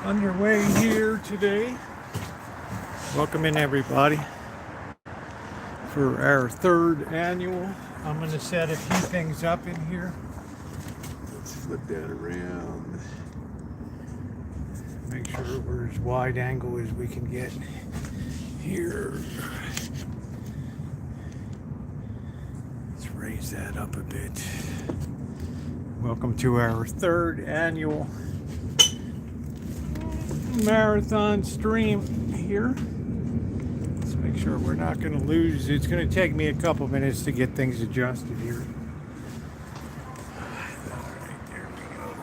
underway here today. Welcome in everybody for our third annual. I'm going to set a few things up in here. Let's flip that around. Make sure we're as wide angle as we can get here. Let's raise that up a bit. Welcome to our third annual marathon stream here. Let's make sure we're not going to lose. It's going to take me a couple minutes to get things adjusted here. Alright, there we go.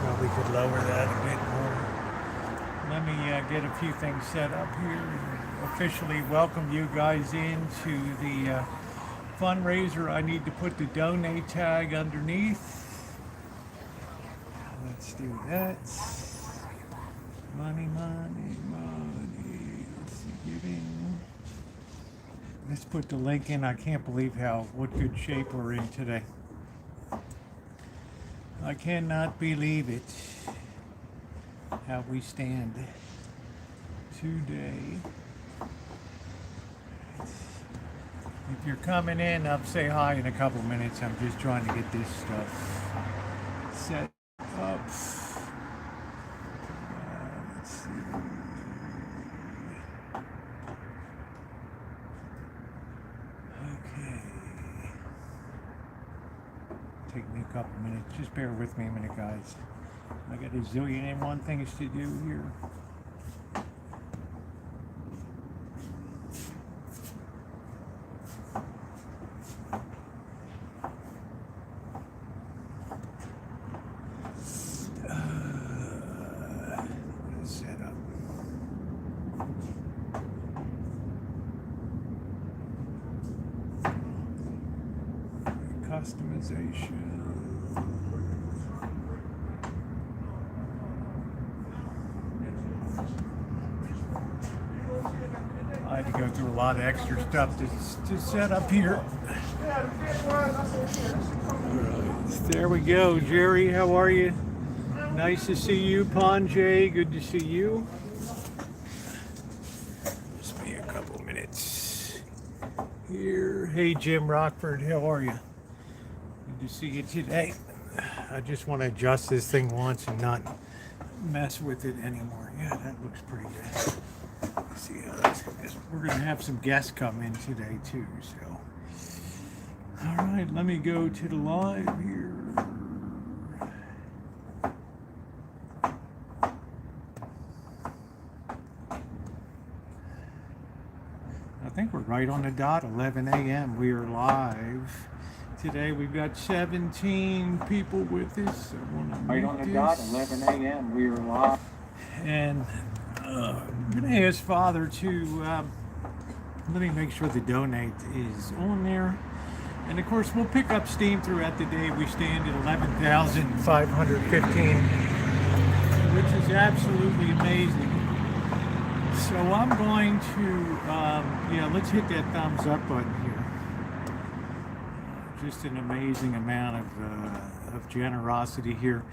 Probably could lower that a bit more. Let me get a few things set up here and officially welcome you guys into the fundraiser. I need to put the donate tag underneath. Let's do that. Money. Let's see, giving. Let's put the link in. I can't believe what good shape we're in today. I cannot believe it. How we stand today. If you're coming in, I'll say hi in a couple minutes. I'm just trying to get this stuff set up. Let's see. Okay. Take me a couple minutes. Just bear with me a minute, guys. I got a zillion and one things to do here. Customization. I had to go through a lot of extra stuff to set up here. Alright, there we go. Jerry, how are you? Nice to see you. Panjay, good to see you. Just be a couple minutes here. Hey, Jim Rockford, how are you? Good to see you today. I just want to adjust this thing once and not mess with it anymore. Yeah, that looks pretty good. Let's see how that's. We're going to have some guests come in today too. So, all right, let me go to the live here. I think we're right on the dot. 11 a.m. We are live. Today we've got 17 people with us. Right on the dot, 11 a.m. We are live. And I'm going to ask Father to let me make sure the donate is on there. And of course, we'll pick up steam throughout the day. We stand at 11,515, which is absolutely amazing. So I'm going to, let's hit that thumbs up button here. Just an amazing amount of generosity here.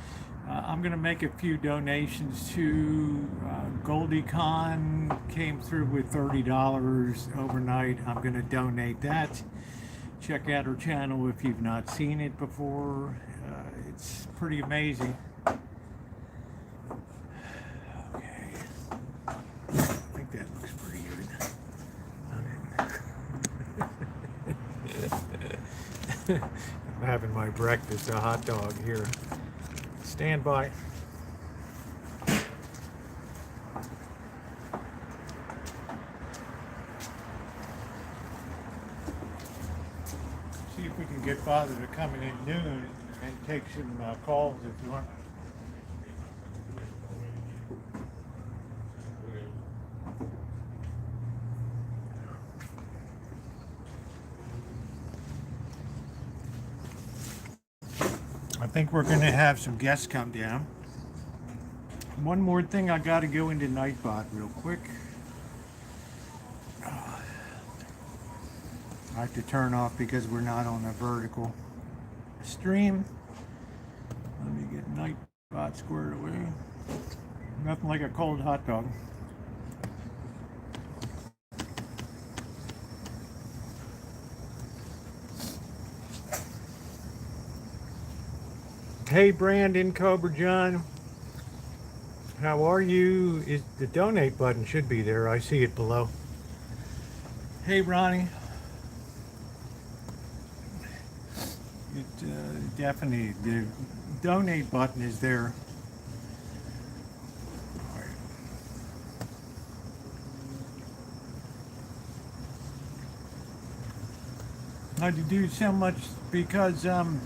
I'm going to make a few donations to Goldie Con. Came through with $30 overnight. I'm going to donate that. Check out her channel if you've not seen it before. It's pretty amazing. Okay. I think that looks pretty good. I'm having my breakfast, a hot dog here. Stand by. See if we can get Father to come in at noon and take some calls if you want. I think we're going to have some guests come down. One more thing, I got to go into Nightbot real quick. I have to turn off because we're not on a vertical stream. Let me get Nightbot spot squared away. Nothing like a cold hot dog. Hey Brandon, Cobra John, how are you? The donate button should be there. I see it below. Hey Ronnie. Definitely, the donate button is there. I had to do so much because I'm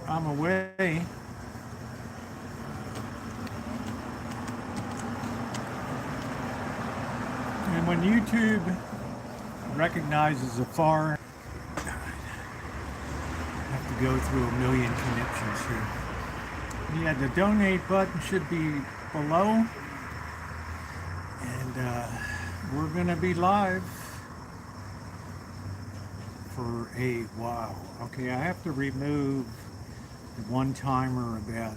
away. And when YouTube recognizes a foreign, I have to go through a million connections here. Yeah, the donate button should be below. And we're going to be live for a while. Okay, I have to remove the one-timer about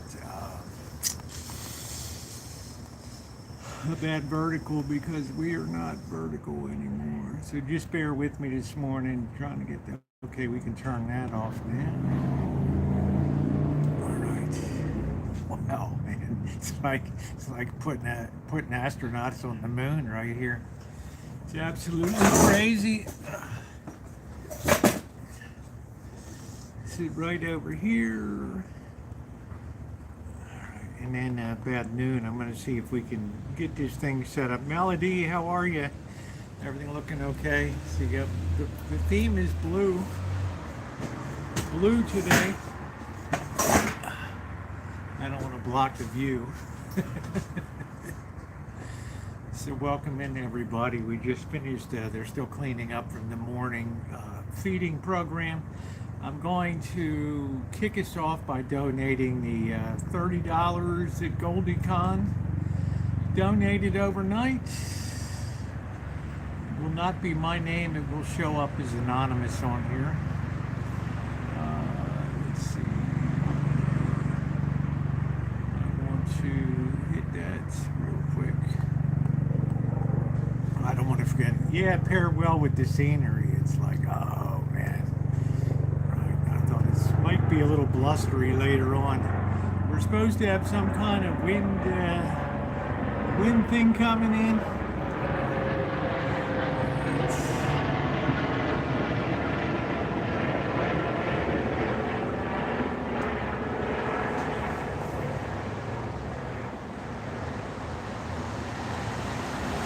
vertical because we are not vertical anymore. So just bear with me this morning, trying to get that. Okay, we can turn that off now. All right. Wow, man, it's like putting astronauts on the moon right here. It's absolutely crazy. Sit right over here. And then about noon, I'm going to see if we can get this thing set up. Melody, how are you? Everything looking okay? So you got the theme is blue. Blue today. I don't want to block the view. So welcome in everybody. We just finished, they're still cleaning up from the morning feeding program. I'm going to kick us off by donating the $30 that GoldieCon donated overnight. It will not be my name, it will show up as anonymous on here. Let's see. I want to hit that real quick. I don't want to forget. Yeah, pair well with the scenery. It's like, oh man. Might be a little blustery later on. We're supposed to have some kind of wind thing coming in.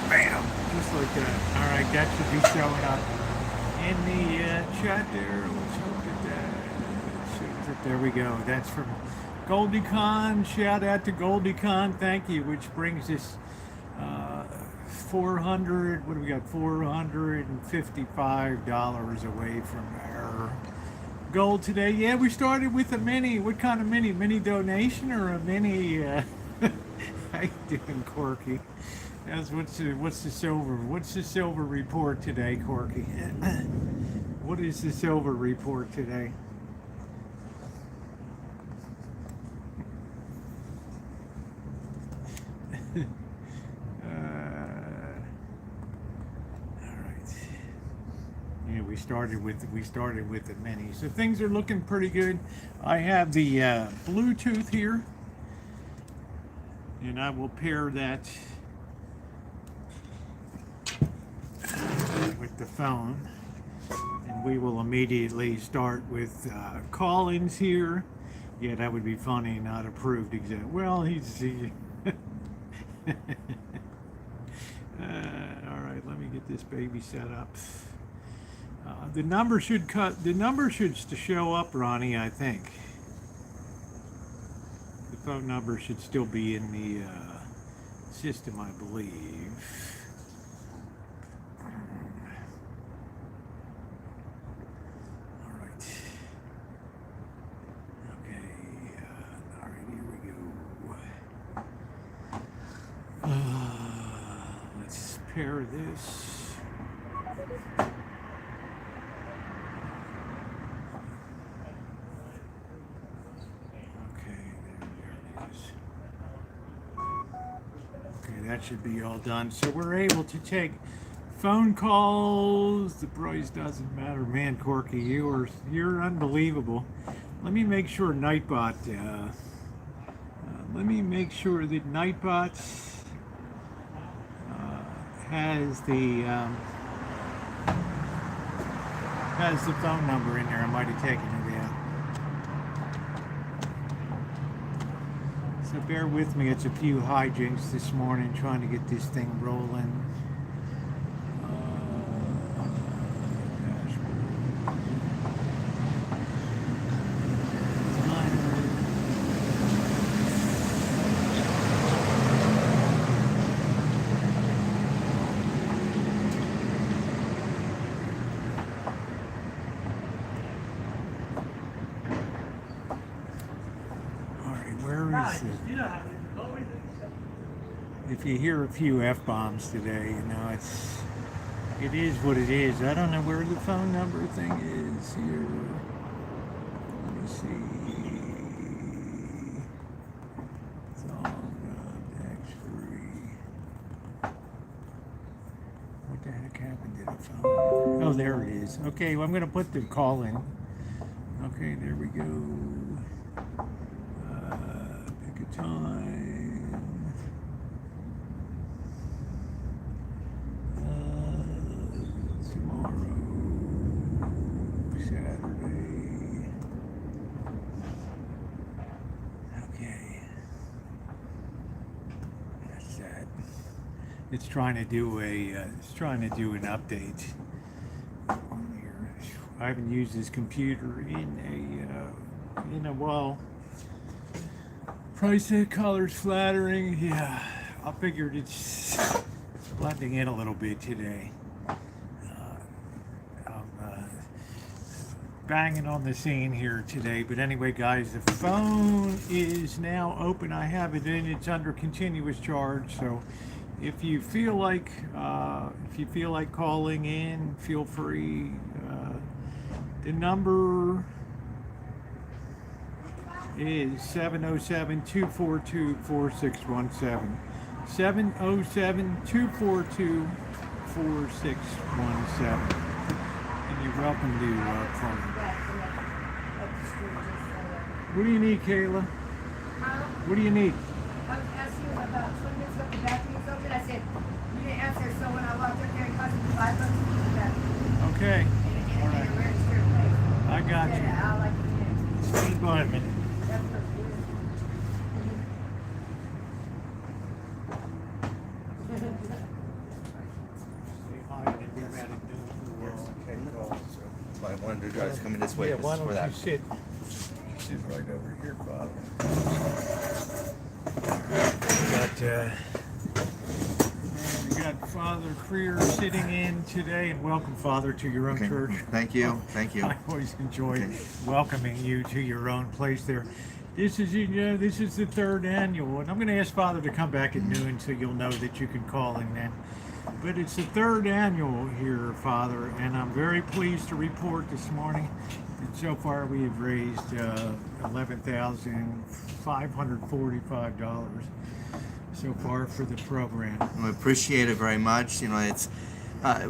Bam! Just like that. All right, that should be showing up in the chat there. Let's hope that. There we go. That's from GoldieCon. Shout out to GoldieCon. Thank you. Which brings us 400. What do we got? $455 away from our goal today. Yeah, we started with a mini. What kind of mini? Mini donation or a mini? How you doing, Corky? That's what's the silver report today, Corky? What is the silver report today? We started with the mini, so things are looking pretty good. I have the Bluetooth here, and I will pair that with the phone, and we will immediately start with call-ins here. Yeah, that would be funny. Not approved. Exactly. Well, he's. All right, let me get this baby set up. The number should show up, Ronnie, I think. The phone number should still be in the system, I believe. All right. Okay. All right, here we go. Let's pair this. that should be all done. So we're able to take phone calls. The price doesn't matter. Man, Corky, you're unbelievable. Let me make sure Nightbot. Let me make sure that Nightbot has the phone number in there. I might have taken it out. So bear with me. It's a few hijinks this morning trying to get this thing rolling. If you hear a few F-bombs today, you know, it is what it is. I don't know where the phone number thing is here. Let me see. It's all tax-free. What the heck happened to the phone? Oh, there it is. Okay, well, I'm going to put the call in. Okay, there we go. Pick a time. It's trying to do an update on here. I haven't used this computer in a while. Price of colors flattering. Yeah, I figured it's blending in a little bit today. I'm banging on the scene here today, but anyway, guys, the phone is now open. I have it in. It's under continuous charge, so. If you feel like calling in, feel free. The number is 707-242-4617. 707-242-4617. And you're welcome to call. What do you need, Kayla? What do you need? I was asking you about 20 minutes ago, the bathroom was open. I said, you didn't answer, so when I walked up there, it cost me $5 to use the bathroom. Okay. In All a right. registered place. I got you. Yeah, I'll like it. Stand by a minute. That's what's weird. Say hi and then we're at it noon for a while. Okay, call, so. That's why I wanted you guys coming this way. Yeah, This why is don't for you that. sit right over here, Father. We got Father Creer sitting in today, and welcome, Father, to your own Okay. church. Thank you. Thank you. I always enjoy Okay. welcoming you to your own place there. This is the third annual, and I'm going to ask Father to come back at noon so you'll know that you can call in then. But it's the third annual here, Father, and I'm very pleased to report this morning that so far we have raised $11,545 so far for the program. I appreciate it very much. You know, it's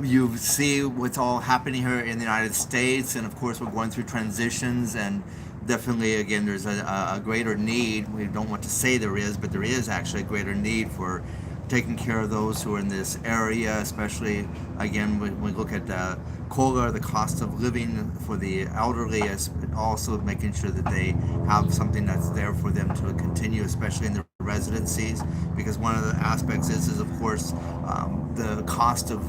you see what's all happening here in the United States, and of course we're going through transitions, and definitely again there's a greater need. We don't want to say there is, but there is actually a greater need for taking care of those who are in this area, especially again when we look at COLA, the cost of living for the elderly, as also making sure that they have something that's there for them to continue, especially in the residencies, because one of the aspects is of course the cost of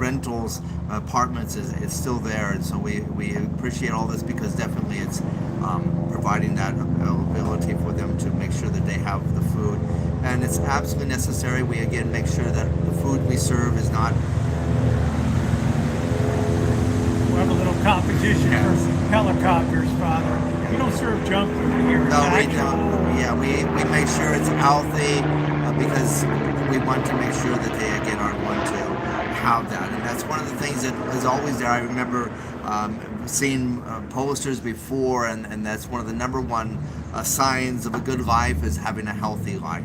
rentals, apartments is still there, and so we appreciate all this because definitely it's providing that availability for them to make sure that they have the food, and it's absolutely necessary. We again make sure that the food we serve is not. We'll have a little competition for helicopters, Father. We don't serve junk food here. No, we It's don't. Yeah, we make sure it's healthy because we want to make sure that they again are going to have that, and that's one of the things that is always there. I remember seen posters before, and that's one of the number one signs of a good life is having a healthy life.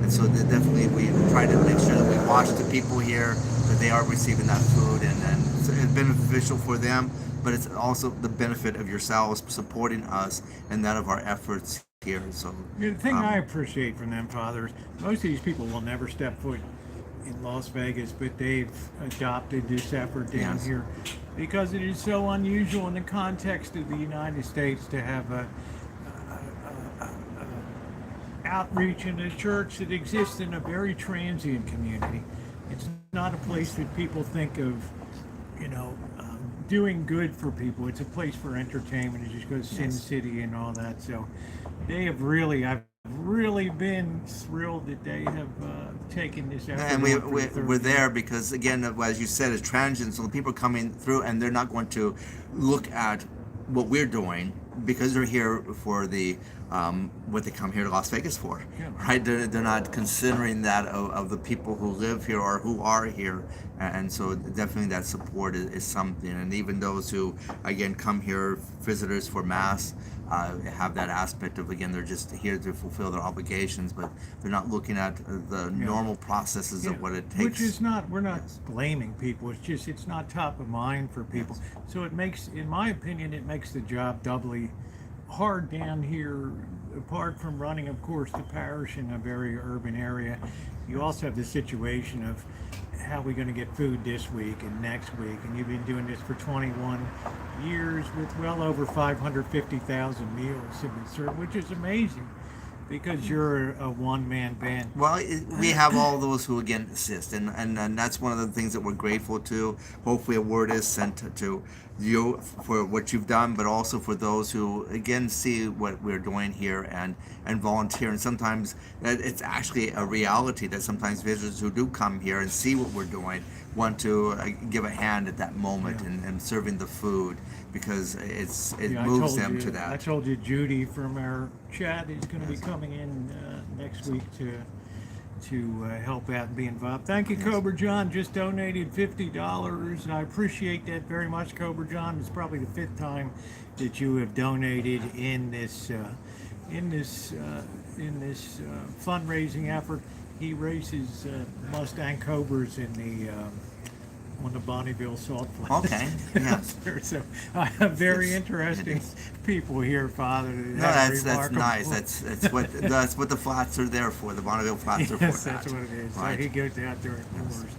And so definitely we try to make sure that we watch the people here, that they are receiving that food, and it's beneficial for them, but it's also the benefit of yourselves supporting us and that of our efforts here. So The thing I appreciate from them, Father, is most of these people will never step foot in Las Vegas, but they've adopted this effort down Yes. here because it is so unusual in the context of the United States to have a outreach in a church that exists in a very transient community. It's not a place that people think of, doing good for people. It's a place for entertainment. It just goes Sin Yes. City and all that. So I've really been thrilled that they have taken this effort. and on for the we're third there year. because, again, as you said, it's transient. So the people are coming through, and they're not going to look at what we're doing because they're here for the what they come here to Las Vegas for, Yeah. right? They're not considering that of the people who live here or who are here, and so definitely that support is something. And even those who, again, come here, visitors for Mass, have that aspect of, again, they're just here to fulfill their obligations, but they're not looking at the normal processes Yeah. of what it takes. Which is not, we're not blaming people. It's just, it's not top of mind for people. So it makes, in my opinion, it makes the job doubly hard down here. Apart from running, of course, the parish in a very urban area, you also have the situation of how we're going to get food this week and next week. And you've been doing this for 21 years with well over 550,000 meals have been served, which is amazing because you're a one-man band. Well, we have all those who, again, assist, and that's one of the things that we're grateful to. Hopefully a word is sent to you for what you've done, but also for those who, again, see what we're doing here and volunteer. And sometimes it's actually a reality that sometimes visitors who do come here and see what we're doing want to give a hand at that moment and serving the food, because it Yeah, moves them to I that. told you Judy from our chat is going to be coming in next week to help out and be involved. Thank you, Cobra John. Just donated $50. I appreciate that very much, Cobra John. It's probably the 5th time that you have donated in this fundraising effort. He races Mustang Cobras in the on the Bonneville Salt Flats. Okay, yeah. So I have very It's- interesting it is. people here, Father. No, that's nice. That's what the flats are there for. The Bonneville flats are for Yes, that. that's what it is. Right. So he goes out there indoors.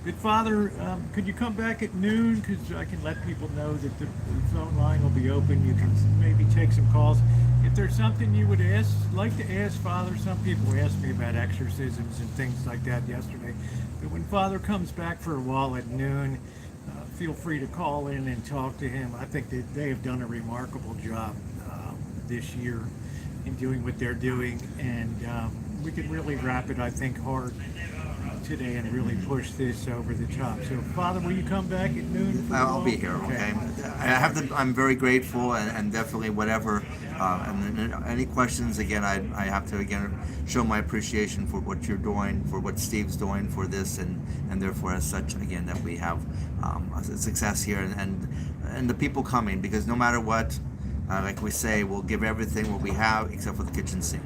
But Father, could you come back at noon? Because I can let people know that the phone line will be open. You can maybe take some calls. If there's something you would like to ask Father, some people asked me about exorcisms and things like that yesterday. But when Father comes back for a while at noon, feel free to call in and talk to him. I think that they have done a remarkable job this year in doing what they're doing, and we can really wrap it, I think, hard today and really push this over the top. So, Father, will you come back at noon? I'll be here. Okay. I'm very grateful, and definitely whatever. And any questions? Again, I have to show my appreciation for what you're doing, for what Steve's doing for this, and therefore as such, again, that we have a success here, and the people coming, because no matter what, like we say, we'll give everything what we have except for the kitchen sink.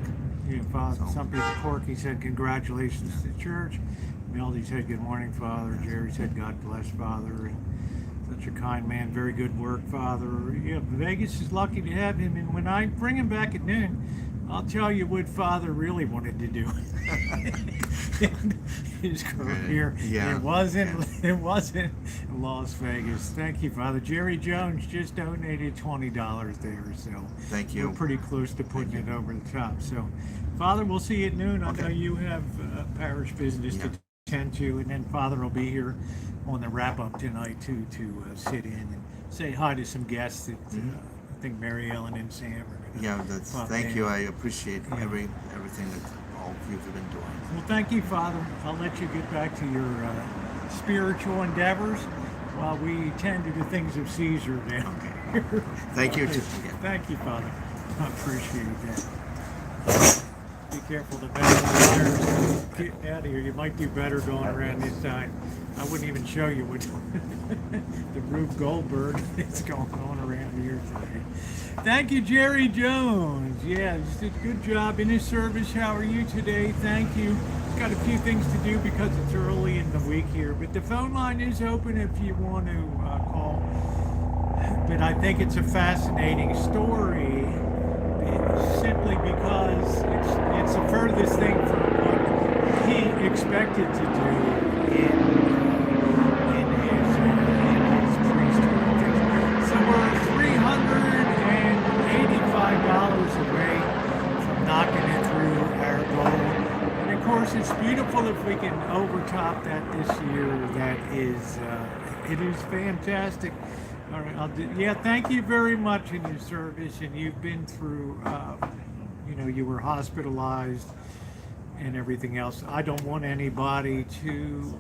Yeah, Father. Some people, Corky said, congratulations to the church. Melody said, good morning, Father. Jerry said, God bless, Father. And such a kind man. Very good work, Father. Yeah, Vegas is lucky to have him. And when I bring him back at noon, I'll tell you what Father really wanted to do in his career. Yeah. It wasn't Las Vegas. Thank you, Father. Jerry Jones just donated $20 there, so Thank you. we're pretty close to putting it over the top. So, Father, we'll see you at noon. I know you have parish business to tend to, and then Father will be here on the wrap up tonight too to sit in and say hi to some guests that I think Mary Ellen and Sam are gonna Thank in. you. I appreciate everything that all of you have been doing. Well, thank you, Father. I'll let you get back to your spiritual endeavors while we tend to the things of Caesar down here. Thank you. Thank you, Father. I appreciate that. Be Careful, the bears. Get out of here. You might do better going around this side. I wouldn't even show you what the Rube Goldberg is going on around here today. Thank you, Jerry Jones. Yeah, you did a good job in his service. How are you today? Thank you. Got a few things to do because it's early in the week here, but the phone line is open if you want to call. But I think it's a fascinating story, simply because it's the furthest thing from what he expected to do in his priesthood. So we're $385 away from knocking it through our goal. And of course, it's beautiful if we can overtop that this year. That is, it is fantastic. All right, yeah, thank you very much in your service, and you've been through, you were hospitalized and everything else. I don't want anybody to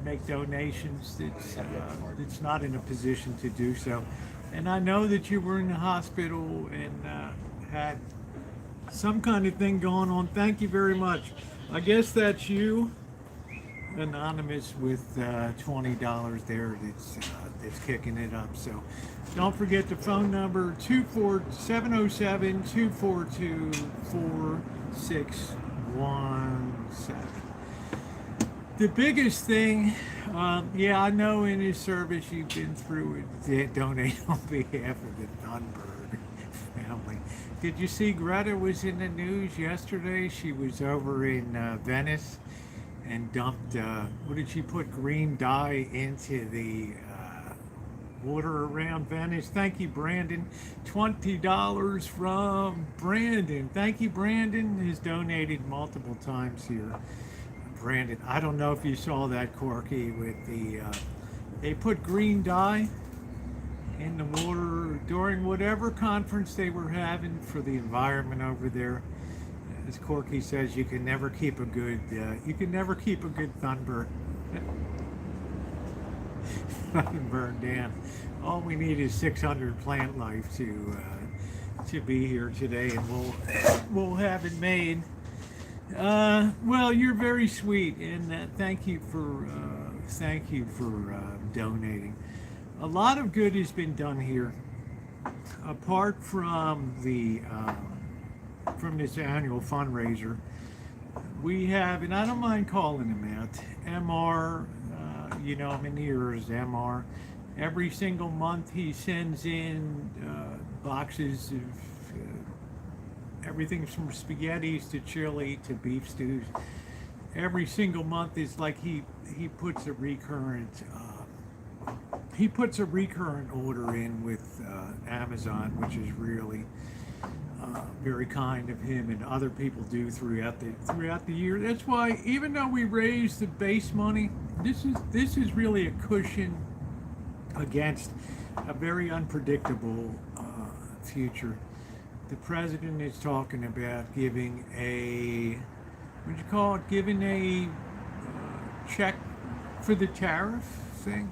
make donations that's not in a position to do so. And I know that you were in the hospital and had some kind of thing going on. Thank you very much. I guess that's you, anonymous, with $20 there that's kicking it up. So don't forget the phone number 707-242-4617. The biggest thing, I know in his service you've been through it. Donate on behalf of the Thunberg family. Did you see Greta was in the news yesterday? She was over in Venice and dumped, what did she put, green dye into the water around Venice. Thank you, Brandon. $20 from Brandon. Thank you, Brandon. Has donated multiple times here. Brandon, I don't know if you saw that, Corky, with the, they put green dye in the water during whatever conference they were having for the environment over there. As Corky says, you can never keep a good Thunberg. Burned down. All we need is 600 plant life to be here today, and we'll have it made. Well, you're very sweet, and thank you for donating. A lot of good has been done here, apart from the from this annual fundraiser. We have, and I don't mind calling him out, MR. I'm in here as MR. Every single month he sends in boxes of everything from spaghettis to chili to beef stews. Every single month is like he puts a recurrent order in with Amazon, which is really very kind of him, and other people do throughout the year. That's why, even though we raise the base money, this is really a cushion against a very unpredictable future. The president is talking about giving a check for the tariff thing,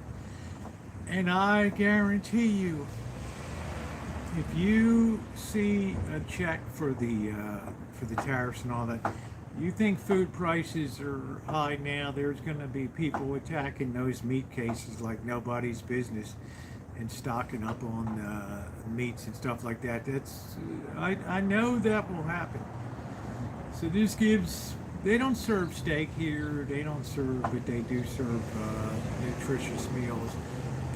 and I guarantee you, if you see a check for the tariffs and all that, you think food prices are high now, there's going to be people attacking those meat cases like nobody's business and stocking up on meats and stuff like that. I know that will happen. So this gives, they don't serve steak here, but they do serve nutritious meals.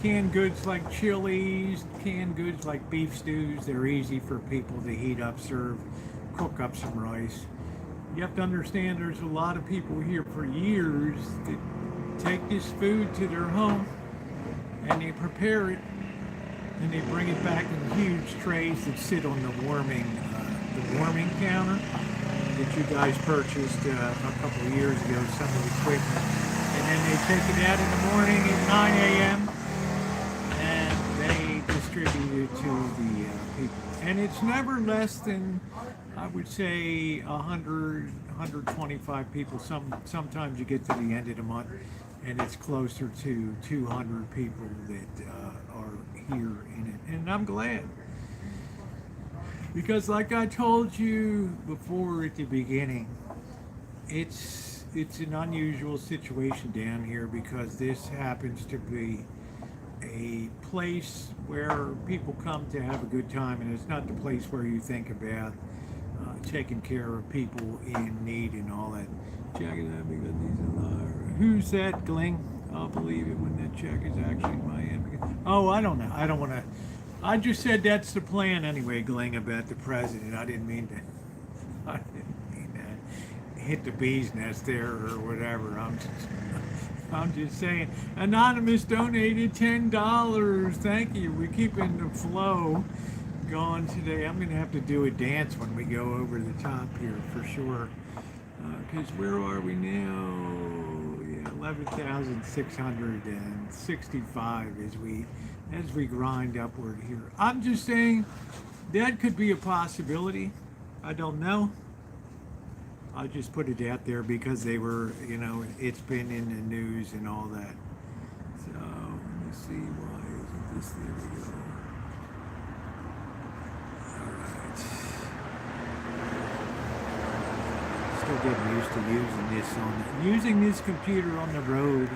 Canned goods like chilies, canned goods like beef stews, they're easy for people to heat up, serve, cook up some rice. You have to understand there's a lot of people here for years that take this food to their home and they prepare it and they bring it back in huge trays that sit on the warming counter that you guys purchased a couple of years ago, some of the equipment. And then they take it out in the morning at 9 a.m. and they distribute it to the people. And it's never less than, I would say, 100, 125 people. Sometimes you get to the end of the month and it's closer to 200 people that are here in it. And I'm glad. Because like I told you before at the beginning, it's an unusual situation down here because this happens to be a place where people come to have a good time, and it's not the place where you think about taking care of people in need and all that. Check it out because these are. Who's that, Gling? I'll believe it when that check is actually in my hand. Oh, I don't know. I don't want to. I just said that's the plan anyway, Gling, about the president. I didn't mean to. I didn't mean to hit the bee's nest there or whatever. I'm just saying. Anonymous donated $10. Thank you. We're keeping the flow going today. I'm gonna have to do a dance when we go over the top here for sure. Because where are we now? Yeah, 11,665 as we grind upward here. I'm just saying that could be a possibility. I don't know. I just put it out there because they were, it's been in the news and all that. So let me see, why isn't this? There we go. All right. Still getting used to using this computer on the road.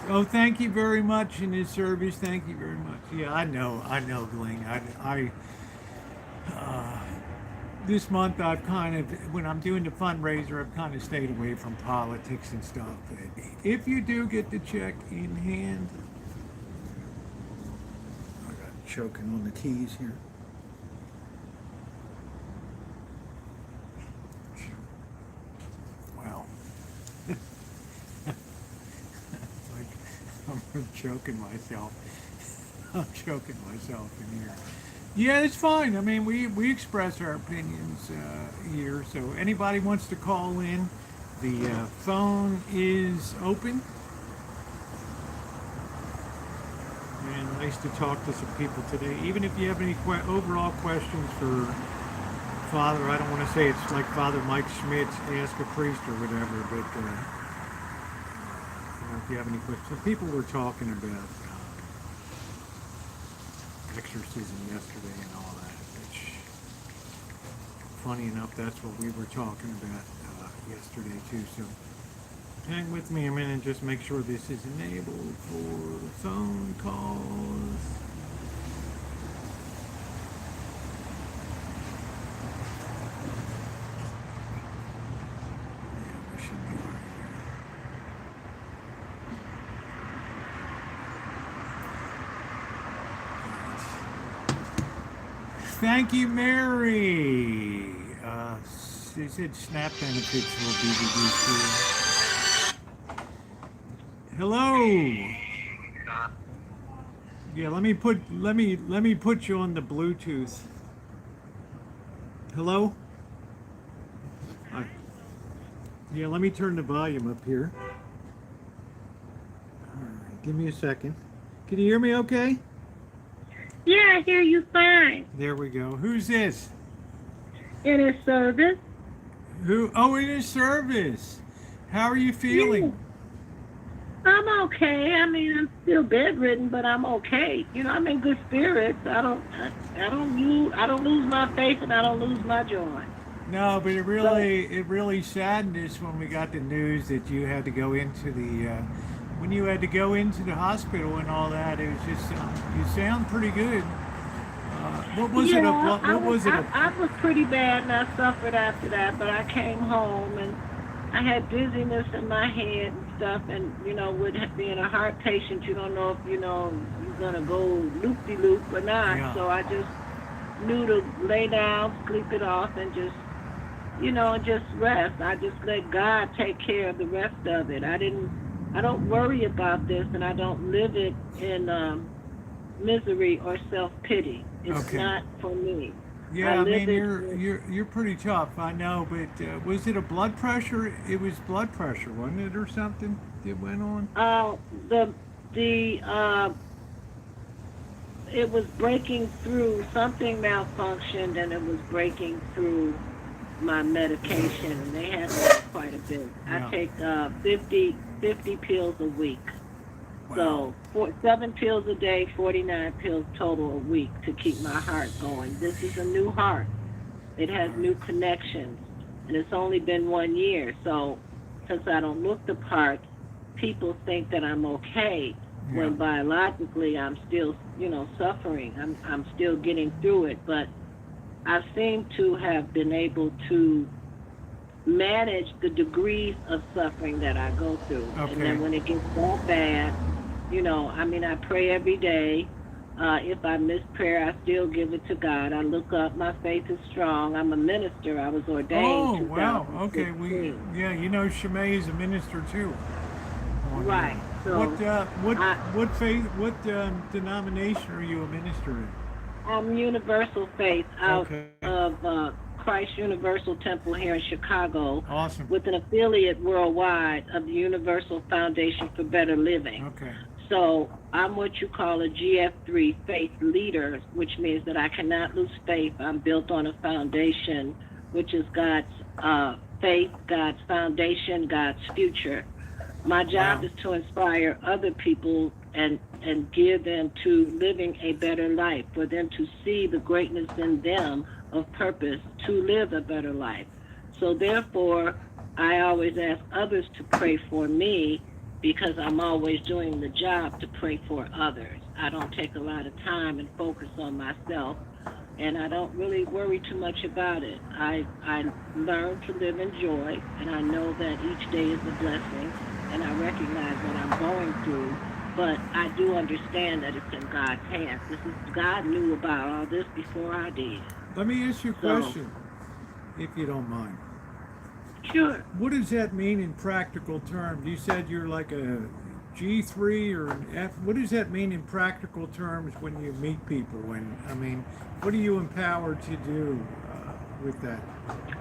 Oh, thank you very much in his service. Thank you very much. Yeah, I know, Gling. This month I've kind of, when I'm doing the fundraiser, I've kind of stayed away from politics and stuff. If you do get the check in hand, I got choking on the keys here. Wow. I'm choking myself. I'm choking myself in here. Yeah, it's fine. I mean, we express our opinions here. So anybody wants to call in, the phone is open. And nice to talk to some people today. Even if you have any overall questions for Father, I don't want to say it's like Father Mike Schmidt's Ask a Priest or whatever, but if you have any questions. People were talking about exorcism yesterday and all that, which, funny enough, that's what we were talking about yesterday too. So hang with me a minute and just make sure this is enabled for phone calls. Yeah, we should be right here. Thank you, Mary. She said SNAP benefits will be reduced too. Hello. Yeah, let me put you on the Bluetooth. Hello. Yeah, let me turn the volume up here. All right, give me a second. Can you hear me okay? Yeah, I hear you fine. There we go. Who's this? It is service. Who? Oh, it is Service. How are you feeling? Yeah. I'm okay. I mean, I'm still bedridden, but I'm okay. I'm in good spirits. I don't lose my faith and I don't lose my joy. No, but it really saddened us when we got the news that you had to go into the when you had to go into the hospital and all that. It was just you sound pretty good. What was it? I was pretty bad and I suffered after that, but I came home and I had dizziness in my head and stuff, and with being a heart patient, you don't know if you're gonna go loop-de-loop or not. Yeah. So I just knew to lay down, sleep it off, and just and just rest. I just let God take care of the rest of it. I don't worry about this, and I don't live it in misery or self-pity. It's not for me. Yeah, I mean you're pretty tough, I know, but was it a blood pressure? It was blood pressure, wasn't it, or something that went on? It was breaking through. Something malfunctioned, and it was breaking through my medication, and they had quite a bit. Yeah. I take 50 pills a week. So 7 pills a day, 49 pills total a week to keep my heart going. This is a new heart. It has new connections, and it's only been 1 year. So since I don't look the part, people think that I'm okay, when biologically I'm still, suffering. I'm still getting through it, but I seem to have been able to manage the degrees of suffering that I go through. Okay. And then when it gets that bad, I pray every day. If I miss prayer, I still give it to God. I look up. My faith is strong. I'm a minister. I was ordained. Oh, wow. Okay. 2016. Shimei is a minister too. Right. So what denomination are you a minister in? I'm Universal Faith out Okay. of Christ Universal Temple here in Chicago, Awesome. with an affiliate worldwide of the Universal Foundation for Better Living. Okay. So I'm what you call a GF3 faith leader, which means that I cannot lose faith. I'm built on a foundation, which is God's faith, God's foundation, God's future. My job is to inspire other people and gear them to living a better life, for them to see the greatness in them of purpose to live a better life. So therefore, I always ask others to pray for me, because I'm always doing the job to pray for others. I don't take a lot of time and focus on myself, and I don't really worry too much about it. I learn to live in joy, and I know that each day is a blessing, and I recognize what I'm going through, but I do understand that it's in God's hands. God knew about all this before I did. Let me ask you a question, if you don't mind. Sure. What does that mean in practical terms? You said you're like a G3 or an F. What does that mean in practical terms when you meet people? What are you empowered to do with that?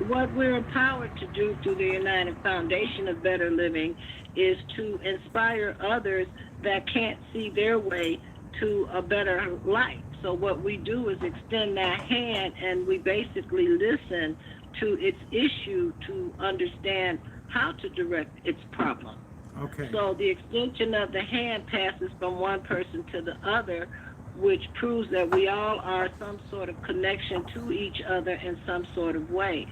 What we're empowered to do through the United Foundation of Better Living is to inspire others that can't see their way to a better life. So what we do is extend that hand, and we basically listen to its issue to understand how to direct its problem. Okay. So the extension of the hand passes from one person to the other, which proves that we all are some sort of connection to each other in some sort of way.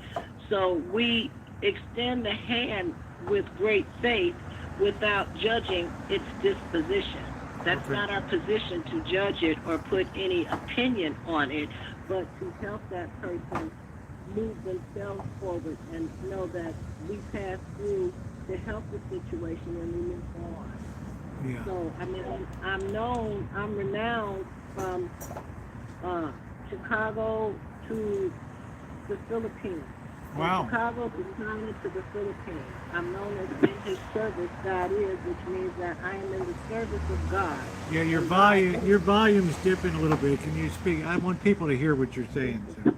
So we extend the hand with great faith without judging its disposition. That's not our position to judge it or put any opinion on it, but to help that person move themselves forward and know that we pass through to help the situation and we move on. Yeah. So, I'm renowned from Chicago to the Philippines. Wow. From Chicago to China to the Philippines. I'm known as in his service God is, which means that I am in the service of God. Yeah, your volume's dipping a little bit. Can you speak? I want people to hear what you're saying. So.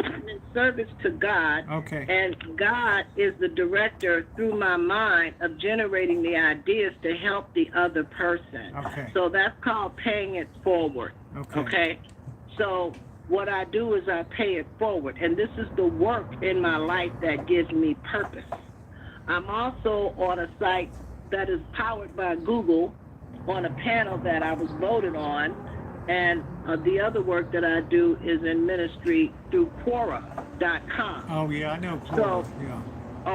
I'm in service to God. Okay. And God is the director through my mind of generating the ideas to help the other person. Okay. So that's called paying it forward. Okay. So what I do is I pay it forward. And this is the work in my life that gives me purpose. I'm also on a site that is powered by Google, on a panel that I was voted on. And the other work that I do is in ministry through Quora.com. Oh, yeah, I know Quora. Yeah.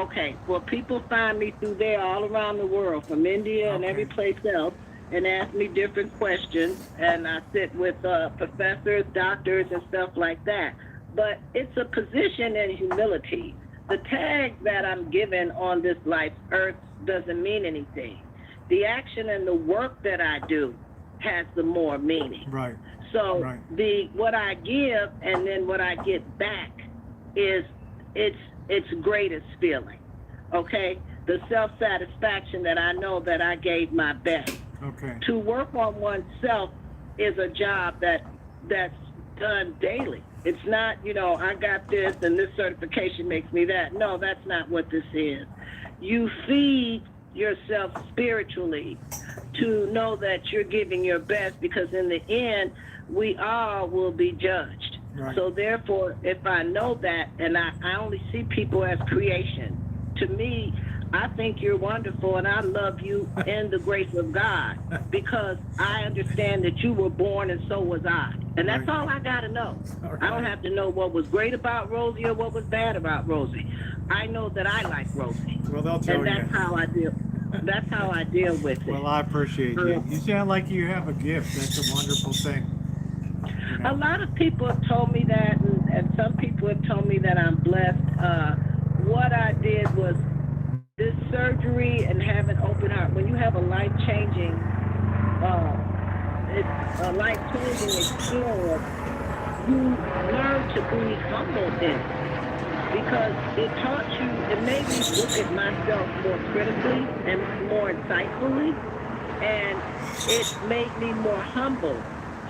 Okay, well, people find me through there all around the world, from India and every place else, and ask me different questions, and I sit with professors, doctors, and stuff like that. But it's a position in humility. The tag that I'm given on this life's earth doesn't mean anything. The action and the work that I do has the more meaning. Right. So what I give and then what I get back is its greatest feeling. Okay? The self-satisfaction that I know that I gave my best. Okay. To work on oneself is a job that's done daily. It's not, I got this and this certification makes me that. No, that's not what this is. You feed yourself spiritually to know that you're giving your best, because in the end, we all will be judged. Right. So therefore, if I know that, and I only see people as creation, to me, I think you're wonderful, and I love you in the grace of God because I understand that you were born and so was I. And that's Right. all I got to know. All I don't right. have to know what was great about Rosie or what was bad about Rosie. I know that I like Rosie, Well, they'll tell and you. that's how I deal. That's how I deal with it. Well, I appreciate you. You sound like you have a gift. That's a wonderful thing. You A know? lot of people have told me that, and some people have told me that I'm blessed. What I did was this surgery and having open heart. When you have a life-changing, it's a life-changing experience, you learn to be humble in it because it taught you, it made me look at myself more critically and more insightfully, and it made me more humble.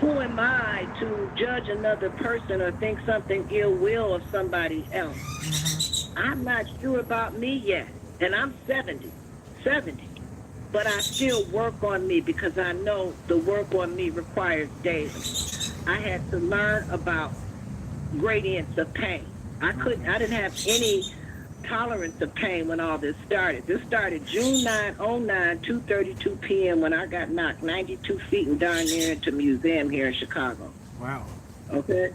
Who am I to judge another person or think something ill will of somebody else? I'm not sure about me yet, and I'm 70, but I still work on me because I know the work on me requires daily. I had to learn about gradients of pain. I didn't have any tolerance of pain when all this started. This started June 9, 09, 2:32 p.m. when I got knocked 92 feet and darn near into a museum here in Chicago. Wow. Okay?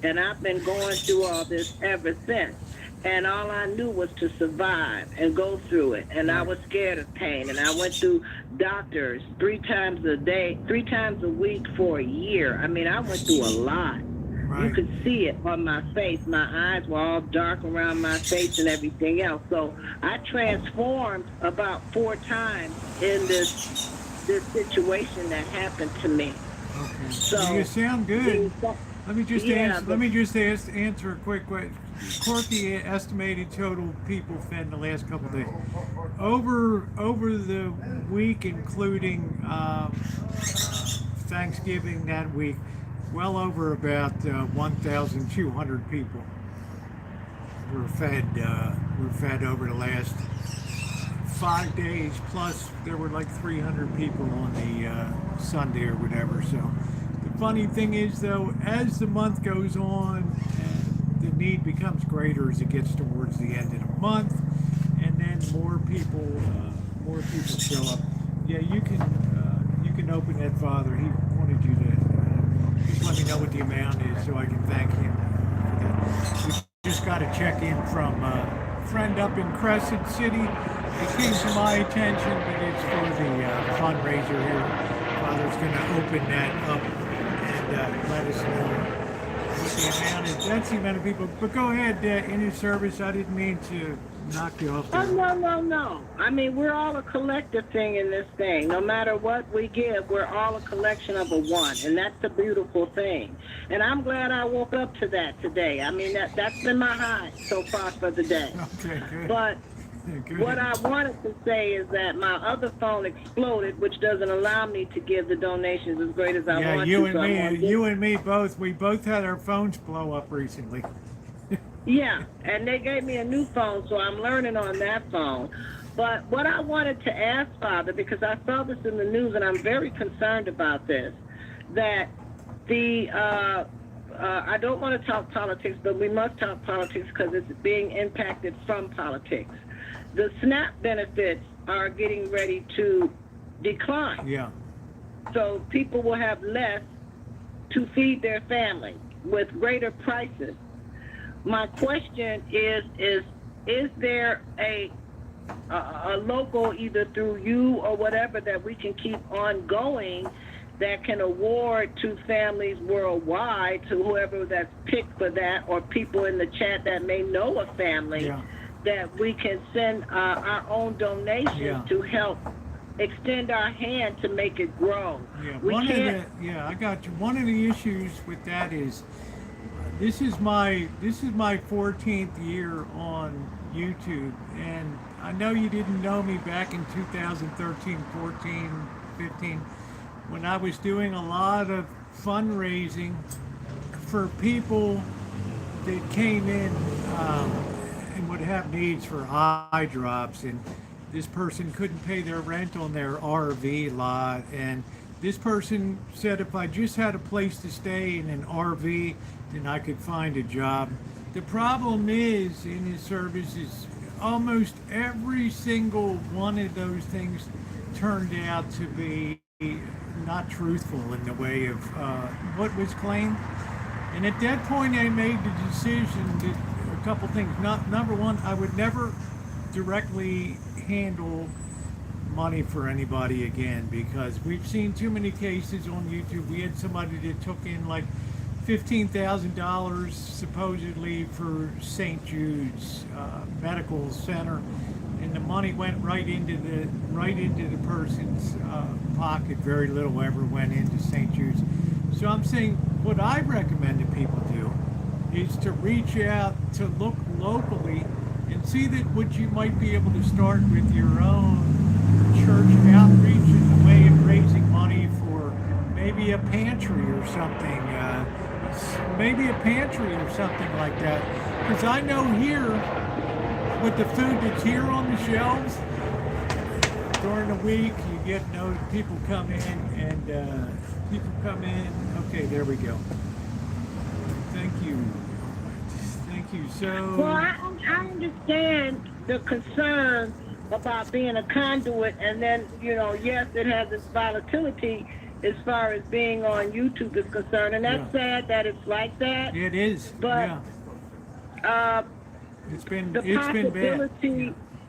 And I've been going through all this ever since. And all I knew was to survive and go through it. And I was scared of pain. And I went through doctors 3 times a day, 3 times a week for a year. I mean, I went through a lot. Right. You could see it on my face. My eyes were all dark around my face and everything else. So I transformed about 4 times in this situation that happened to me. Okay. So You sound good. Let me just answer a quick question. Corky estimated total people fed in the last couple of days. Over the week, including Thanksgiving that week, well over about 1,200 people were fed. Were fed over the last 5 days. Plus, there were like 300 people on the Sunday or whatever. So. The funny thing is, though, as the month goes on, the need becomes greater as it gets towards the end of the month, and then more people show up. Yeah, you can open that, Father. He wanted you to just let me know what the amount is so I can thank him for that. We just got a check in from a friend up in Crescent City. It came to my attention, but it's for the fundraiser here. Father's going to open that up. Let us know what the amount is. That's the amount of people. But go ahead, in his service, I didn't mean to knock you off there. Oh, no. I mean, we're all a collective thing in this thing. No matter what we give, we're all a collection of a one, and that's the beautiful thing. And I'm glad I woke up to that today. I mean, that's been my high so far for the day. Okay, good. But Good. what I wanted to say is that my other phone exploded, which doesn't allow me to give the donations as great as I want to. You and me both. We both had our phones blow up recently. Yeah, and they gave me a new phone, so I'm learning on that phone. But what I wanted to ask, Father, because I saw this in the news, and I'm very concerned about this, that I don't want to talk politics, but we must talk politics because it's being impacted from politics. The SNAP benefits are getting ready to decline. Yeah. So people will have less to feed their family with greater prices. My question is there a local, either through you or whatever, that we can keep on going that can award to families worldwide, to whoever that's picked for that, or people in the chat that may know a family, that we can send our own donations to help extend our hand to make it grow. I got you. One of the issues with that is this is my 14th year on YouTube, and I know you didn't know me back in 2013, 14, 15, when I was doing a lot of fundraising for people that came in and would have needs for eye drops, and this person couldn't pay their rent on their RV lot, and this person said if I just had a place to stay in an RV, then I could find a job. The problem is in his service is almost every single one of those things turned out to be not truthful in the way of what was claimed. And at that point, I made the decision that a couple things. Not number one, I would never directly handle money for anybody again, because we've seen too many cases on YouTube. We had somebody that took in like $15,000 supposedly for St. Jude's Medical Center, and the money went right into the person's pocket. Very little ever went into St. Jude's. So I'm saying what I recommend that people do is to reach out, to look locally and see that what you might be able to start with your own church outreach in the way of raising money for maybe a pantry or something, like that. Because I know here, with the food that's here on the shelves, during the week you get people come in and okay, there we go. Thank you. So Well, I understand the concern about being a conduit, and then, yes, it has its volatility as far as being on YouTube is concerned, and that's sad that it's like that. it is, But it's been the bad.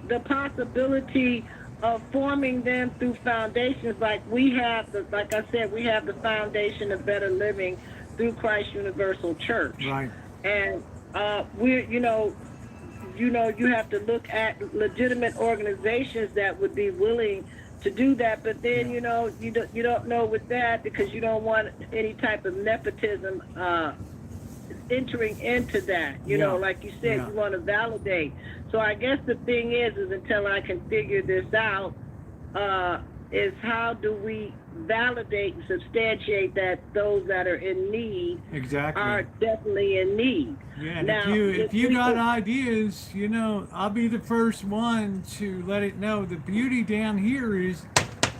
the possibility of forming them through foundations like we have, like I said, we have the Foundation of Better Living through Christ Universal Church. Right. And we're, you have to look at legitimate organizations that would be willing to do that, but then you don't know with that, because you don't want any type of nepotism entering into that. Like you said, you want to validate. So I guess the thing is until I can figure this out, is how do we validate and substantiate that those that are in need are definitely in need. Yeah, and now, if you got ideas, I'll be the first one to let it know. The beauty down here is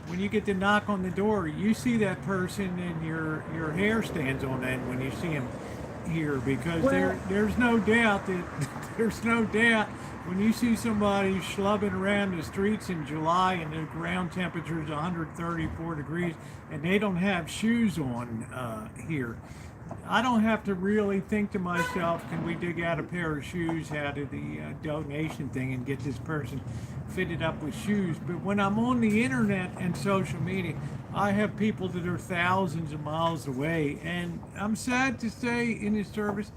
when you get to knock on the door, you see that person and your hair stands on end when you see him here, because there's no doubt when you see somebody schlubbing around the streets in July and the ground temperature is 134 degrees and they don't have shoes on here, I don't have to really think to myself, can we dig out a pair of shoes out of the donation thing and get this person fitted up with shoes? But when I'm on the internet and social media, I have people that are thousands of miles away, and I'm sad to say in this service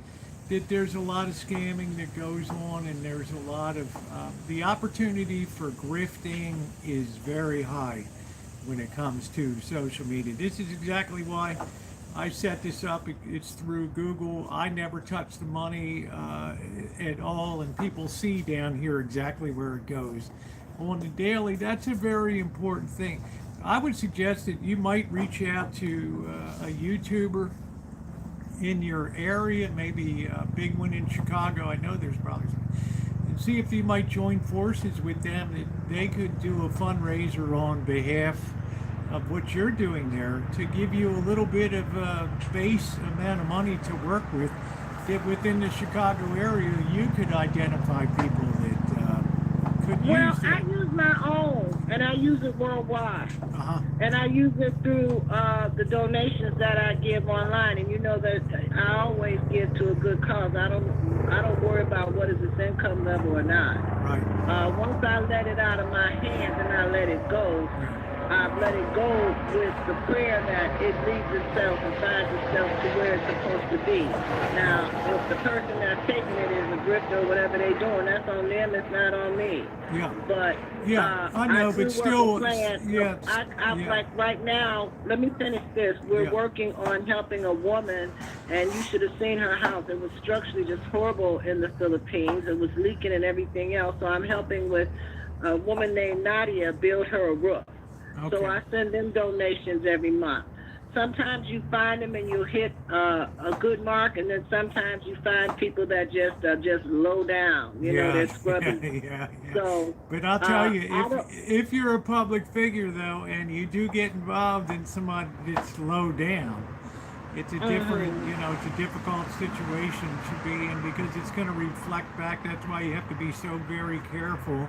that there's a lot of scamming that goes on, and there's a lot of the opportunity for grifting is very high when it comes to social media. This is exactly why I set this up. It's through Google. I never touch the money at all, and people see down here exactly where it goes on the daily. That's a very important thing. I would suggest that you might reach out to a YouTuber in your area, maybe a big one in Chicago. I know there's probably some, and see if you might join forces with them, that they could do a fundraiser on behalf of what you're doing there, to give you a little bit of a base amount of money to work with, that within the Chicago area you could identify people that could use that. I use my own, and I use it worldwide. And I use it through the donations that I give online, and you know that I always give to a good cause. I don't worry about what is its income level or not. Right. Once I let it out of my hands and I let it go, I've let it go with the prayer that it leads itself and finds itself to where it's supposed to be. Now, if the person that's taking it is a grifter or whatever they're doing, that's on them, it's not on me. Yeah. But I know, but still, like right now, let me finish this. We're working on helping a woman, and you should have seen her house. It was structurally just horrible in the Philippines. It was leaking and everything else. So I'm helping with a woman named Nadia build her a roof. Okay. So I send them donations every month. Sometimes you find them and you hit a good mark, and then sometimes you find people that just low down. They're scrubbing. So, but I'll tell you, if you're a public figure though, and you do get involved in somebody that's low down, it's a different, it's a difficult situation to be in because it's going to reflect back. That's why you have to be so very careful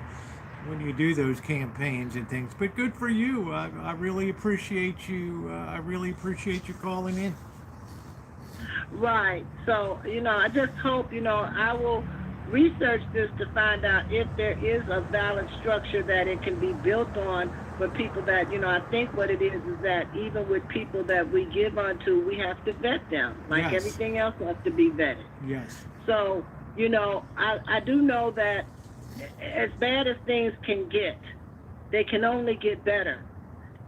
when you do those campaigns and things. But good for you. I really appreciate you. I really appreciate you calling in. Right. So, I just hope, I will research this to find out if there is a valid structure that it can be built on for people that, I think what it is that even with people that we give unto, we have to vet them. Like Yes. everything else has to be vetted. Yes. So, I do know that as bad as things can get, they can only get better.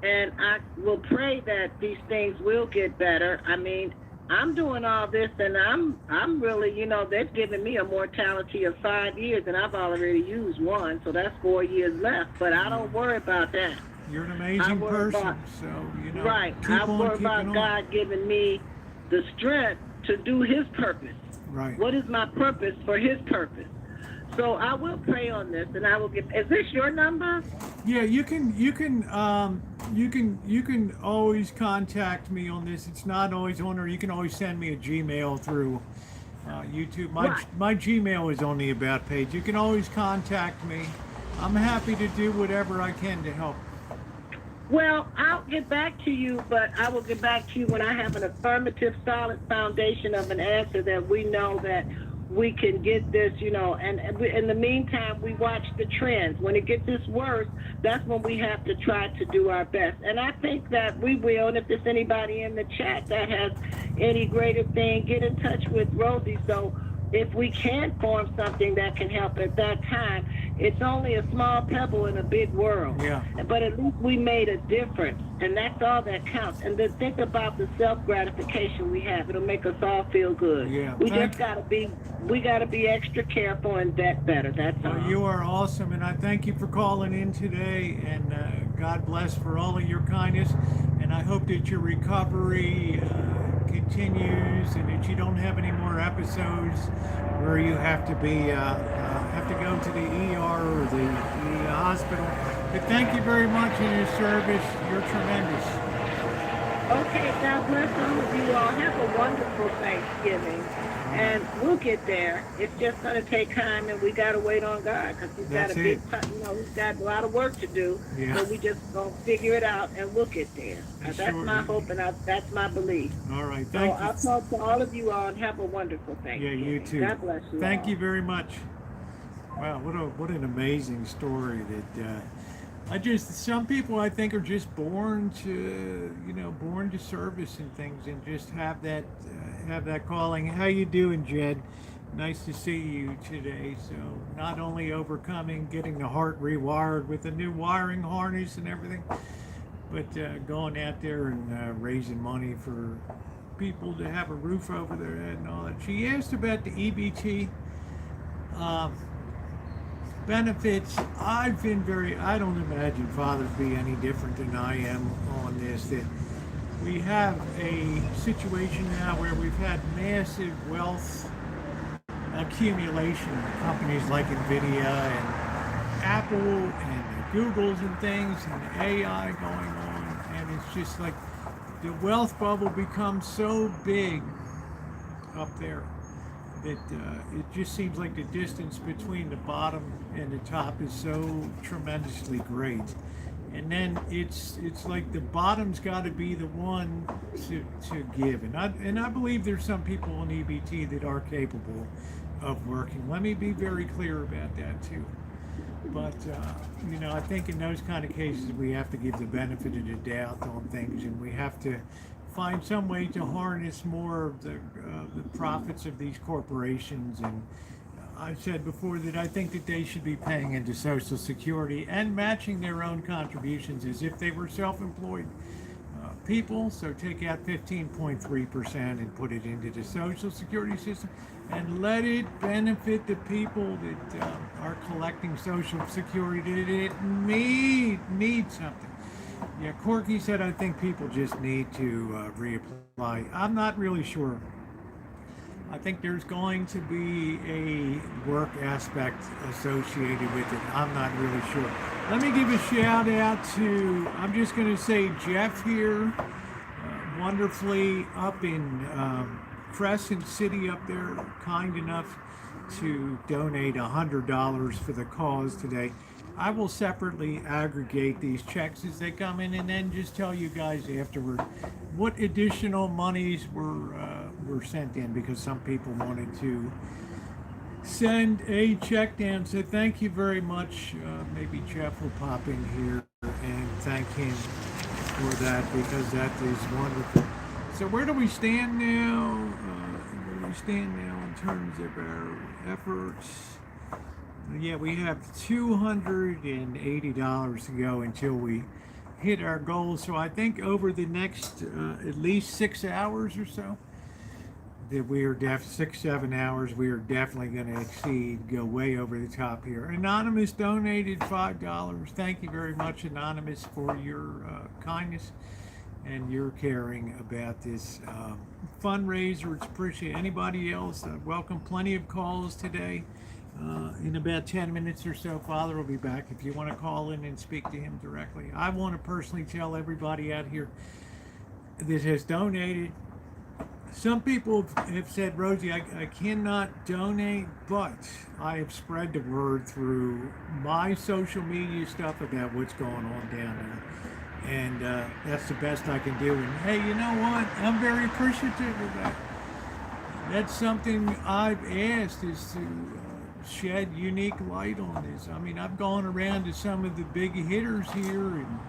And I will pray that these things will get better. I mean, I'm doing all this, and I'm really, they've given me a mortality of 5 years, and I've already used one, so that's 4 years left. But I don't worry about that. You're an amazing person, Right. keep I on worry keeping about on. God giving me the strength to do His purpose. Right. What is my purpose for His purpose? So I will pray on this, and I will get. Is this your number? Yeah, you can always contact me on this. It's not always on, or you can always send me a Gmail through YouTube. My Gmail is on the About page. You can always contact me. I'm happy to do whatever I can to help. Well, I'll get back to you, but I will get back to you when I have an affirmative, solid foundation of an answer that we know that we can get this, and in the meantime, we watch the trends. When it gets this worse, that's when we have to try to do our best. And I think that we will, and if there's anybody in the chat that has any greater thing, get in touch with Rosie. So if we can form something that can help at that time, it's only a small pebble in a big world. Yeah. But at least we made a difference, and that's all that counts. And then think about the self-gratification we have. It'll make us all feel good. Yeah. We just gotta be extra careful and vet better. That's all. Well, you are awesome, and I thank you for calling in today, and God bless for all of your kindness, and I hope that your recovery continues and that you don't have any more episodes where you have to be have to go to the ER or the hospital. But thank you very much in your service. You're tremendous. Okay, God bless all of you all. Have a wonderful Thanksgiving. And we'll get there. It's just going to take time, and we got to wait on God because He's got That's a big, it. He's got a lot of work to do. Yeah. So we just going to figure it out, and we'll get there. That's Sure. my hope, and that's my belief. All right. So Thank I'll you. talk to all of you all, and have a wonderful Yeah, Thanksgiving. you too. God bless you Thank all. you very much. Wow, what an amazing story that some people I think are just born to service and things and just have that calling. How you doing, Jed? Nice to see you today. So not only overcoming, getting the heart rewired with a new wiring harness and everything, but going out there and raising money for people to have a roof over their head and all that. She asked about the EBT benefits. I don't imagine fathers be any different than I am on this. That we have a situation now where we've had massive wealth accumulation. Companies like NVIDIA and Apple and Googles and things and AI going on. And it's just like the wealth bubble becomes so big up there that it just seems like the distance between the bottom and the top is so tremendously great. And then it's like the bottom's got to be the one to give. And I believe there's some people on EBT that are capable of working. Let me be very clear about that too. But I think in those kind of cases we have to give the benefit of the doubt on things, and we have to find some way to harness more of the profits of these corporations. And I've said before that I think that they should be paying into Social Security and matching their own contributions as if they were self-employed people. So take out 15.3% and put it into the Social Security system and let it benefit the people that are collecting Social Security that need something. Yeah, Corky said, I think people just need to reapply. I'm not really sure. I think there's going to be a work aspect associated with it. I'm not really sure. Let me give a shout out to, I'm just going to say Jeff here. wonderfully up in Crescent City up there, kind enough to donate $100 for the cause today. I will separately aggregate these checks as they come in, and then just tell you guys afterward what additional monies were sent in, because some people wanted to send a check down. So thank you very much. Maybe Jeff will pop in here and thank him for that, because that is wonderful. So where do we stand now? Where do we stand now in terms of our efforts? Yeah, we have $280 to go until we hit our goal. So I think over the next at least 6 hours or so, that we are 6-7 hours, we are definitely going to go way over the top here. Anonymous donated $5. Thank you very much, Anonymous, for your kindness and your caring about this fundraiser. It's appreciated. Anybody else? Welcome. Plenty of calls today. In about 10 minutes or so, Father will be back if you want to call in and speak to him directly. I want to personally tell everybody out here that has donated. Some people have said, Rosie, I cannot donate, but I have spread the word through my social media stuff about what's going on down there. And that's the best I can do. And hey, you know what? I'm very appreciative of that. That's something I've asked, is to shed unique light on this. I mean, I've gone around to some of the big hitters here, and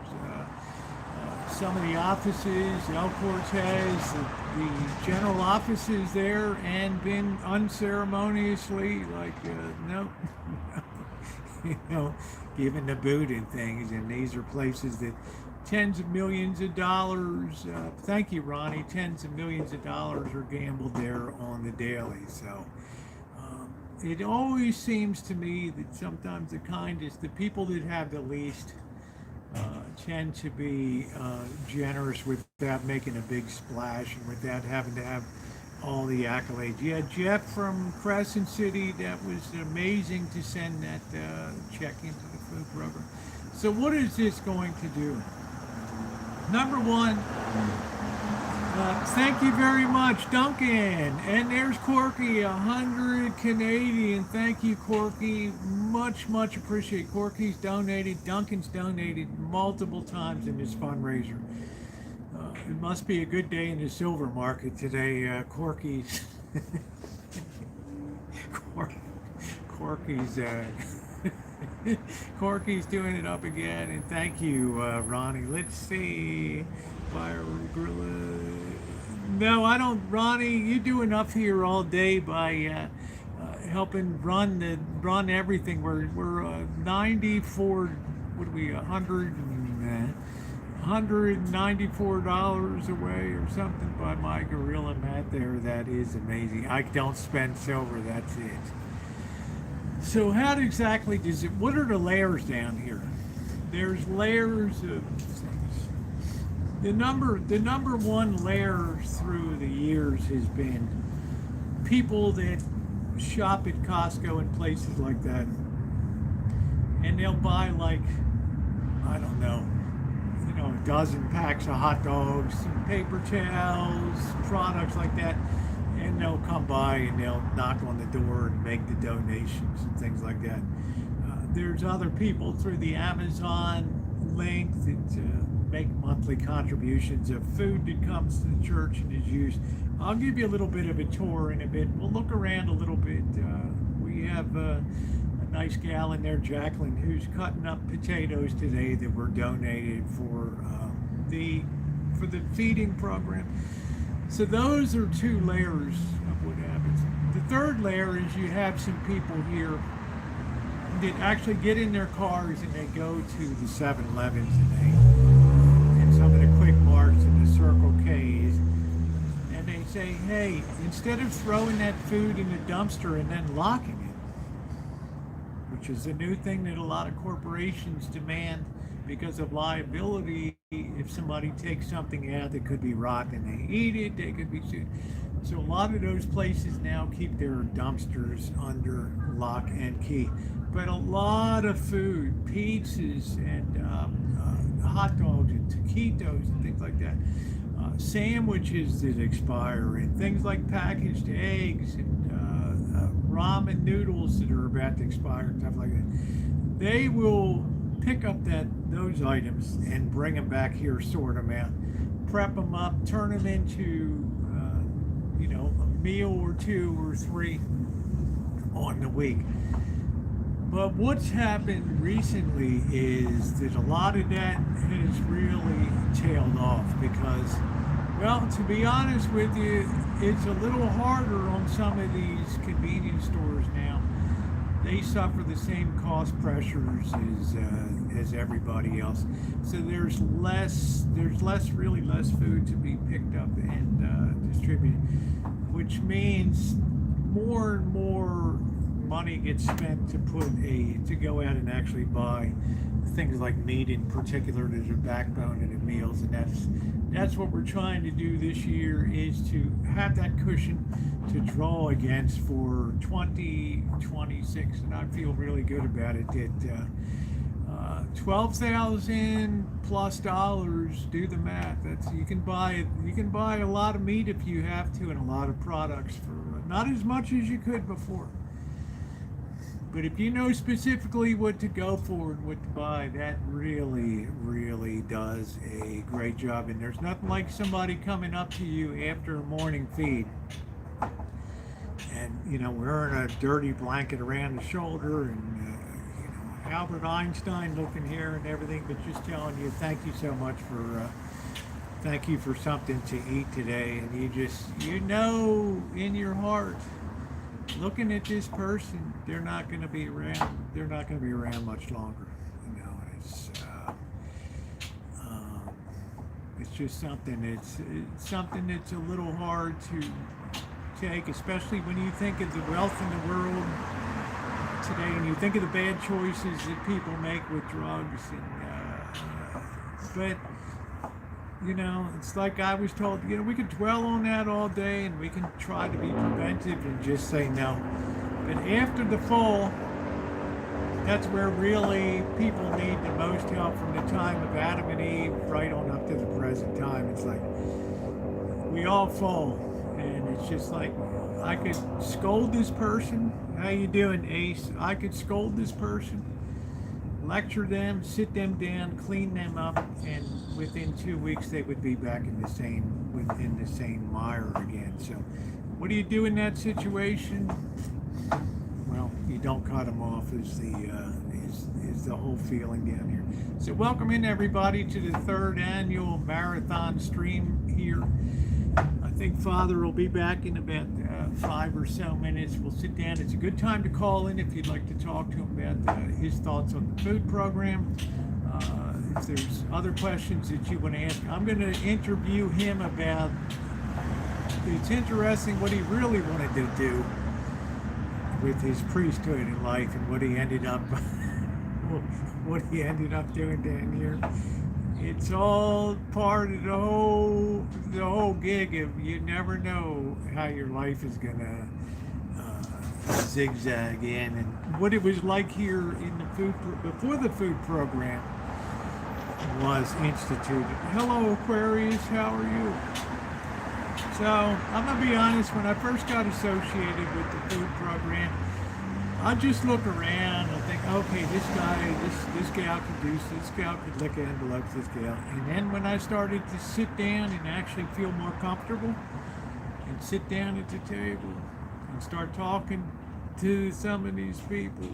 some of the offices, El Cortez, the general offices there, and been unceremoniously like, no, you know, giving the boot and things. And these are places that tens of millions of dollars, thank you, Ronnie, tens of millions of dollars are gambled there on the daily. So it always seems to me that sometimes the kindest, the people that have the least, tend to be generous without making a big splash and without having to have all the accolades. Yeah, Jeff from Crescent City, that was amazing to send that check into the food program. So what is this going to do? Number one, thank you very much, Duncan. And there's Corky, 100 Canadian. Thank you, Corky. Much, much appreciated. Corky's donated. Duncan's donated multiple times in this fundraiser. It must be a good day in the silver market today. Corky's Corky's Corky's doing it up again. And thank you, Ronnie. Let's see. Fire Gorilla. No, I don't, Ronnie. You do enough here all day by helping run everything. We're 94. What are we? $194 away or something by my gorilla mat there. That is amazing. I don't spend silver. That's it. So how exactly does it? What are the layers down here? There's layers of things. The number one layer through the years has been people that shop at Costco and places like that, and they'll buy, like, I don't know, a dozen packs of hot dogs, some paper towels, products like that, and they'll come by and they'll knock on the door and make the donations and things like that. There's other people through the Amazon link that make monthly contributions of food that comes to the church and is used. I'll give you a little bit of a tour in a bit. We'll look around a little bit. We have a nice gal in there, Jacqueline, who's cutting up potatoes today that were donated for the feeding program. So those are two layers of what happens. The third layer is you have some people here that actually get in their cars and they go to the 7-Elevens and some of the Quick Marts and the Circle K's, and they say, hey, instead of throwing that food in the dumpster and then locking it, which is a new thing that a lot of corporations demand because of liability, if somebody takes something out that could be rotten and they eat it, they could be sued. So a lot of those places now keep their dumpsters under lock and key. But a lot of food, pizzas and hot dogs and taquitos and things like that, sandwiches that expire, and things like packaged eggs and ramen noodles that are about to expire and stuff like that. They will pick up those items and bring them back here, sort them out, prep them up, turn them into a meal or two or three on the week. But what's happened recently is that a lot of that has really tailed off because, well, to be honest with you, it's a little harder on some of these convenience stores now. They suffer the same cost pressures as everybody else. So there's really less food to be picked up and distributed, which means more and more money gets spent to go out and actually buy things like meat in particular that are the backbone of the meals, and that's what we're trying to do this year, is to have that cushion to draw against for 2026, and I feel really good about it. That $12,000 plus, do the math. You can buy a lot of meat if you have to, and a lot of products for not as much as you could before. But if you know specifically what to go for and what to buy, that really, really does a great job. And there's nothing like somebody coming up to you after a morning feed and, wearing a dirty blanket around the shoulder and, Albert Einstein looking here and everything, but just telling you, thank you so much thank you for something to eat today. And in your heart, looking at this person, they're not going to be around. They're not going to be around much longer. It's just something. It's something that's a little hard to take, especially when you think of the wealth in the world today, and you think of the bad choices that people make with drugs. But it's like I was told, we could dwell on that all day and we can try to be preventive and just say no. But after the fall, that's where really people need the most help, from the time of Adam and Eve right on up to the present time. It's like we all fall, and it's just like I could scold this person. How you doing, Ace? I could scold this person, lecture them, sit them down, clean them up, and within 2 weeks they would be back in the same mire again. So what do you do in that situation? Well, you don't cut them off, is the whole feeling down here. So welcome in everybody to the 3rd annual marathon stream here. I think Father will be back in about 5 or so minutes. We'll sit down. It's a good time to call in if you'd like to talk to him about his thoughts on the food program. If there's other questions that you want to ask, I'm going to interview him about. It's interesting what he really wanted to do with his priesthood in life and what he ended up doing down here. It's all part of the whole gig of, you never know how your life is gonna zigzag in, and what it was like here in the before the food program was instituted. Hello, Aquarius, how are you? So I'm gonna be honest, when I first got associated with the food program, I just look around and think, okay, this gal could do this gal could lick envelopes, this gal. And then when I started to sit down and actually feel more comfortable and sit down at the table and start talking to some of these people,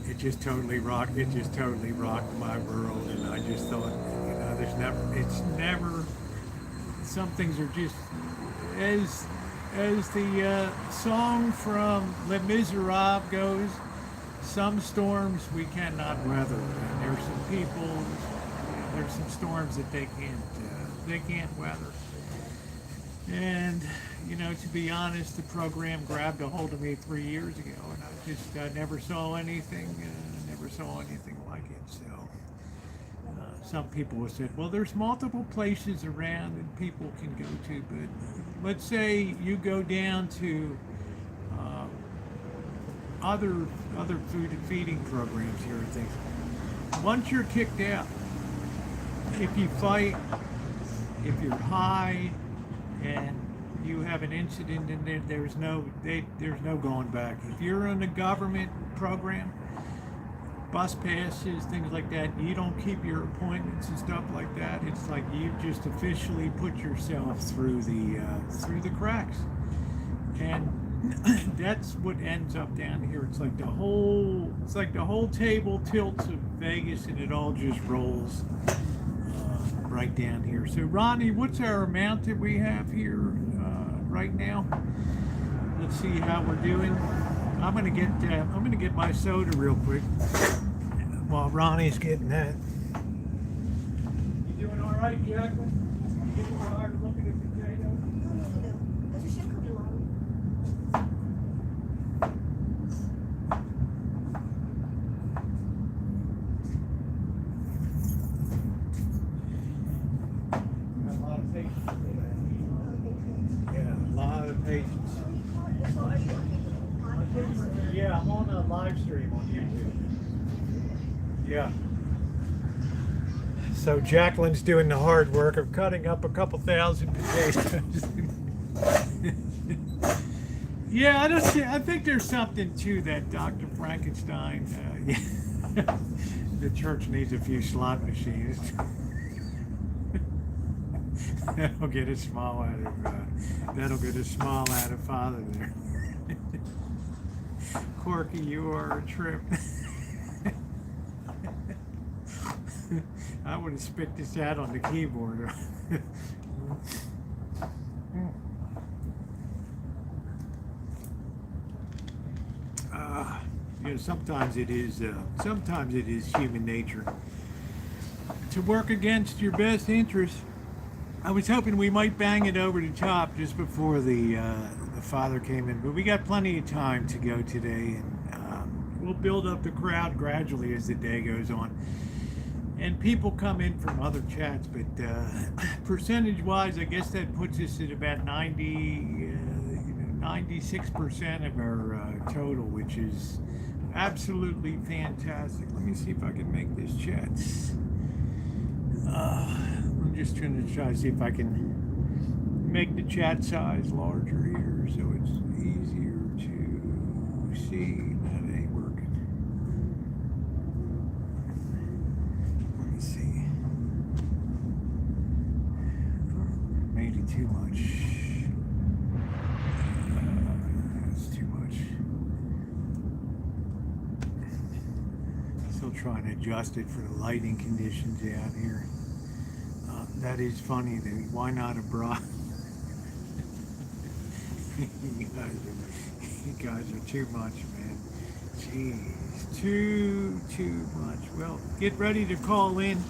it just totally rocked my world. And I just thought, some things are just, as the song from Les Miserables goes, some storms we cannot weather. And there's some storms that they can't weather. And to be honest, the program grabbed a hold of me 3 years ago, and I never saw anything like it. So some people have said, well, there's multiple places around that people can go to, but let's say you go down to other food and feeding programs here and things. Once you're kicked out, if you fight, if you're high, and you have an incident, and there's no going back. If you're in a government program, bus passes, things like that, you don't keep your appointments and stuff like that. It's like you've just officially put yourself through the cracks, and that's what ends up down here. It's like the whole table tilts of Vegas, and it all just rolls right down here. So Ronnie, what's our amount that we have here right now? Let's see how we're doing. I'm gonna get my soda real quick while Ronnie's getting that. You doing all right, Jacqueline? You getting tired of looking at potatoes? Got a lot of patience today. Yeah, a lot of patience. Yeah, I'm on a live stream on YouTube. Yeah. So Jacqueline's doing the hard work of cutting up a couple thousand potatoes. Yeah, I think there's something to that, Dr. Frankenstein. Yeah. The church needs a few slot machines. That'll get a smile out of Father there. Corky, you are a trip. I would have spit this out on the keyboard. Sometimes it is human nature to work against your best interest. I was hoping we might bang it over the top just before the father came in, but we got plenty of time to go today, and we'll build up the crowd gradually as the day goes on. And people come in from other chats, but percentage-wise, I guess that puts us at about 96% of our total, which is absolutely fantastic. Let me see if I can make this chat. I'm just trying to see if I can make the chat size larger here so it's easier to see. That ain't working. Let me see. Made it too much. That's too much. Still trying to adjust it for the lighting conditions out here. That is funny. Why not a bra? You guys are too much, man. Jeez, too much. Well, get ready to call in.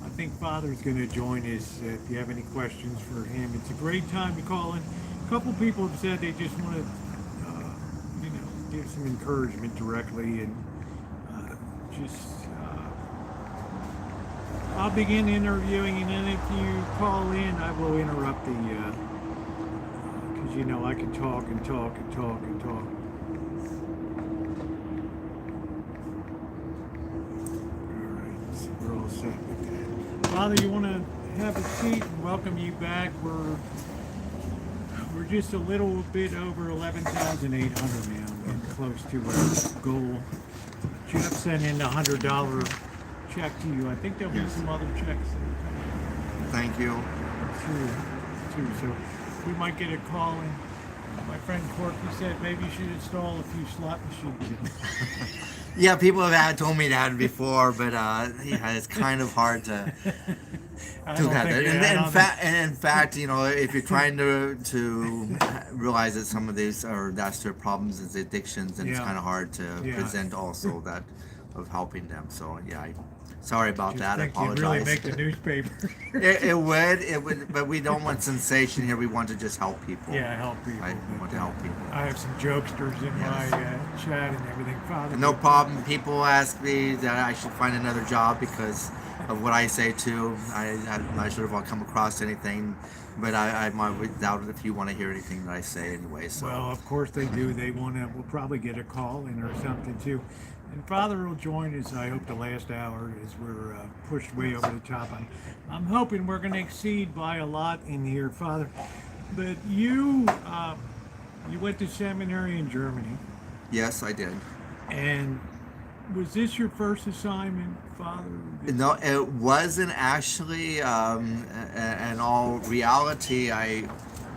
I think Father's going to join us. If you have any questions for him, it's a great time to call in. A couple people have said they just want to, give some encouragement directly, and I'll begin interviewing, and then if you call in, I will interrupt because I can talk and talk and talk and talk. All right, so we're all set with that. Father, you want to have a seat and welcome you back. We're just a little bit over 11,800 now, getting close to our goal. Jeff sent in a $100 check to you. I think there'll be some other checks that are coming. Thank you. Too. So we might get a call in. My friend Corky said maybe you should install a few slot machines. Yeah, people have told me that before, but it's kind of hard to do that. In fact, if you're trying to realize that some of these that's their problems is addictions, then it's kind of hard to present also that of helping them. So sorry about that. I apologize. Really make the newspaper. it would, but we don't want sensation here. We want to just help people. Yeah, help people. I want to help people. I have some jokesters in my chat and everything. Father, No problem. People ask me that I should find another job because of what I say too. I'm not sure if I'll come across anything, but I might doubt it if you want to hear anything that I say anyway. So. Well, of course they do. They want to. We'll probably get a call in or something too. And Father will join us. I hope the last hour as we're pushed way over the top. I'm hoping we're going to exceed by a lot in here, Father. But you went to seminary in Germany, Yes, I did. and was this your first assignment, Father? No, it wasn't actually. In all reality, I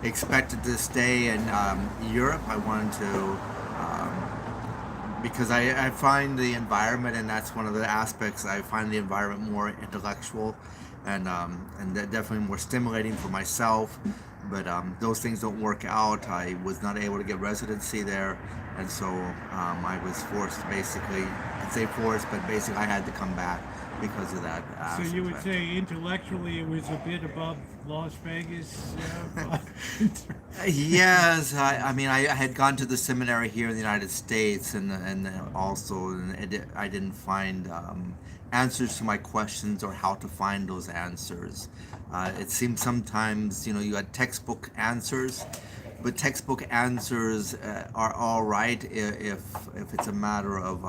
expected to stay in Europe. I wanted to, because I find the environment, and that's one of the aspects. I find the environment more intellectual, and definitely more stimulating for myself. But those things don't work out. I was not able to get residency there, and so I was forced, basically. I'd say forced, but basically I had to come back because of that. So you would say intellectually it was a bit above Las Vegas? Yes, I mean I had gone to the seminary here in the United States, and also I didn't find answers to my questions or how to find those answers. It seems sometimes you had textbook answers, but textbook answers are all right if it's a matter of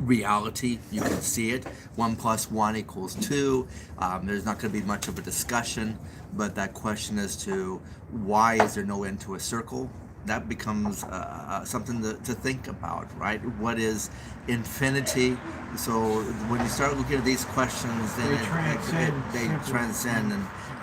reality. You can see it. 1 + 1 = 2. There's not going to be much of a discussion, but that question as to why is there no end to a circle, that becomes something to think about, right? What is infinity? So when you start looking at these questions, then they transcend,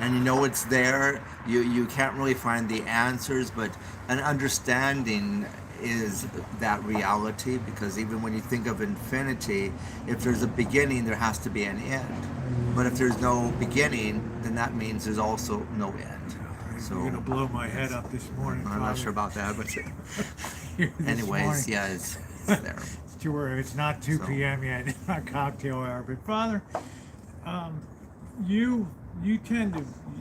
and it's there. You can't really find the answers, but an understanding is that reality, because even when you think of infinity, if there's a beginning, there has to be an end. But if there's no beginning, then that means there's also no end. So you're gonna blow my head up this morning. I'm not sure about that, but anyways, morning. yeah, it's there. It's not 2 So. p.m. yet, not cocktail hour. But Father, you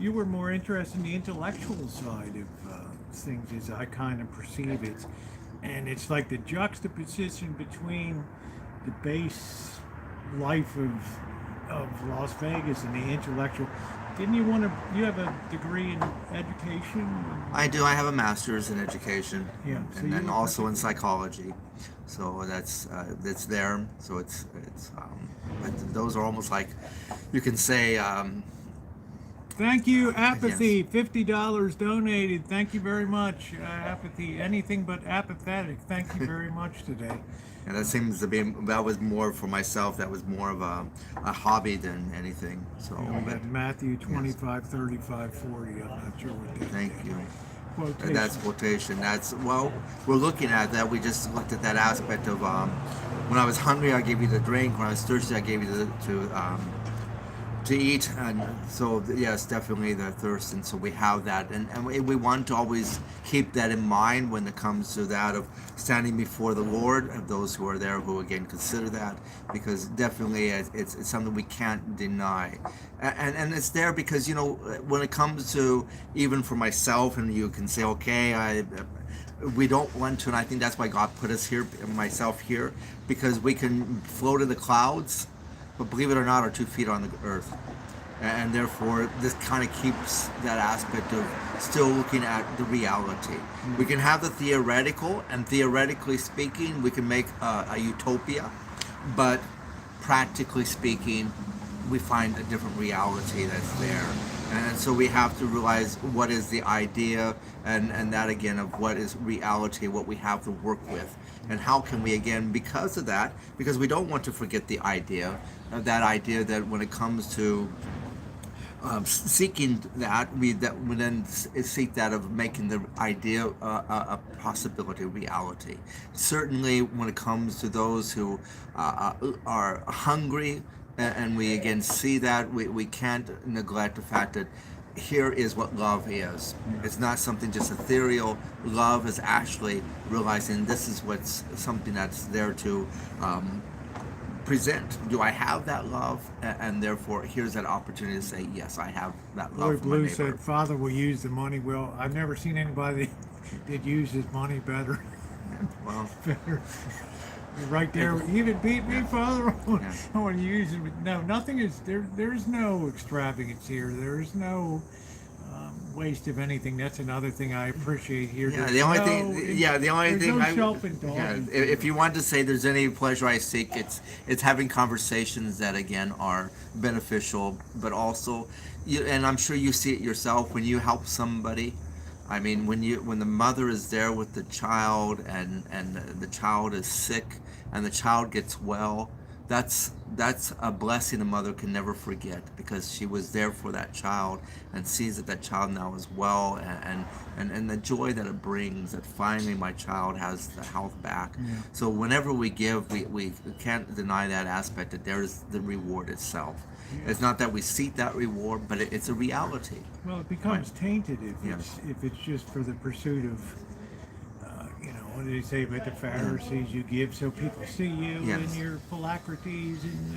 were more interested in the intellectual side of things, as I kind of perceive it, and it's like the juxtaposition between the base life of Las Vegas and the intellectual. Didn't you you have a degree in education? I do. I have a master's in education, Yeah, so and you then were also in psychology. So that's there. So it's but those are almost like, you can say. Thank you, Apathy. Yes. $50 donated. Thank you very much, Apathy. Anything but apathetic. Thank you very much today. And that was more for myself. That was more of a hobby than anything. So. We had Matthew 25, 35, 40. I'm not sure what that Thank is. you. Quotation. And that's quotation. We're looking at that. We just looked at that aspect of when I was hungry, I gave you the drink. When I was thirsty, I gave you to eat. And so yes, definitely the thirst. And so we have that, and we want to always keep that in mind when it comes to that of standing before the Lord, of those who are there who again consider that, because definitely it's something we can't deny, and it's there because when it comes to, even for myself, and you can say, okay, we don't want to, and I think that's why God put us here, myself here, because we can float in the clouds, but believe it or not, our 2 feet are on the earth. And therefore, this kind of keeps that aspect of still looking at the reality. Mm-hmm. We can have the theoretical, and theoretically speaking, we can make a utopia, but practically speaking, we find a different reality that's there. And so we have to realize what is the idea, and that again of what is reality, what we have to work with. And how can we, again, because of that, because we don't want to forget the idea, that when it comes to seeking that, we then seek that of making the idea a possibility, reality. Certainly when it comes to those who are hungry, and we again see that, we can't neglect the fact that here is what love is. It's not something just ethereal. Love is actually realizing this is something that's there to present. Do I have that love? And therefore, here's that opportunity to say, yes, I have that love Boy for my Blue neighbor. said, Father will use the money well. I've never seen anybody that uses money better. Well, better. You're right there. You even beat me, Yeah. Father. Yeah. I want to use it. No, nothing is there. There's no extravagance here. There's no waste of anything. That's another thing I appreciate here. Yeah, There's the only no, thing. Yeah, the only there's thing. no I, self-indulgence. if you want to say there's any pleasure I seek, it's having conversations that again are beneficial, but also, and I'm sure you see it yourself when you help somebody. I mean, when the mother is there with the child and the child is sick and the child gets well, that's a blessing a mother can never forget because she was there for that child and sees that child now is well and the joy that it brings that finally my child has the health back. Yeah. So whenever we give, we can't deny that aspect that there's the reward itself. Yeah. It's not that we seek that reward, but it's a reality. Well, it becomes tainted Yeah. if it's just for the pursuit of, what do they say about the Pharisees? You give so people see you Yes. and your phylacteries, and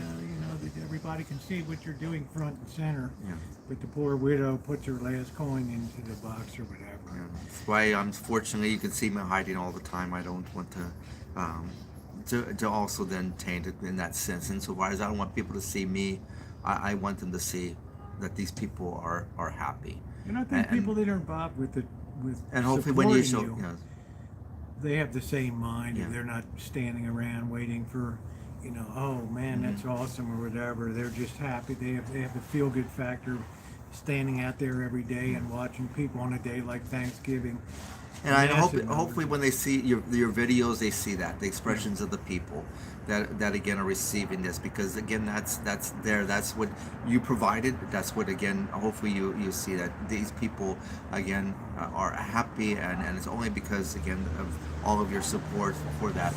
that everybody can see what you're doing front and center. Yeah. But the poor widow puts her last coin into the box or whatever. Yeah, that's why unfortunately you can see me hiding all the time. I don't want to also then taint it in that sense. Insofar as I don't want people to see me, I want them to see that these people are happy. And I think And- people that are involved with And hopefully when you supporting show, you, they have the same mind, Yeah. and they're not standing around waiting for, oh man, that's awesome or whatever. They're just happy. They have the feel good factor, standing out there every day and watching people on a day like Thanksgiving. and I That's hope another hopefully thing. when they see your videos, they see that the expressions of the people that again are receiving this, because again that's what you provided. That's what again hopefully you see that these people again are happy, and it's only because again of all of your support for that.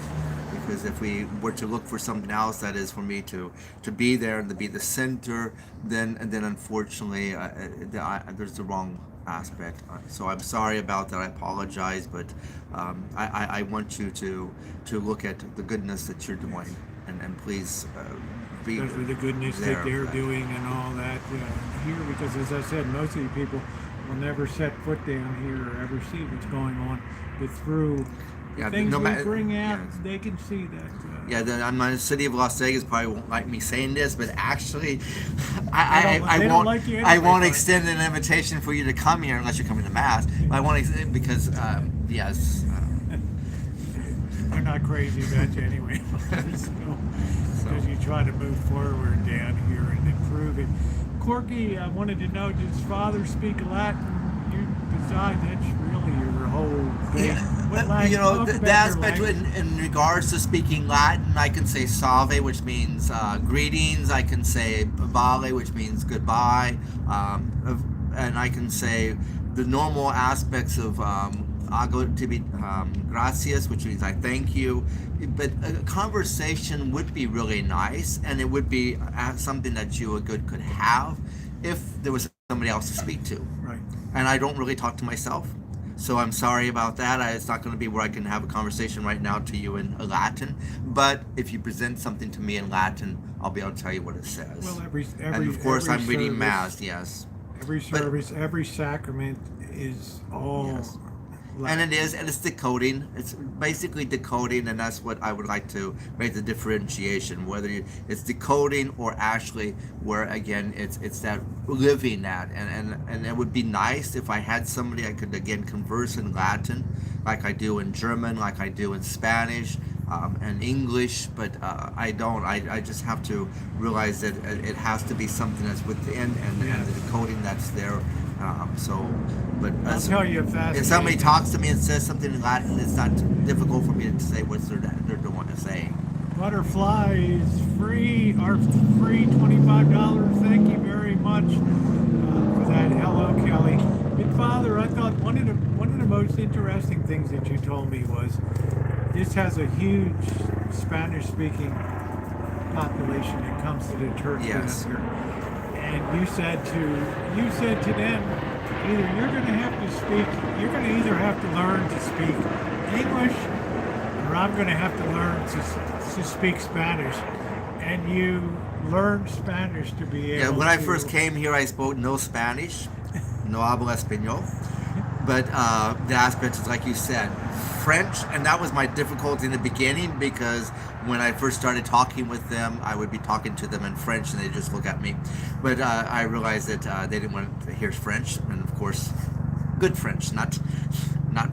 Because if we were to look for something else, that is for me to be there and to be the center, then unfortunately there's the wrong aspect. So I'm sorry about that. I apologize, but I want you to look at the goodness that you're doing, and please be Especially the goodness there that they're for doing and all that here, because as I said, most of the people will never set foot down here or ever see what's going on. But through Yeah, things no we matter- bring out, yes. they can see that. Yeah, the city of Las Vegas probably won't like me saying this, but actually, They I don't won't like you I anyway, won't but- extend an invitation for you to come here unless you're coming to mass. But I won't because yes. They're not crazy about you anyway. Because you try to move forward down here and improve it. Corky, I wanted to know, does Father speak Latin? Besides, that's really your whole thing. Yeah, What language? you know, Talk the about your aspect language. in regards to speaking Latin, I can say salve, which means greetings. I can say vale, which means goodbye, and I can say the normal aspects of hago tibi gracias, which means I thank you. But a conversation would be really nice, and it would be something that you could have if there was somebody else to speak to. Right. And I don't really talk to myself, so I'm sorry about that. It's not going to be where I can have a conversation right now to you in Latin, but if you present something to me in Latin, I'll be able to tell you what it says. Well, and of course every I'm reading service- Mass, yes. Every But- service, every sacrament is all Yes. Latin. And it's decoding. It's basically decoding, and that's what I would like to make the differentiation. Whether it's decoding or actually, where again it's that living that, and it would be nice if I had somebody I could again converse in Latin, like I do in German, like I do in Spanish, and English. But I don't. I just have to realize that it has to be something that's within, and the decoding that's there. But I'll tell you a if fascinating somebody talks to me and says something in Latin, it's not difficult for me to say what they're saying. Butterfly is free, our free $25. Thank you very much for that. Hello, Kelly. But Father, I thought one of the most interesting things that you told me was this has a huge Spanish-speaking population that comes to the church Yes. down here. And you said to them, either you're going to either have to learn to speak English, or I'm going to have to learn to speak Spanish. And you learned Spanish to be able Yeah, when to... I first came here, I spoke no Spanish, no hablo español. But the aspect is like you said, French, and that was my difficulty in the beginning because when I first started talking with them, I would be talking to them in French and they just look at me. But I realized that they didn't want to hear French, and of course, good French, not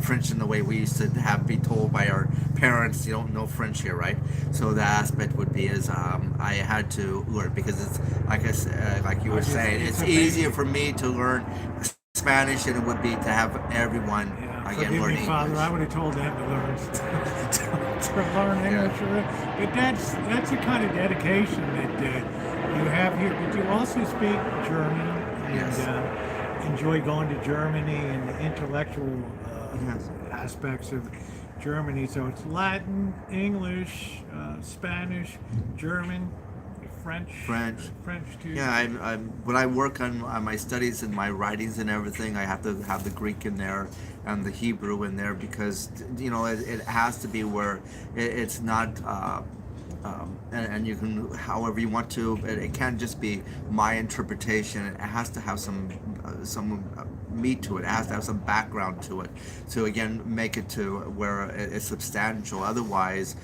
French in the way we used to be told by our parents. You don't know French here, right? So the aspect would be is I had to learn because it's like you were saying, it's easier for me to learn Spanish than it would be to have everyone again Forgive learn me, Father. English. I would have told them to learn to learn English, but that's the kind of dedication that you have here. But you also speak German and Yes. enjoy going to Germany and the intellectual Yes. aspects of Germany. So it's Latin, English, Spanish, German, French too. Yeah, I'm when I work on my studies and my writings and everything, I have to have the Greek in there and the Hebrew in there because it has to be where it's not. And you can, however you want to. It can't just be my interpretation. It has to have some meat to it. It has to have some background to it. To again make it to where it's substantial. Otherwise,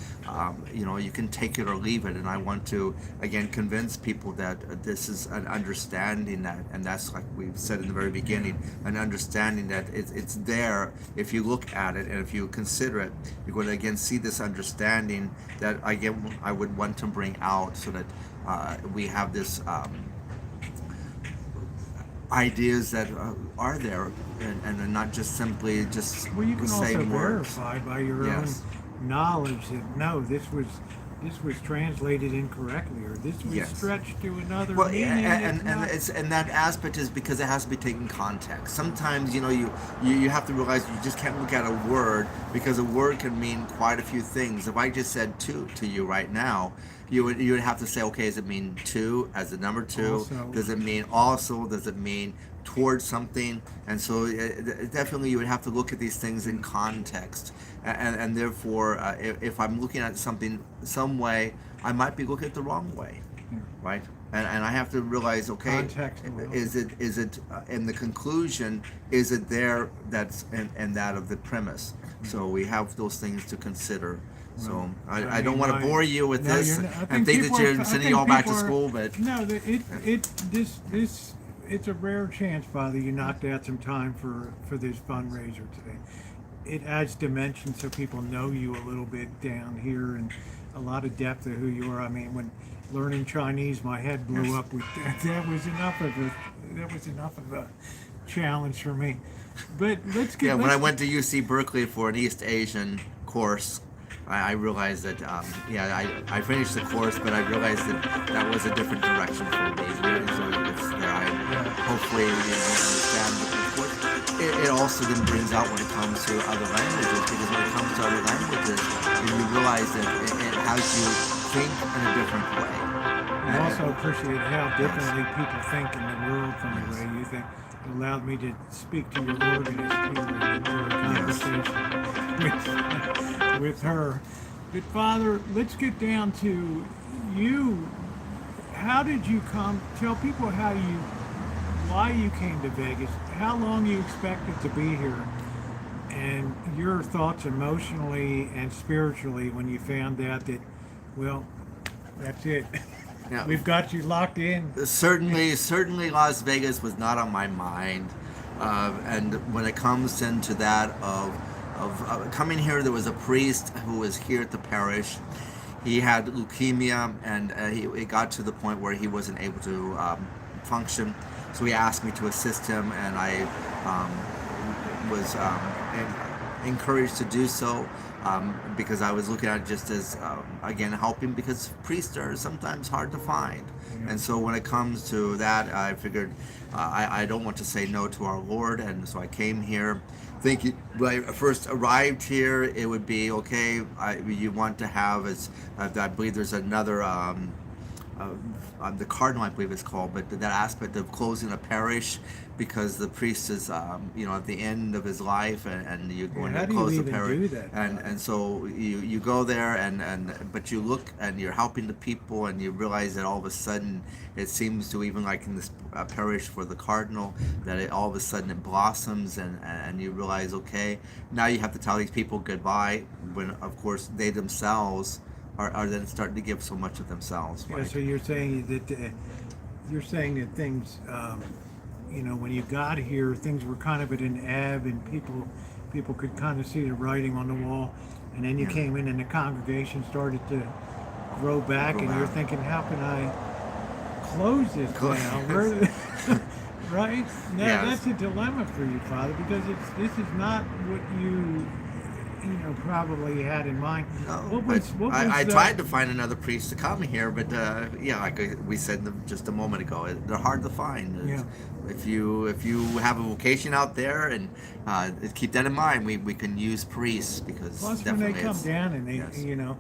you can take it or leave it. And I want to again convince people that this is an understanding and that's like we've said in the very beginning, an understanding that it's there if you look at it and if you consider it, you're going to again see this understanding that again I would want to bring out so that we have this ideas that are there and are not just simply just Well, you can the also same words. verify by your Yes. own knowledge that no, this was translated incorrectly, or this was Yes. stretched to another Well, meaning. and that aspect is because it has to be taken context. Sometimes you have to realize you just can't look at a word because a word can mean quite a few things. If I just said two to you right now, you would have to say, okay, does it mean two as the number two? Also. Does it mean also? Does it mean towards something? And so definitely you would have to look at these things in context. And therefore, if I'm looking at something some way, I might be looking at it the wrong way, right? And I have to realize, okay, Context alone. is it in the conclusion? Is it there? That's in that of the premise. So we have those things to consider. So I don't want to bore you with No, this you're not- I and think think people that you're are- I sending think you all back to people are- school, but No, it's a rare chance, Father. You knocked out some time for this fundraiser today. It adds dimension so people know you a little bit down here and a lot of depth of who you are. I mean, when learning Chinese, my head blew up with that. That was enough of a challenge for me. But let's get. when I let's- went to UC Berkeley for an East Asian course, I realized that I finished the course, but I realized that was a different direction for me. So it's there. Hopefully you understand. But of course, it also then brings out when it comes to other languages, because when it comes to other languages, you realize that it has you think in a different way. I also appreciate how differently people think in the world from the way you think. It allowed me to speak to your organist here and enjoy a conversation with her. But Father, let's get down to you. How did you come? Tell people why you came to Vegas, how long you expected to be here, and your thoughts emotionally and spiritually when you found out that, well, that's it. Yeah. We've got you locked in. Certainly, Las Vegas was not on my mind, and when it comes into that of coming here, there was a priest who was here at the parish. He had leukemia, and it got to the point where he wasn't able to function. So he asked me to assist him, and I was encouraged to do so. Because I was looking at it just as, again, helping, because priests are sometimes hard to find. And so when it comes to that, I figured I don't want to say no to our Lord, and so I came here thinking, when I first arrived here, it would be, okay, you want to have, I believe there's another the cardinal, I believe it's called, but that aspect of closing a parish because the priest is, at the end of his life, and you're going how to do you close the even parish, do that, and Father? and so you go there, but you look and you're helping the people, and you realize that all of a sudden it seems to, even like in this parish for the cardinal, that it all of a sudden it blossoms, and you realize, okay, now you have to tell these people goodbye, when of course they themselves are then starting to give so much of themselves, Yeah, right? so you're saying that things, when you got here, things were kind of at an ebb, and people could kind of see the writing on the wall, and then you Yeah. came in, and the congregation started to grow back, Grow and you're back. thinking, how can I close this Close- now? Where, right? Now Yes. that's a dilemma for you, Father, because this is not what you probably had in mind. No, What but was I tried to find another priest to come here, but like we said just a moment ago, they're hard to find. Yeah. If you have a vocation out there, and keep that in mind, we can use priests, because Plus, when they definitely come it's, down and they, yes.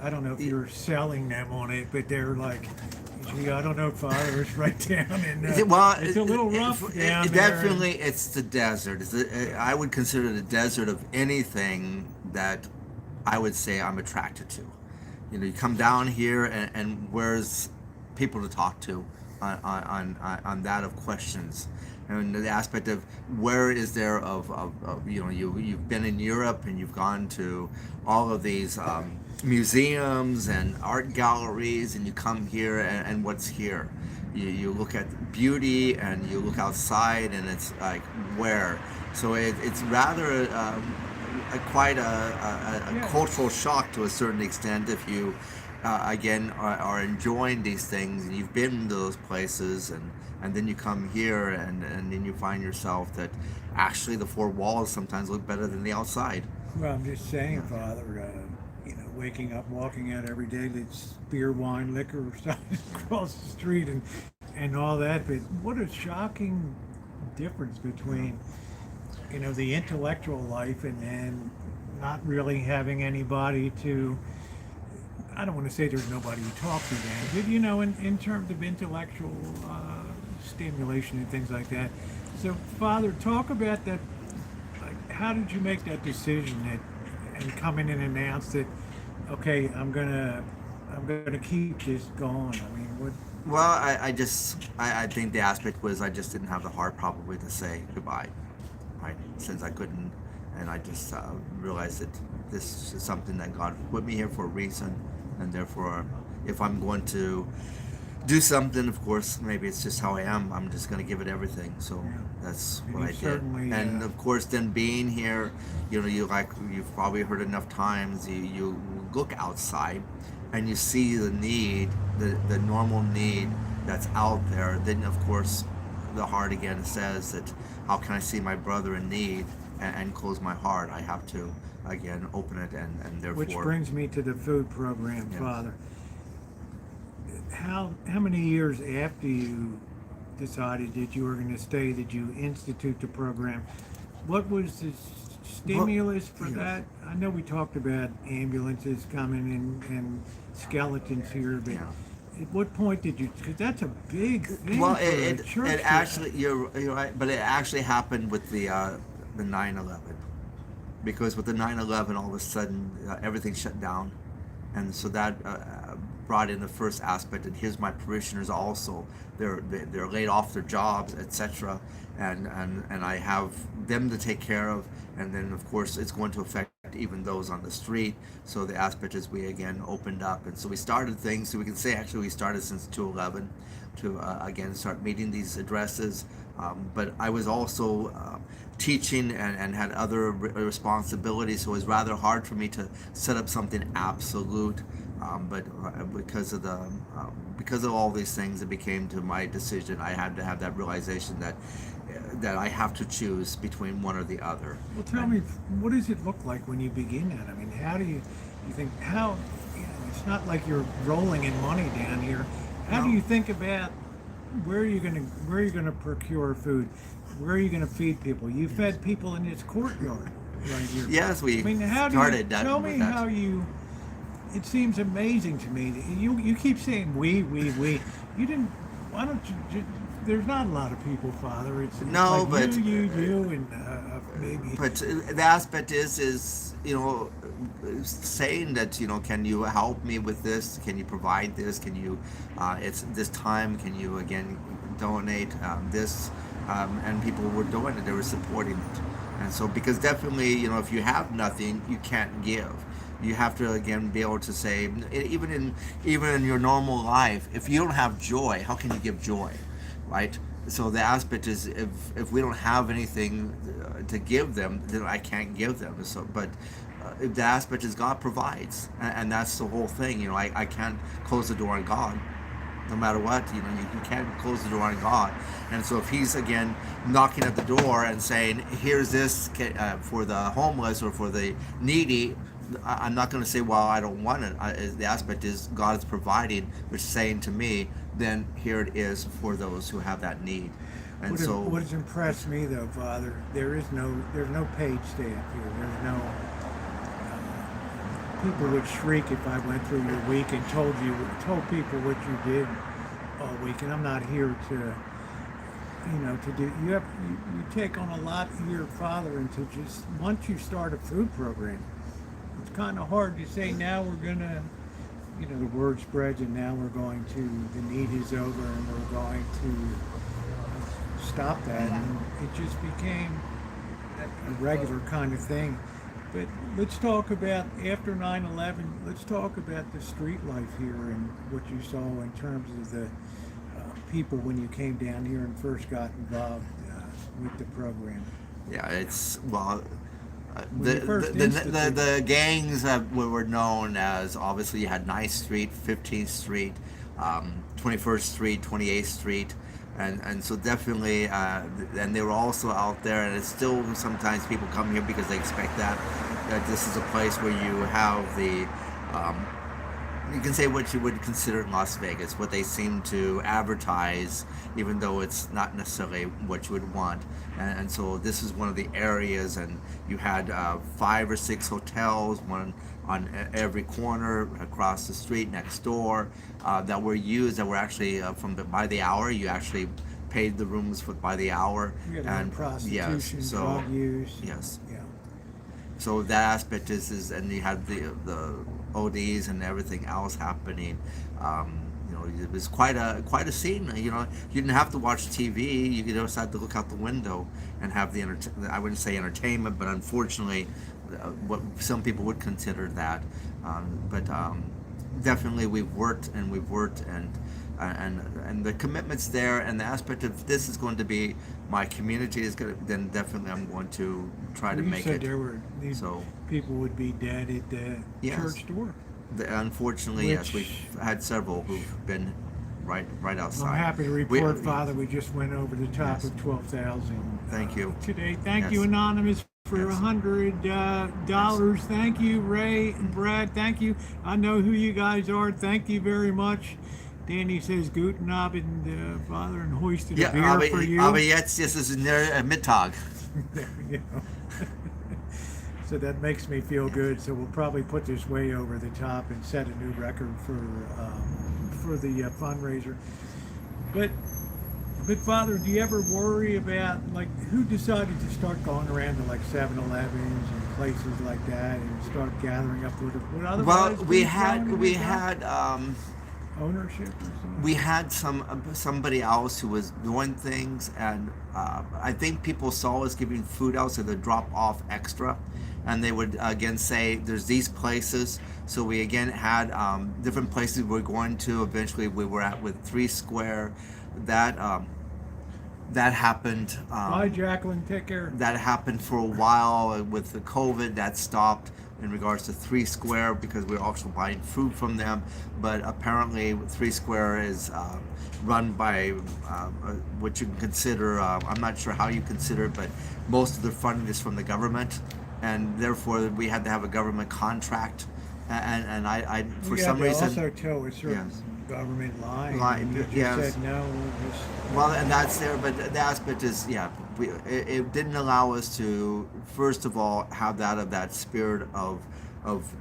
I don't know if you're selling them on it, but they're like, gee, I don't know, Father, it's right down, and it's a little rough down there. Definitely, it's the desert. I would consider the desert of anything that I would say I'm attracted to. You come down here, and where's people to talk to on that of questions, and the aspect of where is there of you've been in Europe, and you've gone to all of these museums and art galleries, and you come here, and what's here? You look at beauty, and you look outside, and it's like, where? So it's rather quite a cultural shock to a certain extent, if you again are enjoying these things, and you've been to those places, and then you come here, and then you find yourself that actually the four walls sometimes look better than the outside. Well, I'm just saying, Father, waking up, walking out every day, that's beer, wine, liquor, across the street, and all that. But what a shocking difference between, the intellectual life, and then not really having anybody to, I don't want to say there's nobody to talk to then, but, in terms of intellectual stimulation and things like that. So, Father, talk about that. Like, how did you make that decision and come in and announce that, okay, I'm gonna keep this going? I mean, what? Well, I think the aspect was I just didn't have the heart probably to say goodbye, right? Since I couldn't, and I just realized that this is something that God put me here for a reason, and therefore, if I'm going to do something, of course, maybe it's just how I am. I'm just going to give it everything. So that's And what you I did. certainly, And of course, then being here, you've probably heard enough times. You look outside, and you see the need, the normal need that's out there. Then of course, the heart again says that, how can I see my brother in need and close my heart? I have to again open it, and therefore. Which brings me to the food program, Yes. Father. How many years after you decided that you were going to stay did you institute the program? What was the stimulus for yes. that? I know we talked about ambulances coming and skeletons here, but Yeah. at what point did you? Because that's a big thing Well, for a church. it actually, you're right, but it actually happened with the 9/11, because with the 9/11, all of a sudden everything shut down, and so that brought in the first aspect. And here's my parishioners also; they're laid off their jobs, etc., and I have them to take care of, and then of course it's going to affect even those on the street. So the aspect is we again opened up, and so we started things. So we can say actually we started since 2011 to again start meeting these addresses. But I was also teaching and had other responsibilities, so it was rather hard for me to set up something absolute. But because of all these things, it became to my decision. I had to have that realization that I have to choose between one or the other. Well, tell me, what does it look like when you begin that? I mean, how do you think, how, it's not like you're rolling in money down here. How do you think about where are you going to procure food? Where are you going to feed people? You fed people in this courtyard right here. Yes, we I mean, how do started you, that. tell with me that. how you it seems amazing to me that you keep saying we. You didn't. Why don't you? There's not a lot of people, Father. It's No, like but you, and maybe. but the aspect is saying that can you help me with this? Can you provide this? Can you it's this time? Can you again donate this? And people were doing it. They were supporting it. And so, because definitely, if you have nothing, you can't give. You have to again be able to say, even in your normal life, if you don't have joy, how can you give joy, right? So the aspect is, if we don't have anything to give them, then I can't give them. So, but the aspect is God provides, and that's the whole thing. I can't close the door on God. No matter what, you can't close the door on God. And so if he's again knocking at the door and saying, here's this for the homeless or for the needy, I'm not going to say, well, I don't want it. The aspect is God is providing, which is saying to me, then here it is for those who have that need. And What has impressed me though, Father, there's no paid staff here. There's no people would shriek if I went through your week and told people what you did all week. And I'm not here to do. You take on a lot here, Father, and to just once you start a food program, it's kind of hard to say now we're gonna, the word spreads and now we're going to, the need is over and we're going to stop that. And it just became a regular kind of thing. But let's talk about, after 9/11, let's talk about the street life here and what you saw in terms of the people when you came down here and first got involved with the program. Yeah, it's, When the gangs were known as, obviously you had 9th Street, 15th Street, 21st Street, 28th Street, and so definitely, and they were also out there, and it's still sometimes people come here because they expect that this is a place where you have the, you can say what you would consider Las Vegas, what they seem to advertise, even though it's not necessarily what you would want. And so this is one of the areas, and you had 5 or 6 hotels, one on every corner across the street next door, that were used, that were actually by the hour. You actually paid the rooms by the hour. And prostitution, yes, drug use. Yes. Yeah. So that aspect is, and you had the ODs and everything else happening. It was quite a scene. You didn't have to watch TV. You just had to look out the window and have the I wouldn't say entertainment, but unfortunately, what some people would consider that. But definitely we've worked and the commitment's there, and the aspect of this is going to be my community is going to, then definitely I'm going to try to make it. There were these people would be dead at the church door. Unfortunately, yes, we've had several who've been right outside. I'm happy to report, Father, we just went over the top of 12,000. Thank you. Today, thank you, Anonymous, for $100. Thank you, Ray and Brad. Thank you. I know who you guys are. Thank you very much. Danny says Guten Abend, Father, and hoisted a beer for you. Aber jetzt ist es Mittag. There you go. So that makes me feel good. So we'll probably put this way over the top and set a new record for the fundraiser. But Father, do you ever worry about, like, who decided to start going around to like 7-Elevens and places like that and start gathering up with other? Well, we had ownership or something? We had somebody else who was doing things, and I think people saw us giving food out, so they'd drop off extra, and they would again say there's these places. So we again had different places we're going to. Eventually we were at with 3 Square. That happened. Bye, Jacqueline, take care. That happened for a while with the COVID. That stopped in regards to 3 Square because we're also buying food from them. But apparently 3 Square is run by what you can consider, I'm not sure how you consider it, but most of the funding is from the government, and therefore we had to have a government contract. And I for some reason also toe a certain government line. You just yes. said no. Well, and that's there, but the aspect is, it didn't allow us to, first of all, have that spirit of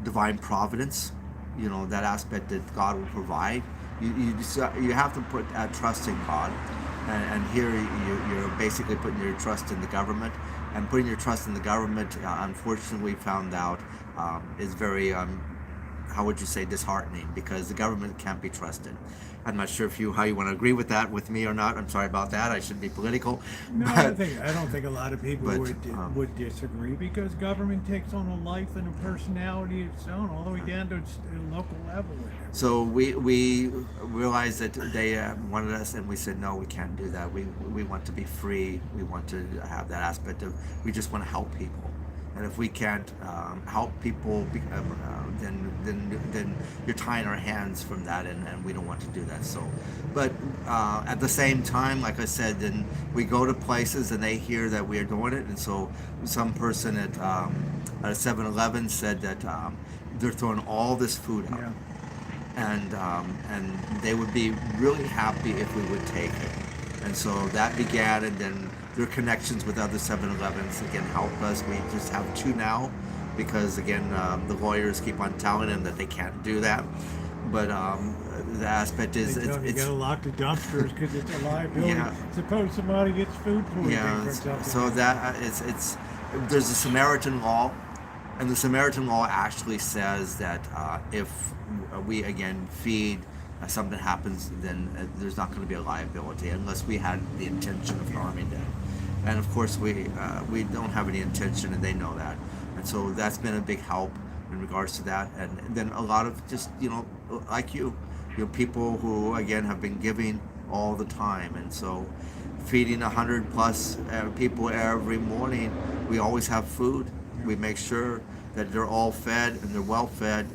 divine providence, that aspect that God will provide. You have to put trust in God, and here you're basically putting your trust in the government, and putting your trust in the government. Unfortunately, we found out is very how would you say, disheartening, because the government can't be trusted. I'm not sure how you want to agree with that with me or not. I'm sorry about that. I shouldn't be political. No, but, I don't think a lot of people would disagree, because government takes on a life and a personality of its own, all the way down to its local level. So we realized that they wanted us, and we said no, we can't do that. We want to be free. We want to have that aspect of, we just want to help people. And if we can't help people, then you're tying our hands from that, and we don't want to do that. So, but at the same time, like I said, then we go to places and they hear that we are doing it, and so some person at a 7-Eleven said that they're throwing all this food out, and they would be really happy if we would take it. And so that began, and then their connections with other 7-Elevens again helped us. We just have 2 now, because again the lawyers keep on telling them that they can't do that. But the aspect is you gotta lock the dumpsters because it's a liability. Yeah. Suppose somebody gets food poisoning or something. So that it's there's a Samaritan law, and the Samaritan law actually says that if we again feed, something happens, then there's not going to be a liability unless we had the intention of harming them. And of course we don't have any intention, and they know that. And so that's been a big help in regards to that. And then a lot of just like people who again have been giving all the time, and so feeding 100+ people every morning. We always have food. We make sure that they're all fed and they're well fed,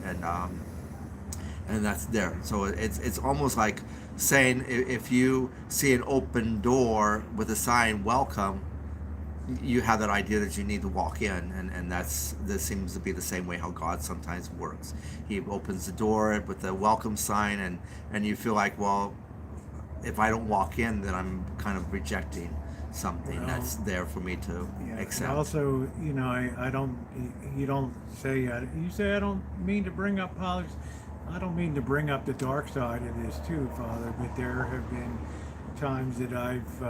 and that's there. So it's almost like saying, if you see an open door with a sign "Welcome," you have that idea that you need to walk in, and this seems to be the same way how God sometimes works. He opens the door with the welcome sign, and you feel like, well, if I don't walk in, then I'm kind of rejecting something that's there for me to accept. And also, I don't. You don't say. You say I don't mean to bring up politics. I don't mean to bring up the dark side of this too, Father, but there have been times that I've,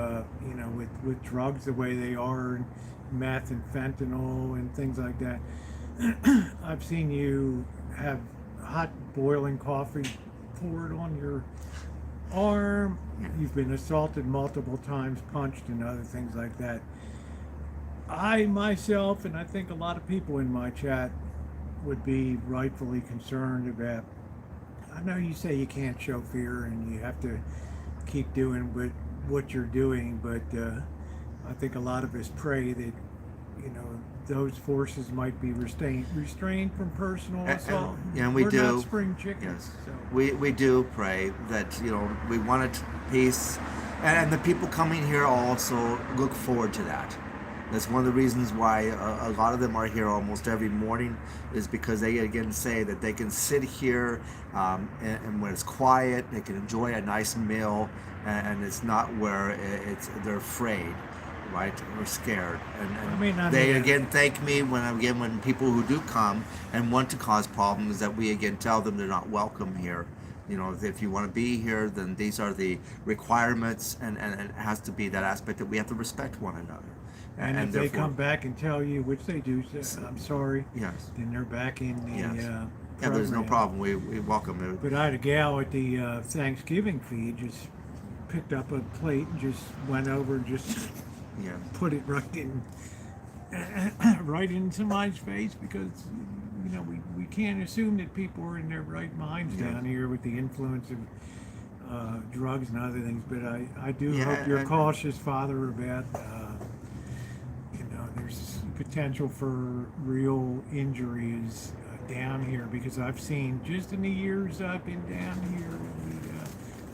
with drugs the way they are, and meth and fentanyl and things like that, I've seen you have hot boiling coffee poured on your arm. You've been assaulted multiple times, punched, and other things like that. I myself, and I think a lot of people in my chat, would be rightfully concerned about, I know you say you can't show fear and you have to keep doing what you're doing, but I think a lot of us pray that those forces might be restrained from personal assault. And we We're do. not spring chickens. Yes, So. we do pray that we wanted peace, and the people coming here also look forward to that. That's one of the reasons why a lot of them are here almost every morning, is because they again say that they can sit here and when it's quiet, they can enjoy a nice meal, and it's not where they're afraid, right, or scared. And they again thank me when people who do come and want to cause problems, that we again tell them they're not welcome here. If you want to be here, then these are the requirements, and it has to be that aspect that we have to respect one another. And if they come back and tell you, which they do, say, I'm sorry, yes, then they're back in the there's no problem. We welcome it. But I had a gal at the Thanksgiving feed just picked up a plate and just went over and just put it right in somebody's face, because we can't assume that people are in their right minds down here with the influence of drugs and other things. But I do hope you're cautious, Father, about there's potential for real injuries down here, because I've seen, just in the years I've been down here,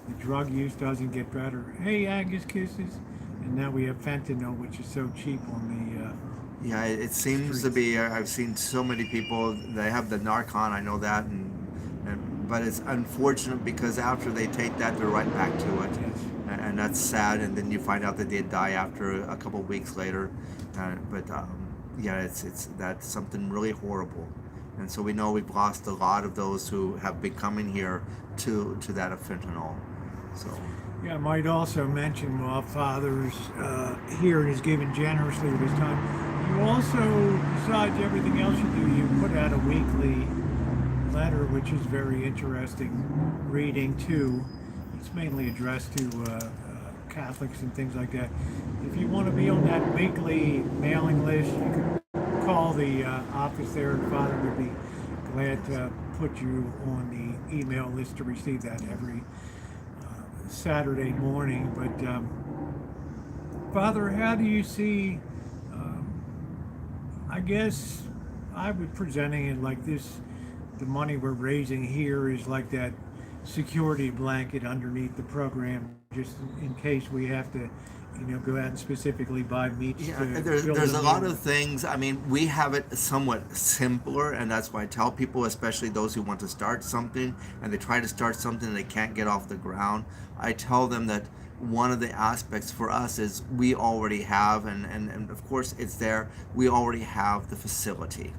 the drug use doesn't get better. Hey, Angus kisses. And now we have fentanyl, which is so cheap on the it seems streets. to be. I've seen so many people. They have the Narcan. I know that, but it's unfortunate, because after they take that, they're right back to it, and that's sad. And then you find out that they die after a couple of weeks later. It's that's something really horrible. And so we know we've lost a lot of those who have been coming here to that fentanyl. So. Yeah, I might also mention while Father's here and is giving generously of his time, you also, besides everything else you do, you put out a weekly letter, which is very interesting reading too. It's mainly addressed to Catholics and things like that. If you want to be on that weekly mailing list, you can call the office there, and Father would be glad to put you on the email list to receive that every Saturday morning. But Father, how do you see, I guess I was presenting it like this, the money we're raising here is like that security blanket underneath the program, just in case we have to, go out and specifically buy meats. Yeah, to there's build a lot meal. of things. I mean, we have it somewhat simpler, and that's why I tell people, especially those who want to start something and they try to start something and they can't get off the ground. I tell them that one of the aspects for us is we already have, and of course it's there, we already have the facility.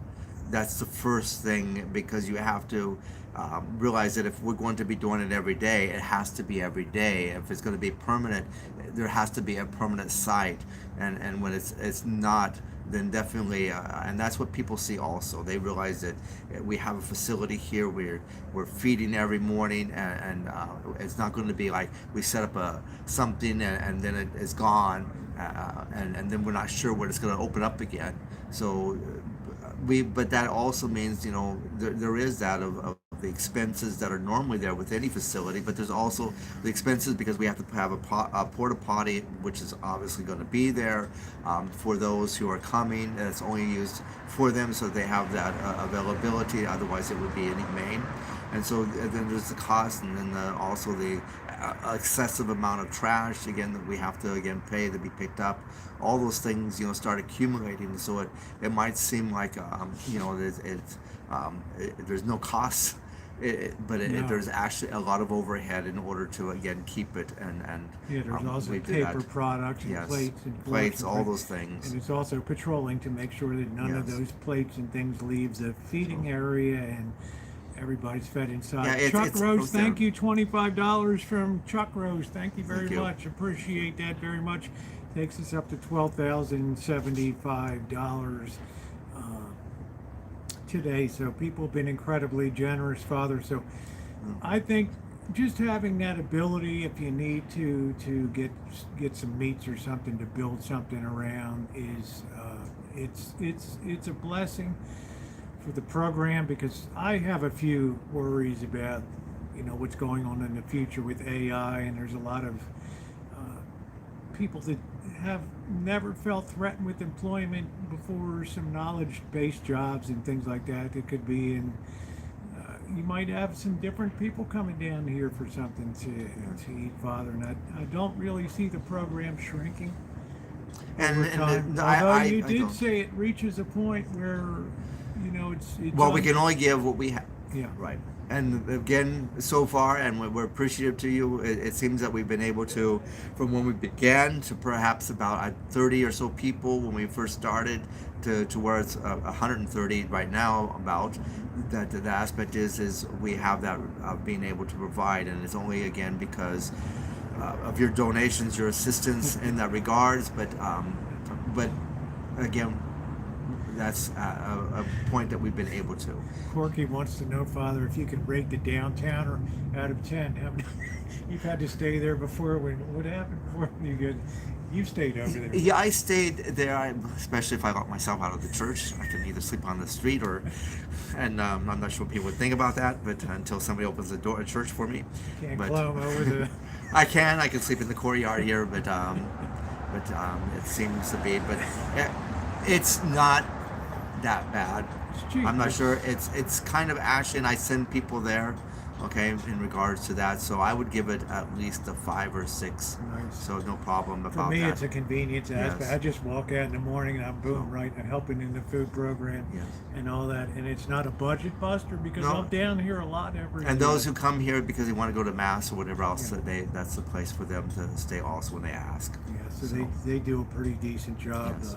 That's the first thing, because you have to realize that if we're going to be doing it every day, it has to be every day. If it's going to be permanent, there has to be a permanent site, and when it's not, then definitely, and that's what people see also. They realize that we have a facility here. We're feeding every morning, and it's not going to be like we set up something and then it is gone, and then we're not sure when it's going to open up again. So. But that also means, there is that of the expenses that are normally there with any facility, but there's also the expenses because we have to have a porta potty, which is obviously going to be there for those who are coming, and it's only used for them, so they have that availability. Otherwise, it would be inhumane. And so then there's the cost, and then also the excessive amount of trash again that we have to pay to be picked up. All those things start accumulating, so it might seem like there's no cost, but No. there's actually a lot of overhead in order to keep it and Yeah, there's also we do paper that. products and Yes, plates and forks plates, and all things. those things. And it's also patrolling to make sure that none of Yes. those plates and things leave the feeding area and everybody's fed inside. Yeah, Chuck it's Rose, both thank there. you. $25 from Chuck Rose. Thank you very Thank you. much. Appreciate that very much. Takes us up to $12,075 today. So people have been incredibly generous, Father. So I think just having that ability, if you need to get some meats or something to build something around, is it's a blessing for the program, because I have a few worries about what's going on in the future with AI, and there's a lot of people that have never felt threatened with employment before, some knowledge-based jobs and things like that could be in. You might have some different people coming down here for something to eat, Father, and I don't really see the program shrinking over time. Although you did say it reaches a point where it's well, we can only give what we have. Yeah. Right. And again, so far, and we're appreciative to you, it seems that we've been able to, from when we began to perhaps about 30 or so people when we first started, to where it's 130 right now, about that. The aspect is we have that being able to provide, and it's only again because of your donations, your assistance in that regards, but again, that's a point that we've been able to. Corky wants to know, Father, if you could rate the downtowner out of 10. You've had to stay there before. What happened before you stayed over there? Yeah, I stayed there, especially if I lock myself out of the church. I can either sleep on the street and I'm not sure what people would think about that, but until somebody opens the door at church for me. Can't But climb over the. I can sleep in the courtyard here, but it seems to be, but it's not that bad. It's cheap. I'm not sure. It's kind of ashy, and I send people there, okay, in regards to that. So I would give it at least a 5 or 6. Nice. So no problem about For me, that. it's a convenience aspect. Yes. I just walk out in the morning and I'm boom, right, and helping in the food program Yes. and all that. And it's not a budget buster because No. I'm down here a lot every And year. those who come here because they want to go to mass or whatever else, that's the place for them to stay also when they ask. Yeah, so So. they do a pretty decent job. Yes.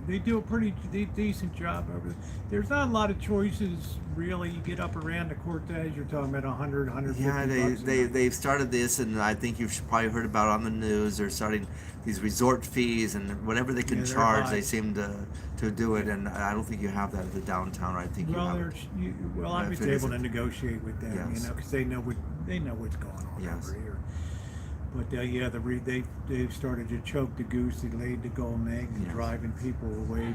they do a pretty decent job over there. There's not a lot of choices really. You get up around the Cortez, you're talking about 100, 150 Yeah, bucks. they've started this, and I think you've probably heard about it on the news. They're starting these resort fees, and whatever they can Yeah, they're charge, high. they seem to do it. And I don't think you have that at the downtown. I think Well, you have it. I was if it able to isn't. negotiate with them, Yes. you know, because they know what's going on Yes. over here. But yeah, they've started to choke the goose that laid the golden eggs, and Yes. driving people away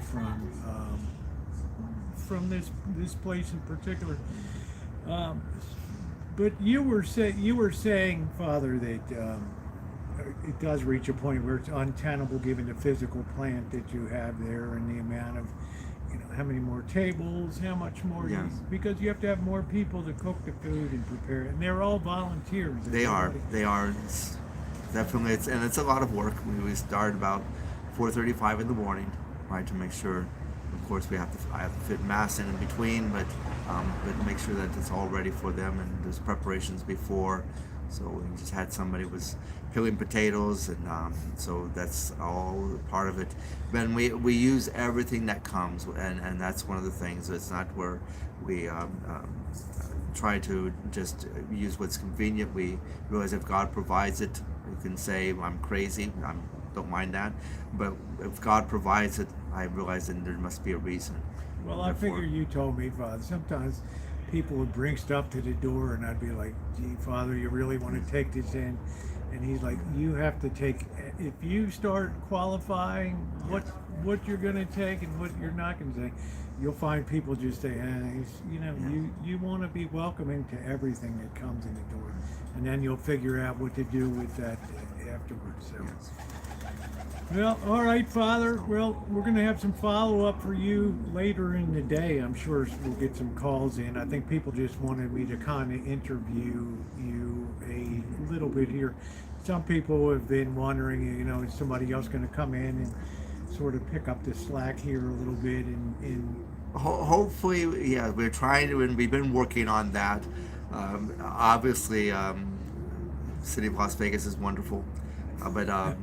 from this place in particular. But you were saying, Father, that it does reach a point where it's untenable given the physical plant that you have there and the amount of, you know, how many more tables, how much more, Yes. because you have to have more people to cook the food and prepare it, and they're all volunteers. They are. Everybody- They are. It's definitely. It's a lot of work. We start about 4:35 in the morning, right, to make sure. Of course, I have to fit mass in between, but make sure that it's all ready for them, and there's preparations before. So we just had somebody was peeling potatoes, and so that's all part of it. Then we use everything that comes, and that's one of the things. It's not where we try to just use what's convenient. We realize if God provides it, you can say I'm crazy. Don't mind that, but if God provides it, I realize that there must be a reason. Well, I Therefore- figure you told me, Father, sometimes people would bring stuff to the door, and I'd be like, gee, Father, you really want to take this in? And he's like, you have to take, if you start qualifying what you're going to take and what you're not going to take, you'll find people just say, you know, you want to be welcoming to everything that comes in the door. And then you'll figure out what to do with that afterwards. So. Yes. Well, all right, Father. Well, we're going to have some follow-up for you later in the day. I'm sure we'll get some calls in. I think people just wanted me to kind of interview you a little bit here. Some people have been wondering, you know, is somebody else going to come in and sort of pick up the slack here a little bit? And Hopefully, yeah, we're trying to, and we've been working on that. Obviously, City of Las Vegas is wonderful, but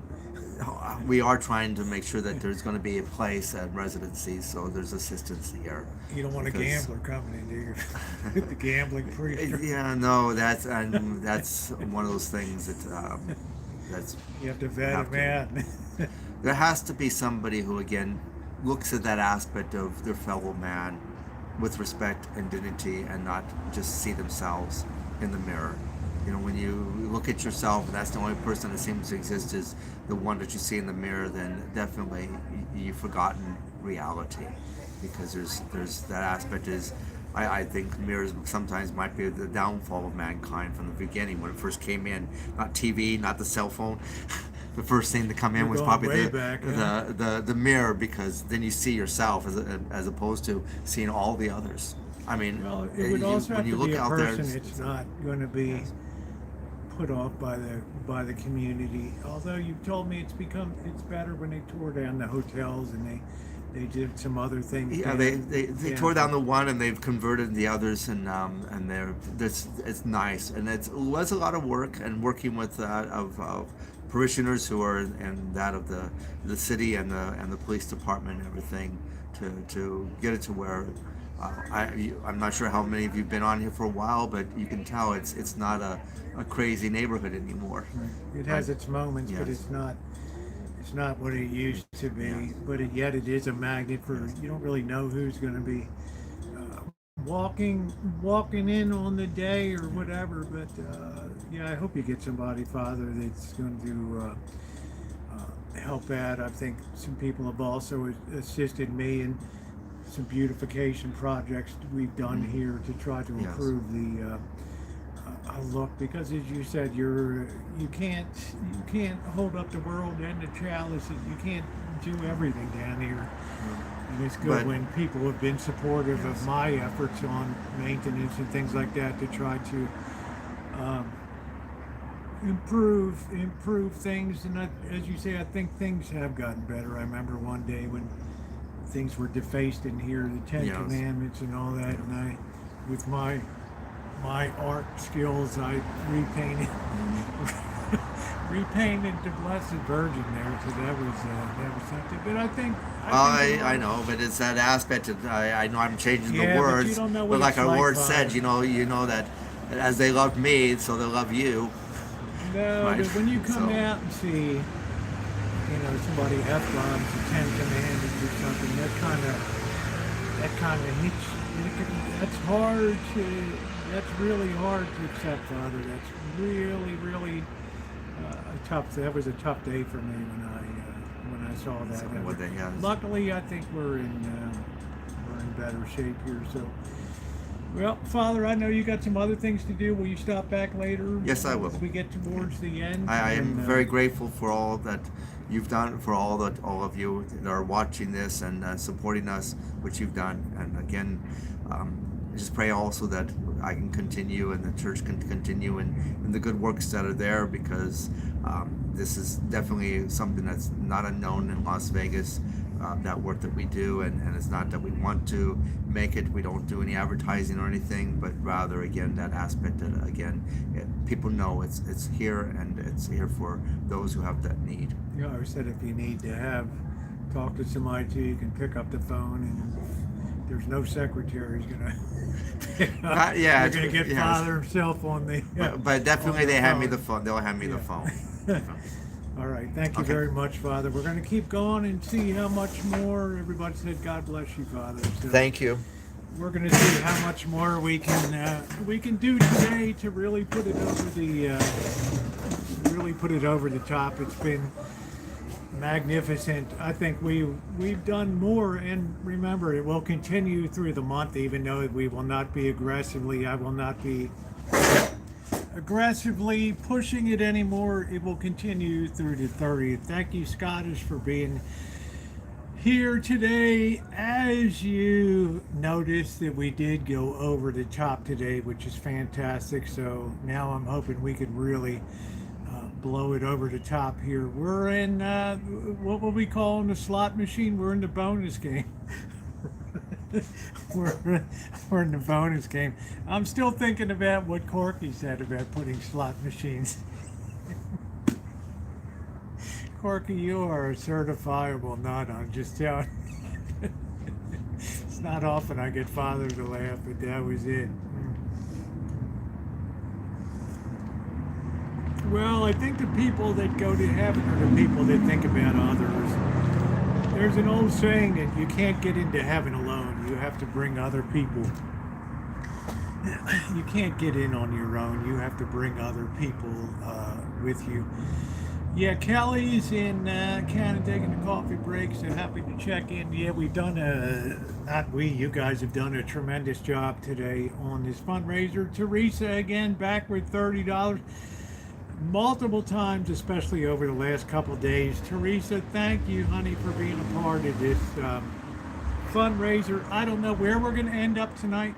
we are trying to make sure that there's going to be a place at residency, so there's assistance here. you don't want a Because- gambler coming in, do you? The gambling priest. Yeah, no, that's one of those things that that's You have to vet have him to. out. there has to be somebody who again looks at that aspect of their fellow man with respect and dignity, and not just see themselves in the mirror. You know, when you look at yourself and that's the only person that seems to exist is the one that you see in the mirror, then definitely you've forgotten reality, because there's that aspect is I think mirrors sometimes might be the downfall of mankind from the beginning when it first came in. Not TV, not the cell phone. The first thing to come in We're was going probably way back, yeah. the mirror, because then you see yourself as opposed to seeing all the others. I mean, Well, it would also have when you to look be a out there, person that's not going to be put off by the community. Although you've told me it's better when they tore down the hotels and they did some other things. yeah, down. they Yeah. tore down the one and they've converted the others, and it's nice, and it was a lot of work, and working with of parishioners who are in that of the city and the police department and everything to get it to where I'm not sure how many of you've been on here for a while, but you can tell it's not a crazy neighborhood anymore. It has its moments, but Yes. it's not what it used to be. Yes. But yet it is a magnet for, you don't really know who's going to be walking in on the day or whatever. But yeah, I hope you get somebody, Father, that's going to help out. I think some people have also assisted me in some beautification projects we've done here to try to Yes. improve the look, because as you said, you can't hold up the world and the chalices. You can't do everything down here. And it's good But- when people have been supportive of my efforts on maintenance and things like that to try to improve things. And as you say, I think things have gotten better. I remember one day when things were defaced in here, the Ten Yes. Commandments and all that, and with my art skills, I repainted repainted the Blessed Virgin there, so that was something. But I think I know, but it's that aspect of I know I'm changing Yeah, the but words, you don't know but what like it's our like, Lord Father. said, you know that as they loved me, so they love you. no, Right. but when you come So- out and see, somebody F-bombs the Ten Commandments or something, that kind of hits. That's hard to. That's really hard to accept, Father. That's really, really a tough. That was a tough day for me when I saw that. So what they have. Luckily, I think we're in better shape here. So, well, Father, I know you got some other things to do. Will you stop back later? Yes, I will. As we get towards the end. I am And, very grateful for all that you've done, for all of you that are watching this and supporting us, what you've done. And again, I just pray also that I can continue and the church can continue in the good works that are there, because this is definitely something that's not unknown in Las Vegas. That work that we do, and it's not that we want to make it. We don't do any advertising or anything, but rather again that aspect that people know it's here, and it's here for those who have that need. I said if you need to talk to somebody too, you can pick up the phone, and there's no secretary's gonna. Yeah, you're gonna get yes. Father himself on the. But definitely on they hand me phone. the phone. They'll hand me the phone. All right, thank you Okay. very much, Father. We're going to keep going and see how much more. Everybody said, "God bless you, Father." So Thank you. we're going to see how much more we can do today to really put it over the top. It's been magnificent. I think we've done more, and remember, it will continue through the month, even though we will not be I will not be aggressively pushing it anymore. It will continue through the 30th. Thank you, Scottish, for being here today. As you noticed that we did go over the top today, which is fantastic. So now I'm hoping we could really blow it over the top here. We're in what will we call in the slot machine? We're in the bonus game. we're in the bonus game. I'm still thinking about what Corky said about putting slot machines. Corky, you are a certifiable nut. I'm just telling you. It's not often I get Father to laugh, but that was it. Well, I think the people that go to heaven are the people that think about others. There's an old saying that you can't get into heaven alone. You have to bring other people. You can't get in on your own. You have to bring other people with you. Yeah, Kelly's in Canada taking a coffee break, so happy to check in. Yeah, we've done you guys have done a tremendous job today on this fundraiser. Teresa, again, back with $30. Multiple times, especially over the last couple of days. Teresa, thank you, honey, for being a part of this fundraiser. I don't know where we're going to end up tonight,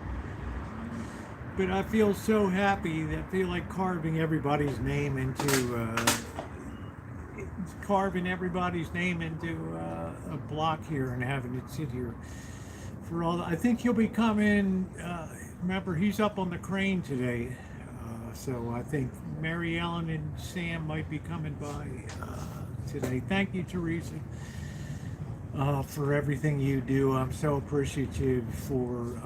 but I feel so happy that I feel like carving everybody's name into a block here and having it sit here for all. I think he'll be coming. Remember, he's up on the crane today. So I think Mary Ellen and Sam might be coming by today. Thank you, Teresa, for everything you do. I'm so appreciative for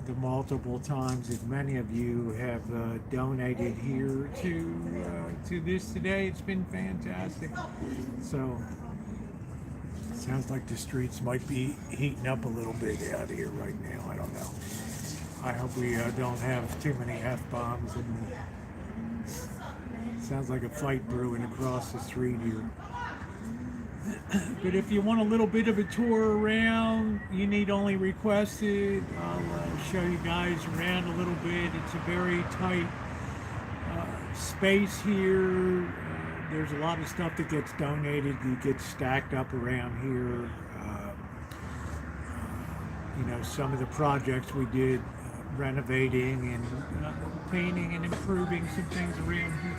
the multiple times that many of you have donated here to this today. It's been fantastic. So sounds like the streets might be heating up a little bit out here right now. I don't know. I hope we don't have too many F-bombs. Sounds like a fight brewing across the street here. But if you want a little bit of a tour around, you need only request it. I'll show you guys around a little bit. It's a very tight space here. There's a lot of stuff that gets donated. You get stacked up around here. Some of the projects we did, renovating and painting and improving some things around here.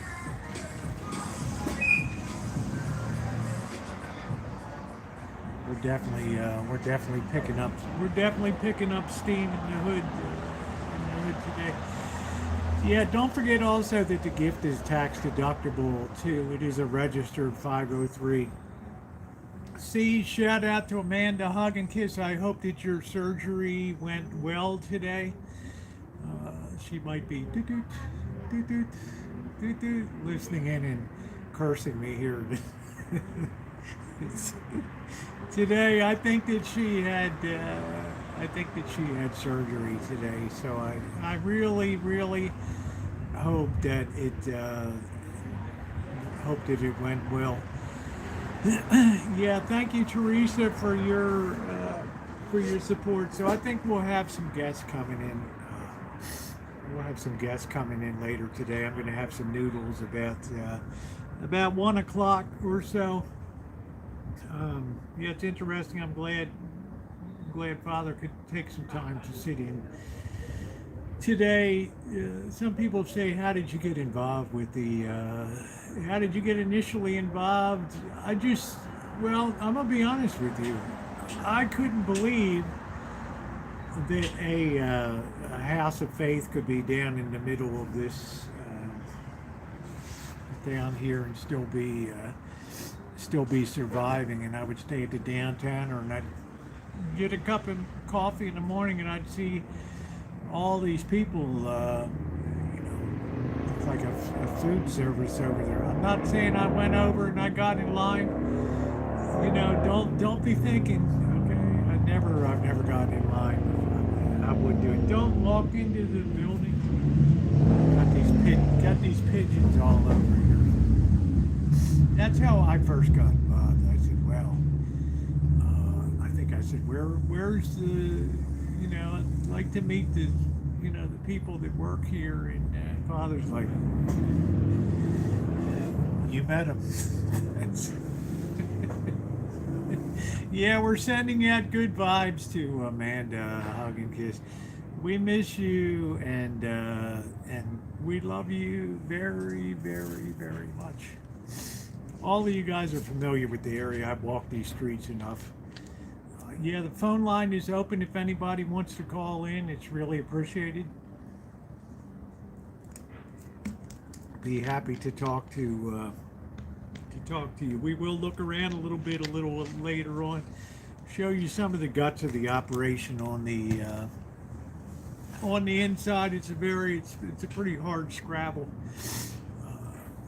We're definitely picking up steam in the hood today. Yeah, don't forget also that the gift is tax deductible too. It is a registered 503. See, shout out to Amanda, hug and kiss. I hope that your surgery went well today. She might be doot, doot, doot, doot, doot, listening in and cursing me here. Today, I think that she had surgery today. So I really, really hope that it went well. Yeah, thank you, Teresa, for your support. So I think we'll have some guests coming in. We'll have some guests coming in later today. I'm going to have some noodles about 1 o'clock or so. Yeah, it's interesting. I'm glad Father could take some time to sit in today. Some people say, how did you get involved with how did you get initially involved? Well, I'm gonna be honest with you. I couldn't believe that a house of faith could be down in the middle of this, down here, and still be surviving. And I would stay at the downtowner, and I'd get a cup of coffee in the morning, and I'd see all these people, it's like a food service over there. I'm not saying I went over and I got in line. Don't be thinking, okay? I've never gotten in line. I wouldn't do it. Don't walk into the building. Got these pigeons all over here. That's how I first got involved. I said, well, I said, where's the, I'd like to meet the people that work here. And Father's like, you met them. Yeah, we're sending out good vibes to Amanda, hug and kiss. We miss you, and we love you very, very, very much. All of you guys are familiar with the area. I've walked these streets enough. Yeah, the phone line is open if anybody wants to call in. It's really appreciated. Be happy to talk to you. We will look around a little later on. Show you some of the guts of the operation on the inside. It's a pretty hard scrabble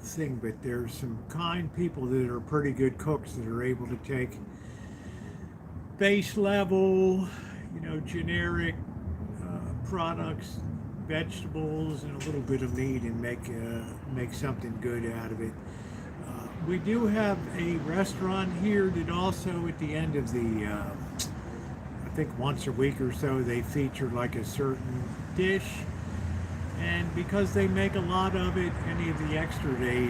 thing, but there's some kind people that are pretty good cooks that are able to take base level, generic products, vegetables, and a little bit of meat, and make something good out of it. We do have a restaurant here that also, at the end of the, I think once a week or so, they feature like a certain dish. And because they make a lot of it, any of the extra they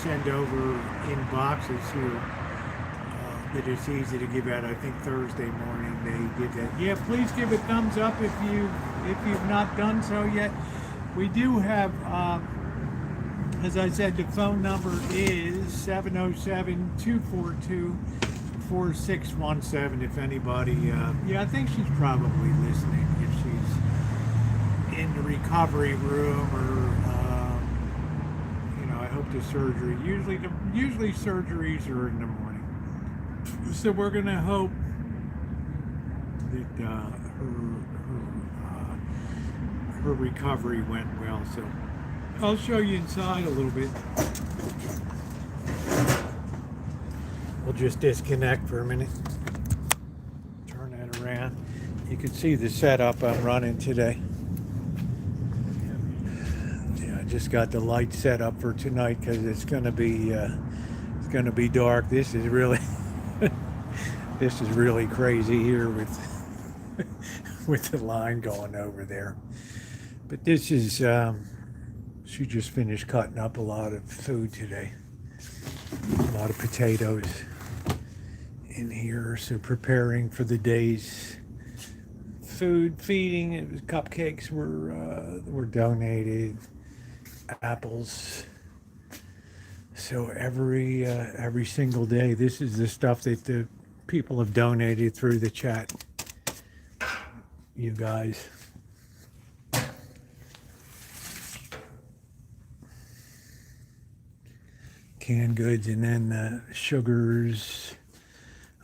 send over in boxes here. That it's easy to give out. I think Thursday morning they did that. Yeah, please give a thumbs up if you've not done so yet. We do have, as I said, the phone number is 707-242-4617. If anybody, I think she's probably listening. If she's in the recovery room, or I hope the surgery. Usually surgeries are in the morning. So we're going to hope that her recovery went well. So I'll show you inside a little bit. We'll just disconnect for a minute. Turn that around. You can see the setup I'm running today. Yeah, I just got the light set up for tonight because it's going to be dark. This is really this is really crazy here with the line going over there. But this is she just finished cutting up a lot of food today. A lot of potatoes in here, so preparing for the day's food feeding. It was cupcakes were donated, apples. So every single day, this is the stuff that the people have donated through the chat. You guys. canned goods, and then sugars.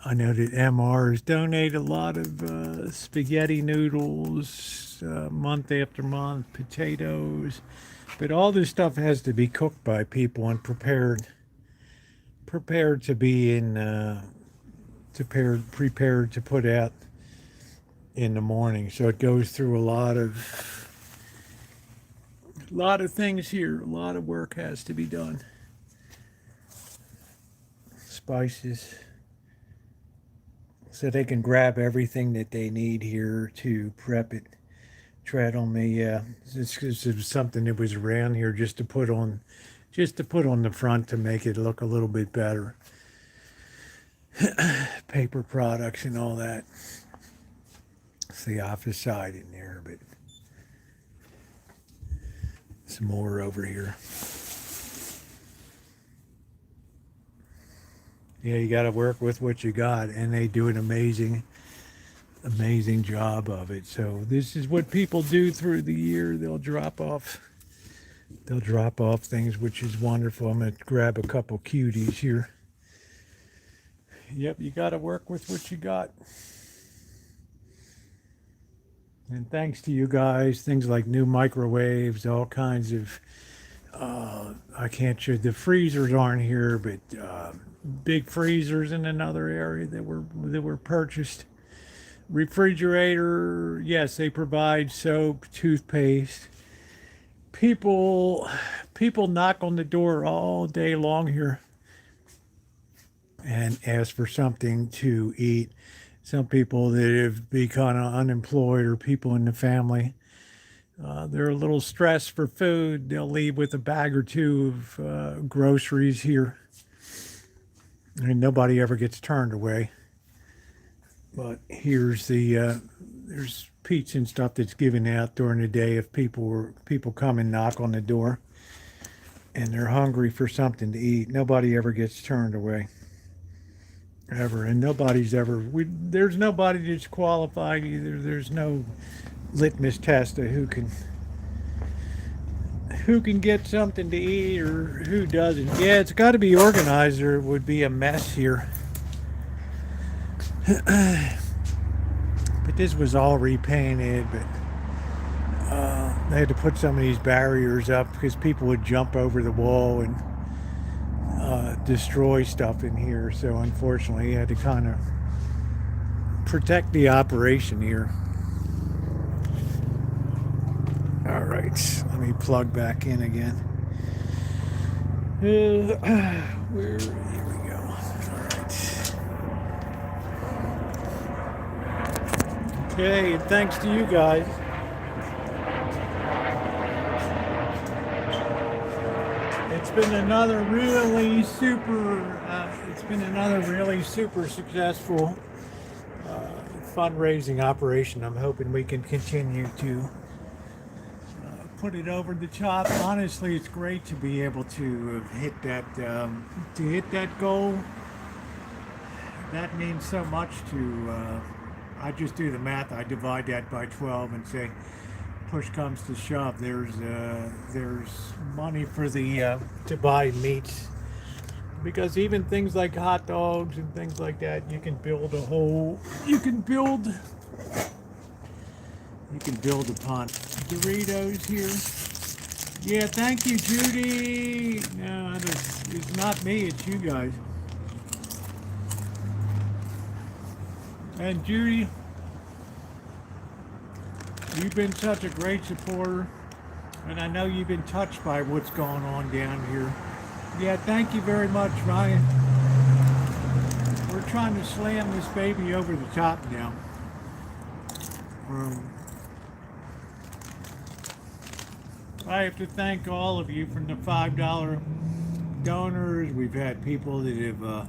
I know that MRs donate a lot of spaghetti noodles month after month, potatoes, but all this stuff has to be cooked by people and prepared to be prepared to put out in the morning. So it goes through a lot of things here. A lot of work has to be done. Spices. So they can grab everything that they need here to prep it. Tread on me, yeah. This is something that was around here just to put on the front to make it look a little bit better. Paper products and all that. It's the office side in there, but some more over here. Yeah, you got to work with what you got, and they do an amazing job of it. So this is what people do through the year. They'll drop off things, which is wonderful. I'm going to grab a couple cuties here. Yep, you got to work with what you got. And thanks to you guys, things like new microwaves, all kinds of, I can't show, the freezers aren't here, but big freezers in another area that were purchased. Refrigerator, yes, they provide soap, toothpaste. People knock on the door all day long here and ask for something to eat. Some people that have become unemployed or people in the family, they're a little stressed for food. They'll leave with a bag or two of groceries here. And nobody ever gets turned away. But here's there's pizza and stuff that's given out during the day if people come and knock on the door and they're hungry for something to eat. Nobody ever gets turned away. Ever. And there's nobody that's qualified either. There's no litmus test of who can get something to eat or who doesn't. Yeah, it's got to be organized or it would be a mess here. But this was all repainted, but they had to put some of these barriers up because people would jump over the wall and destroy stuff in here. So unfortunately, you had to kind of protect the operation here. All right, let me plug back in again. Here we go. All right. Okay, and thanks to you guys. It's been another really super successful fundraising operation. I'm hoping we can continue to put it over the top. Honestly, it's great to be able to hit that goal. That means so much to. I just do the math. I divide that by 12 and say, push comes to shove. There's money for the to buy meats, because even things like hot dogs and things like that, you can build upon. Doritos here. Yeah, thank you, Judy. No, it's not me, it's you guys. And Judy, you've been such a great supporter, and I know you've been touched by what's going on down here. Yeah, thank you very much, Ryan. We're trying to slam this baby over the top now. I have to thank all of you from the $5 donors. We've had people that have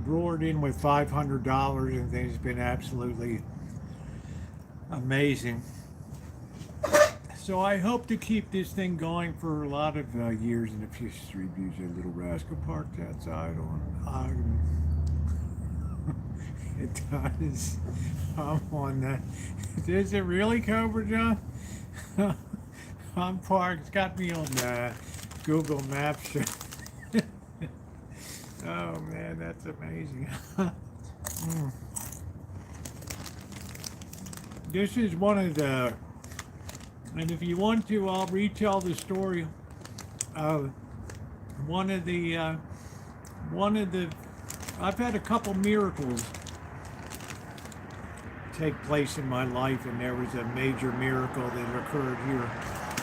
roared in with $500 and things. It's been absolutely amazing. So I hope to keep this thing going for a lot of years. And if you street views, a little rascal parked outside on it does. I'm on that. Is it really Cobra John? I'm parked. It's got me on Google Maps. Oh man, that's amazing. Mm. This is one of the, and if you want to, I'll retell the story of one of the, I've had a couple miracles take place in my life, and there was a major miracle that occurred here.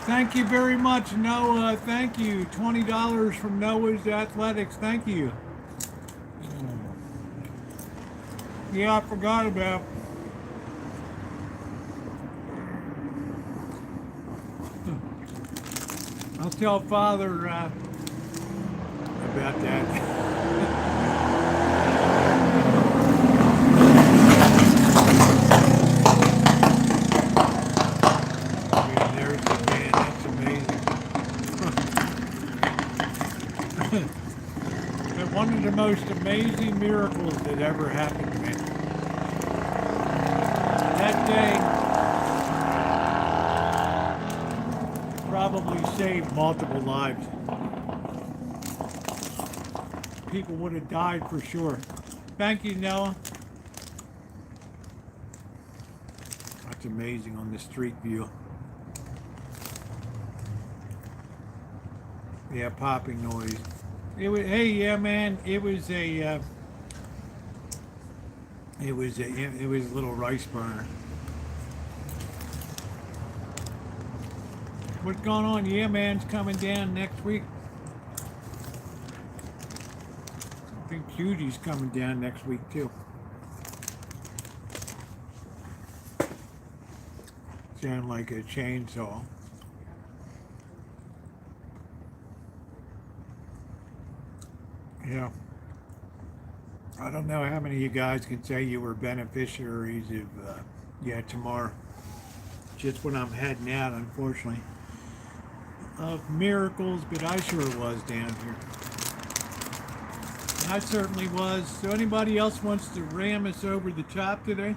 Thank you very much, Noah. Thank you. $20 from Noah's Athletics. Thank you. Yeah, I forgot about. I'll tell Father about that. Yeah, there's the man. That's amazing. But one of the most amazing miracles that ever happened to me. That day probably saved multiple lives. People would have died for sure. Thank you, Noah. That's amazing on the street view. Yeah, popping noise. It was, hey, yeah, man. It was a little rice burner. What's going on? Yeah, man's coming down next week. I think Cutie's coming down next week too. Sound like a chainsaw. Yeah. I don't know how many of you guys can say you were beneficiaries of, tomorrow. Just when I'm heading out, unfortunately, of miracles, but I sure was down here. I certainly was. So anybody else wants to ram us over the top today?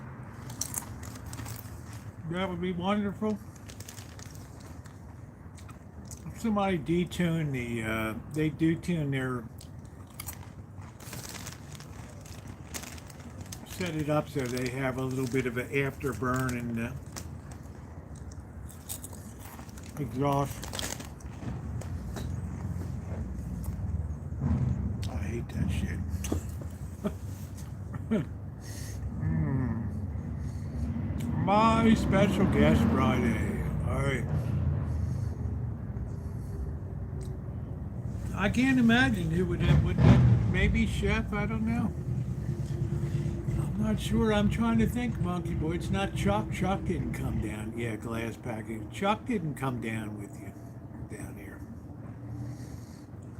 That would be wonderful. If somebody detune the, they do tune their, set it up so they have a little bit of an afterburn and exhaust. I hate that shit. My special guest Friday. All right. I can't imagine who would have, maybe Chef, I don't know. I'm not sure. I'm trying to think, Monkey Boy. It's not Chuck. Chuck didn't come down. Yeah, glass packing. Chuck didn't come down with you down here.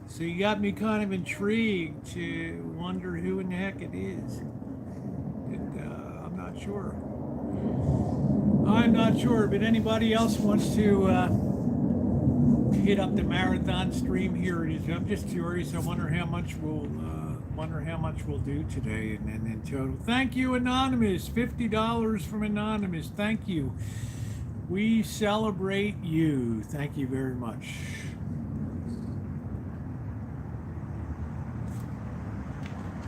So you got me kind of intrigued to wonder who in the heck it is. And I'm not sure. I'm not sure, but anybody else wants to hit up the marathon stream, here it is. I'm just curious. I wonder how much we'll do today, and then in total. Thank you, Anonymous. $50 from Anonymous. Thank you. We celebrate you. Thank you very much.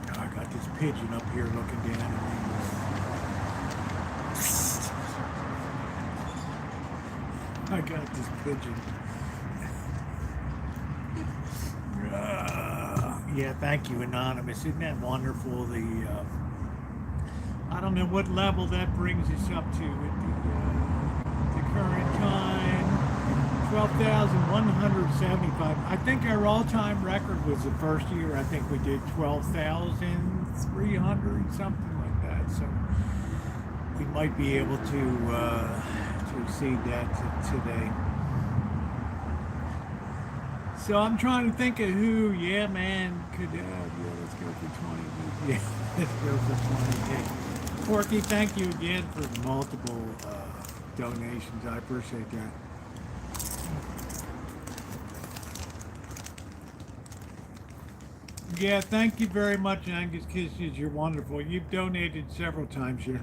Oh, I got this pigeon up here looking down at me. I got this pigeon. Yeah, thank you, Anonymous. Isn't that wonderful? I don't know what level that brings us up to at the current time. 12,175. I think our all-time record was the first year. I think we did 12,300, something like that. So we might be able to exceed that today. So I'm trying to think of who, yeah, man, could, let's go for 20. Yeah, let's go for 20. Porky, thank you again for multiple donations. I appreciate that. Yeah, thank you very much, Angus Kisses. You're wonderful. You've donated several times here.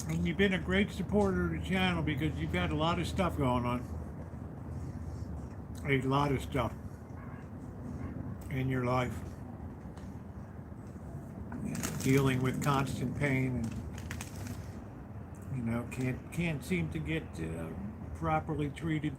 And you've been a great supporter of the channel because you've got a lot of stuff going on. a lot of stuff in your life. Dealing with constant pain and can't seem to get properly treated.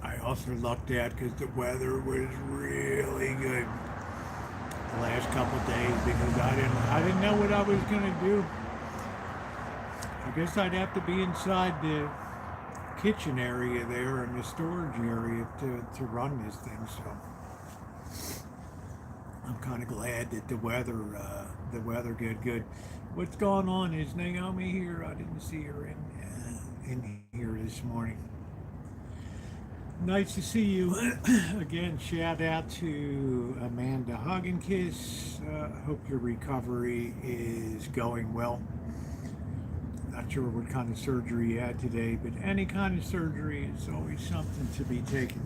I also lucked out because the weather was really good the last couple of days because I didn't know what I was gonna do. I guess I'd have to be inside the kitchen area there and the storage area to run this thing. So I'm kind of glad that the weather got good. What's going on? Is Naomi here? I didn't see her in here this morning. Nice to see you again. Shout out to Amanda Hug and Kiss. Hope your recovery is going well. Not sure what kind of surgery you had today, but any kind of surgery is always something to be taken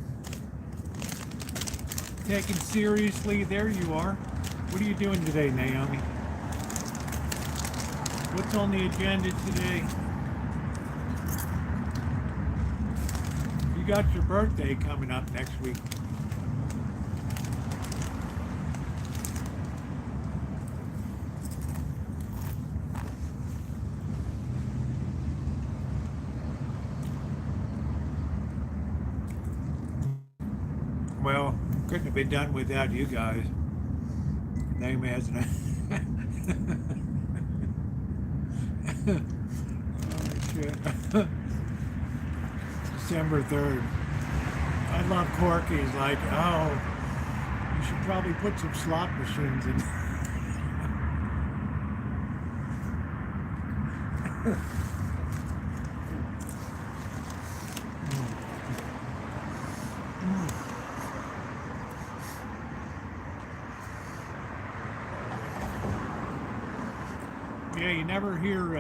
seriously. There you are. What are you doing today, Naomi? What's on the agenda today? You got your birthday coming up next week. Well, couldn't have been done without you guys. Name hasn't. Oh shit. December 3rd. I love Corky's like, oh, you should probably put some slot machines in. Yeah, you never hear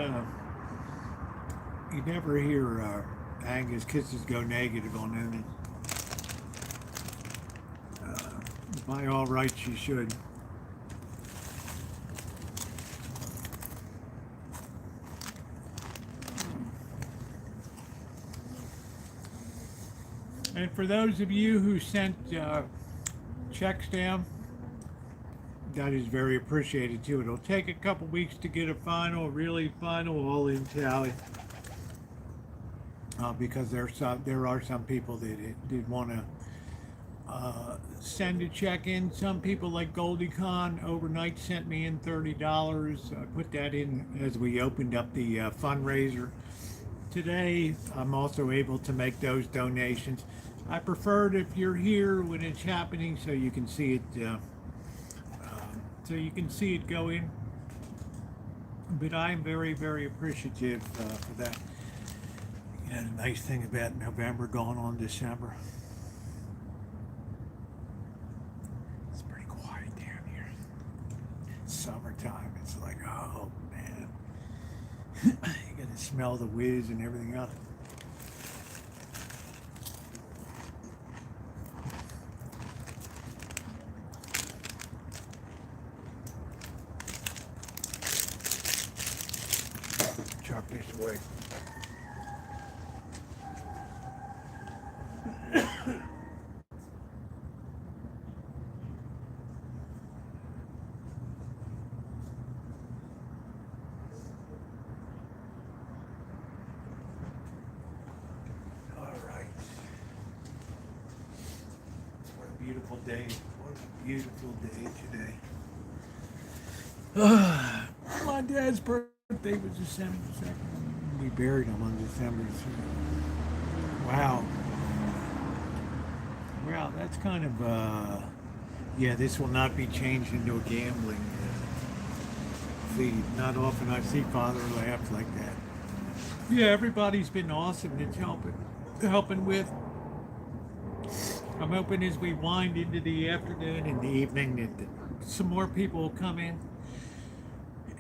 Angus kisses go negative on anything. By all rights, you should. And for those of you who sent checks down, that is very appreciated too. It'll take a couple weeks to get a really final all-in tally. Because there are some people that did want to send a check in. Some people like GoldieCon overnight sent me in $30. I put that in as we opened up the fundraiser. Today, I'm also able to make those donations. I prefer it if you're here when it's happening so you can see it, go in. But I'm very, very appreciative for that. You know, the nice thing about November going on December. It's pretty quiet down here. It's summertime. It's like, oh man. You gotta smell the whiz and everything else. Chuck this away. Beautiful day. What a beautiful day today. My dad's birthday was December 2nd. We buried him on December 2nd. Wow. Wow, that's kind of, yeah, this will not be changed into a gambling feed. Not often I see Father laugh like that. Yeah, everybody's been awesome. It's helping with. I'm hoping as we wind into the afternoon and the evening that some more people will come in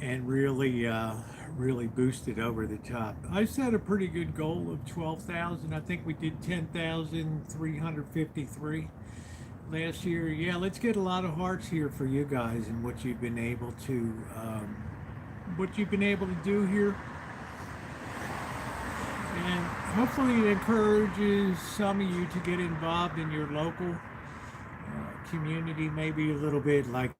and really boosted over the top. I set a pretty good goal of 12,000. I think we did 10,353 last year. Yeah, let's get a lot of hearts here for you guys and what you've been able to do here. And hopefully it encourages some of you to get involved in your local community, maybe a little bit. Like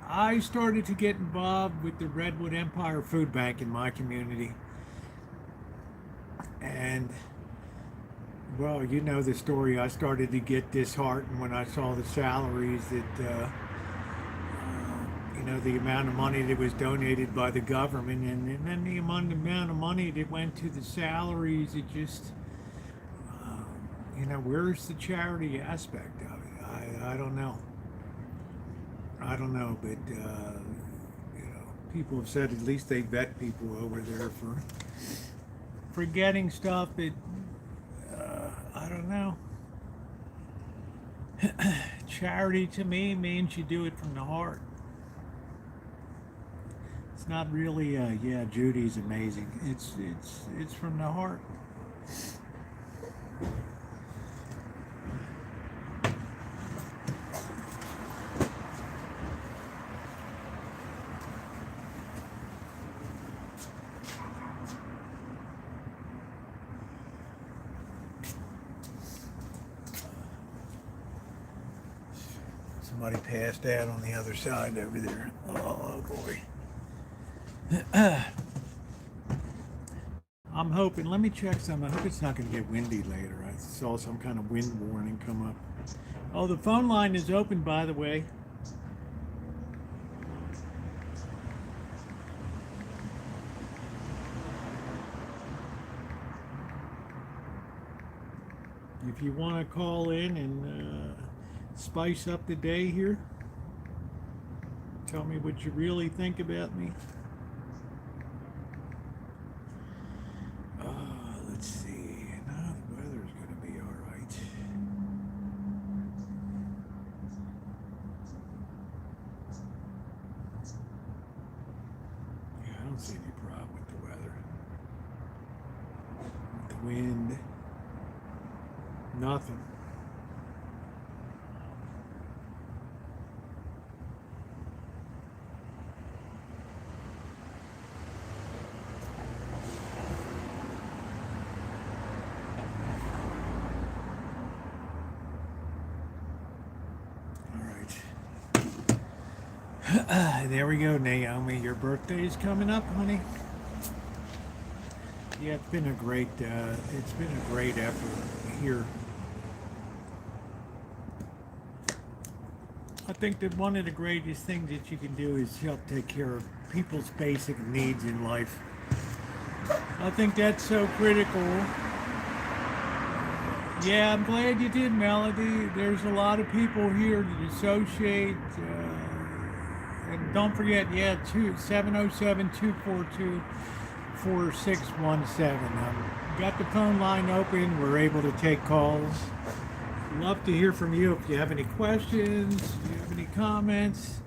I started to get involved with the Redwood Empire Food Bank in my community. And well, you know the story. I started to get disheartened when I saw the salaries that the amount of money that was donated by the government, and then the amount of money that went to the salaries. It just, where's the charity aspect of it? I don't know. But people have said at least they vet people over there for getting stuff. It, I don't know. Charity to me means you do it from the heart. It's not really, yeah, Judy's amazing. It's from the heart. Somebody passed out on the other side over there. Oh boy. I'm hoping, let me check some. I hope it's not going to get windy later. I saw some kind of wind warning come up. Oh, the phone line is open, by the way. If you want to call in and spice up the day here, tell me what you really think about me. Let's see. No, the weather's going to be all right. Yeah, I don't see any problem with the weather. The wind, nothing. There we go, Naomi. Your birthday is coming up, honey. Yeah, it's been a great effort here. I think that one of the greatest things that you can do is help take care of people's basic needs in life. I think that's so critical. Yeah, I'm glad you did, Melody. There's a lot of people here that associate. And don't forget, yeah, 707-242-4617. Got the phone line open. We're able to take calls. Love to hear from you if you have any questions, if you have any comments.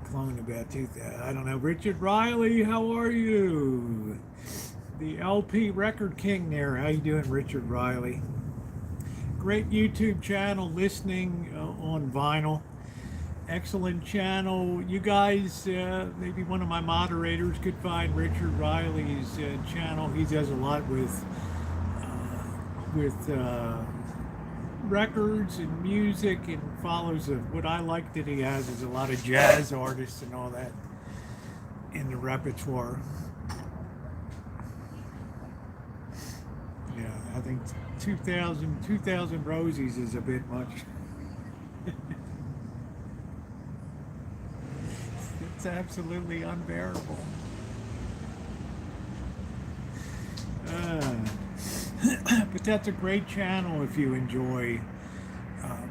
Clone about 2000. I don't know. Richard Riley, how are you? The LP Record King there. How you doing, Richard Riley? Great YouTube channel, listening on vinyl. Excellent channel. You guys, maybe one of my moderators could find Richard Riley's channel. He does a lot with records and music, and follows what I like that he has is a lot of jazz artists and all that in the repertoire. Yeah, I think 2,000 Rosies is a bit much. It's absolutely unbearable. But that's a great channel if you enjoy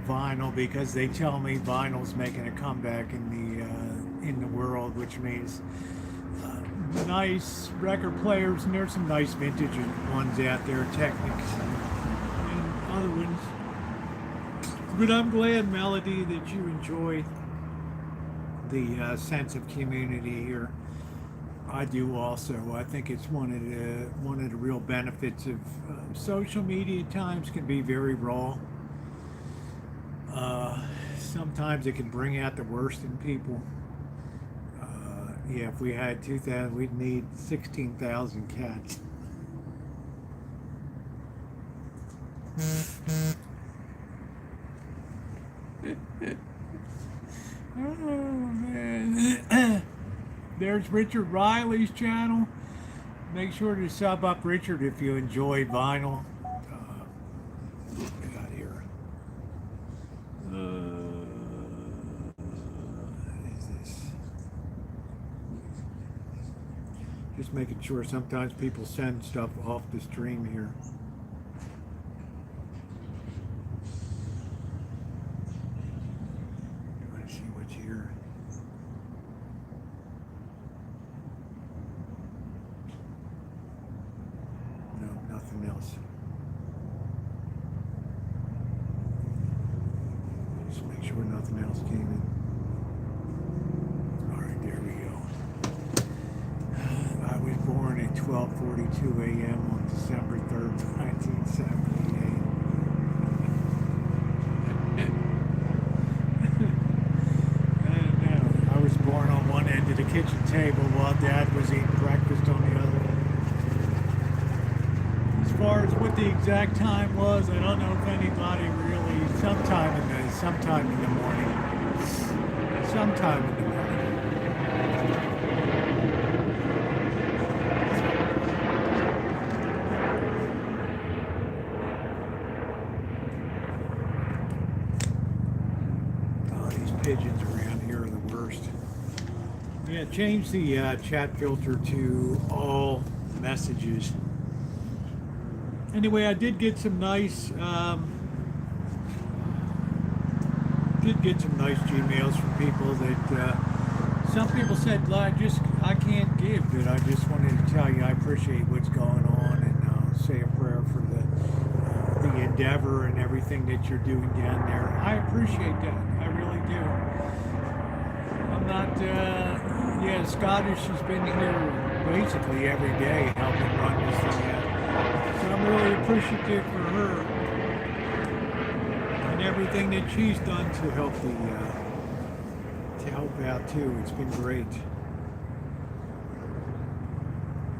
vinyl, because they tell me vinyl's making a comeback in the world, which means nice record players, and there's some nice vintage ones out there, Technics and other ones. But I'm glad, Melody, that you enjoy the sense of community here. I do also. I think it's one of the real benefits of social media. At times can be very raw. Sometimes it can bring out the worst in people. Yeah, if we had 2,000, we'd need 16,000 cats. Oh man. There's Richard Riley's channel. Make sure to sub up Richard if you enjoy vinyl. Get out of here. Is this? Just making sure sometimes people send stuff off the stream here. Trying to see what's here. No, nothing else. Just make sure nothing else came in. All right, there we go. I was born at 12:42 a.m. on December 3rd, 1978. I don't know. I was born on one end of the kitchen table while Dad was eating breakfast on the other. As far as what the exact time was, I don't know if anybody really. Sometime in the morning. Sometime in the morning. Oh, these pigeons around here are the worst. Yeah, change the chat filter to all messages. Anyway, I did get some nice Gmails from people that some people said, I can't give, but I just wanted to tell you I appreciate what's going on and say a prayer for the endeavor and everything that you're doing down there. I appreciate that. I really do. I'm not, Scottish has been here basically every day helping run this thing out. So I'm really appreciative for her and everything that she's done to help out too. It's been great.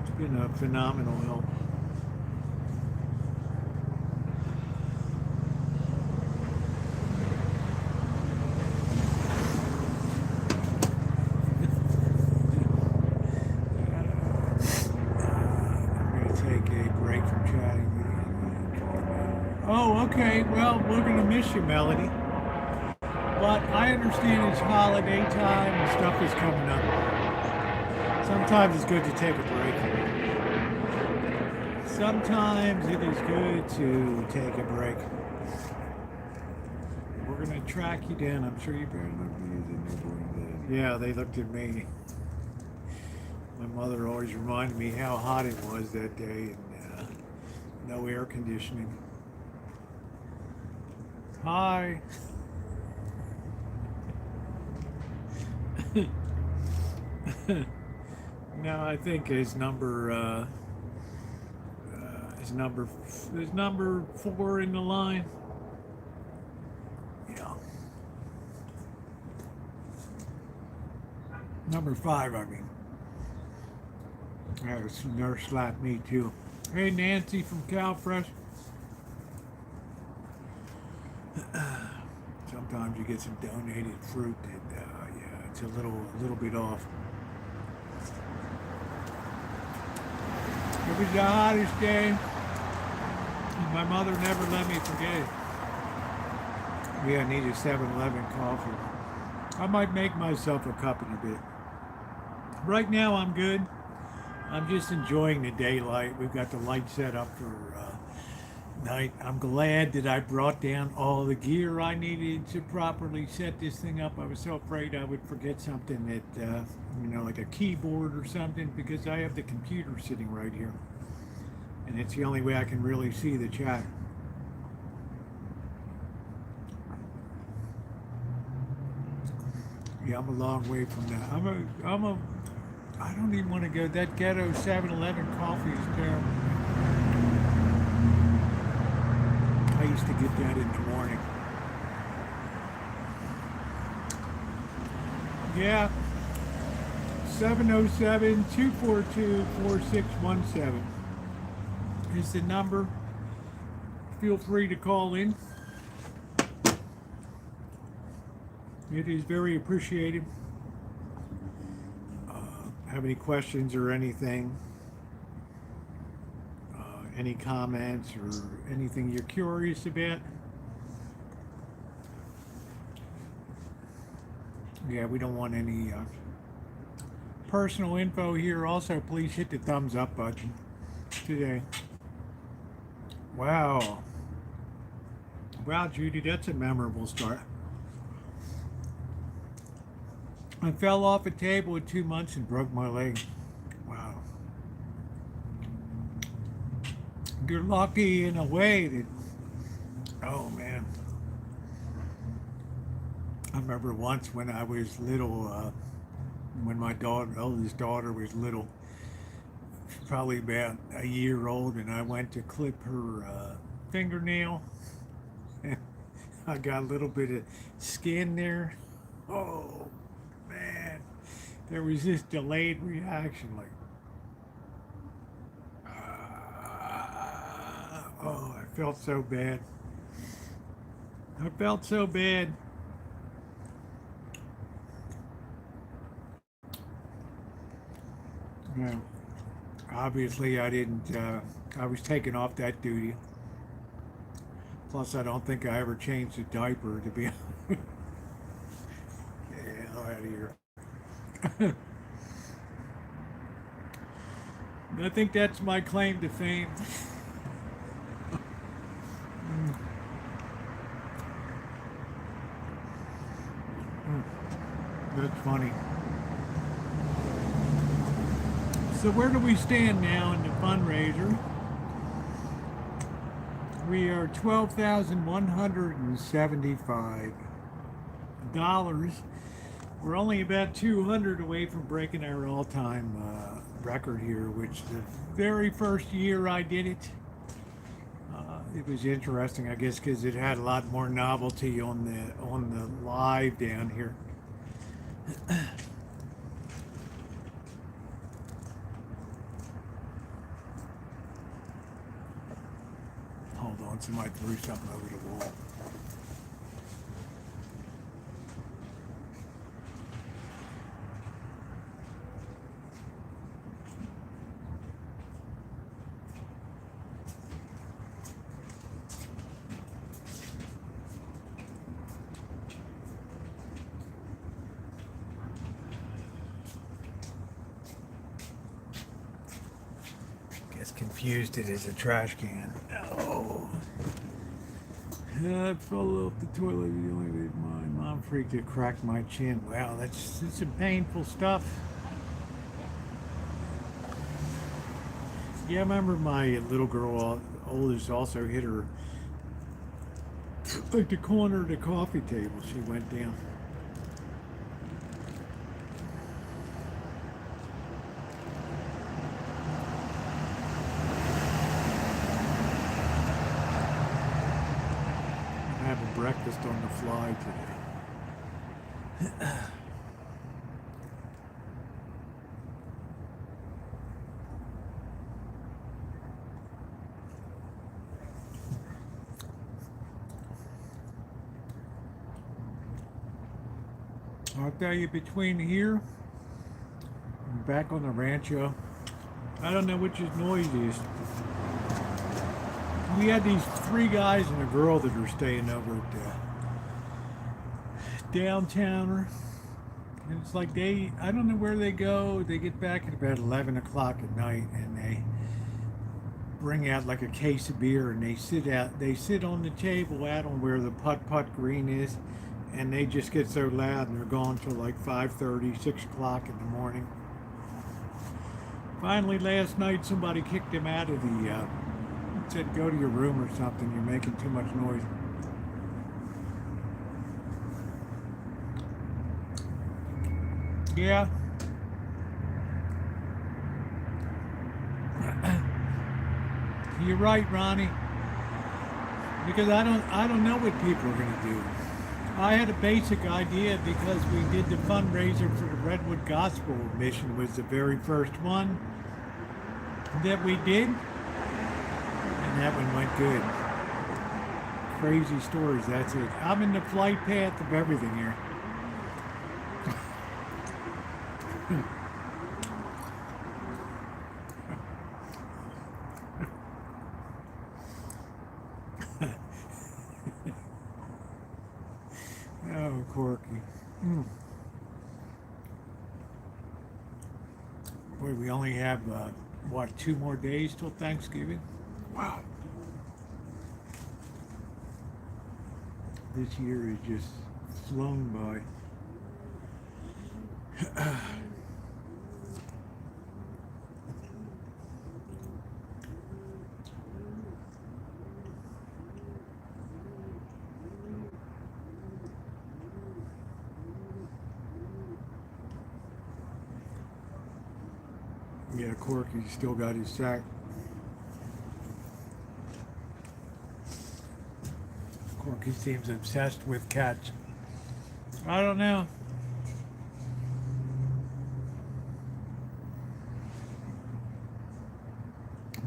It's been a phenomenal help. Oh, okay. Well, we're going to miss you, Melody. But I understand it's holiday time and stuff is coming up. Sometimes it's good to take a break. Sometimes it is good to take a break. We're going to track you down. I'm sure you better look at me. Yeah, they looked at me. My mother always reminded me how hot it was that day and no air conditioning. Hi. No, I think his number 4 in the line. Yeah. Number 5, I mean. Nurse slapped me too. Hey, Nancy from CalFresh. Sometimes you get some donated fruit that, it's a little bit off. It was the hottest day, and my mother never let me forget it. Yeah, I need a 7-Eleven coffee. I might make myself a cup in a bit. Right now, I'm good. I'm just enjoying the daylight. We've got the light set up for night. I'm glad that I brought down all the gear I needed to properly set this thing up. I was so afraid I would forget something that, like a keyboard or something, because I have the computer sitting right here. And it's the only way I can really see the chat. Yeah, I'm a long way from that. I don't even want to go. That ghetto 7-Eleven coffee is terrible. I used to get that in the morning. Yeah. 707-242-4617 is the number. Feel free to call in. It is very appreciated. Have any questions or anything? Any comments or anything you're curious about? Yeah, we don't want any personal info here. Also, please hit the thumbs up button today. Wow. Wow, Judy, that's a memorable start. I fell off a table at 2 months and broke my leg. Wow. You're lucky in a way that, oh man. I remember once when I was little, when my oldest daughter was little, probably about a year old, and I went to clip her fingernail. I got a little bit of skin there. Oh man, there was this delayed reaction, like, oh, I felt so bad. I felt so bad. Yeah. Obviously, I didn't. I was taken off that duty. Plus, I don't think I ever changed a diaper, to be honest. Get out of here. I think that's my claim to fame. That's funny. So where do we stand now in the fundraiser? We are $12,175. We're only about 200 away from breaking our all-time record here, which the very first year I did it, it was interesting, I guess, because it had a lot more novelty on the live down here. Hold on, somebody threw something over the wall. Confused it as a trash can. Oh. I fell off the toilet. The only way my mom freaked it, cracked my chin. Wow, that's some painful stuff. Yeah, I remember my little girl, oldest, also hit her like the corner of the coffee table. She went down. Breakfast on the fly today. I'll tell you, between here and back on the Rancho, I don't know which is noisiest. We had these 3 guys and a girl that were staying over at Downtowner. And it's like I don't know where they go. They get back at about 11 o'clock at night, and they bring out like a case of beer, and they sit on the table out on where the putt-putt green is, and they just get so loud, and they're gone till like 5:30, 6 o'clock in the morning. Finally, last night, somebody kicked them out of the said, go to your room or something, you're making too much noise. Yeah. You're right, Ronnie. Because I don't know what people are gonna do. I had a basic idea because we did the fundraiser for the Redwood Gospel Mission was the very first one that we did, and that one went good. Crazy stories. That's it. I'm in the flight path of everything here. Oh, Corky. Boy, we only have, what, 2 more days till Thanksgiving? Wow. This year has just flown by. Yeah, Corky still got his sack. Corky seems obsessed with cats. I don't know.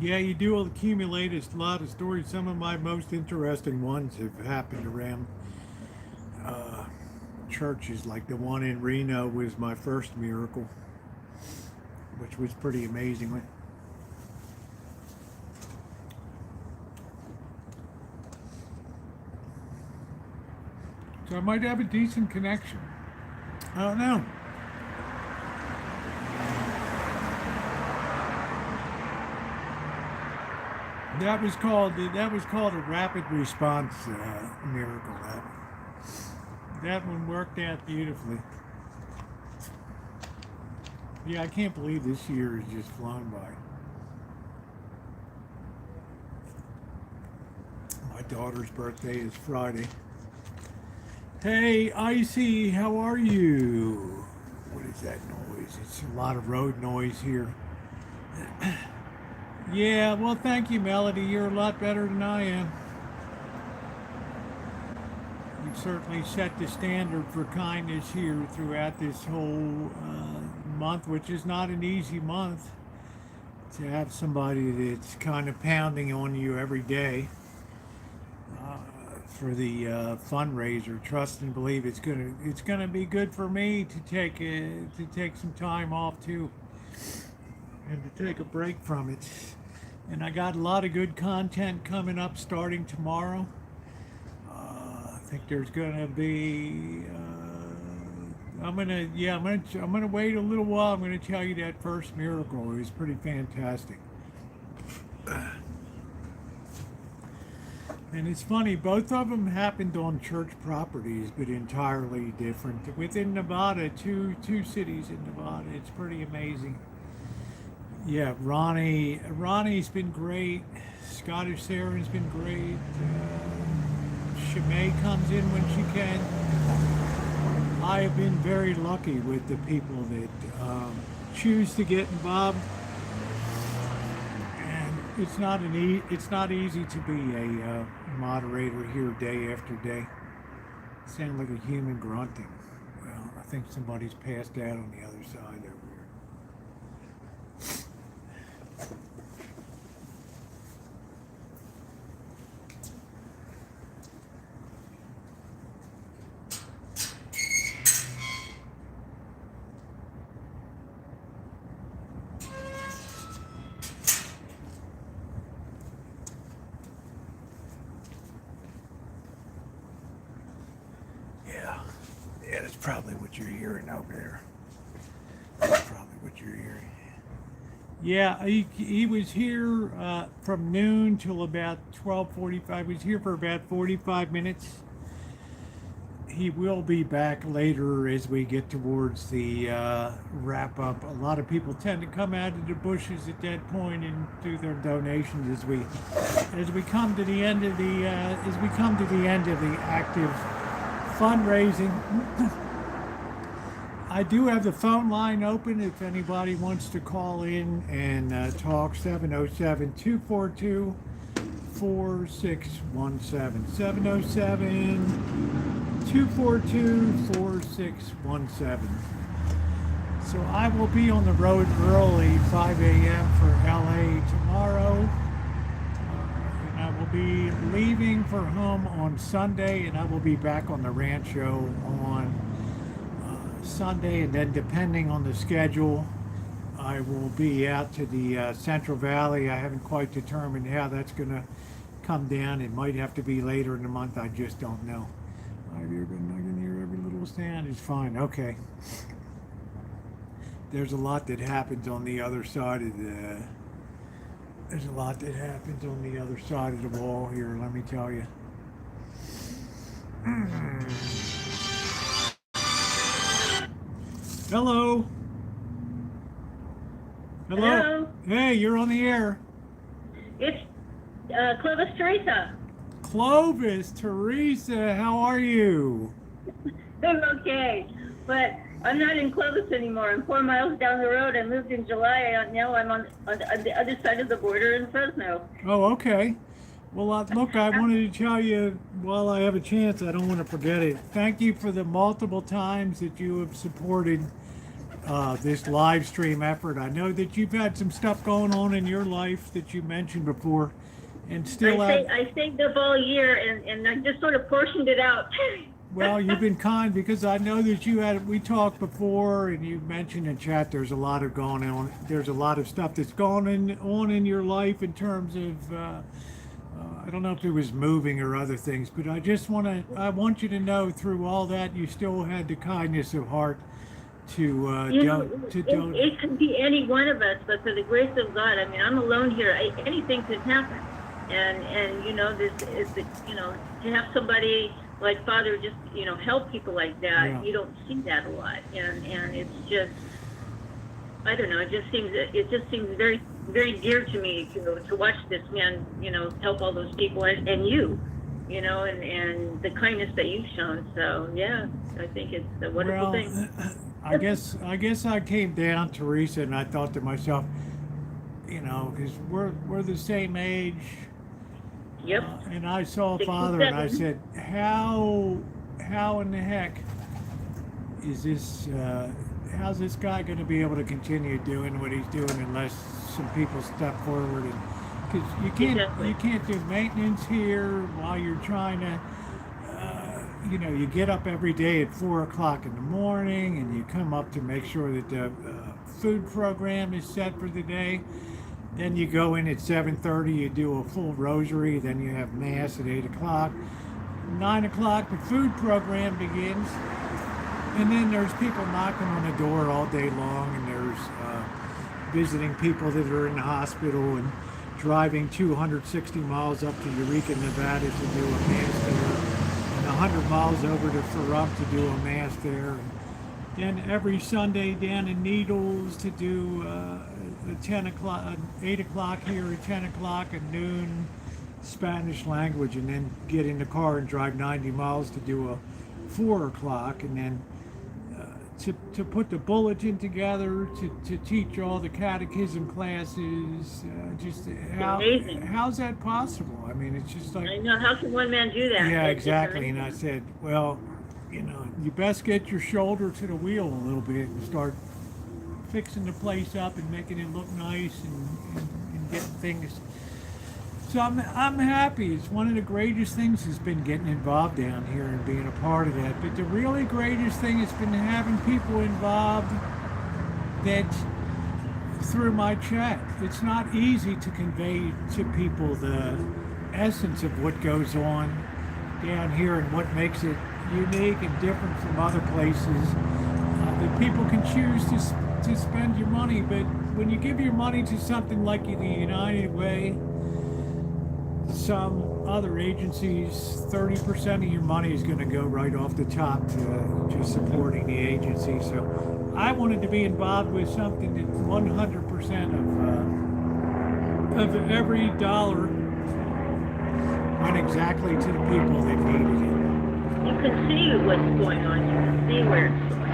Yeah, you do accumulate a lot of stories. Some of my most interesting ones have happened around churches. Like the one in Reno was my first miracle, which was pretty amazing. So I might have a decent connection. I don't know. That was called a rapid response miracle. That one worked out beautifully. Yeah, I can't believe this year has just flown by. My daughter's birthday is Friday. Hey, Icy, how are you? What is that noise? It's a lot of road noise here. Yeah, well, thank you, Melody. You're a lot better than I am. You've certainly set the standard for kindness here throughout this whole month, which is not an easy month. To have somebody that's kind of pounding on you every day for the fundraiser. Trust and believe it's gonna be good for me to take some time off too, and to take a break from it. And I got a lot of good content coming up starting tomorrow. I think there's gonna be. I'm gonna wait a little while. I'm gonna tell you that first miracle. It was pretty fantastic. And it's funny, both of them happened on church properties, but entirely different. Within Nevada, two cities in Nevada. It's pretty amazing. Yeah, Ronnie's been great. Scottish Sarah's been great. Shimei comes in when she can. I have been very lucky with the people that choose to get involved. And it's not easy to be a moderator here day after day. Sound like a human grunting. Well, I think somebody's passed out on the other side over here. Yeah, that's probably what you're hearing over there. That's probably what you're hearing. Yeah, he was here from noon till about 12:45. He was here for about 45 minutes. He will be back later as we get towards the wrap up. A lot of people tend to come out of the bushes at that point and do their donations as we come to the end of the active fundraising. I do have the phone line open if anybody wants to call in and talk. 707-242 4617. 707-242-4617. So I will be on the road early, 5 a.m. for LA tomorrow. And I will be leaving for home on Sunday, and I will be back on the Rancho on Sunday. And then, depending on the schedule, I will be out to the Central Valley. I haven't quite determined how that's going to come down. It might have to be later in the month. I just don't know. I can hear every little sound. It's fine. Okay. There's a lot that happens on the other side of the. There's a lot that happens on the other side of the wall here. Let me tell you. Hello. Hello. Hey, you're on the air. It's Clovis Teresa. Clovis, Teresa, how are you? I'm okay, but I'm not in Clovis anymore. I'm 4 miles down the road. I moved in July. Now I'm on the other side of the border in Fresno. Oh, okay. Well, look, I wanted to tell you while I have a chance, I don't want to forget it. Thank you for the multiple times that you have supported this live stream effort. I know that you've had some stuff going on in your life that you mentioned before, and still I saved up all year, and I just sort of portioned it out. Well, you've been kind, because I know that we talked before, and you mentioned in chat there's a lot of going on. There's a lot of stuff that's going on in your life in terms of, I don't know if it was moving or other things, but I want you to know through all that, you still had the kindness of heart to don't. It could be any one of us, but for the grace of God, I mean, I'm alone here. Anything could happen, and this is to have somebody like Father just help people like that. Yeah. You don't see that a lot, and it's just, I don't know. It just seems very, very dear to me to watch this man help all those people and you. And the kindness that you've shown. So yeah, I think it's a wonderful thing. I guess I came down, Teresa, and I thought to myself, because we're the same age. Yep. And I saw Father, and I said, how in the heck is this? How's this guy going to be able to continue doing what he's doing unless some people step forward? And because you can't do maintenance here while you're trying to. You get up every day at 4 o'clock in the morning, and you come up to make sure that the food program is set for the day. Then you go in at 7:30, you do a full rosary, then you have Mass at 8 o'clock. 9 o'clock, the food program begins. And then there's people knocking on the door all day long, and there's visiting people that are in the hospital, and driving 260 miles up to Eureka, Nevada to do a Mass there. 100 miles over to Pahrump to do a Mass there. And then every Sunday down in Needles to do 10 o'clock, 8 o'clock here at 10 o'clock at noon, Spanish language, and then get in the car and drive 90 miles to do a 4 o'clock, and then to put the bulletin together, to teach all the catechism classes. How's that possible? I mean, it's just like, I know, how can one man do that? yeah, exactly. And I said, well, you best get your shoulder to the wheel a little bit and start fixing the place up and making it look nice and getting things. So I'm happy. It's one of the greatest things has been getting involved down here and being a part of that. But the really greatest thing has been having people involved that through my chat. It's not easy to convey to people the essence of what goes on down here and what makes it unique and different from other places. That people can choose to spend your money, but when you give your money to something like the United Way, some other agencies, 30% of your money is going to go right off the top to just supporting the agency. So I wanted to be involved with something that 100% of every dollar went exactly to the people that needed it. You can see what's going on. You can see where it's going.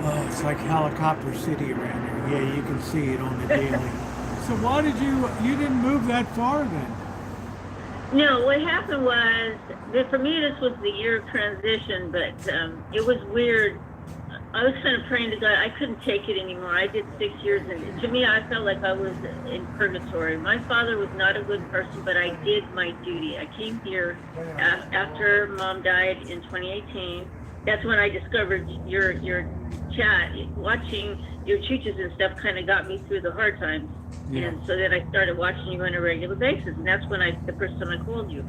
Oh, it's like helicopter city around here. Yeah, you can see it on the daily. So why did you didn't move that far then? No, what happened was that for me this was the year of transition, but it was weird. I was kind of praying to God. I couldn't take it anymore. I did 6 years, and to me, I felt like I was in purgatory. My father was not a good person, but I did my duty. I came here after Mom died in 2018. That's when I discovered your chat. Watching your chooches and stuff kind of got me through the hard times. Yeah. And so then I started watching you on a regular basis, and that's when the first time I called you.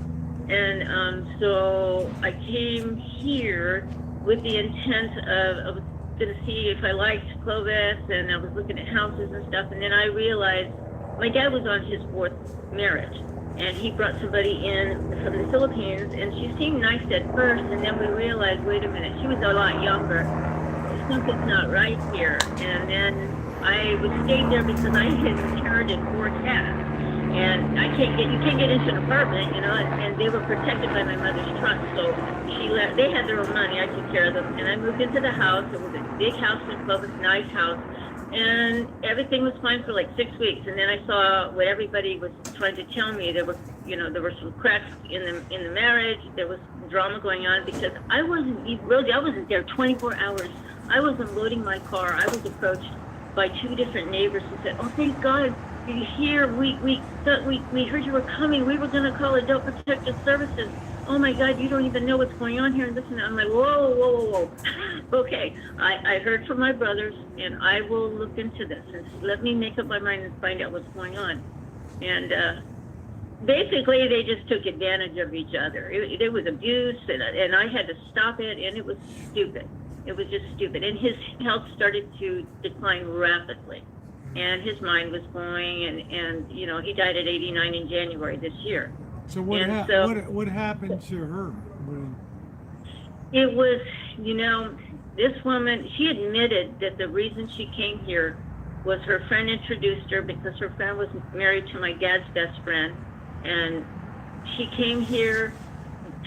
And so I came here with the intent of I was going to see if I liked Clovis, and I was looking at houses and stuff, and then I realized my dad was on his 4th marriage, and he brought somebody in from the Philippines, and she seemed nice at first, and then we realized, wait a minute, she was a lot younger. Something's not right here. And then I was staying there because I had inherited 4 cats. And you can't get into an apartment, you know, and they were protected by my mother's trust. So they had their own money. I took care of them. And I moved into the house. It was a big house in Clovis, nice house. And everything was fine for like 6 weeks. And then I saw what everybody was trying to tell me. There were some cracks in the marriage. There was drama going on because I wasn't there 24 hours. I was unloading my car. I was approached by 2 different neighbors who said, "Oh, thank God you're here. We heard you were coming. We were going to call Adult Protective Services. Oh my God, you don't even know what's going on here." And this and that. I'm like, whoa. Okay, I heard from my brothers, and I will look into this. And let me make up my mind and find out what's going on. And basically, they just took advantage of each other. It was abuse, and I had to stop it, and it was stupid. It was just stupid. And his health started to decline rapidly. And his mind was going, and you know, he died at 89 in January this year. So what happened to her? It was, you know, this woman, she admitted that the reason she came here was her friend introduced her because her friend was married to my dad's best friend. And she came here,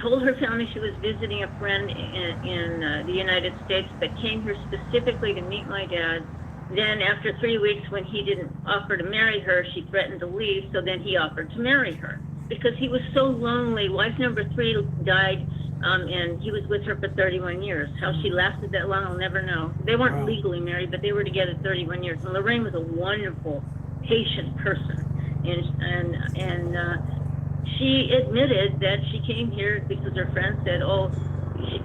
told her family she was visiting a friend in the United States, but came here specifically to meet my dad. Then after 3 weeks, when he didn't offer to marry her, she threatened to leave, so then he offered to marry her. Because he was so lonely. Wife number 3 died, and he was with her for 31 years. How she lasted that long, I'll never know. They weren't legally married, but they were together 31 years. And Lorraine was a wonderful, patient person. And she admitted that she came here because her friend said, "Oh,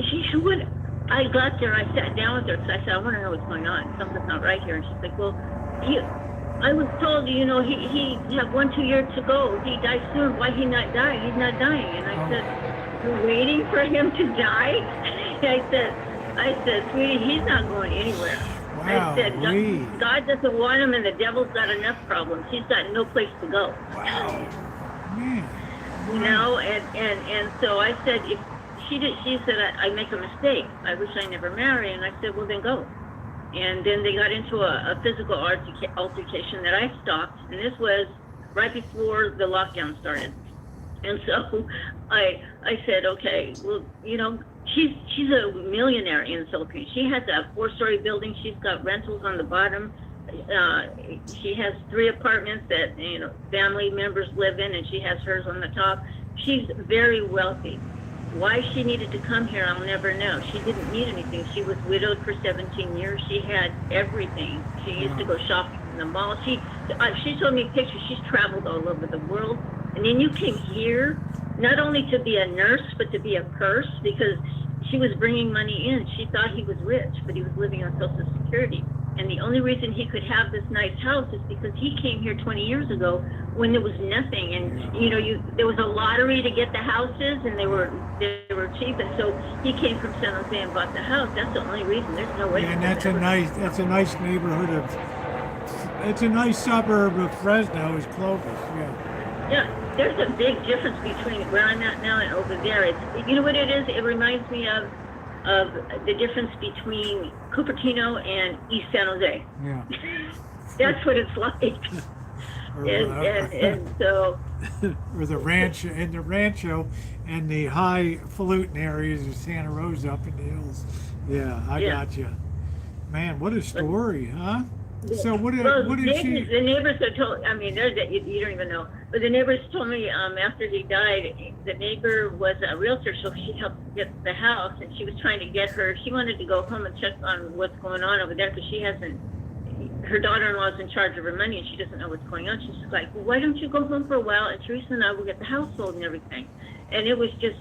she would." I got there, I sat down with her because I said, "I want to know what's going on. Something's not right here." And she's like, "Well, I was told, you know, he have 1-2 years to go. He died soon. Why he not dying? He's not dying." And I said, "You're waiting for him to die?" I said, "Sweetie, he's not going anywhere." Wow. I said, God doesn't want him, and the devil's got enough problems. He's got no place to go. Wow. Man. You know, and so I said, if she said, I make a mistake. I wish I never married. And I said, well, then go. And then they got into a physical altercation that I stopped. And this was right before the lockdown started. And so I said, okay, well, you know, she's a millionaire in the Philippines. She has a 4-story building. She's got rentals on the bottom. She has 3 apartments that, you know, family members live in, and she has hers on the top. She's very wealthy. Why she needed to come here, I'll never know. She didn't need anything. She was widowed for 17 years. She had everything. She used to go shopping in the mall. She told me pictures. She's traveled all over the world. And then you came here, not only to be a nurse, but to be a curse, because she was bringing money in. She thought he was rich, but he was living on Social Security. And the only reason he could have this nice house is because he came here 20 years ago when there was nothing. And, you know, there was a lottery to get the houses, and they were cheap. And so he came from San Jose and bought the house. That's the only reason. There's no way. Yeah, and that's a nice neighborhood it's a nice suburb of Fresno is Clovis. Yeah, there's a big difference between where I'm at now and over there. It's, you know what it is? It reminds me of the difference between Cupertino and East San Jose. Yeah. That's what it's like. and so. Or the Rancho and the highfalutin areas of Santa Rosa up in the hills. Yeah, I got you. Man, what a story, huh? So what did The neighbors have told. I mean, you don't even know. But the neighbors told me after he died, the neighbor was a realtor, so she helped get the house, and she was trying to get her. She wanted to go home and check on what's going on over there because she hasn't. Her daughter-in-law's in charge of her money, and she doesn't know what's going on. She's like, well, why don't you go home for a while, and Teresa and I will get the house sold and everything. And it was just.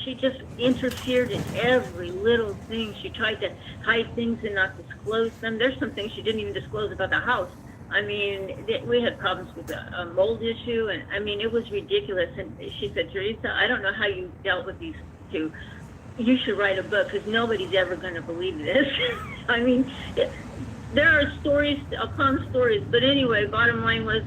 She just interfered in every little thing. She tried to hide things and not disclose them. There's some things she didn't even disclose about the house. I mean, we had problems with a mold issue, and I mean, it was ridiculous. And she said, Teresa, I don't know how you dealt with these two. You should write a book because nobody's ever going to believe this. I mean, there are stories upon stories. But anyway, bottom line was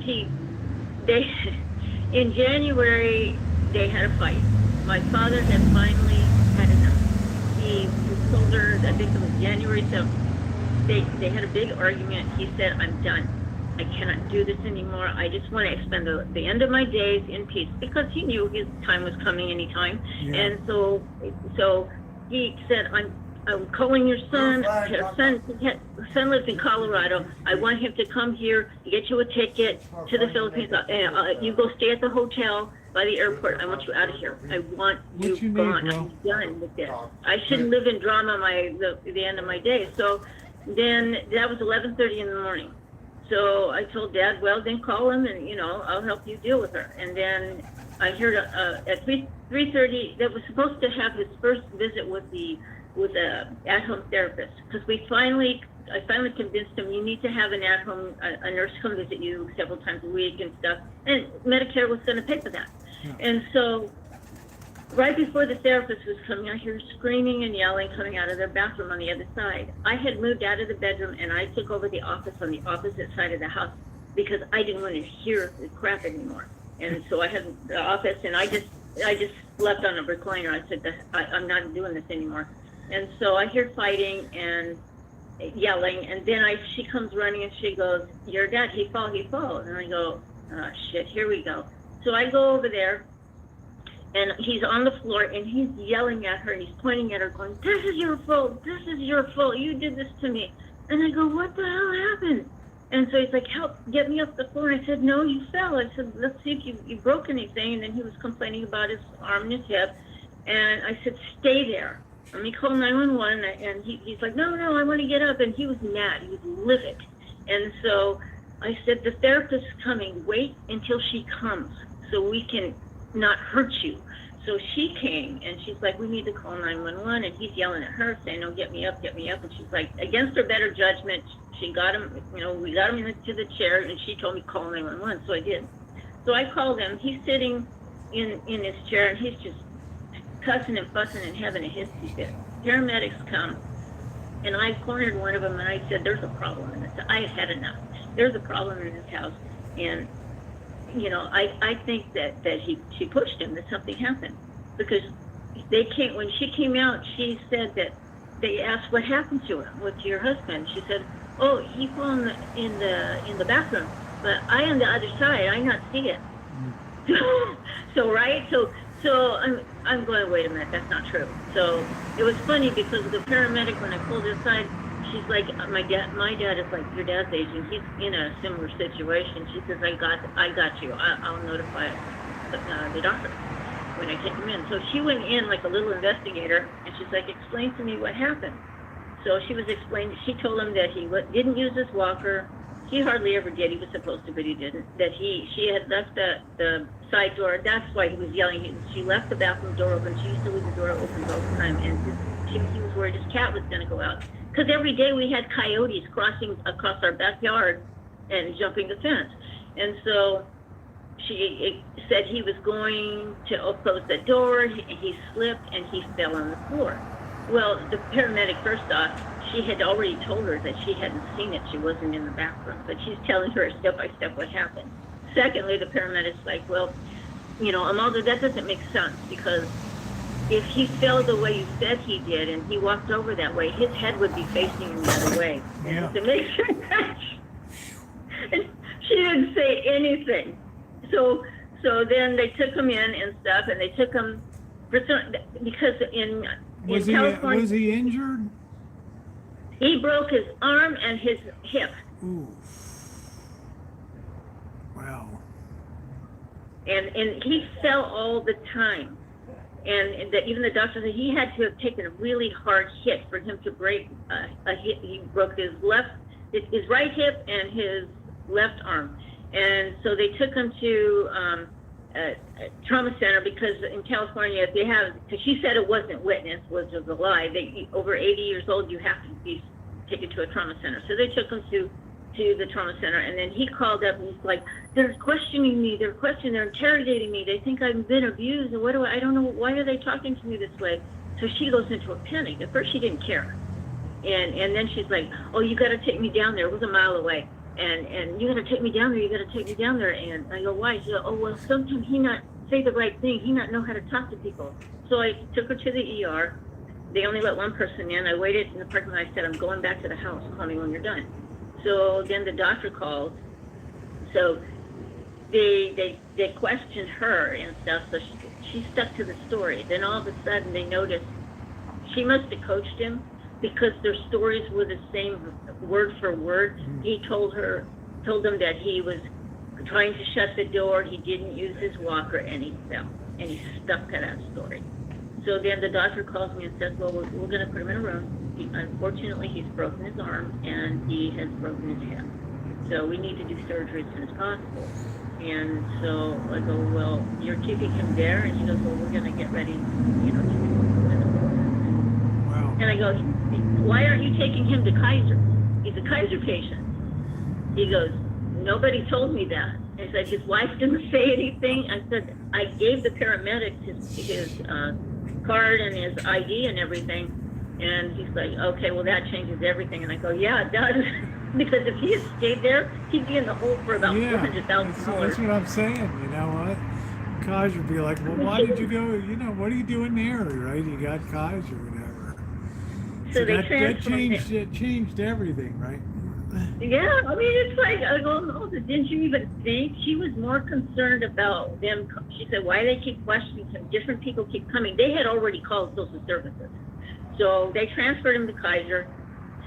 in January, they had a fight. My father had finally had enough. He told her, I think it was January 7th, they had a big argument. He said, I'm done. I cannot do this anymore. I just want to spend the end of my days in peace, because he knew his time was coming anytime. Yeah. And so he said, I'm calling your son. Son lives in Colorado. I want him to come here, get you a ticket to the Philippines. You go stay at the hotel by the airport. I want you out of here. I want you gone. I'm done with this. I shouldn't live in drama the end of my days. So then that was 11:30 in the morning. So I told Dad, well, then call him and, I'll help you deal with her. And then I heard at 3:30 that was supposed to have his first visit with a at-home therapist, because I finally convinced him you need to have an at-home, a nurse come visit you several times a week and stuff, and Medicare was going to pay for that. Yeah. And so right before the therapist was coming, I hear screaming and yelling coming out of their bathroom on the other side. I had moved out of the bedroom and I took over the office on the opposite side of the house because I didn't want to hear the crap anymore. And so I had the office, and I just slept on a recliner. I said, I'm not doing this anymore. And so I hear fighting and yelling, and then she comes running and she goes, your dad, he fall. And I go, oh, shit, here we go. So I go over there, and he's on the floor, and he's yelling at her, and he's pointing at her, going, this is your fault, you did this to me. And I go, what the hell happened? And so he's like, help, get me off the floor. And I said, no, you fell. I said, let's see if you broke anything. And then he was complaining about his arm and his hip. And I said, stay there. Let me call 911. And he's like, no, I want to get up. And he was mad. He was livid. And so I said, the therapist is coming. Wait until she comes so we can not hurt you. So she came, and she's like, we need to call 911. And he's yelling at her, saying, no, get me up. And she's like, against her better judgment, she got him, we got him into the chair, and she told me call 911. So I did. So I called him. He's sitting in his chair, and he's just cussing and fussing and having a hissy fit. Paramedics come, and I cornered one of them, and I said, there's a problem in this. I had had enough. There's a problem in this house. And I think that she pushed him, that something happened, because when she came out, she said that they asked what happened to him, with your husband. She said, oh, he fell in the bathroom, but I on the other side, I not see it. So I'm going, wait a minute, that's not true. So it was funny because the paramedic, when I pulled her aside, she's like, my dad is like your dad's age, and he's in a similar situation. She says, I got you. I'll notify the doctor when I take him in. So she went in like a little investigator, and she's like, explain to me what happened. So she was explaining. She told him that he didn't use his walker. He hardly ever did. He was supposed to, but he didn't. That she had left the side door. That's why he was yelling. She left the bathroom door open. She used to leave the door open all the time, and he was worried his cat was going to go out. Because every day we had coyotes crossing across our backyard and jumping the fence. And so she said he was going to close the door. He slipped and he fell on the floor. Well, the paramedic, first off, she had already told her that she hadn't seen it. She wasn't in the bathroom. But she's telling her step by step what happened. Secondly, the paramedic's like, well, Amalda, that doesn't make sense, because if he fell the way you said he did and he walked over that way, his head would be facing him the other way. Yeah. To make sure and she didn't say anything. So then they took him in and stuff, and they took him because in California. Was he injured? He broke his arm and his hip. Ooh. Wow. And he fell all the time. And even the doctor said he had to have taken a really hard hit for him to break a hip. He broke his right hip and his left arm. And so they took him to a trauma center, because in California, if they have, because she said it wasn't witnessed, which was a lie. Over 80 years old, you have to be taken to a trauma center. So they took him to the trauma center, and then he called up and he's like, they're questioning me, they're interrogating me, they think I've been abused, and I don't know, why are they talking to me this way? So she goes into a panic. At first she didn't care, and then she's like, oh, you got to take me down there. It was a mile away, and you got to take me down there, and I go, why? She goes, oh, well, sometimes he not say the right thing, he not know how to talk to people. So I took her to the ER. They only let one person in. I waited in the parking lot. I said, I'm going back to the house, call me when you're done. So then the doctor called. So they questioned her and stuff. So she stuck to the story. Then all of a sudden they noticed she must have coached him, because their stories were the same word for word. He told them that he was trying to shut the door. He didn't use his walker, and he fell. And he stuck to that story. So then the doctor calls me and says, well, we're going to put him in a room. Unfortunately, he's broken his arm and he has broken his hip. So we need to do surgery as soon as possible. And so I go, well, you're keeping him there? And he goes, well, we're going to get ready, to Wow. And I go, why aren't you taking him to Kaiser? He's a Kaiser patient. He goes, nobody told me that. I said, his wife didn't say anything. I said, I gave the paramedics his card and his ID and everything. And he's like, okay, well, that changes everything. And I go, yeah, it does. Because if he had stayed there, he'd be in the hole for about $400,000. That's what I'm saying. You know what? Kaiser would be like, well, why did you go? What are you doing there? Right? You got Kaiser, whatever. So they that changed everything, right? Yeah, I mean, it's like, I go, no, didn't you even think? She was more concerned about them. She said, why do they keep questioning him? Different people keep coming. They had already called social services. So they transferred him to Kaiser.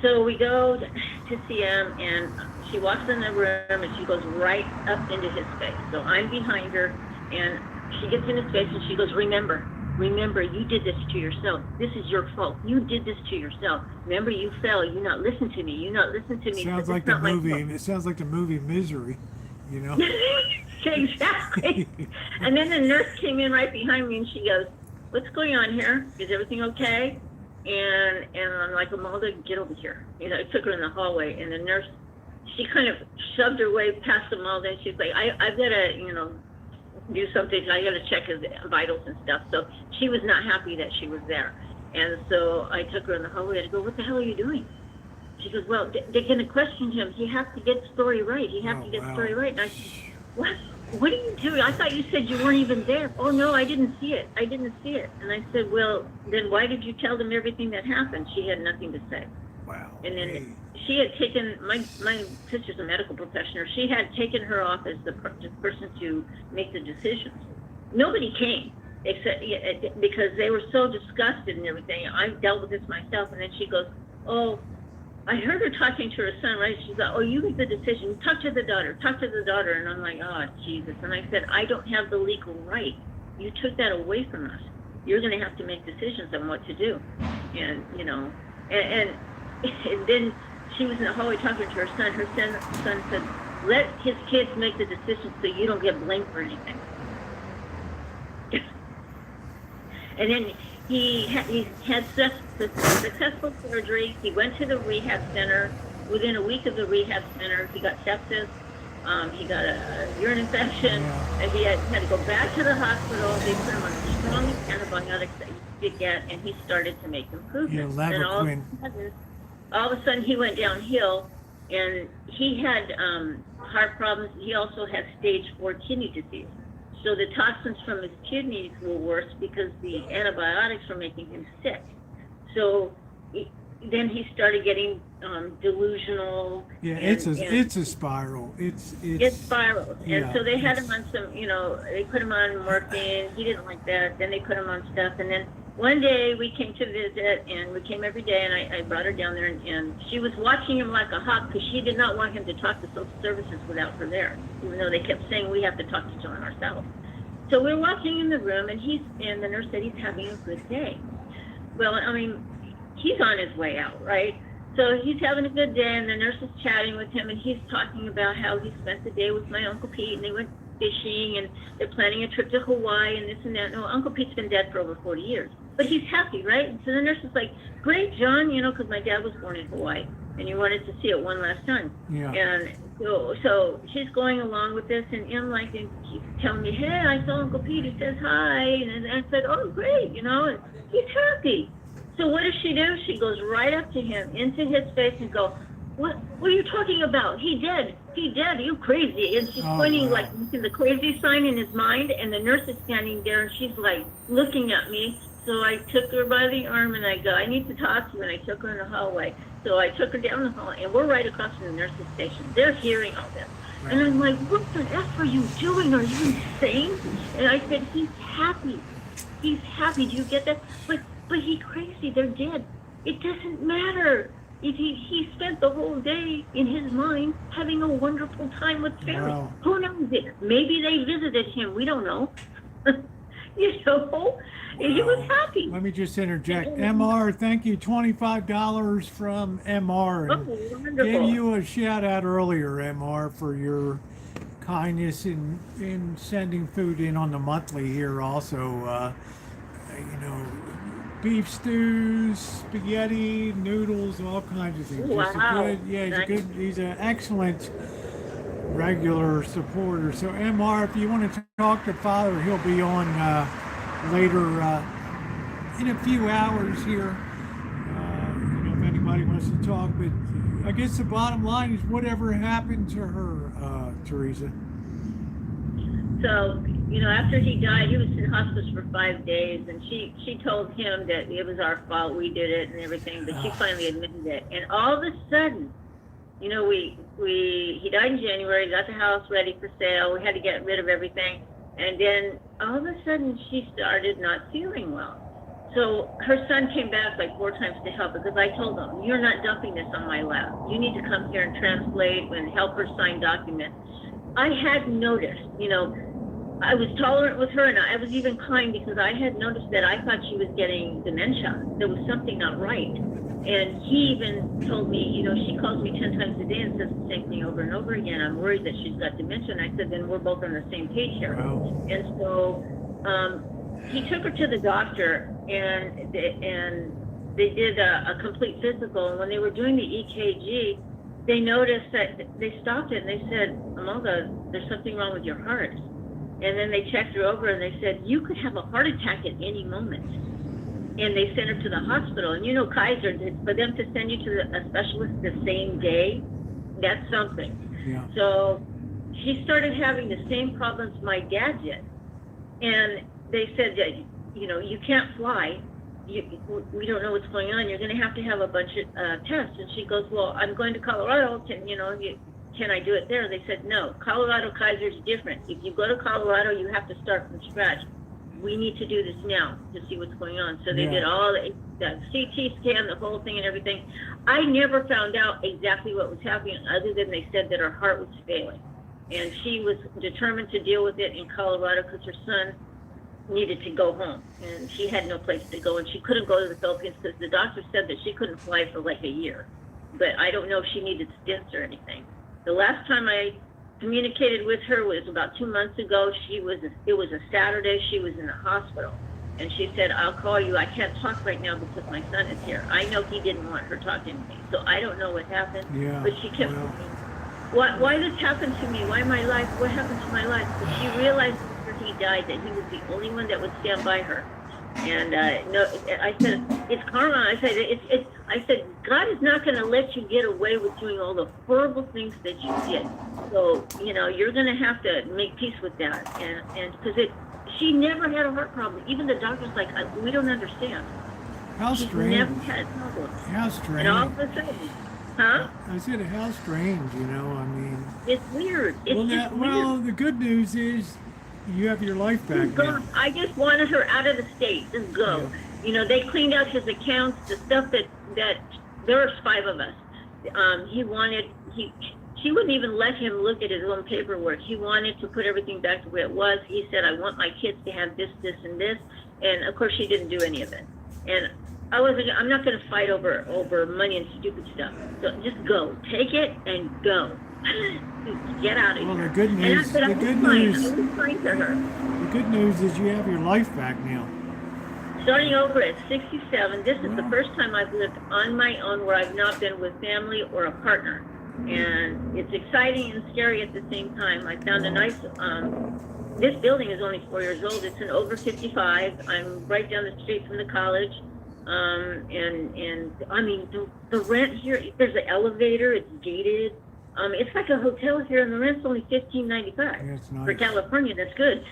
So we go to see him, and she walks in the room, and she goes right up into his face. So I'm behind her, and she gets in his face, and she goes, remember, you did this to yourself. This is your fault. You did this to yourself. Remember, you fell. You not listen to me. Sounds like the movie. It sounds like the movie Misery, Exactly. And then the nurse came in right behind me, and she goes, what's going on here? Is everything okay? And I'm like, Amalda, get over here. I took her in the hallway, and the nurse, she kind of shoved her way past Amalda, and she's like, I've got to, do something. I got to check his vitals and stuff. So she was not happy that she was there. And so I took her in the hallway. I go, what the hell are you doing? She goes, well, they're going to question him. He has to get the story right. The story right. And I said, what are you doing? I thought you said you weren't even there. Oh, no, I didn't see it. And I said, well, then why did you tell them everything that happened? She had nothing to say. Wow. And then she had taken, my sister's a medical professional. She had taken her off as the person to make the decisions. Nobody came, except because they were so disgusted and everything. I've dealt with this myself. And then she goes, oh, I heard her talking to her son, right? She's like, oh, you make the decision. Talk to the daughter. And I'm like, oh, Jesus. And I said, I don't have the legal right. You took that away from us. You're going to have to make decisions on what to do. And, and then she was in the hallway talking to her son. Her son said, let his kids make the decisions so you don't get blamed for anything. And then he had successful surgery. He went to the rehab center. Within a week of the rehab center, he got sepsis. He got a urine infection. And he had to go back to the hospital. They put him on the strongest antibiotics that you could get, and he started to make improvements. And all of a sudden, he went downhill, and he had heart problems. He also had stage 4 kidney disease. So the toxins from his kidneys were worse because the antibiotics were making him sick. So then he started getting delusional. Yeah, it's a spiral. It spirals. And so they had him on some, they put him on morphine. He didn't like that. Then they put him on stuff. And then one day we came to visit, and we came every day, and I brought her down there, and she was watching him like a hawk because she did not want him to talk to social services without her there, even though they kept saying we have to talk to John ourselves. So we're watching in the room, and the nurse said he's having a good day. Well, I mean, he's on his way out, right? So he's having a good day, and the nurse is chatting with him, and he's talking about how he spent the day with my Uncle Pete, and they went fishing, and they're planning a trip to Hawaii, and this and that. No, Uncle Pete's been dead for over 40 years. But he's happy, right? And so the nurse is like, great, John, because my dad was born in Hawaii, and you wanted to see it one last time. Yeah. And so she's going along with this, and she's telling me, hey, I saw Uncle Pete, he says hi, and I said, oh, great, and he's happy. So what does she do? She goes right up to him, into his face, and go, what are you talking about? He dead, you crazy. And she's pointing wow. like to the crazy sign in his mind, and the nurse is standing there, and she's like looking at me. So I took her by the arm, and I go, I need to talk to you, and I took her in the hallway. So I took her down the hall, and we're right across from the nurse's station. They're hearing all this. Right. And I'm like, what the F are you doing? Are you insane? And I said, he's happy. He's happy. Do you get that? But he's crazy. They're dead. It doesn't matter. He spent the whole day in his mind having a wonderful time with family. Wow. Who knows it? Maybe they visited him. We don't know. He was happy. Let me just interject. MR, thank you. $25 from MR. Oh, And wonderful. gave you a shout out earlier, MR, for your kindness in sending food in on the monthly here also. Beef stews, spaghetti, noodles, all kinds of things. Just Wow. he's an excellent regular supporter. So MR, if you want to talk to Father, he'll be on later in a few hours here. If anybody wants to talk, but I guess the bottom line is whatever happened to her, Teresa. So, after he died, he was in hospice for 5 days, and she told him that it was our fault, we did it and everything, but she finally admitted it. And all of a sudden, he died in January, got the house ready for sale, we had to get rid of everything, and then all of a sudden she started not feeling well. So her son came back like 4 times to help because I told him, you're not dumping this on my lap. You need to come here and translate and help her sign documents. I had noticed, I was tolerant with her, and I was even kind because I had noticed that I thought she was getting dementia. There was something not right. And he even told me, she calls me 10 times a day and says the same thing over and over again. I'm worried that she's got dementia. And I said, then we're both on the same page here. Wow. And so he took her to the doctor, and they did a complete physical. And when they were doing the EKG, they noticed that they stopped it and they said, Amalda, there's something wrong with your heart. And then they checked her over and they said, you could have a heart attack at any moment. And they sent her to the hospital. And Kaiser, for them to send you to a specialist the same day, that's something. Yeah. So she started having the same problems my dad did. And they said that, you can't fly. We don't know what's going on. You're going to have a bunch of tests. And she goes, well, I'm going to Colorado. Can I do it there? They said, no. Colorado Kaiser is different. If you go to Colorado, you have to start from scratch. We need to do this now to see what's going on. So they did all the CT scan, the whole thing and everything. I never found out exactly what was happening other than they said that her heart was failing. And she was determined to deal with it in Colorado because her son needed to go home. And she had no place to go. And she couldn't go to the Philippines because the doctor said that she couldn't fly for like a year. But I don't know if she needed stints or anything. The last time I communicated with her was about 2 months ago. It was a Saturday. She was in the hospital. And she said, I'll call you. I can't talk right now because my son is here. I know he didn't want her talking to me. So I don't know what happened. Yeah. But she kept saying, why this happened to me? Why my life? What happened to my life? But she realized after he died that he was the only one that would stand by her. And no, I said, it's karma. I said, God is not going to let you get away with doing all the horrible things that you did. So, you're going to have to make peace with that. And because she never had a heart problem. Even the doctor's like, we don't understand. How She's strange. never had problems. How strange. And all of a sudden, huh? I said, how strange, It's weird. It's just weird. Well, the good news is you have your life back now. I just wanted her out of the state. Just go. you know, they cleaned out his accounts, the stuff that there was 5 of us. She wouldn't even let him look at his own paperwork. He wanted to put everything back to where it was. He said, I want my kids to have this, this, and this. And of course, she didn't do any of it. And I'm not going to fight over money and stupid stuff. So just go, take it and go. Get out of Well, here. the good And I news, said, the I was good fine. news, I was kind to her. the good news is you have your life back now. Starting over at 67, this is the Wow. first time I've lived on my own where I've not been with family or a partner. And it's exciting and scary at the same time. I found a nice, this building is only 4 years old. It's an over 55. I'm right down the street from the college. And I mean, the rent here, there's an elevator, it's gated. It's like a hotel here and the rent's only $15.95. That's nice. For California, that's good.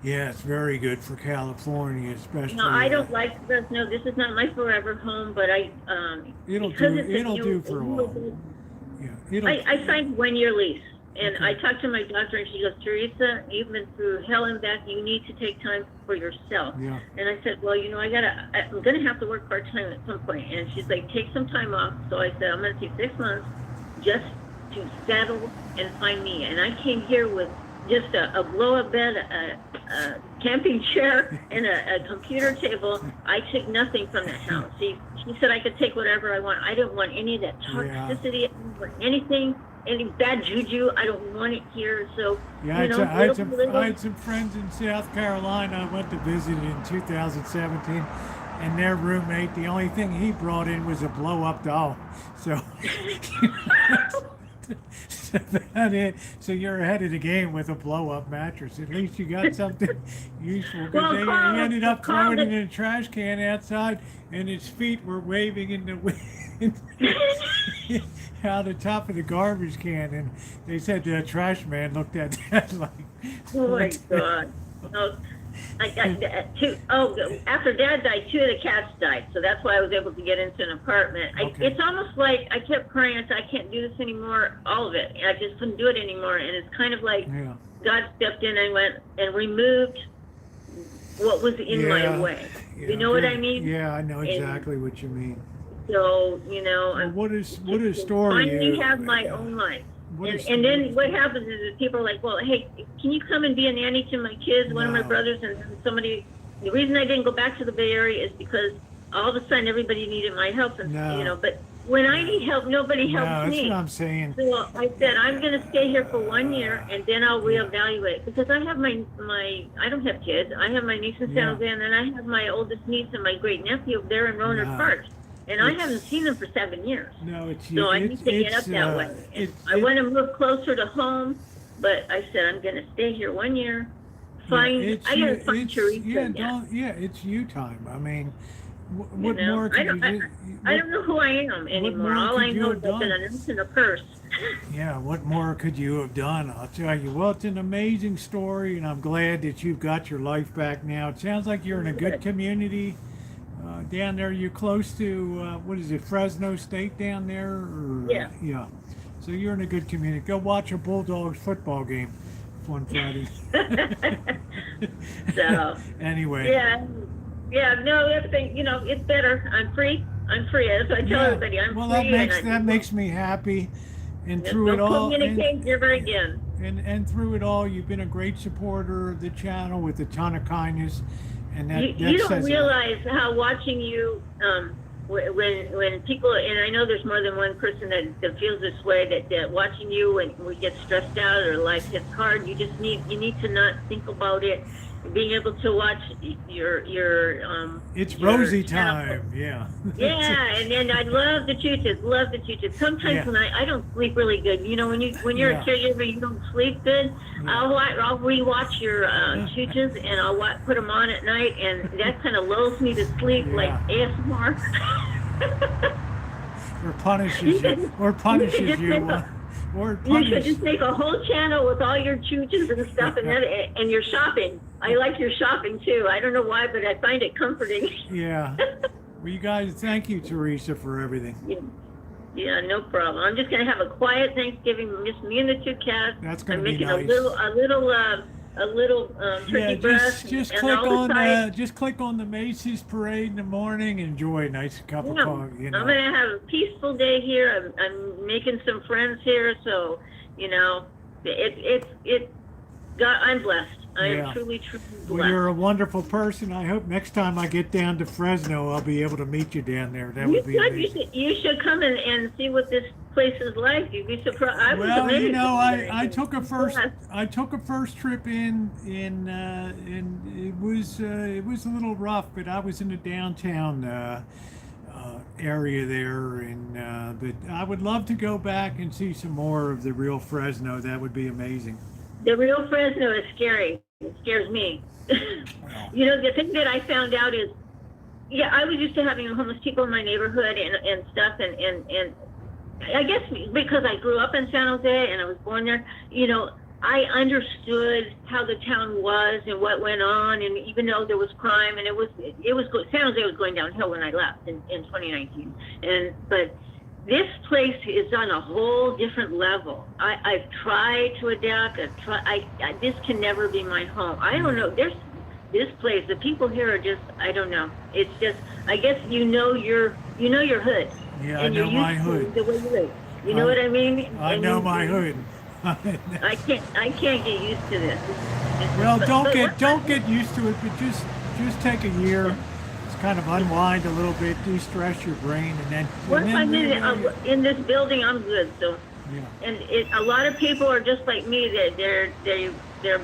Yeah, it's very good for California, especially. No, I don't like Fresno. This is not my forever home, but It'll because do. it's a It'll new- do for a while. Yeah, I signed 1-year lease, and Okay. I talked to my doctor, and she goes, Teresa, you've been through hell and back. You need to take time for yourself. Yeah. And I said, well, you know, I'm gonna have to work part time at some point. And she's like, take some time off. So I said, I'm gonna take 6 months just to settle and find me. And I came here with just a blow-up bed, a camping chair, and a computer table. I took nothing from that house. She said I could take whatever I want. I didn't want any of that toxicity. I didn't want anything, any bad juju. I don't want it here. So, Yeah, you know, I had some friends in South Carolina I went to visit in 2017, and their roommate, the only thing he brought in was a blow-up doll. So, that's about it. So you're ahead of the game with a blow-up mattress. At least you got something useful. Well, He ended up throwing it in a trash can outside, and his feet were waving in the wind. Out the top of the garbage can, and they said the trash man looked at that like, Oh my God. No, after Dad died, 2 of the cats died, so that's why I was able to get into an apartment. Okay. It's almost like I kept crying. I said, I can't do this anymore, all of it. I just couldn't do it anymore, and it's kind of like yeah. God stepped in and went and removed what was in my way. You know what I mean? Yeah, I know exactly what you mean. So, you know, Well, I'm what is story? finally have my own life. And then what happens is that people are like, well, hey, can you come and be a nanny to my kids? One of my No. brothers and somebody. The reason I didn't go back to the Bay Area is because all of a sudden everybody needed my help, and No. you know. But when I need help, nobody No, helps that's me. what I'm saying. So I said I'm going to stay here for 1 year, and then I'll reevaluate, because I have my I don't have kids. I have my niece in San Yeah. Jose, and then I have my oldest niece and my great nephew up there in Rohnert No. Park, and I It's- haven't seen them for 7 years. No, it's So I need it's, to get up it's, that way. And I want to move closer to home, but I said I'm going to stay here 1 year. I gotta find Teresa. It's you time. I mean, You what know, more could you do? I don't know who I am anymore. more All could I you know have is I've been done? a nurse and a purse. Yeah, what more could you have done? I'll tell you. Well, it's an amazing story, and I'm glad that you've got your life back now. It sounds like you're in a good community down there. You're close to what is it, Fresno State down there? Or, Yeah. Yeah. So you're in a good community. Go watch a Bulldogs football game one Friday. So Anyway. yeah, no, everything, you know, it's better. I'm free. As I tell everybody, I'm well, free. that makes me happy. And through it all, communicate ever again. and through it all, you've been a great supporter of the channel with a ton of kindness, and that You don't says a lot. realize how watching you, when people, and I know there's more than one person that feels this way, that watching you when we get stressed out or life gets hard, you need to not think about it. Being able to watch your It's your Rosie channel. time, yeah. Yeah, and then I love the chooches. Sometimes Yeah. when I don't sleep really good, you know, when you're Yeah. a caregiver, you don't sleep good. Yeah. I'll rewatch your chooches, and I'll put them on at night, and that kind of lulls me to sleep, Yeah. like ASMR. Or punishes you, or punishes just you, make or You should punishes. just make a whole channel with all your chooches and stuff, and your shopping. I like your shopping too. I don't know why, but I find it comforting. Yeah. Well, you guys, thank you, Teresa, for everything. Yeah, no problem. I'm just gonna have a quiet Thanksgiving, just me and the 2 cats. That's gonna I'm be making nice. a little a little turkey breast just and click all the on sides. just click on the Macy's parade in the morning. Enjoy a nice cup of Yeah, coffee. You I'm know. gonna have a peaceful day here. I'm making some friends here, so you know, it. God, I'm blessed. I am Yeah. truly, truly Well, you're a blessed. wonderful person. I hope next time I get down to Fresno, I'll be able to meet you down there. That would be amazing. You should come and see what this place is like. You'd be surprised. I was Well, you amazed. know, I Yes. took a first trip in and it was a little rough, but I was in the downtown area there, and but I would love to go back and see some more of the real Fresno. That would be amazing. The real Fresno is scary. It scares me. Well, You know, the thing that I found out is, yeah, I was used to having homeless people in my neighborhood and stuff, and I guess because I grew up in San Jose and I was born there, you know, I understood how the town was and what went on, and even though there was crime, and San Jose was going downhill when I left in 2019, but this place is on a whole different level. I've tried to adapt. This can never be my home. I don't know. There's this place. The people here are just. I don't know. It's just. I guess you know your hood. yeah, I And know you're my used to hood. the way you live. You know what I mean? I And know you- my hood. I can't get used to this. Well, But- don't but get what- don't get used to it, but just take a year. Just kind of unwind a little bit, de-stress your brain, and then. Once and then I'm really- in this building, I'm good. So. yeah. And a lot of people are just like me, that they're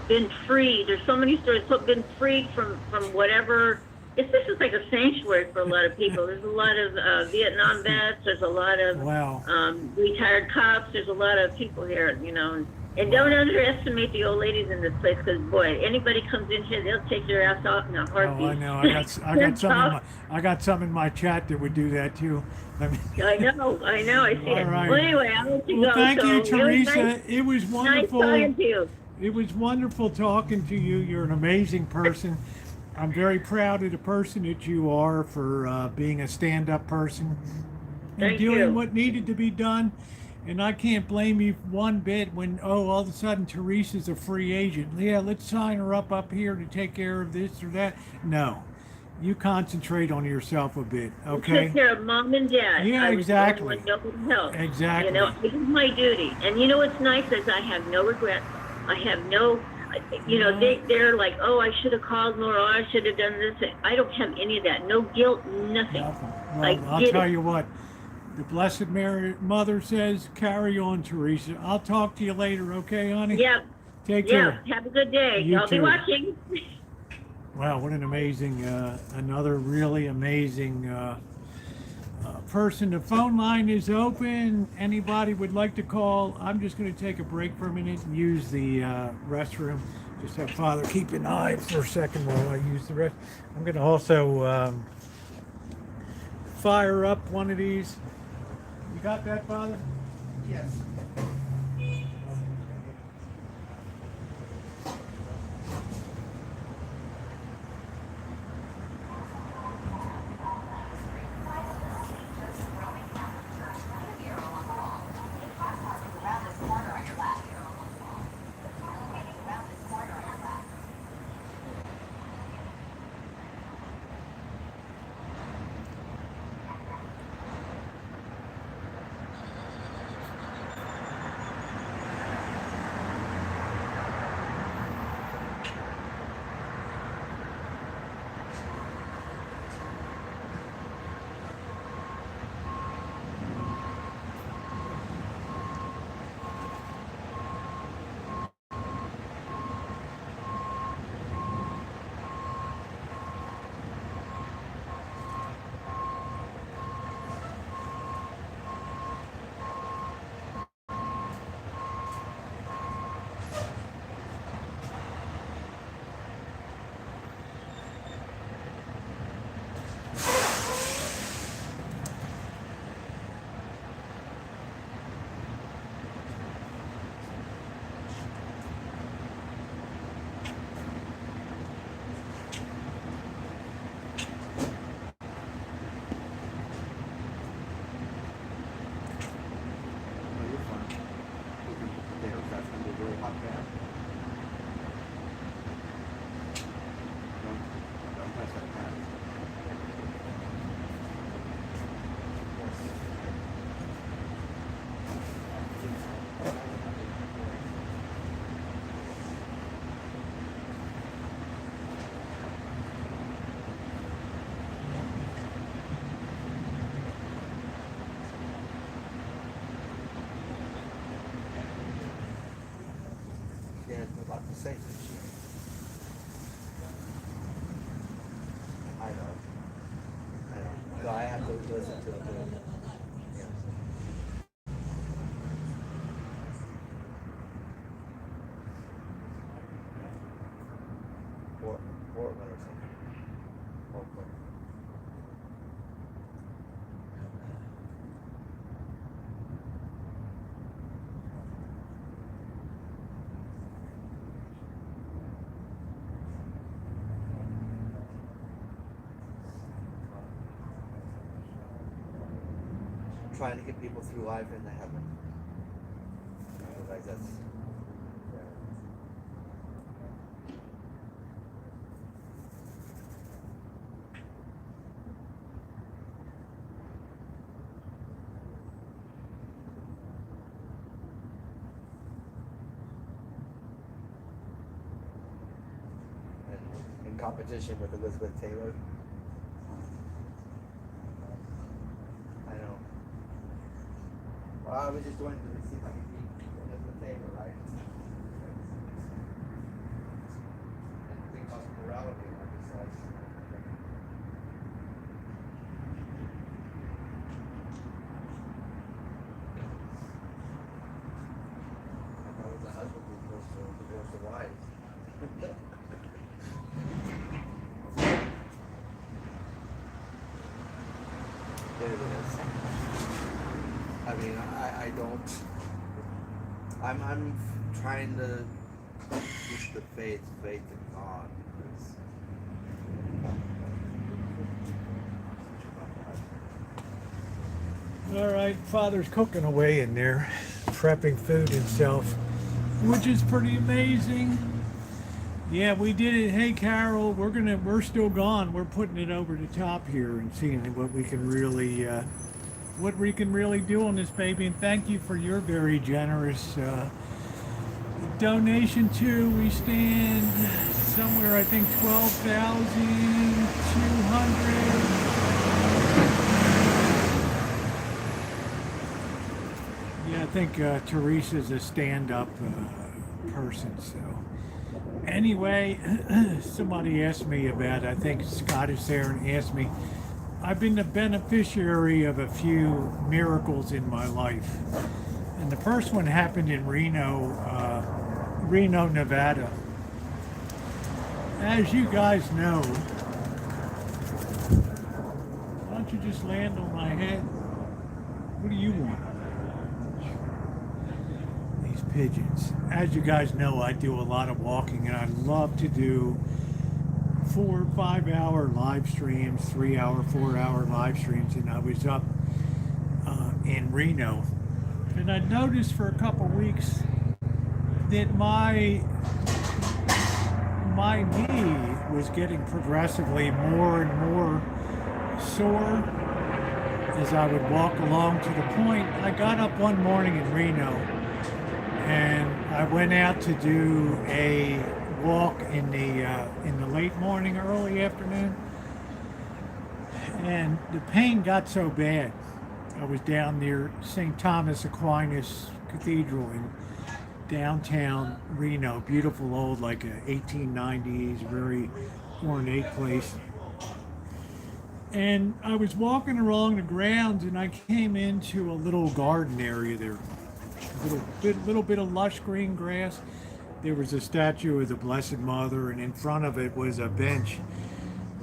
been freed. There's so many stories, so been freed from whatever. This is like a sanctuary for a lot of people. There's a lot of Vietnam vets. There's a lot of Wow. retired cops. There's a lot of people here, you know. And don't underestimate the old ladies in this place, because boy, anybody comes in here, they'll take their ass off in a heartbeat. Oh, I know. I got some in my chat that would do that too. I mean, I know. I see All it. right. Well, anyway, I'll let you well, go. thank So, you, it was Teresa. nice- It was Nice wonderful. talking to you. It was wonderful talking to you. You're an amazing person. I'm very proud of the person that you are for being a stand-up person and Thank doing you. what needed to be done. And I can't blame you one bit when, all of a sudden Teresa's a free agent. Yeah, let's sign her up here to take care of this or that. No, you concentrate on yourself a bit, okay? Took care of mom and dad. Yeah, I was exactly. the only one, nobody else. Exactly. You know, this is my duty. And you know what's nice is I have no regrets. I have no, you know, they're like, oh, I should have called more, or I should have done this. I don't have any of that. No guilt, nothing. Nothing. I Well, I'll get tell it. you what. The Blessed Mary Mother says, carry on, Teresa. I'll talk to you later, okay, honey? Yeah, Take yeah. care. Have a good day. You I'll be too. watching. Wow, what an amazing, another really amazing person. The phone line is open. Anybody would like to call? I'm just going to take a break for a minute and use the restroom. Just have Father keep an eye for a second while I use the rest. I'm going to also fire up one of these. You got that, Father? Yes. safe is she? I know. So I have to listen to it. Yeah. Portland or something. Portland. Trying to get people through life into heaven. Otherwise, that's in competition with Elizabeth Taylor. I know. Well, I was just doing to see if I could beat Elizabeth Taylor, right? And think about morality, like it says. I thought it was a husband who was supposed to divorce the wives. There it is. I mean, I don't. I'm trying to keep the faith in God. All right, Father's cooking away in there, prepping food himself, which is pretty amazing. Yeah, we did it. Hey, Carol, we're still gone. We're putting it over the top here and seeing what we can really do on this baby. And thank you for your very generous donation too. We stand somewhere, I think, 12,200. Yeah, I think Teresa's a stand-up person. So anyway, somebody asked me about, I think Scott is there, and asked me, I've been the beneficiary of a few miracles in my life. And the first one happened in Reno, Nevada. As you guys know, why don't you just land on my head? What do you want? These pigeons. As you guys know, I do a lot of walking, and I love to do 4 or 5 hour live streams, 3 hour, 4 hour live streams. And I was up in Reno, and I noticed for a couple weeks that my knee was getting progressively more and more sore as I would walk along, to the point I got up one morning in Reno and I went out to do a walk in the late morning, early afternoon, and the pain got so bad. I was down near St. Thomas Aquinas Cathedral in downtown Reno, beautiful old, like a 1890s, very ornate place. And I was walking along the grounds, and I came into a little garden area there, little bit of lush green grass. There was a statue of the Blessed Mother, and in front of it was a bench.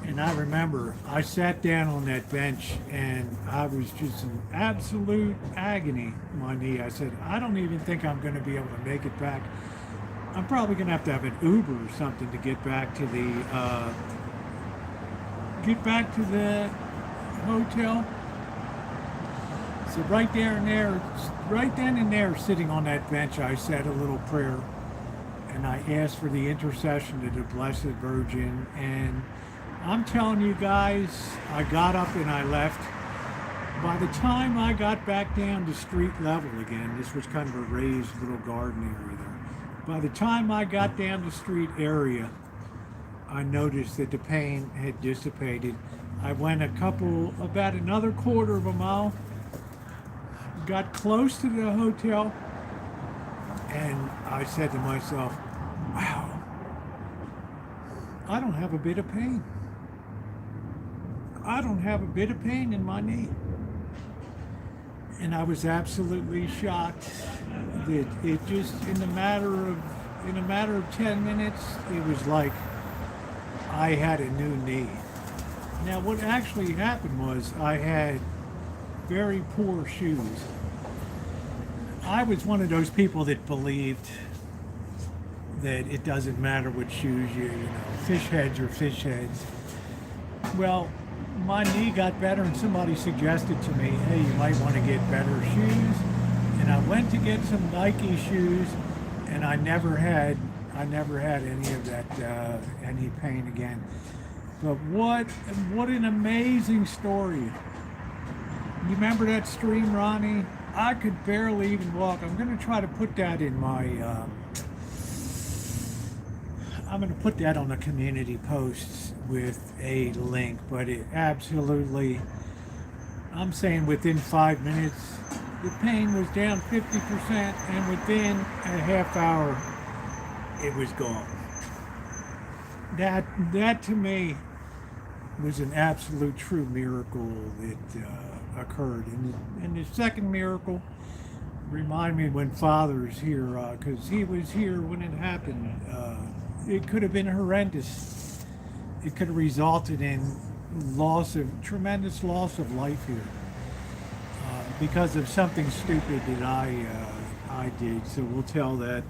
And I remember I sat down on that bench, and I was just in absolute agony in my knee. I said, I don't even think I'm going to be able to make it back. I'm probably going to have an Uber or something to get back to the hotel. So right then and there, sitting on that bench, I said a little prayer, and I asked for the intercession of the Blessed Virgin. And I'm telling you guys, I got up and I left. By the time I got back down to street level again, this was kind of a raised little garden area there. By the time I got down to street area, I noticed that the pain had dissipated. I went about another quarter of a mile, got close to the hotel, and I said to myself, wow, I don't have a bit of pain. I don't have a bit of pain in my knee. And I was absolutely shocked that it just in a matter of 10 minutes, it was like I had a new knee. Now what actually happened was I had very poor shoes. I was one of those people that believed that it doesn't matter what shoes you know, fish heads are fish heads. Well, my knee got better and somebody suggested to me, hey, you might want to get better shoes. And I went to get some Nike shoes and I never had any of that, any pain again. But what an amazing story. You remember that stream, Ronnie? I could barely even walk. I'm going to try to put that in my, I'm going to put that on the community posts with a link, but it absolutely, I'm saying within 5 minutes, the pain was down 50%, and within a half hour, it was gone. That to me was an absolute true miracle that occurred. And the second miracle, remind me when Father's here, because he was here when it happened. It could have been horrendous. It could have resulted in tremendous loss of life here because of something stupid that I did. So we'll tell that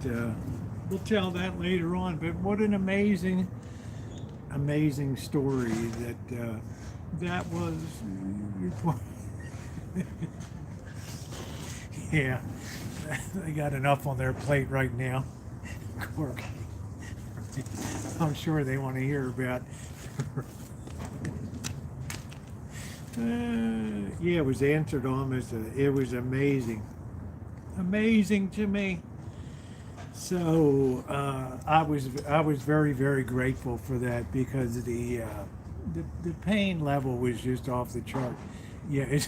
later on. But what an amazing story that was. Yeah, they got enough on their plate right now. Corky. I'm sure they want to hear about. Yeah, it was answered on as it was amazing to me. So I was very, very grateful for that because the pain level was just off the chart. Yeah, it's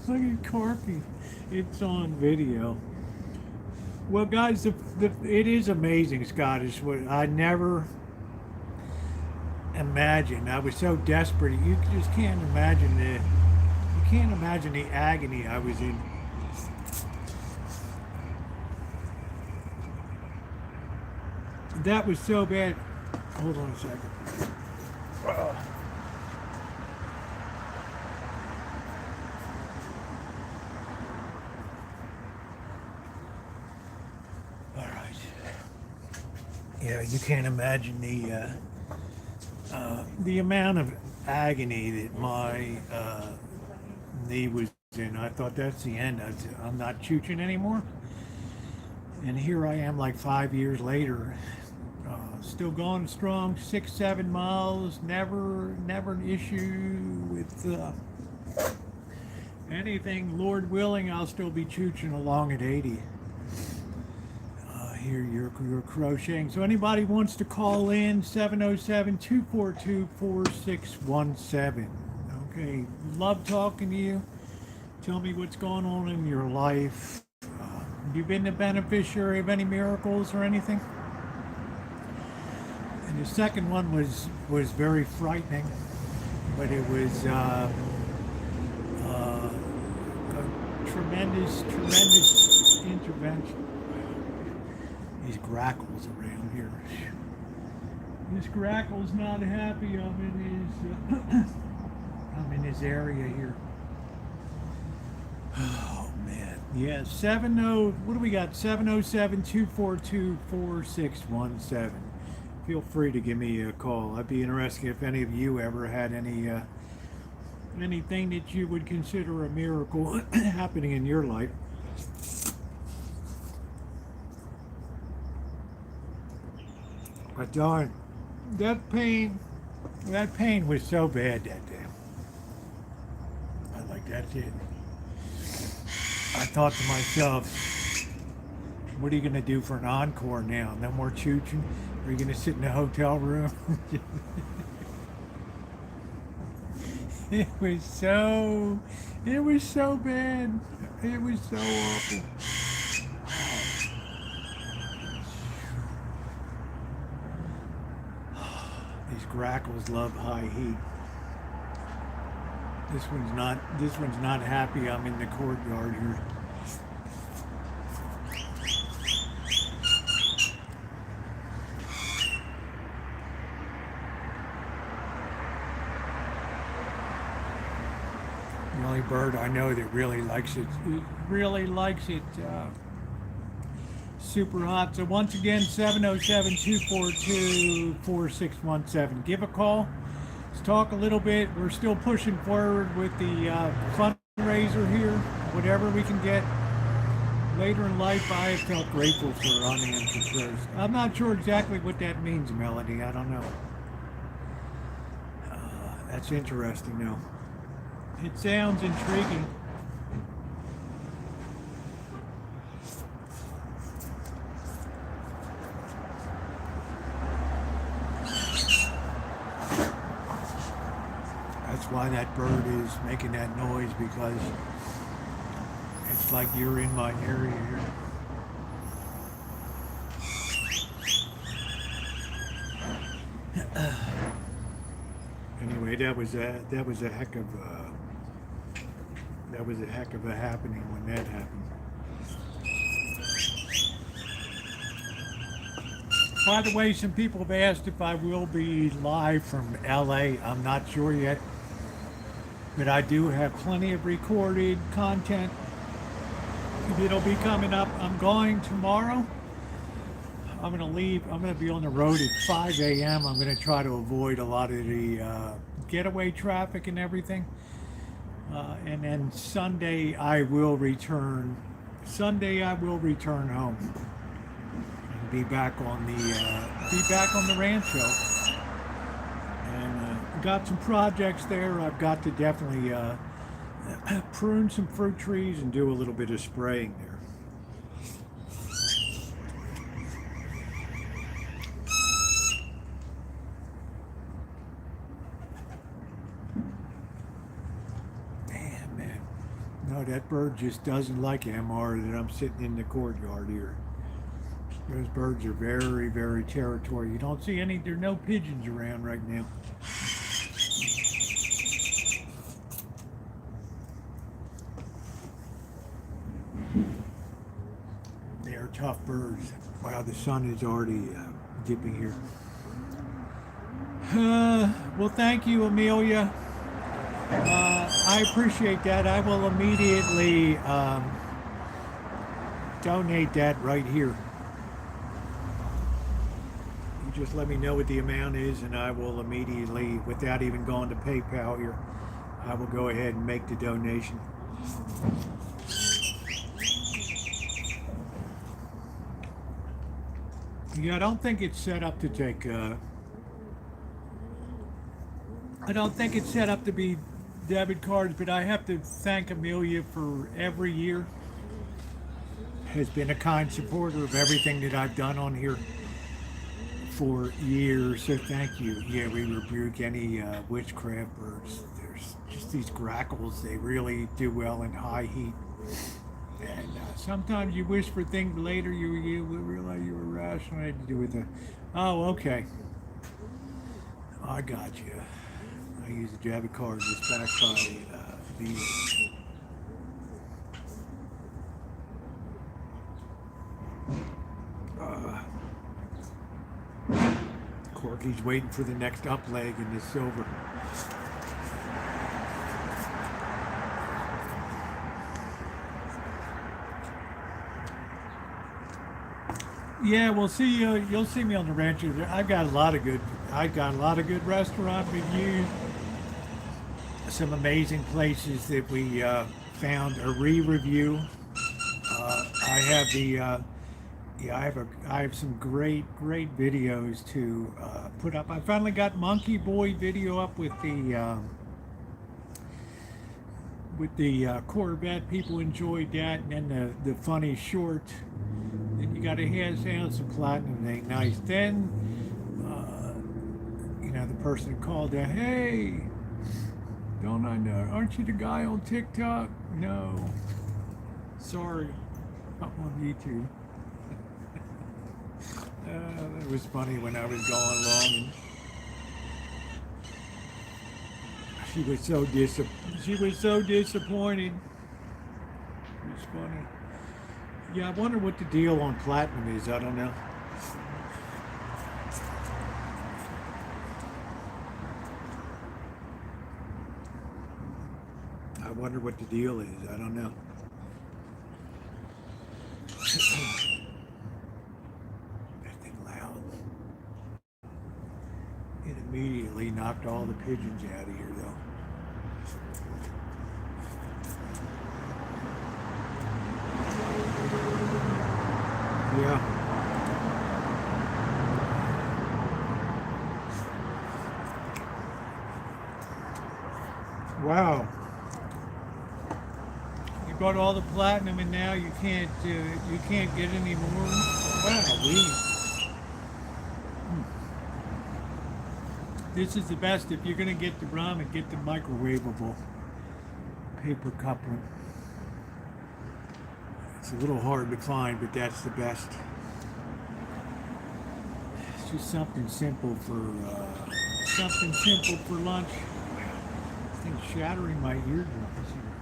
look at Corky. It's on video. Well, guys, it is amazing, Scottish. What I never imagined. I was so desperate. You just can't imagine the agony I was in. That was so bad. Hold on a second. All right. Yeah, you can't imagine the amount of agony that my knee was in. I thought that's the end. I'm not chooching anymore. And here I am like 5 years later. Still going strong, 6-7 miles, never an issue with anything. Lord willing, I'll still be chooching along at 80. Here you're crocheting. So anybody wants to call in, 707-242-4617. Okay, love talking to you. Tell me what's going on in your life. Have you been the beneficiary of any miracles or anything? And the second one was very frightening, but it was a tremendous intervention. These grackles around here. This grackle's not happy. I'm in his area here. Oh man. Yeah, what do we got? 707-242-4617. Feel free to give me a call. I'd be interested if any of you ever had anything that you would consider a miracle happening in your life. But darn, that pain was so bad that day. That's it. I thought to myself, what are you going to do for an encore now? No more chooching? Are you going to sit in a hotel room? It was so bad. It was so awful. grackles love high heat. This one's not happy I'm in the courtyard here. The only bird I know that really likes it super hot. So once again, 707-242-4617. Give a call. Let's talk a little bit. We're still pushing forward with the fundraiser here. Whatever we can get. Later in life, I have felt grateful for unanswered prayers. I'm not sure exactly what that means, Melody. I don't know. That's interesting, though. It sounds intriguing. That's why that bird is making that noise, because it's like you're in my area here. Anyway, that was a heck of a happening when that happened. By the way, some people have asked if I will be live from LA. I'm not sure yet, but I do have plenty of recorded content. It'll be coming up. I'm going tomorrow. I'm going to leave. I'm going to be on the road at 5 a.m. I'm going to try to avoid a lot of the getaway traffic and everything. And then Sunday I will return. Sunday I will return home and be back on the Rancho. And got some projects there. I've got to definitely prune some fruit trees and do a little bit of spraying there. No, that bird just doesn't like MR that I'm sitting in the courtyard here. Those birds are very, very territorial. You don't see any, there are no pigeons around right now. They're tough birds. Wow, the sun is already dipping here. Well, thank you, Amelia. I appreciate that. I will immediately donate that right here. You just let me know what the amount is, and I will immediately, without even going to PayPal here, I will go ahead and make the donation. Yeah, I don't think it's set up to take, I don't think it's set up to be debit cards, but I have to thank Amelia for every year. Has been a kind supporter of everything that I've done on here for years, so thank you. Yeah, we rebuke any witchcraft birds. There's just these grackles, they really do well in high heat. And sometimes you wish for things later, you realize you were rational to do with it. Oh, okay. I got you. I use the debit card just backed by Visa. Corky's waiting for the next up leg in this silver. Yeah, we'll see you. You'll see me on the Rancho. I've got a lot of good restaurant reviews. Some amazing places that we found a re-review. I have some great videos to put up. I finally got Monkey Boy video up with the Corvette. People enjoyed that, and then the funny short. Then you got to have some platinum, ain't nice. Then the person called out, hey, don't I know? Aren't you the guy on TikTok? No. Sorry. I'm on YouTube. That was funny when I was going along. She was so disappointed. It was funny. Yeah, I wonder what the deal on platinum is. I don't know. I wonder what the deal is. I don't know. That thing loud. It immediately knocked all the pigeons out of here, though. Yeah. Wow. You got all the platinum and now you can't get any more. Wow. This is the best. If you're gonna get the ramen, get the microwavable paper cup one. It's a little hard to find, but that's the best. It's just something simple for lunch. This thing's shattering my eardrums here.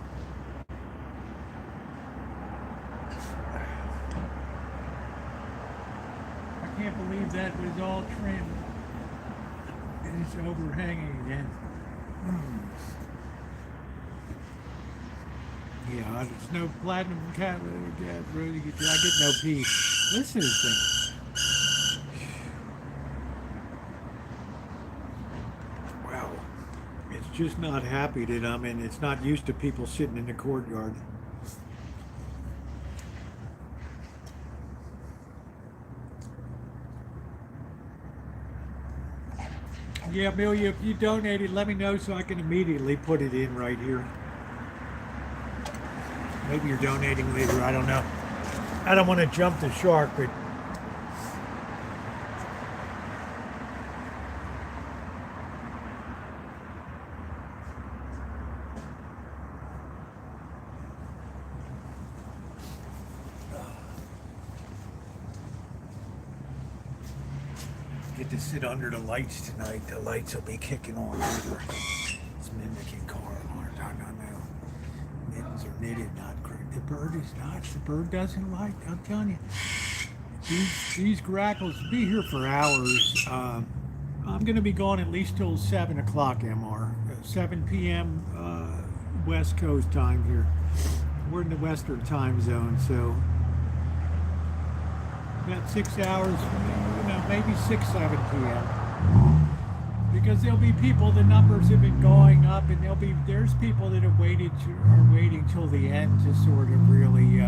I can't believe that was all trimmed. It's overhanging again. Yeah, there's no platinum cat, Rosie. I get no peace. Listen to this thing. Wow. It's just not happy that I'm in. It's not used to people sitting in the courtyard. Yeah, Amelia, if you donated, let me know so I can immediately put it in right here. Maybe you're donating later, I don't know. I don't want to jump the shark, but get to sit under the lights tonight. The lights will be kicking on later. It's mimicking car alarms. I don't know. Mittens are knitted, not great. The bird is not. The bird doesn't like. I'm telling you. These grackles be here for hours. I'm going to be gone at least till 7 o'clock, MR. 7 p.m. West Coast time here. We're in the Western time zone, so about 6 hours, maybe 6, 7 p.m. Because there'll be people, the numbers have been going up, and there's people that are waiting till the end to sort of really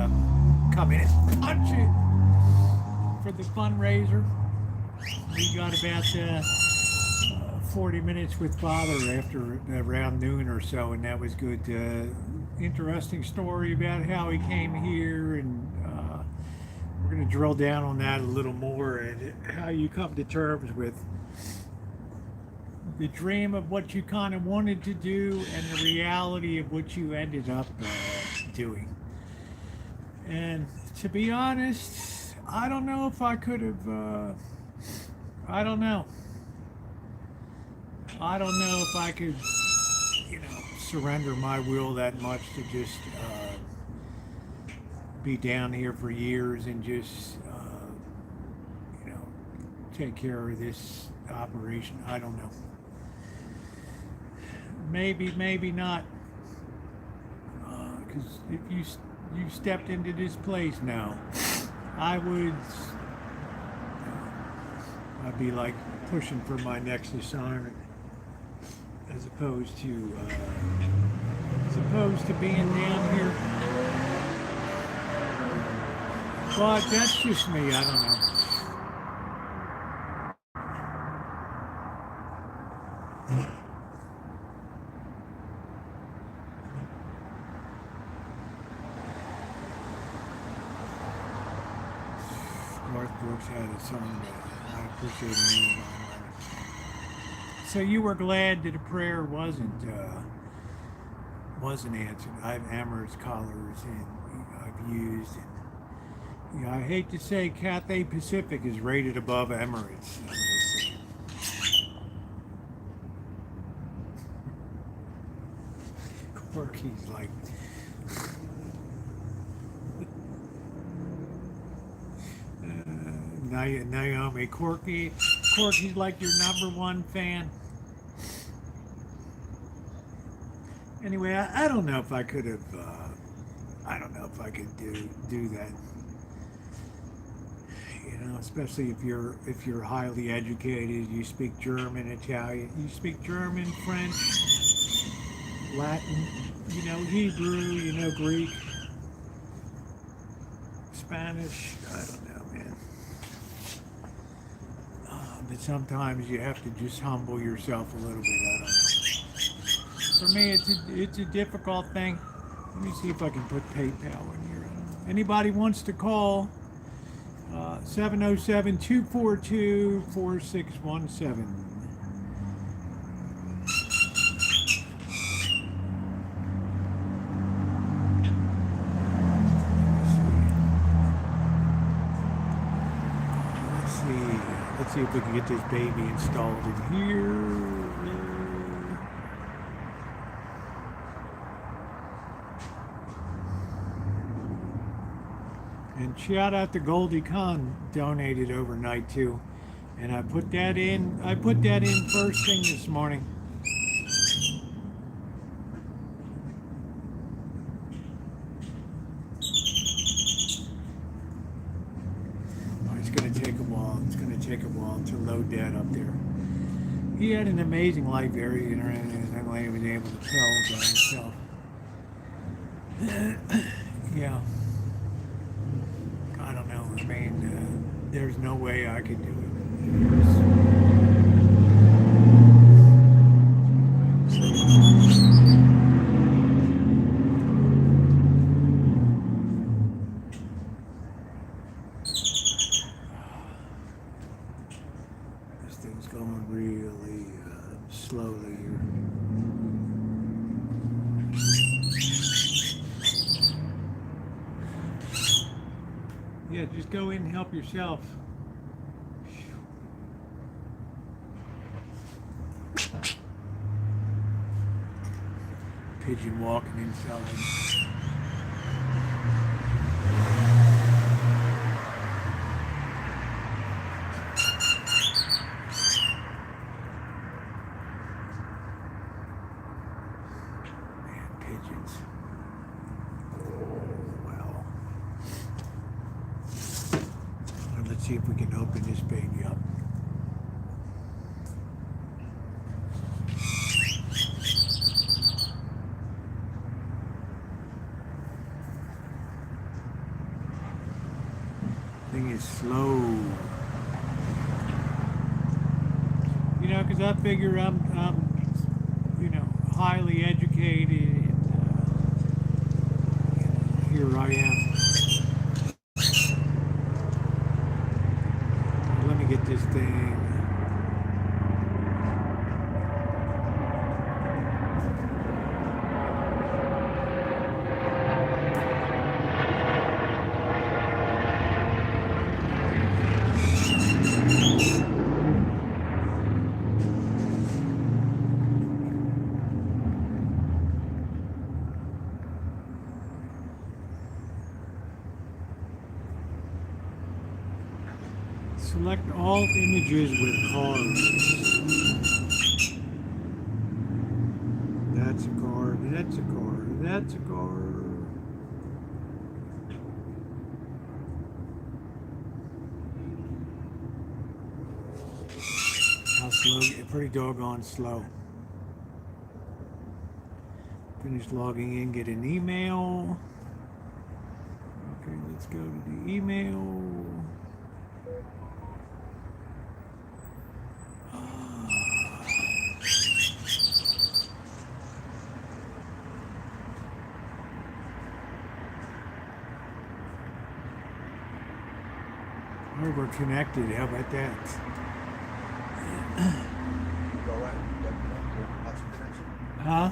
come in and punch it for the fundraiser. We got about 40 minutes with Father after around noon or so, and that was good. Interesting story about how he came here, and we're going to drill down on that a little more, and how you come to terms with the dream of what you kind of wanted to do and the reality of what you ended up doing. And to be honest, I don't know if I could have, I don't know if I could, surrender my will that much to just be down here for years and just, take care of this operation. I don't know. Maybe not. Because if you stepped into this place now, I'd be like pushing for my next assignment, as opposed to being down here. But that's just me. I don't know. Had a song that I appreciate it. So you were glad that a prayer wasn't answered. I've Amherst collars and I've used, and I hate to say Cathay Pacific is rated above Emirates. I'm just saying. Corky's like, Naomi, Corky's like your number one fan. Anyway, I don't know if I could have. I don't know if I could do that. You know, especially if you're highly educated, you speak German, Italian, you speak German, French, Latin, you know, Hebrew, you know, Greek, Spanish. I don't know, man. But sometimes you have to just humble yourself a little bit. I don't know. For me, it's a difficult thing. Let me see if I can put PayPal in here. Anybody wants to call 707-242-4617. Let's see if we can get this baby installed in here. And shout out to Goldie Khan, donated overnight too. And I put that in first thing this morning. Oh, it's gonna take a while. It's gonna take a while to load that up there. He had an amazing life, very interesting, and I was able to tell about himself. Yeah. I don't know. I mean, there's no way I could do it. This thing's going really slowly here. Yeah, just go in and help yourself. Pigeon walking and selling. Man, pigeons. Wow. Let's see if we can open this baby up. Thing is slow. You know, because I figure I'm, you know, highly educated. And, here I am. Let me get this thing. Select all images with cars. That's a car, that's a car, that's a car. How slow, pretty doggone slow. Finish logging in, get an email. Okay, let's go to the email. We're connected. How about that? Huh?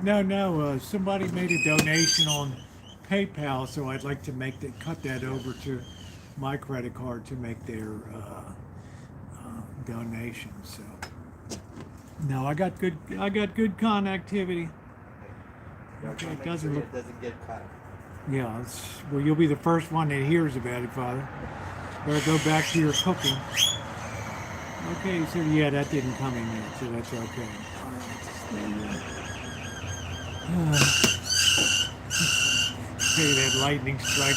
No. Somebody made a donation on PayPal, so I'd like to cut that over to my credit card to make their donation. So no, I got good connectivity. Okay, it doesn't look. It doesn't get cut. Yeah, well, you'll be the first one that hears about it, Father. Better go back to your cooking. Okay, so yeah, that didn't come in yet, so that's okay. See that lightning strike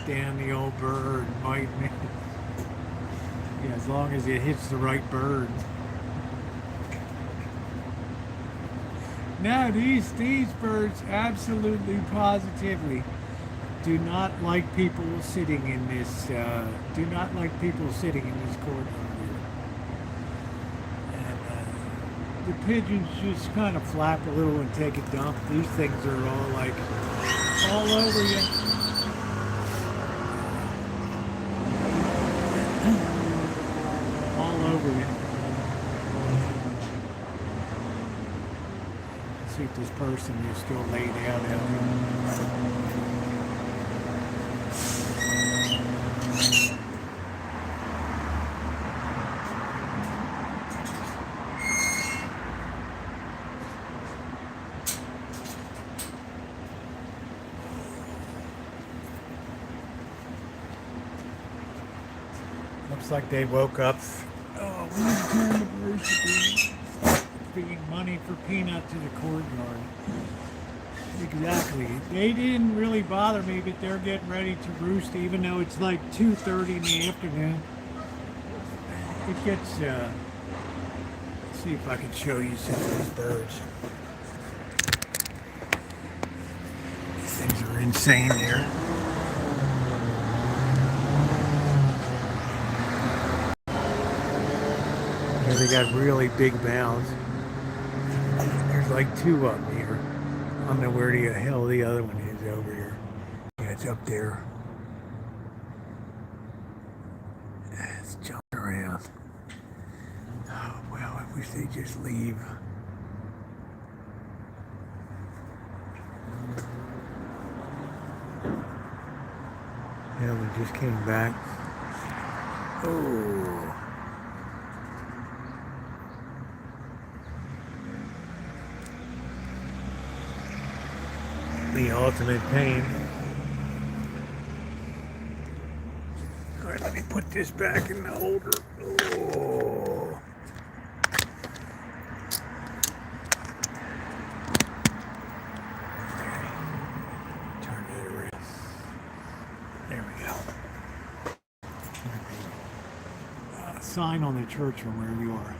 down the old bird, biting me. Yeah, as long as it hits the right bird. No, these birds absolutely positively do not like people sitting in this. Do not like people sitting in this corridor here. And the pigeons just kind of flap a little and take a dump. These things are all like all over you. All over you. See if this person is still laid out here. Looks like they woke up. Oh, we returned the birds to feeding money for peanut to the courtyard. Exactly. They didn't really bother me, but they're getting ready to roost, even though it's like 2:30 in the afternoon. It gets. Let's see if I can show you some of these birds. These things are insane here. Yeah, they got really big mouths. There's like two of them here. I don't know where the hell the other one is over here. Yeah, it's up there. It's jumping around. Oh, well, I wish they'd just leave. Yeah, we just came back. Oh. The ultimate pain. All right, let me put this back in the holder. Oh. Turn it around. There we go. Sign on the church from where you are.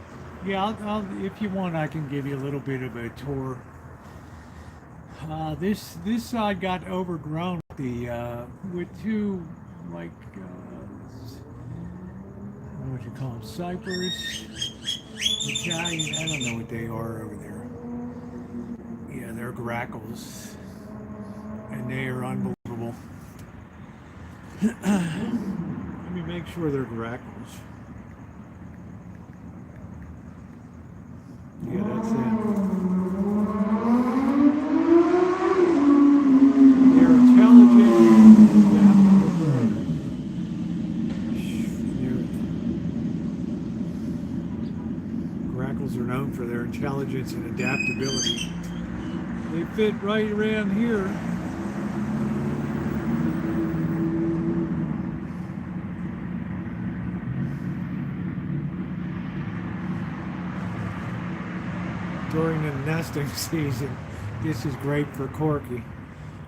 Yeah, I'll, if you want, I can give you a little bit of a tour. This side got overgrown with two, like, what you call them, cypress, Italian, I don't know what they are over there. Yeah, they're grackles, and they are unbelievable. Let me make sure they're grackles. Yeah, that's it. Grackles are known for their intelligence and adaptability. They fit right around here. During the nesting season, this is great for Corky.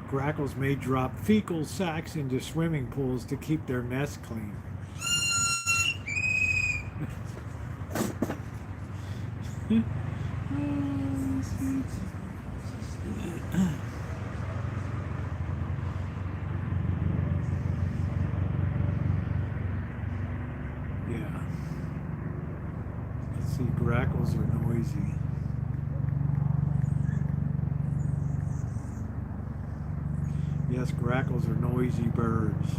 Grackles may drop fecal sacks into swimming pools to keep their nest clean. Yeah. Let's see, grackles are noisy. Yes, grackles are noisy birds.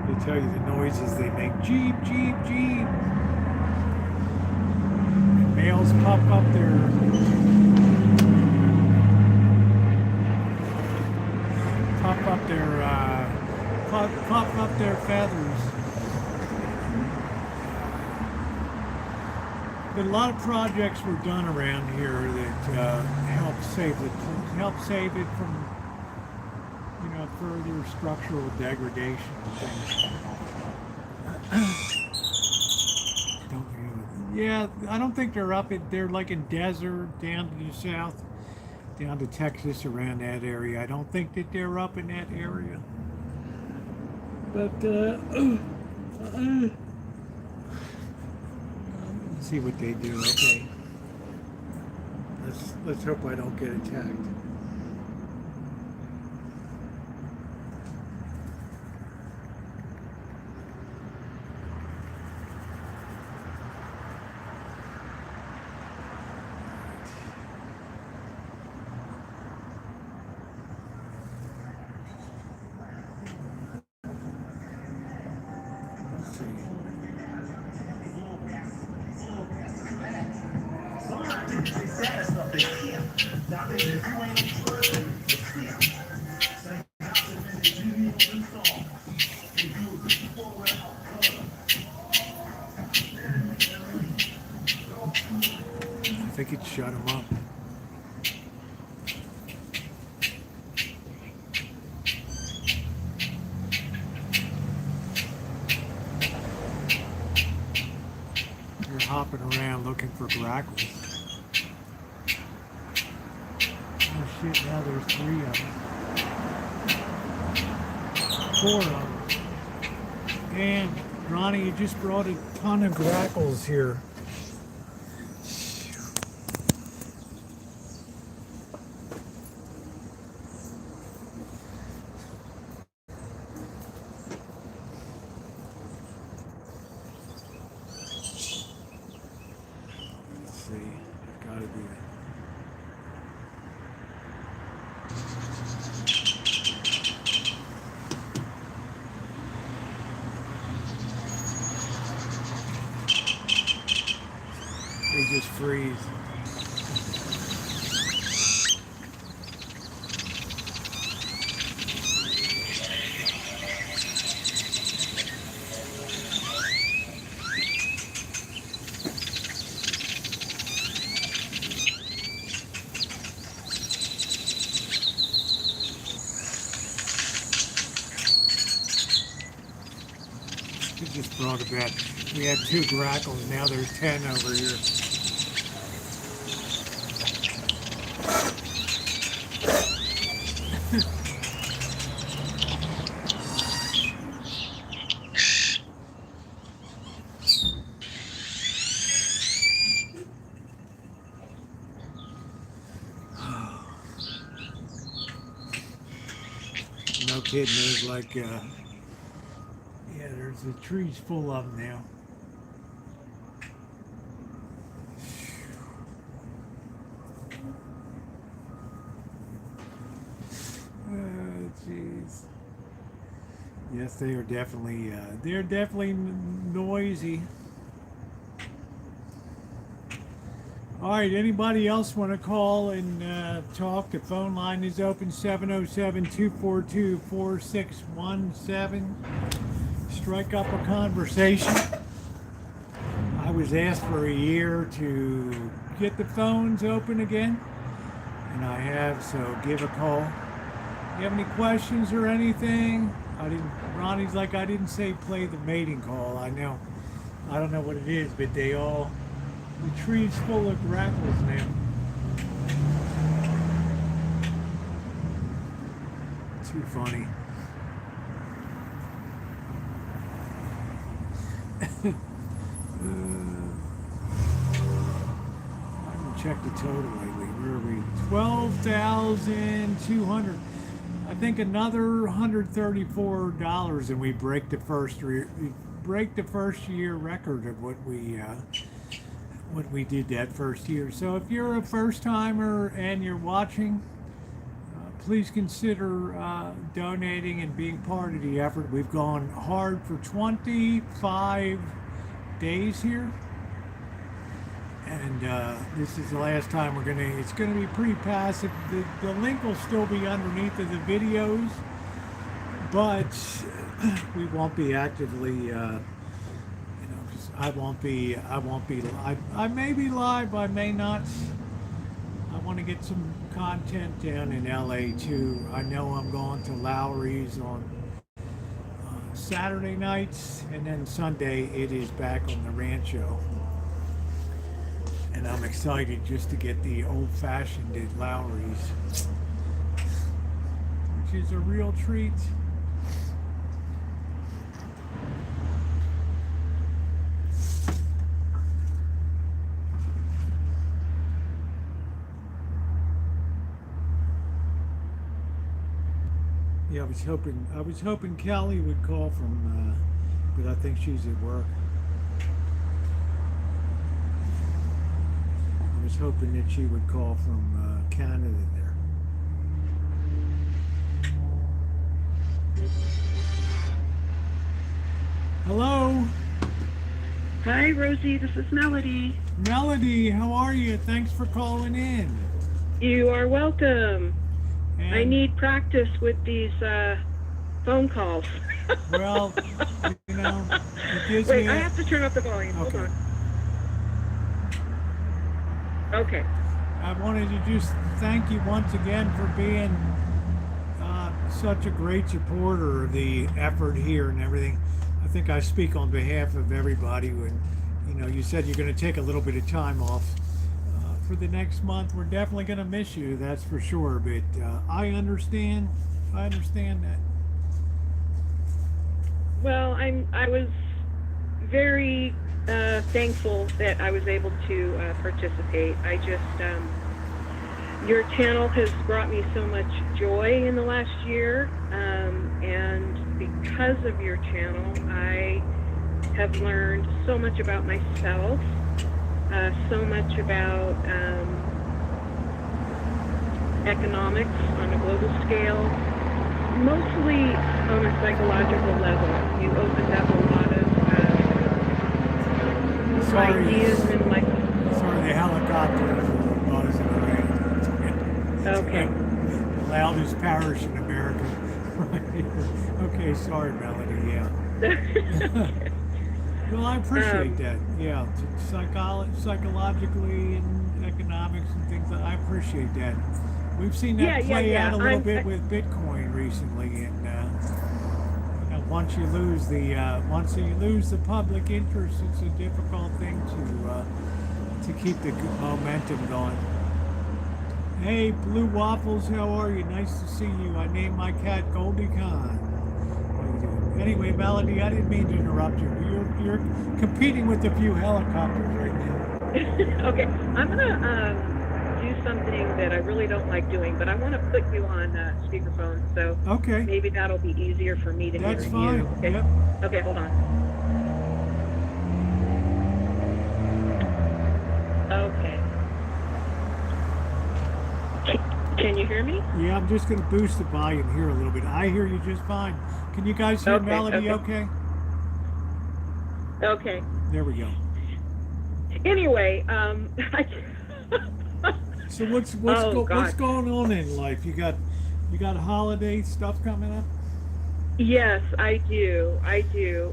They tell you the noises they make. Jeep, jeep, jeep. And males pop up their puff up their feathers. But a lot of projects were done around here that help save it from, further structural degradation and things. Yeah, I don't think they're they're like in desert down to the south, down to Texas, around that area. I don't think that they're up in that area. But let's see what they do. Okay, let's hope I don't get attacked. I think it shut him up. You're hopping around looking for grackles. Oh shit, now there's 3 of them. 4 of them. And Ronnie, you just brought a ton of grackles here. They just freeze. We just brought a bed. We had 2 grackles, now there's 10 over here. No kidding, there's like, yeah, there's the trees full of them now. Jeez. Yes, they are definitely, they're definitely noisy. All right, anybody else want to call and talk? The phone line is open, 707-242-4617. Strike up a conversation. I was asked for a year to get the phones open again, and I have, so give a call. You have any questions or anything? Ronnie's like, I didn't say play the mating call. I know. I don't know what it is, but the tree's full of grackles now. Too funny. I haven't checked the total lately. Where are we? 12,200. I think another $134, and we break the first year record of what we did that first year. So if you're a first timer and you're watching, please consider donating and being part of the effort. We've gone hard for 25 days here, and this is the last time it's gonna be pretty passive. The link will still be underneath of the videos, but we won't be actively, you know, 'cause I won't be live. I may be live, I may not. I want to get some content down in LA too. I know I'm going to Lowry's on Saturday nights, and then Sunday it is back on the Rancho. And I'm excited just to get the old-fashioned at Lowry's, which is a real treat. Yeah, I was hoping Kelly would call from, but I think she's at work. I was hoping that she would call from Canada there. Hello, Hi, Rosie. This is Melody. Melody. How are you? Thanks for calling in. You are welcome. And, I need practice with these phone calls. Well, you know, it gives Wait, me. I have to turn up the volume. Hold Okay. on. Okay. I wanted to just thank you once again for being such a great supporter of the effort here and everything. I think I speak on behalf of everybody when, you know, you said you're going to take a little bit of time off for the next month. We're definitely going to miss you, that's for sure. But I understand. I understand that. Well, I was very thankful that I was able to participate. I just your channel has brought me so much joy in the last year, and because of your channel, I have learned so much about myself, so much about economics on a global scale, mostly on a psychological level. You opened up a lot of ideas in life. Sorry, the helicopter was in the rain. Okay. The loudest parish in America. Okay, sorry, Melody. Yeah. Well, I appreciate that. Yeah, psychologically and economics and things. I appreciate that. We've seen that play out a little bit with Bitcoin recently, and you know, once you lose the public interest, it's a difficult thing to keep the momentum going. Hey, Blue Waffles, how are you? Nice to see you. I named my cat Goldie Khan. Anyway, Melody, I didn't mean to interrupt you. You're competing with a few helicopters right now. Okay, I'm gonna do something that I really don't like doing, but I want to put you on speakerphone, so Okay, maybe that'll be easier for me to hear that's fine. you. Okay? Yep. Okay, hold on. Okay. Can you hear me? Yeah, I'm just going to boost the volume here a little bit. I hear you just fine. Can you guys hear Okay, Melody okay? Okay. There we go. Anyway, So what's God. going on in life? You got holiday stuff coming up? Yes, I do,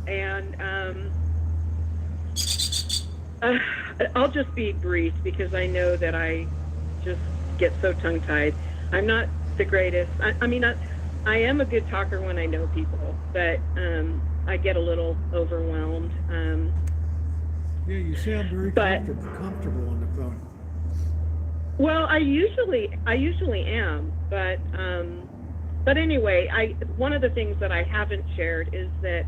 and I'll just be brief because I know that I just get so tongue-tied. I'm not the greatest. I mean, I am a good talker when I know people, but I get a little overwhelmed. Yeah, you sound very comfortable on the phone. Well, I usually am, but anyway, one of the things that I haven't shared is that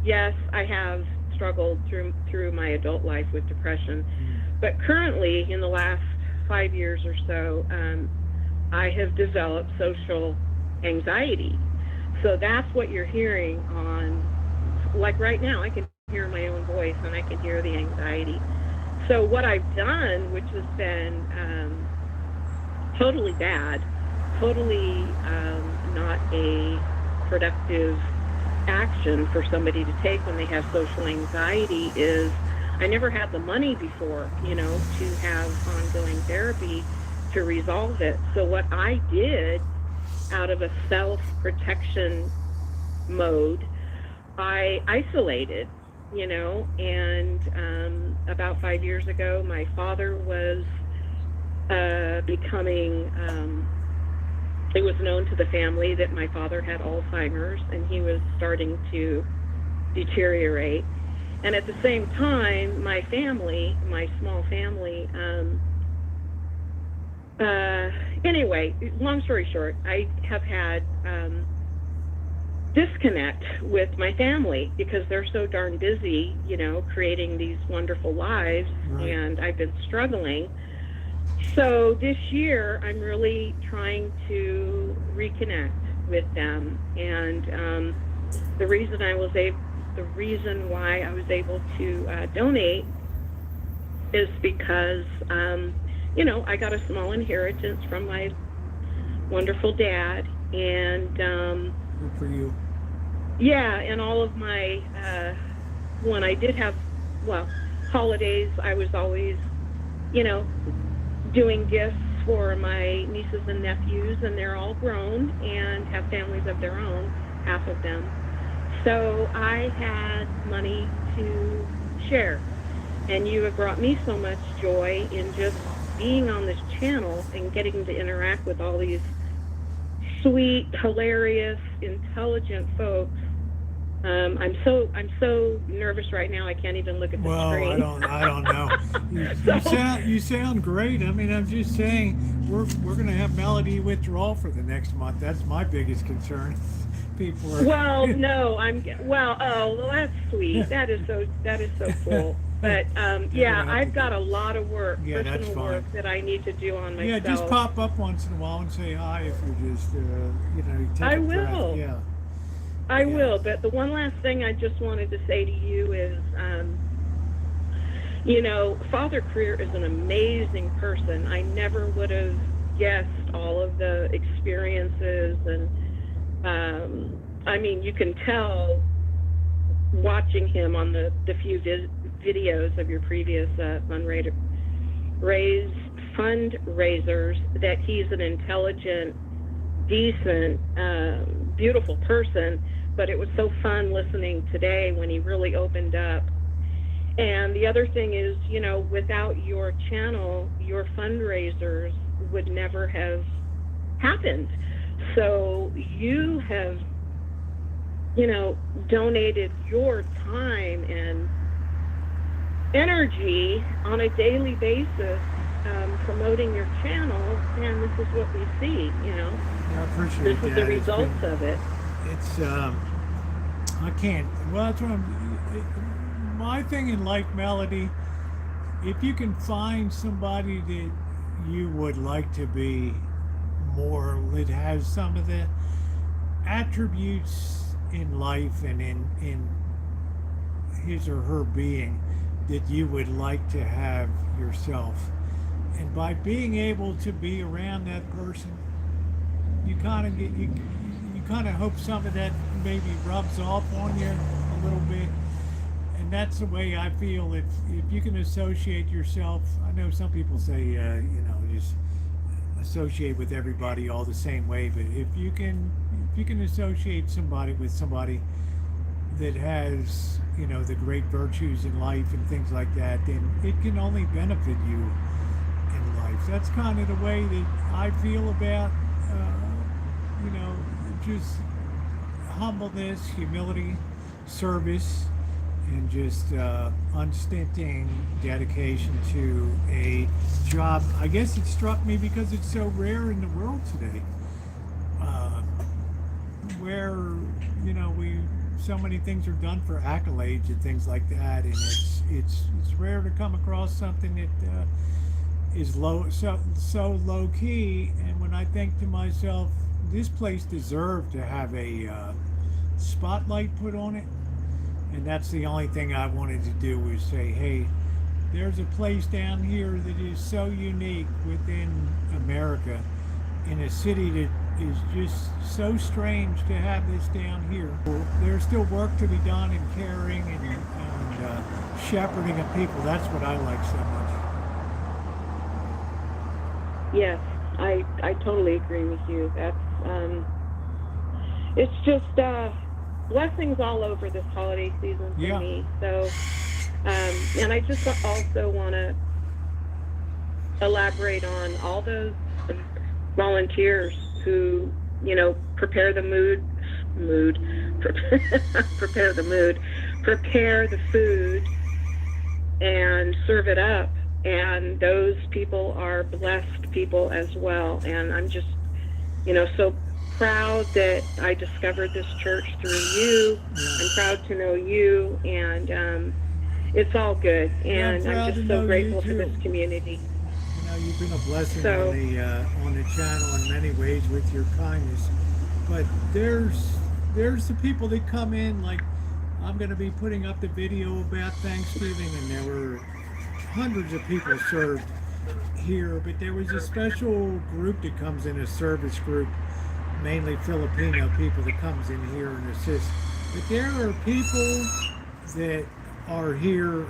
yes, I have struggled through my adult life with depression, but currently in the last 5 years or so, I have developed social anxiety. So that's what you're hearing on, like right now, I can hear my own voice and I can hear the anxiety. So what I've done, which has been totally bad, totally not a productive action for somebody to take when they have social anxiety, is I never had the money before, to have ongoing therapy to resolve it. So what I did out of a self-protection mode, I isolated, and about 5 years ago, my father was becoming, it was known to the family that my father had Alzheimer's, and he was starting to deteriorate. And at the same time, my family, my small family, anyway, long story short, I have had disconnect with my family because they're so darn busy, creating these wonderful lives, Right. and I've been struggling. So this year, I'm really trying to reconnect with them, and the reason why I was able to donate is because I got a small inheritance from my wonderful dad, and Good for you. yeah, and all of my when I did have holidays, I was always doing gifts for my nieces and nephews, and they're all grown and have families of their own, half of them. So I had money to share, and you have brought me so much joy in just being on this channel and getting to interact with all these sweet, hilarious, intelligent folks. I'm so nervous right now. I can't even look at the Well, screen. I don't know. You sound great. I mean, I'm just saying we're going to have Melody withdrawal for the next month. That's my biggest concern. People are. Well, no, well, that's sweet. That is so cool. But yeah, I've got a lot of work, Yeah, that's personal fine. work that I need to do on myself. Yeah, just pop up once in a while and say hi if you're just, take I a breath. will. Yeah. I Yeah. will, but the one last thing I just wanted to say to you is, Father Career is an amazing person. I never would have guessed all of the experiences, and I mean, you can tell watching him on the few videos of your previous fundraisers that he's an intelligent, decent, beautiful person. But it was so fun listening today when he really opened up. And the other thing is, without your channel, your fundraisers would never have happened. So you have, donated your time and energy on a daily basis, promoting your channel, and this is what we see, Yeah, I appreciate This that. is the It's results been- of it. It's I can't. Well, that's what my thing in life, Melody. If you can find somebody that you would like to be more, that has some of the attributes in life and in his or her being that you would like to have yourself, and by being able to be around that person, you kind of get you kind of hope some of that maybe rubs off on you a little bit. And that's the way I feel. If you can associate yourself, I know some people say just associate with everybody all the same way, but if you can associate somebody with somebody that has the great virtues in life and things like that, then it can only benefit you in life. That's kind of the way that I feel about just humbleness, humility, service, and just unstinting dedication to a job. I guess it struck me because it's so rare in the world today, where we so many things are done for accolades and things like that, and it's rare to come across something that is so low key. And when I think to myself, this place deserved to have a spotlight put on it, and that's the only thing I wanted to do was say, hey, there's a place down here that is so unique within America, in a city that is just so strange to have this down here. There's still work to be done in caring and shepherding of people. That's what I like so much. Yes, I totally agree with you. That's it's just blessings all over this holiday season for Yeah. me. So, and I just also want to elaborate on all those volunteers who, prepare the prepare the food and serve it up. And those people are blessed people as well. And I'm just, so proud that I discovered this church through you. I'm proud to know you, and it's all good. Yeah, I'm And proud I'm to just know so you grateful for too. this community. You've been a blessing So- on the channel in many ways with your kindness. But there's the people that come in, like I'm going to be putting up the video about Thanksgiving, and there were hundreds of people served here, but there was a special group that comes in, a service group, mainly Filipino people that comes in here and assists. But there are people that are here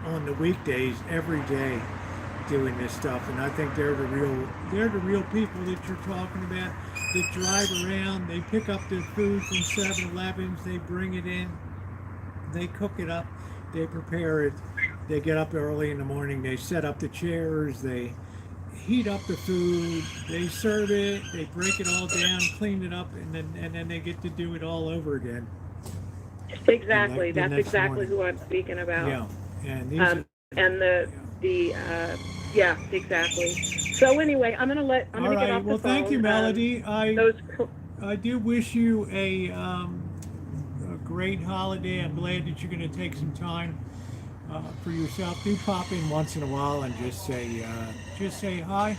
on the weekdays every day doing this stuff, and I think they're the real people that you're talking about, that drive around, they pick up the food from 7-Elevens, they bring it in, they cook it up, they prepare it, they get up early in the morning, they set up the chairs, they heat up the food, they serve it, they break it all down, clean it up, and then they get to do it all over again. Exactly. The That's next exactly morning. who I'm speaking about. Yeah, and these And yeah, exactly. So anyway, I'm gonna get all off right. the Well, phone. thank you, Melody. Those I do wish you a great holiday. I'm glad that you're going to take some time for yourself. Do pop in once in a while and just say hi.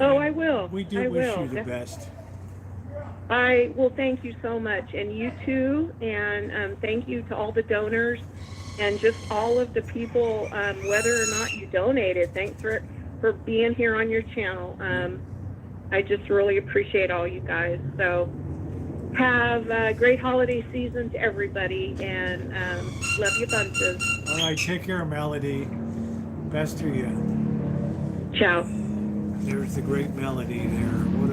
Oh, I will. We do I wish will. you the best. I will. Thank you so much, and you too. And thank you to all the donors and just all of the people, whether or not you donated. Thanks for being here on your channel. I just really appreciate all you guys. So have a great holiday season to everybody, and love you bunches. All right. Take care, Melody. Best to you. Ciao. There's the great Melody there. What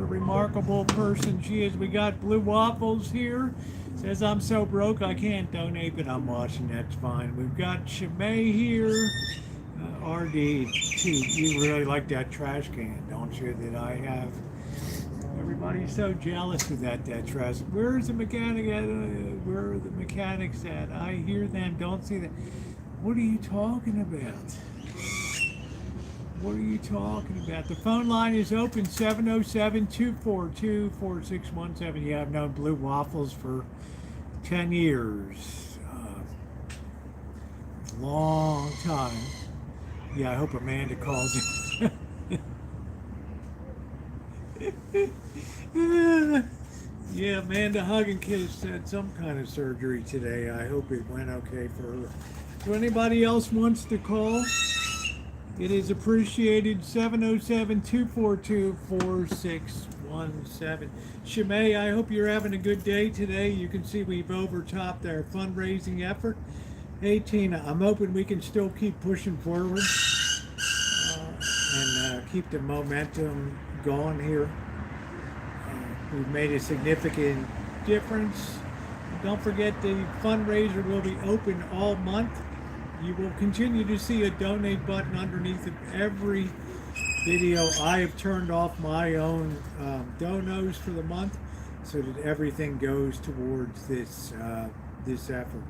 a remarkable person she is. We got Blue Waffles here. Says I'm so broke I can't donate, but I'm watching. That's fine. We've got Shimei here. RD, too. You really like that trash can, don't you? That I have. Everybody's so jealous of that trash. Where's the mechanic at? Where are the mechanics at? I hear them. Don't see them. What are you talking about? What are you talking about? The phone line is open, 707-242-4617. Yeah, I've known Blue Waffles for 10 years. Long time. Yeah, I hope Amanda calls in. Yeah, Amanda Hugginkiss had some kind of surgery today. I hope it went okay for her. So anybody else wants to call? It is appreciated. 707-242-4617. Shimei, I hope you're having a good day today. You can see we've overtopped our fundraising effort. Hey, Tina, I'm hoping we can still keep pushing forward and keep the momentum going here. We've made a significant difference. Don't forget the fundraiser will be open all month. You will continue to see a donate button underneath of every video. I have turned off my own donos for the month so that everything goes towards this effort.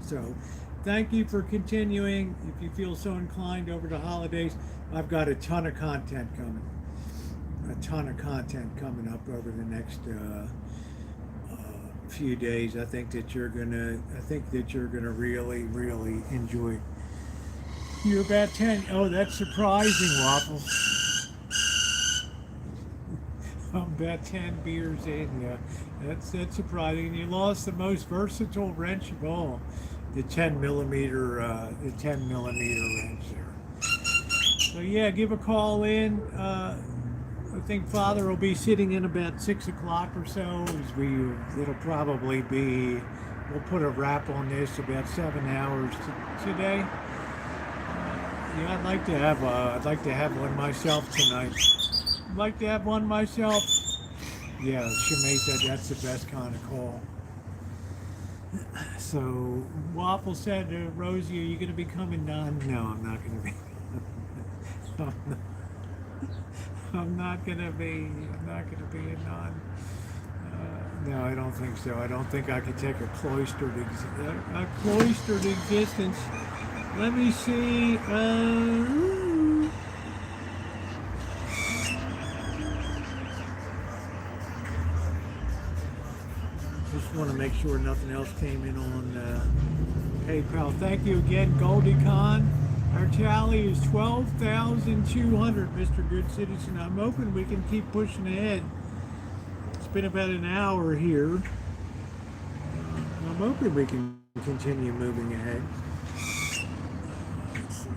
So thank you for continuing. If you feel so inclined over the holidays, I've got a ton of content coming. Up over the next few days. I think that you're gonna really enjoy. You're about 10. Oh, that's surprising, Waffles. I'm about 10 beers in. Yeah, that's surprising. You lost the most versatile wrench of all, the 10 millimeter wrench there. So yeah, give a call in. I think Father will be sitting in about 6 o'clock or so. It'll probably be. We'll put a wrap on this about 7 hours today. Yeah, I'd like to have one myself tonight. I'd like to have one myself. Yeah, Shimei said that's the best kind of call. So Waffle said, Rosie, are you going to be coming down? No, I'm not going to be. I'm not going to be. I'm not going to be a nun. No, I don't think so. I don't think I could take a cloistered existence. Let me see. Just want to make sure nothing else came in on PayPal. Thank you again, Goldie Khan. Our tally is 12,200, Mr. Good Citizen. I'm hoping we can keep pushing ahead. It's been about an hour here. I'm hoping we can continue moving ahead. Let's see.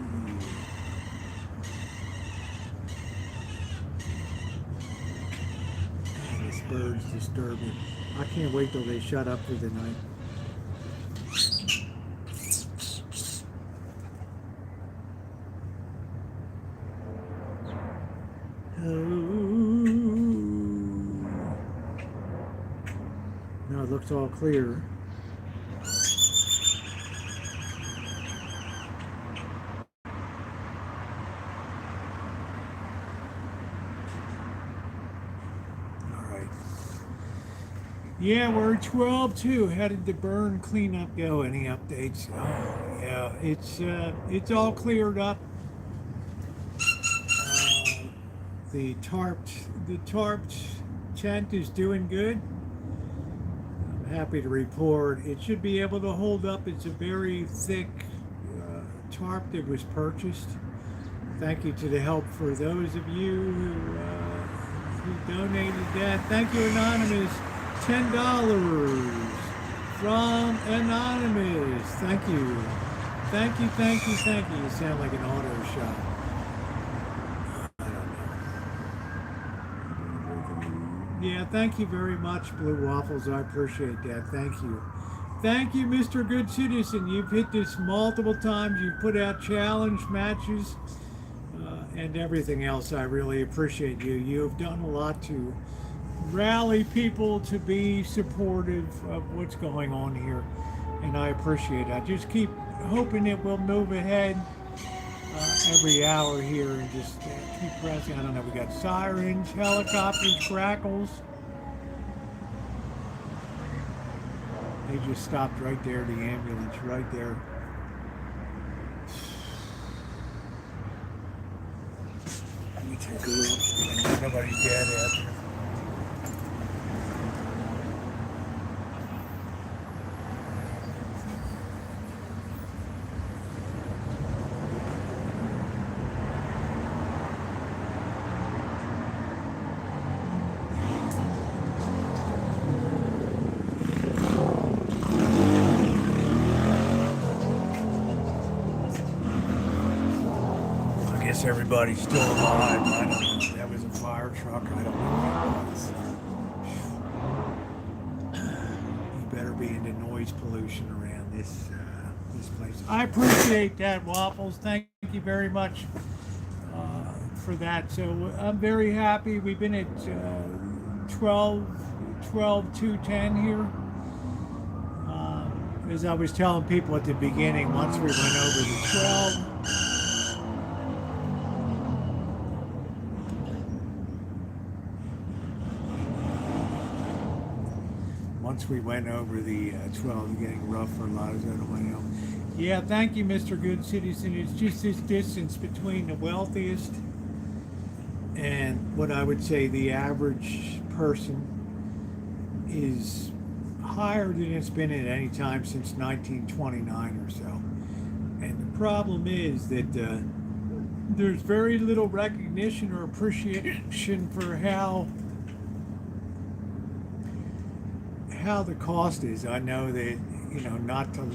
Man, this bird's disturbing. I can't wait till they shut up for the night. No, it looks all clear. Yeah, we're 12-2. How did the burn cleanup go? Any updates? Oh, yeah, it's all cleared up. The tarped tent is doing good. I'm happy to report it should be able to hold up. It's a very thick tarp that was purchased. Thank you to the help for those of you who donated that. Thank you, Anonymous. $10 from Anonymous. Thank you. Thank you, thank you, thank you. You sound like an auto shop. I don't know. Yeah, thank you very much, Blue Waffles. I appreciate that. Thank you. Thank you, Mr. Good Citizen. You've hit this multiple times. You've put out challenge matches and everything else. I really appreciate you. You have done a lot to rally people to be supportive of what's going on here, and I appreciate it. I just keep hoping it will move ahead every hour here, and just keep pressing. I don't know, we got sirens, helicopters, crackles. They just stopped right there, the ambulance right there. Let me take a look. Nobody's dead out there. Everybody's still alive. I don't know. That was a fire truck. I don't know what it was. You better be into noise pollution around this place. I appreciate that, Waffles. Thank you very much for that. So I'm very happy. We've been at 12-2-10 here. As I was telling people at the beginning, once we went over the 12. Once we went over the 12, getting rough for a lot of that. Yeah, thank you, Mr. Good Citizen. It's just this distance between the wealthiest and what I would say the average person is higher than it's been at any time since 1929 or so. And the problem is that there's very little recognition or appreciation for how the cost is. I know that, not to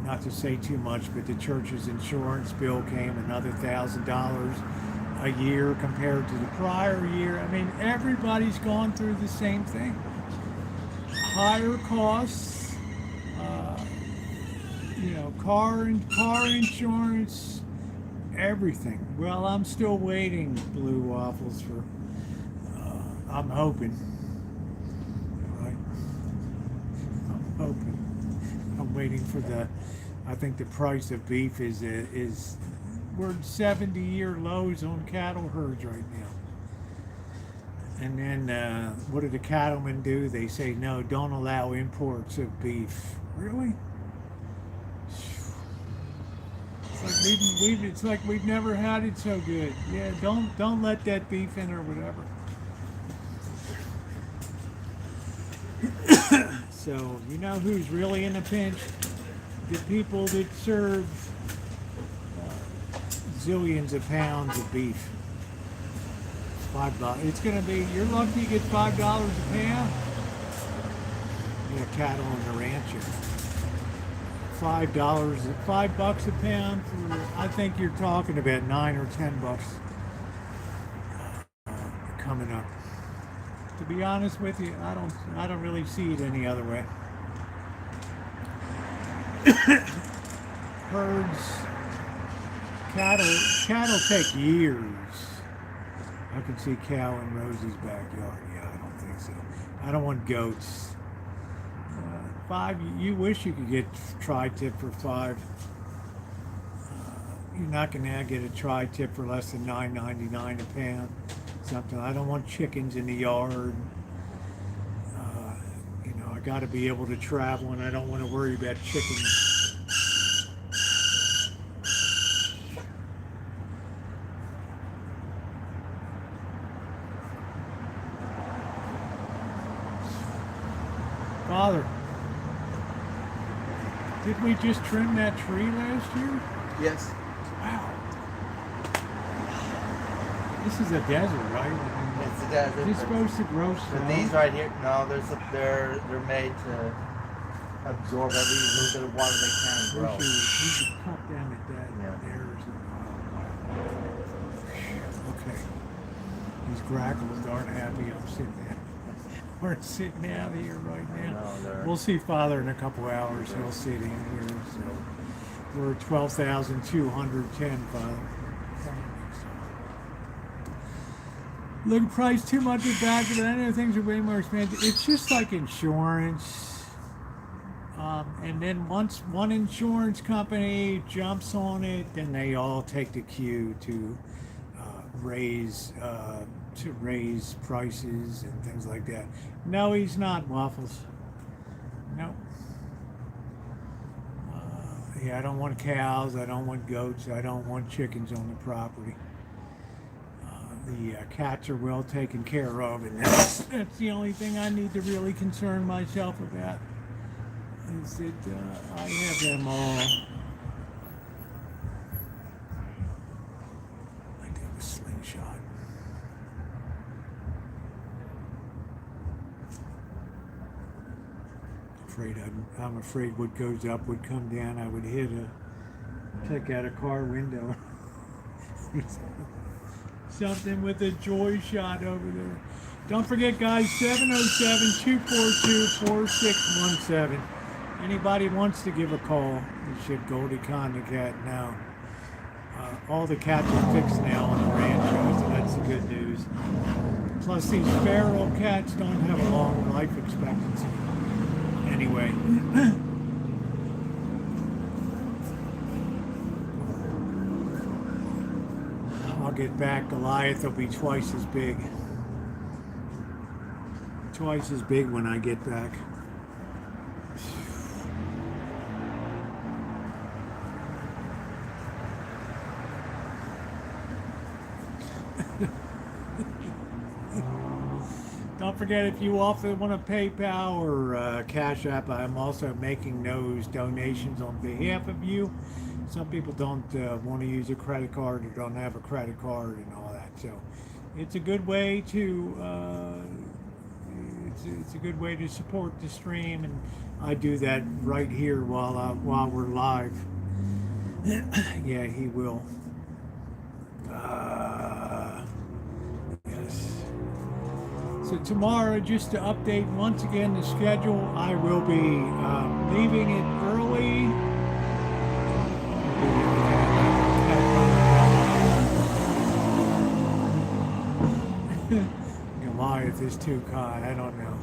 not to say too much, but the church's insurance bill came another $1,000 a year compared to the prior year. I mean, everybody's gone through the same thing. Higher costs, car insurance, everything. Well, I'm still waiting, Blue Waffles, for I'm hoping. Right? I'm hoping. I'm waiting for the. I think the price of beef is we're at 70-year lows on cattle herds right now. And then what do the cattlemen do? They say no, don't allow imports of beef. Really? It's like we've never had it so good. Yeah, don't let that beef in or whatever. So you know who's really in a pinch? The people that serve zillions of pounds of beef. $5. It's gonna be. You're lucky to get $5 a pound. Yeah, cattle on the Rancho. $5, $5 a pound. I think you're talking about $9 or $10 coming up. To be honest with you, I don't really see it any other way. Herds, cattle take years. I can see cow in Rosie's backyard. Yeah, I don't think so. I don't want goats. $5. You wish you could get tri-tip for $5. You're not gonna get a tri-tip for less than $9.99 a pound. Something. I don't want chickens in the yard. I got to be able to travel, and I don't want to worry about chickens. Father, did we just trim that tree last year? Yes. Wow. This is a desert, right? It's a desert. It's supposed to grow slow. But these right here, no, they're made to absorb every little bit of water they can and grow. You should cut down at that. Yeah. There's okay. These grackles aren't happy I'm sitting there. We're sitting out here right now. No, We'll see Father in a couple hours. He'll sit in here. So we're at 12,210, Father. Look, price too much is bad, but I know things are way more expensive. It's just like insurance. And then once one insurance company jumps on it, then they all take the cue to raise prices and things like that. No, he's not, Waffles. No. Yeah, I don't want cows. I don't want goats. I don't want chickens on the property. The cats are well taken care of, and that's the only thing I need to really concern myself about. Is that I have them all. I got a slingshot. I'm afraid what goes up would come down. I would take out a car window. Something with a joy shot over there. Don't forget, guys, 707-242-4617. Anybody wants to give a call, you should Goldie Con the cat now. All the cats are fixed now on the Rancho, so that's the good news. Plus, these feral cats don't have a long life expectancy. Anyway. I'll get back. Goliath will be twice as big. Twice as big when I get back. Don't forget, if you also want to PayPal or Cash App, I'm also making those donations on behalf of you. Some people don't want to use a credit card or don't have a credit card and all that. So it's a good way to it's a good way to support the stream, and I do that right here while we're live. Yeah, he will. Yes. So tomorrow, just to update once again the schedule, I will be leaving it early. Goliath 30th is too high. I don't know.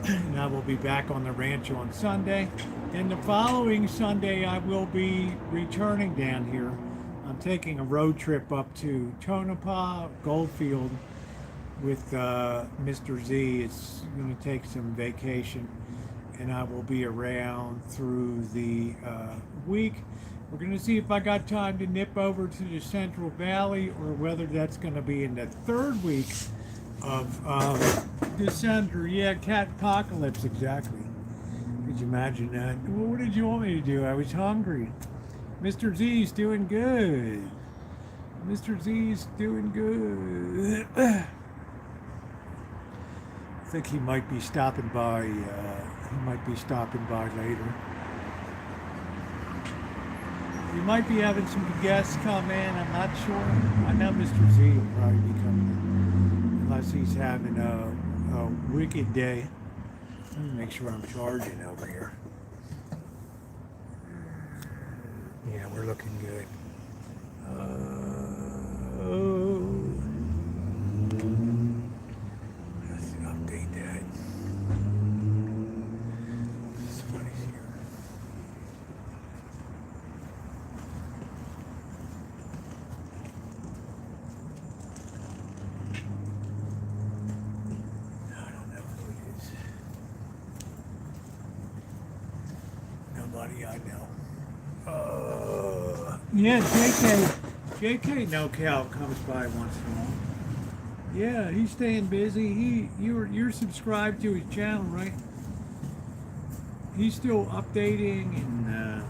And I will be back on the Rancho on Sunday. And the following Sunday, I will be returning down here. I'm taking a road trip up to Tonopah, Goldfield with Mr. Z. It's going to take some vacation, and I will be around through the week. We're going to see if I got time to nip over to the Central Valley, or whether that's going to be in the third week of December. Yeah, cat apocalypse, exactly. Could you imagine that? Well, what did you want me to do? I was hungry. Mr. Z's doing good. Mr. Z's doing good. I think he might be stopping by. He might be stopping by later. We might be having some guests come in. I'm not sure. I know Mr. Z will probably be coming in, unless he's having a wicked day. Let me make sure I'm charging over here. Yeah, we're looking good. Let's update that. Somebody's here. I don't know who it is. Nobody I know. Yeah, JK No Cal comes by once in a while. Yeah, he's staying busy. You're subscribed to his channel, right? He's still updating and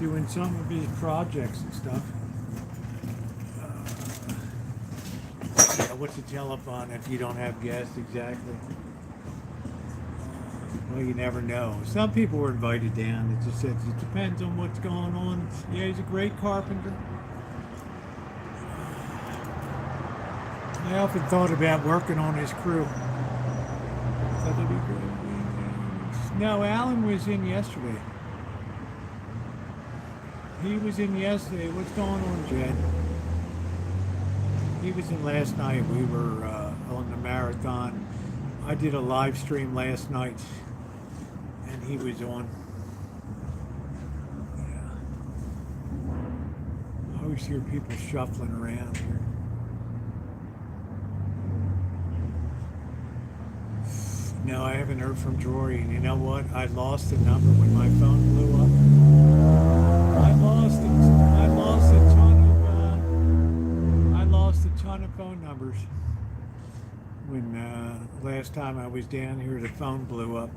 doing some of his projects and stuff. Yeah, what's the telephone if you don't have guests exactly? Well, you never know. Some people were invited down. It just says it depends on what's going on. Yeah, he's a great carpenter. I often thought about working on his crew. Thought that'd be great. No, Alan was in yesterday. He was in yesterday. What's going on, Jed? He was in last night. We were on the marathon. I did a live stream last night. He was on. Yeah. I always hear people shuffling around here. No, I haven't heard from Jory. And you know what? I lost the number when my phone blew up. I lost a ton of phone numbers. When last time I was down here, the phone blew up.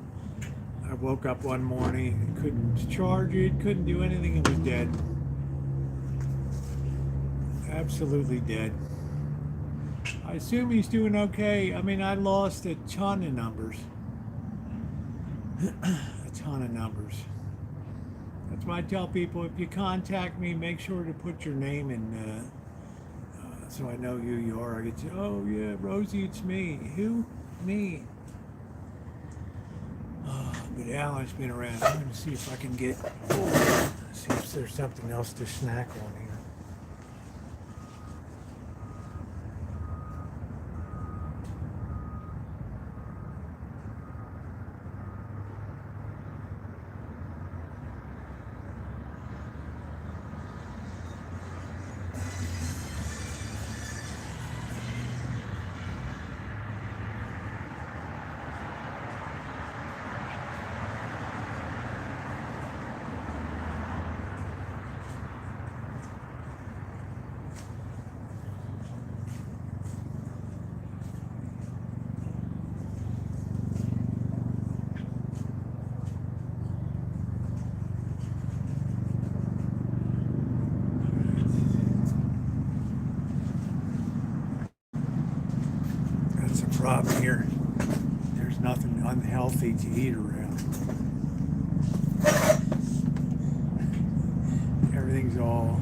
I woke up one morning and couldn't charge it, couldn't do anything, it was dead. Absolutely dead. I assume he's doing okay. I mean, I lost a ton of numbers. A ton of numbers. That's why I tell people, if you contact me, make sure to put your name in, so I know who you are. I get to, oh yeah, Rosie, it's me. Who? Me. But Alan's been around. I'm going to see if I can get, see if there's something else to snack on here. Problem here. There's nothing unhealthy to eat around. Everything's all.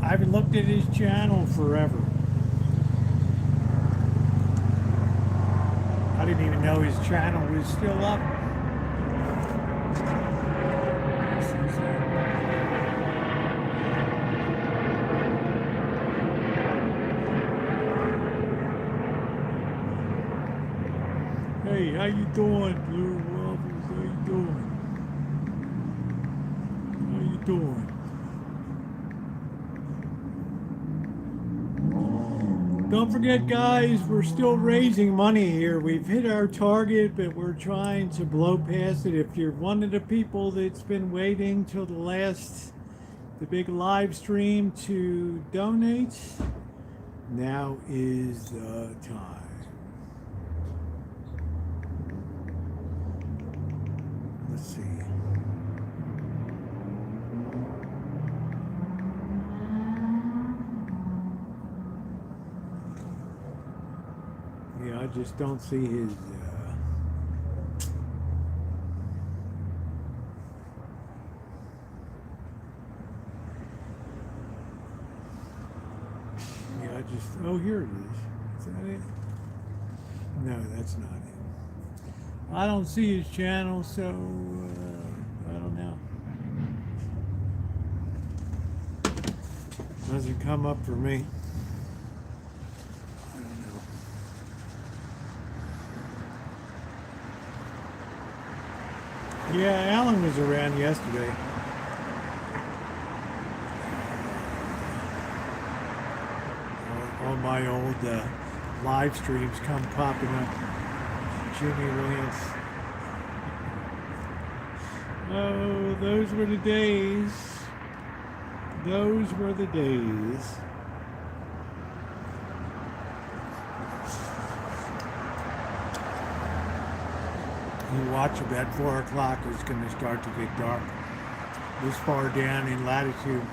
I haven't looked at his channel forever. I didn't even know his channel was still up. How you doing, Blue Waffles? How you doing? How you doing? Don't forget, guys, we're still raising money here. We've hit our target, but we're trying to blow past it. If you're one of the people that's been waiting till the big live stream to donate, now is the time. Let's see. Yeah, I just don't see his. Yeah, I just. Oh, here it is. Is that it? No, that's not it. I don't see his channel, so I don't know. Doesn't come up for me. I don't know. Yeah, Alan was around yesterday. All my old live streams come popping up. Jimmy Lance. Oh, those were the days. Those were the days. You watch about 4 o'clock, it's going to start to get dark. This far down in latitude.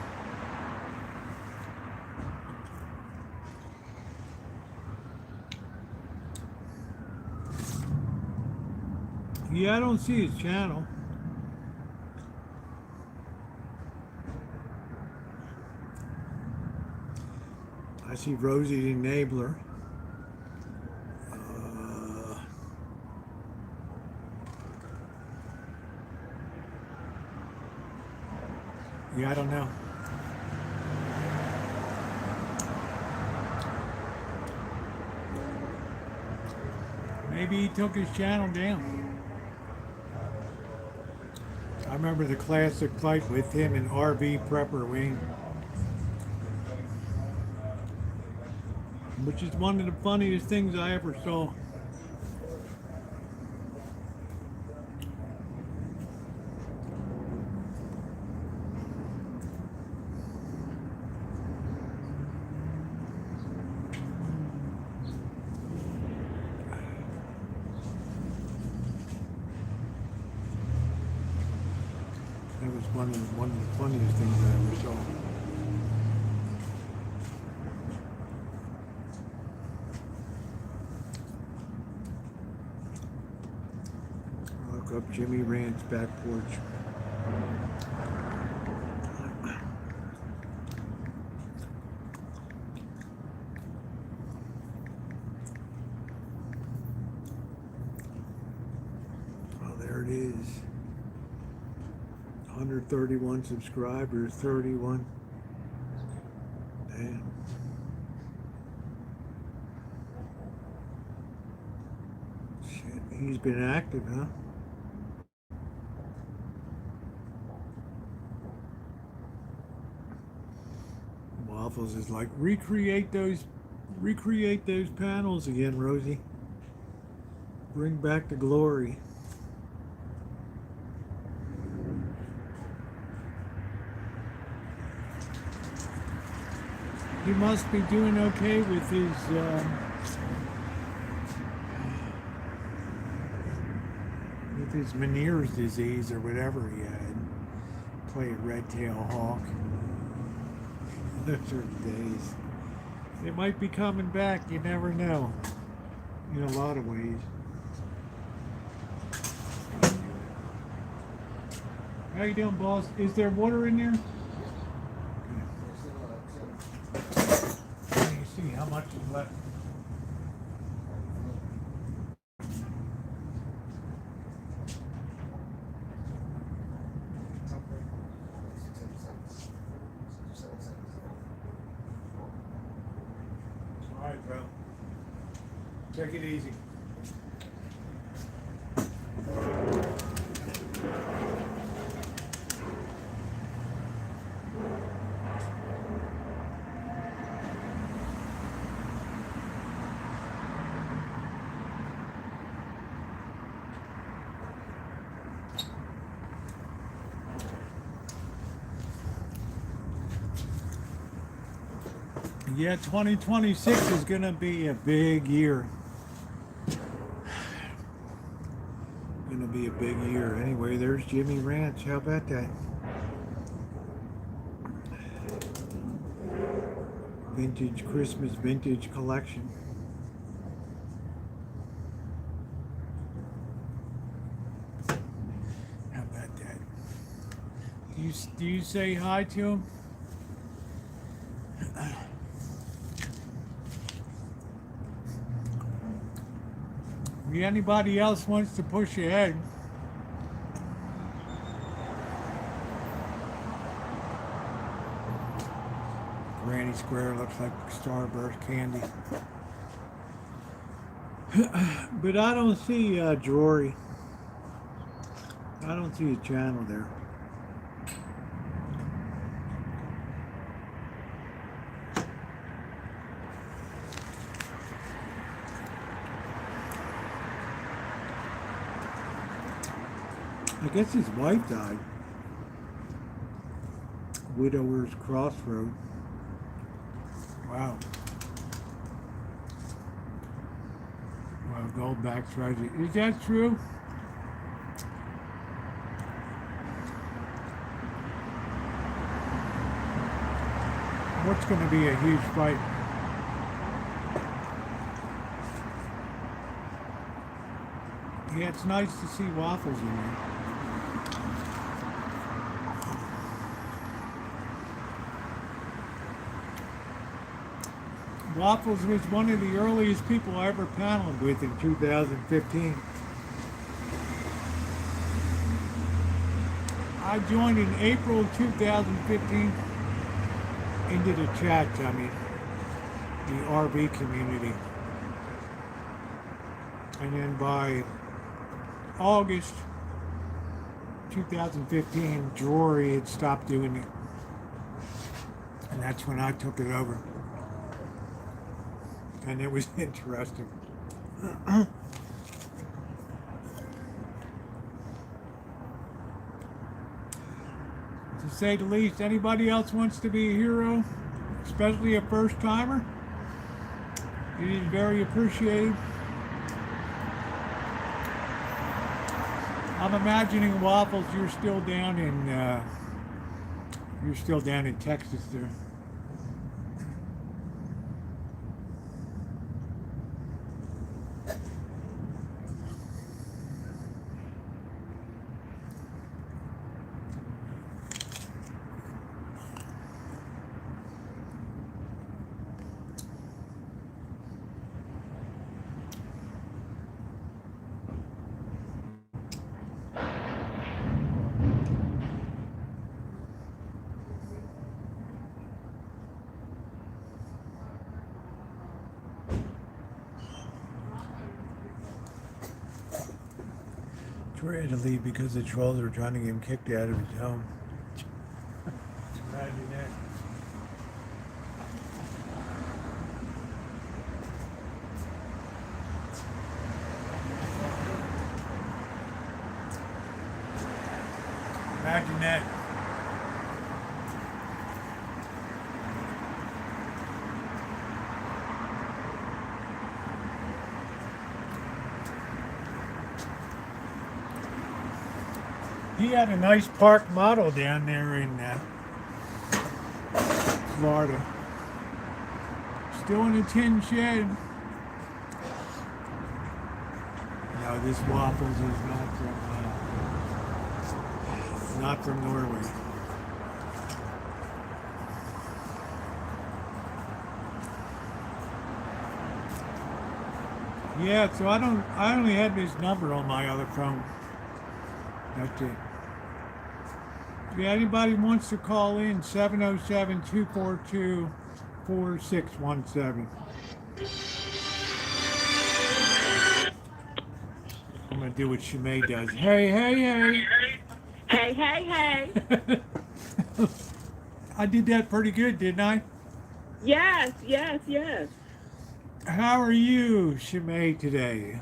Yeah, I don't see his channel. I see Rosie the Enabler. Yeah, I don't know. Maybe he took his channel down. I remember the classic fight with him and RV Prepper Wing, which is one of the funniest things I ever saw. That was one of the funniest things I ever saw. Look up Jimmy Rand's back porch. Oh, there it is. 131 subscribers, 31. Damn. Shit, he's been active, huh? Waffles is like, recreate those panels again, Rosie. Bring back the glory. He must be doing okay with his Meniere's disease or whatever he had. Play a red-tailed hawk. Those are the days. It might be coming back, you never know. In a lot of ways. How you doing, boss? Is there water in there? Let me see how much is left. All right, bro. Take it easy. Yeah, 2026 is gonna be a big year. Gonna be a big year. Anyway, there's Jimmy Ranch. How about that? Vintage Christmas vintage collection. How about that? Do you say hi to him? If anybody else wants to push ahead, Granny Square looks like Starburst candy. But I don't see Drury. I don't see a channel there. I guess his wife died. Widower's Crossroad. Wow. Wow, Goldback treasure. Is that true? What's going to be a huge fight? Yeah, it's nice to see Waffles in there. Waffles was one of the earliest people I ever paneled with in 2015. I joined in April 2015 into the chat, the RV community. And then by August 2015, Drury had stopped doing it. And that's when I took it over. And it was interesting. To say the least, anybody else wants to be a hero, especially a first timer, it is very appreciated. I'm imagining Waffles, you're still down in Texas there. Troy had to leave because the trolls were trying to get him kicked out of his home. Imagine that. Imagine that. He had a nice park model down there in Florida. Still in a tin shed. No, this Waffles is not from Norway. Yeah, so I only had his number on my other phone. That's it. If anybody wants to call in, 707-242-4617. I'm going to do what Shimei does. Hey, hey, hey. Hey, hey, hey. I did that pretty good, didn't I? Yes, yes, yes. How are you, Shimei, today?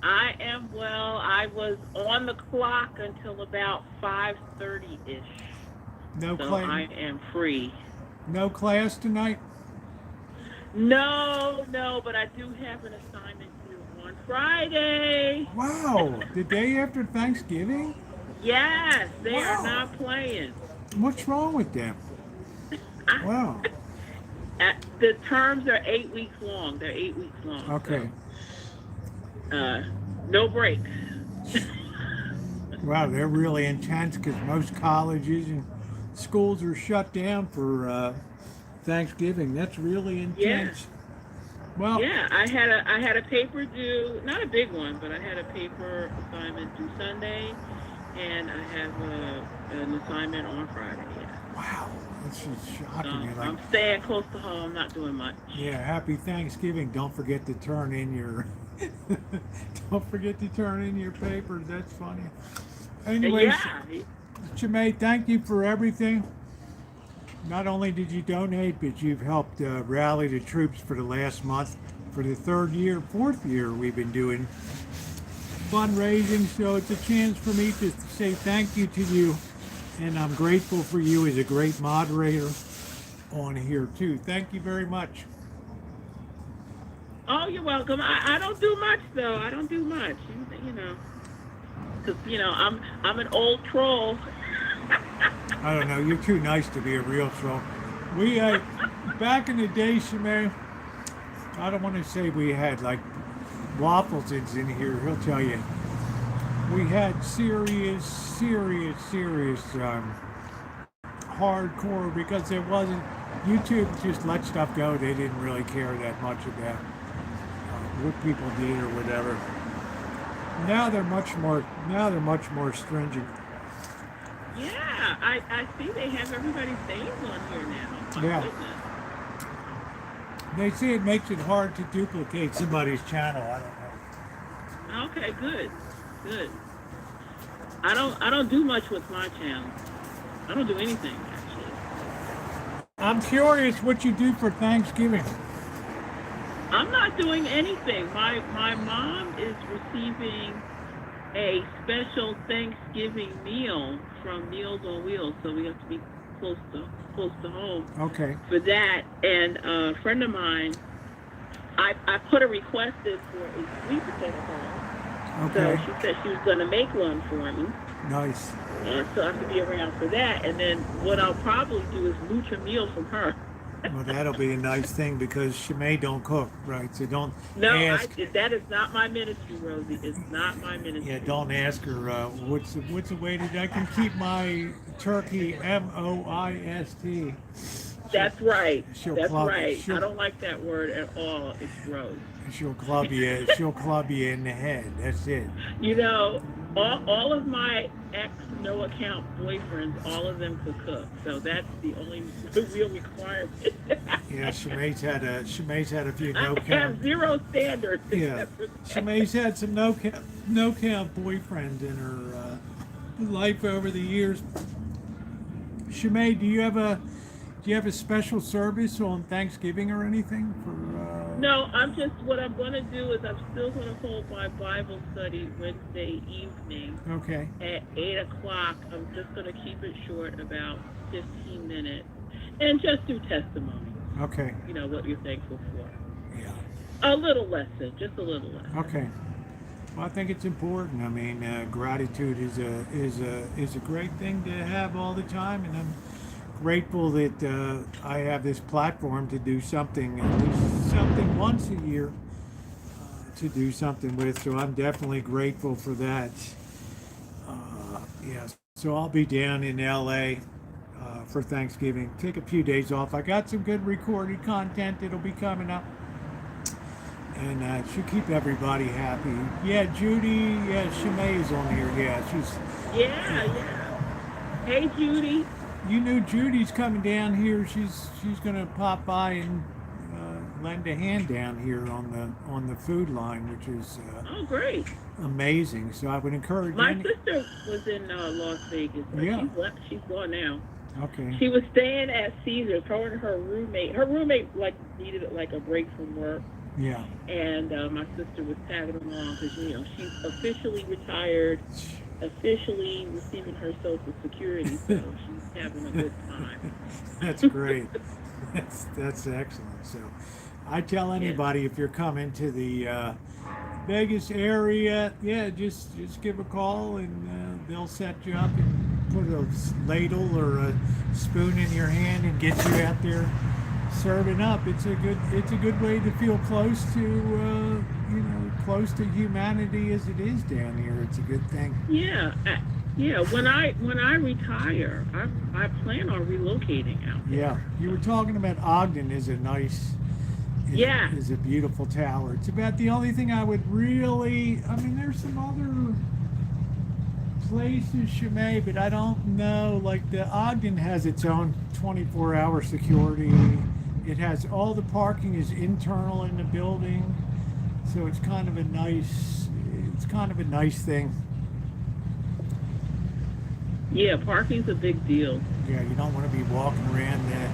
I am well. I was on the clock until about 5:30-ish. No So class. I am free. No class tonight? No, but I do have an assignment due on Friday. Wow, the day after Thanksgiving? Yes, they are Wow. not playing. What's wrong with them? Wow. The terms are 8 weeks long. They're 8 weeks long. Okay. So, no breaks. Wow, they're really intense because most colleges and schools are shut down for Thanksgiving. That's really intense. Well, Yeah, I had a paper due, not a big one, but I had a paper assignment due Sunday, and I have an assignment on Friday. Yeah. wow, this is So shocking. You're like, I'm staying close to home, not doing much. yeah, happy Thanksgiving. Don't forget to turn in your don't forget to turn in your papers. That's funny. Anyways, Yeah. Shimei, thank you for everything. Not only did you donate, but you've helped rally the troops for the last month. For the fourth year we've been doing fundraising. So it's a chance for me to say thank you to you. And I'm grateful for you as a great moderator on here too. Thank you very much. Oh, you're welcome. I don't do much though. I don't do much. You know, because I'm an old troll. I don't know. You're too nice to be a real troll. We back in the day, Shimei, I don't want to say we had like Wafflesons in here. He'll tell you we had serious hardcore because there wasn't YouTube just let stuff go. They didn't really care that much about what people did or whatever. Now they're much more stringent. Yeah, I see they have everybody's names on here now. My Yeah. goodness. They say it makes it hard to duplicate somebody's channel. I don't know. Okay, good. I don't do much with my channel. I don't do anything actually. I'm curious what you do for Thanksgiving. I'm not doing anything. My mom is receiving a special Thanksgiving meal from Meals on Wheels, so we have to be close to home Okay. for that. And a friend of mine, I put a request in for a sweet potato pie. Okay. So she said she was going to make one for me. Nice. And so I have to be around for that. And then what I'll probably do is mooch a meal from her. Well, that'll be a nice thing because Shimei don't cook, right? So don't No, ask. that is not my ministry, Rosie. It's not my ministry. Yeah, don't ask her what's the way that I can keep my turkey MOIST. That's right. She'll That's club- right. she'll- I don't like that word at all. It's gross. She'll club you. She'll club you in the head. That's it. You know, all of my ex no account boyfriends, all of them could cook. So that's the only real requirement. Yeah, Shimei's had a few I no have count. zero standards. Yeah, except for that. Shimei's had some no count boyfriends in her life over the years. Shimei, do you have a special service on Thanksgiving or anything for? No, what I'm going to do is I'm still going to hold my Bible study Wednesday evening Okay. at 8 o'clock. I'm just going to keep it short, about 15 minutes, and just do testimony. Okay. You know, what you're thankful for. Yeah. A little lesson, just a little lesson. Okay. Well, I think it's important. I mean, gratitude is a great thing to have all the time, and I'm grateful that I have this platform to do something, at least something once a year, to do something with. So I'm definitely grateful for that. Yes. So I'll be down in LA for Thanksgiving. Take a few days off. I got some good recorded content that'll be coming up. And it should keep everybody happy. Yeah, Judy, yeah, Shimei's on here. Yeah, she's. Yeah. Hey, Judy. You knew Judy's coming down here. She's gonna pop by and lend a hand down here on the food line, which is Oh, great. amazing. So I would encourage. My sister was in Las Vegas. But Yeah. She's gone now. Okay. She was staying at Caesars. Her and her roommate. Her roommate needed a break from work. Yeah. And my sister was tagging along because she's officially retired, officially receiving her Social Security, so she's having a good time. That's great. That's excellent. So I tell anybody if you're coming to the Vegas area, yeah, just give a call and they'll set you up and put a ladle or a spoon in your hand and get you out there serving up. It's a good way to feel close to close to humanity as it is down here. It's a good thing. Yeah, yeah. When I retire, I plan on relocating out there. Yeah, you were talking about Ogden is a nice. Yeah. Is a beautiful tower. It's about the only thing I would really. I mean, there's some other places you may, but I don't know. Like the Ogden has its own 24-hour security. It has all the parking is internal in the building, so it's kind of a nice. It's kind of a nice thing. Yeah, parking's a big deal. Yeah, you don't want to be walking around the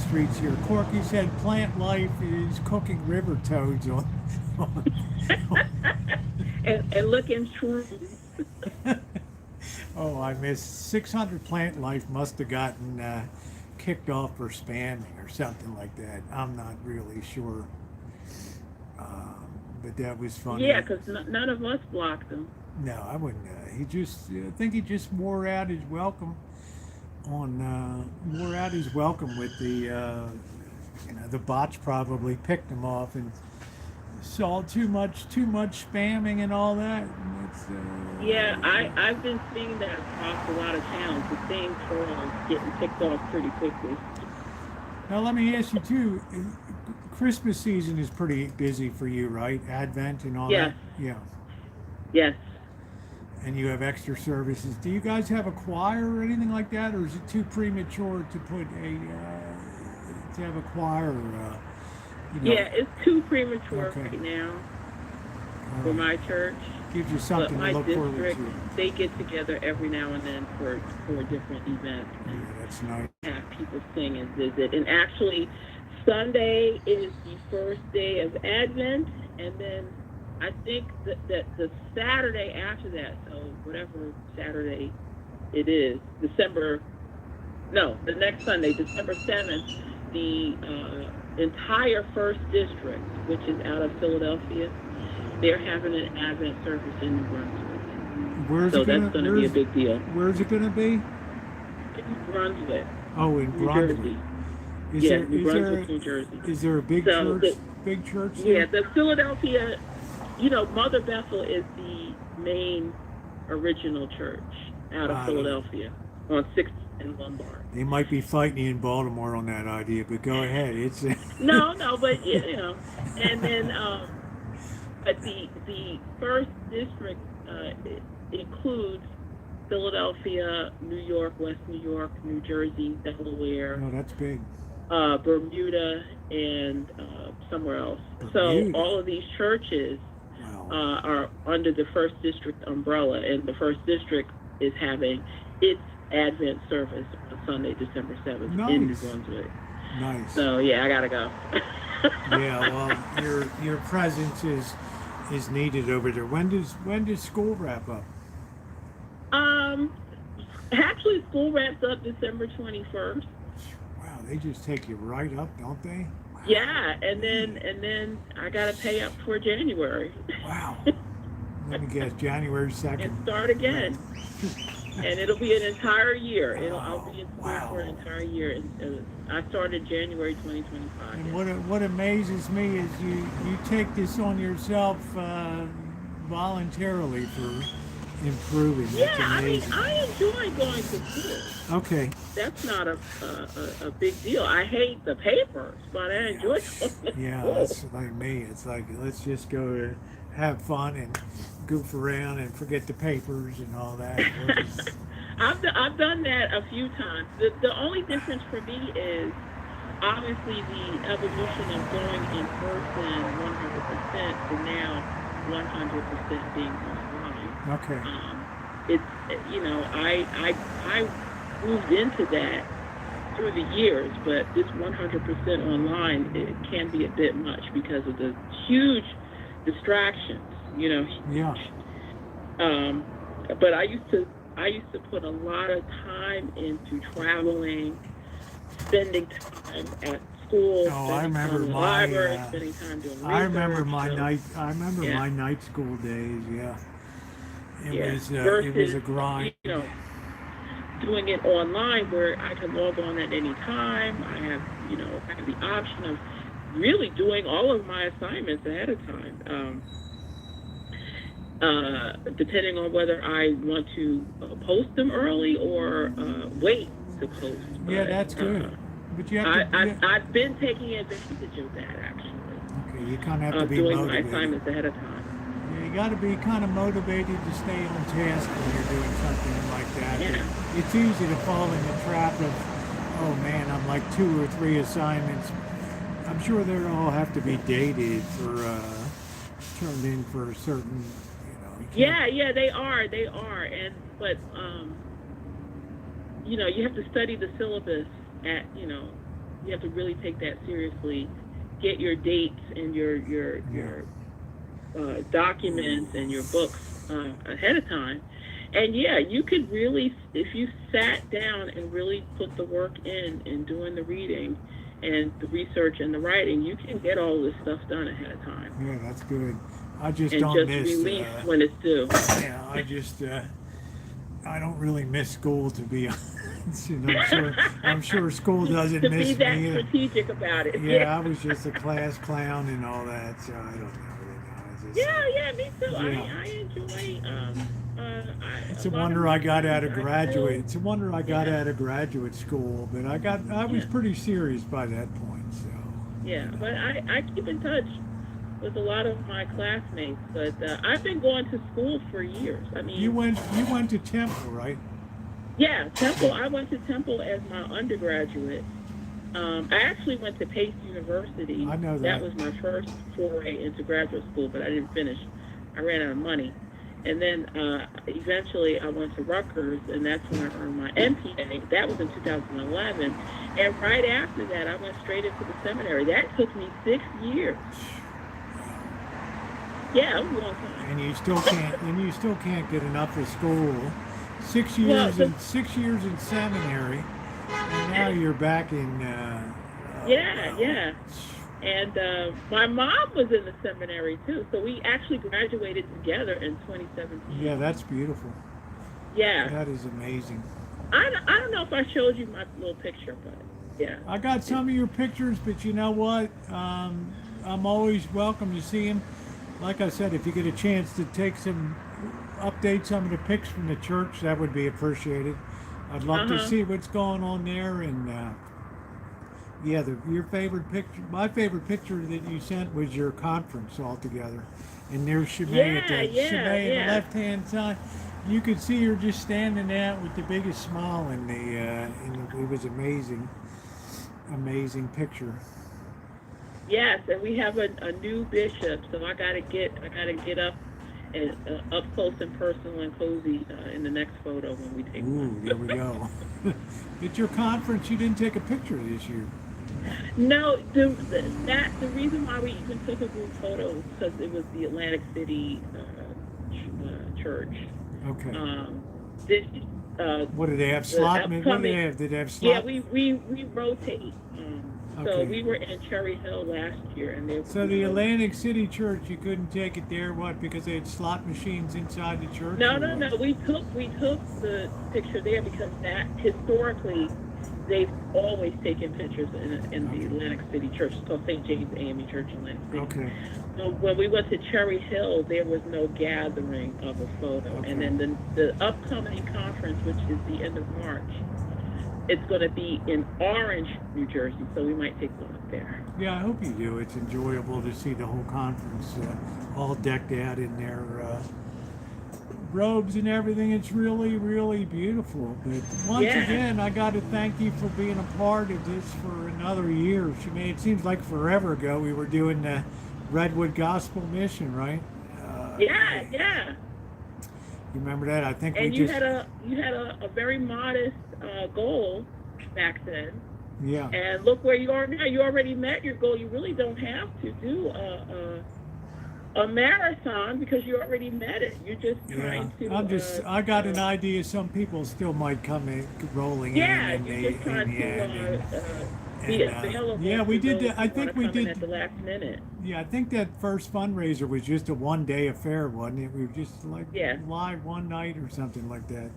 streets here. Corky said plant life is cooking river toads on. and looking true. Oh, I missed 600 plant life must have gotten kicked off for spamming or something like that. I'm not really sure, but that was funny. Yeah, because none of us blocked them. No, I wouldn't. I think he just wore out his welcome with the the bots probably picked him off and saw too much spamming and all that. And it's, Yeah, I've been seeing that across a lot of towns. The same trolls getting picked off pretty quickly. Now let me ask you too. Christmas season is pretty busy for you, right? Advent and all Yes. that. Yeah. Yes. And you have extra services. Do you guys have a choir or anything like that, or is it too premature to put to have a choir? Yeah, it's too premature Okay. right now for my church. Gives you But something my to look forward district, to. they get together every now and then for different events Yeah, and that's nice. have people sing and visit. And actually, Sunday is the first day of Advent, and then I think that the Saturday after that, so whatever Saturday it is, the next Sunday, December 7th, the entire first district, which is out of Philadelphia, they're having an Advent service in New Brunswick. So that's going to be a big deal. Where's it going to be? In Brunswick. Oh, in New Brunswick. Jersey. New Brunswick, New Jersey. Is there a big So church? Big church? Yeah, There? the Philadelphia, Mother Bethel is the main original church out of Philadelphia on 6th and Lombard. They might be fighting you in Baltimore on that idea, but go ahead. It's No, but and then but the first district includes Philadelphia, New York, West New York, New Jersey, Delaware, oh, that's big. Bermuda, and somewhere else. Bermuda. So all of these churches Wow. are under the first district umbrella, and the first district is having its Advent service on Sunday, December 7th in New Nice. Brunswick. Nice. So yeah, I gotta go. Yeah, well, your presence is needed over there. When does school wrap up? Actually, school wraps up December 21st. Wow, they just take you right up, don't they? Wow. Yeah, and then I gotta pay up for January. Wow. Let me guess, January 2nd. And start again. And it'll be an entire year. I'll be in school Wow. for an entire year. And I started January 2025. And what amazes me is you take this on yourself voluntarily for improving. That's Yeah, amazing. I enjoy going to school. Okay. That's not a big deal. I hate the papers, but I enjoy going to Yeah, school. that's like me. It's like let's just go and have fun and goof around and forget the papers and all that. We'll just- I've done that a few times. The only difference for me is obviously the evolution of going in person 100% to now 100% being online. Okay. It's I moved into that through the years, but this 100% online, it can be a bit much because of the huge distractions. Yeah. But I used to put a lot of time into traveling, spending time at school, Oh, I spending remember time in the my, library, spending time doing research. I remember my so, night. I remember yeah. my night school days. Yeah, Yeah. it was a Versus, grind. you know, doing it online where I can log on at any time. I have, you know, I have the option of really doing all of my assignments ahead of time. Depending on whether I want to post them early or wait to post. Yeah, But, that's good. But you have to. I've been taking advantage of that, actually. Okay, you kind of have to be doing motivated. my assignments ahead of time. Yeah, you got to be kind of motivated to stay on task when you're doing something like that. Yeah. It's easy to fall in the trap of, oh man, I'm like 2 or 3 assignments. I'm sure they all have to be dated for turned in for a certain, you know. Yeah, they are, but you know, you have to study the syllabus you know, you have to really take that seriously. Get your dates and your documents and your books ahead of time. And yeah, you could really, if you sat down and really put the work in doing the reading and the research and the writing, you can get all this stuff done ahead of time. Yeah, that's good. I just and don't just miss. release when it's due. Yeah, I don't really miss school, to be honest. And I'm sure school doesn't to miss be that me. strategic about it. Yeah, I was just a class clown and all that, so I don't know. Yeah, me too. Yeah. I enjoy. It's a wonder I got out of graduate. It's a wonder I got out of graduate school, but I was pretty serious by that point. So. Yeah, but I keep in touch with a lot of my classmates. But I've been going to school for years. I mean, you went to Temple, right? Yeah, Temple. I went to Temple as my undergraduate. I actually went to Pace University. I know that. That was my first foray into graduate school, but I didn't finish. I ran out of money. And then eventually I went to Rutgers, and that's when I earned my MPA. That was in 2011. And right after that, I went straight into the seminary. That took me 6 years. Yeah, it was a long time. And you still can't get enough of school. 6 years Well, 6 years in seminary, and now you're back in. Yeah. And my mom was in the seminary too, so we actually graduated together in 2017. Yeah, that's beautiful. Yeah. That is amazing. I don't know if I showed you my little picture, but yeah. I got some of your pictures, but you know what? I'm always welcome to see them. Like I said, if you get a chance to update some of the pics from the church, that would be appreciated. I'd love to see what's going on there, and your favorite picture. My favorite picture that you sent was your conference all together, and there's Shimei at the left-hand side. You could see her just standing there with the biggest smile, and it was amazing picture. Yes, and we have a new bishop, so I gotta get up and up close and personal and cozy in the next photo when we take one. There we go. At your conference, you didn't take a picture this year. No, the reason why we even took a group photo was because it was the Atlantic City church. Okay. What did they have? Slot? What did they have? Did they have slot? Yeah, we rotate. So we were in Cherry Hill last year, and So the Atlantic City church, you couldn't take it there. What? Because they had slot machines inside the church? No. We took the picture there because that historically they've always taken pictures in the Atlantic City church. It's called St. James AME Church in Atlantic City. Okay. So when we went to Cherry Hill, there was no gathering of a photo. Okay. And then the upcoming conference, which is the end of March, it's going to be in Orange, New Jersey, so we might take one up there. Yeah, I hope you do. It's enjoyable to see the whole conference all decked out in their robes and everything. It's really, really beautiful. But once again, I got to thank you for being a part of this for another year. It seems like forever ago we were doing the Redwood Gospel Mission, right? Yeah. You remember that? I think you had a very modest goal back then. Yeah. And look where you are now. You already met your goal. You really don't have to do a marathon because you already met it. You're just trying to. I got an idea. Some people still might come in rolling in. You're just trying to Be And, available. yeah, we to did those that. I who think wanna we come in did. at the last minute. Yeah, I think that first fundraiser was just a one-day affair, wasn't it? We were just like Yeah. live one night or something like that,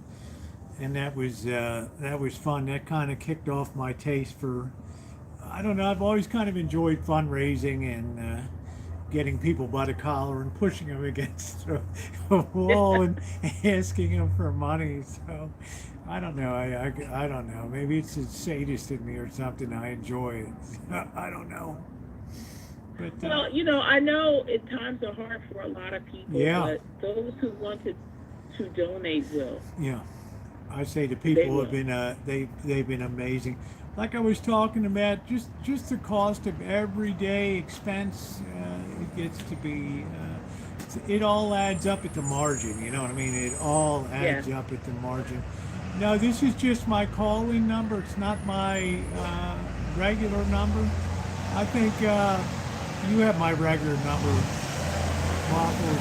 and that was fun. That kind of kicked off my taste for. I don't know. I've always kind of enjoyed fundraising and getting people by the collar and pushing them against a wall and asking them for money. So I don't know. I don't know. Maybe it's a sadist in me or something. I enjoy it. I don't know. But, Well, I know times are hard for a lot of people, Yeah. but those who wanted to donate will. yeah, I say the They people will. have been they've been amazing. Like I was talking about, just the cost of everyday expense, it gets to be, it all adds up at the margin. You know what I mean? It all adds Yeah. up at the margin. No, this is just my call-in number. It's not my regular number. I think you have my regular number, Waffle.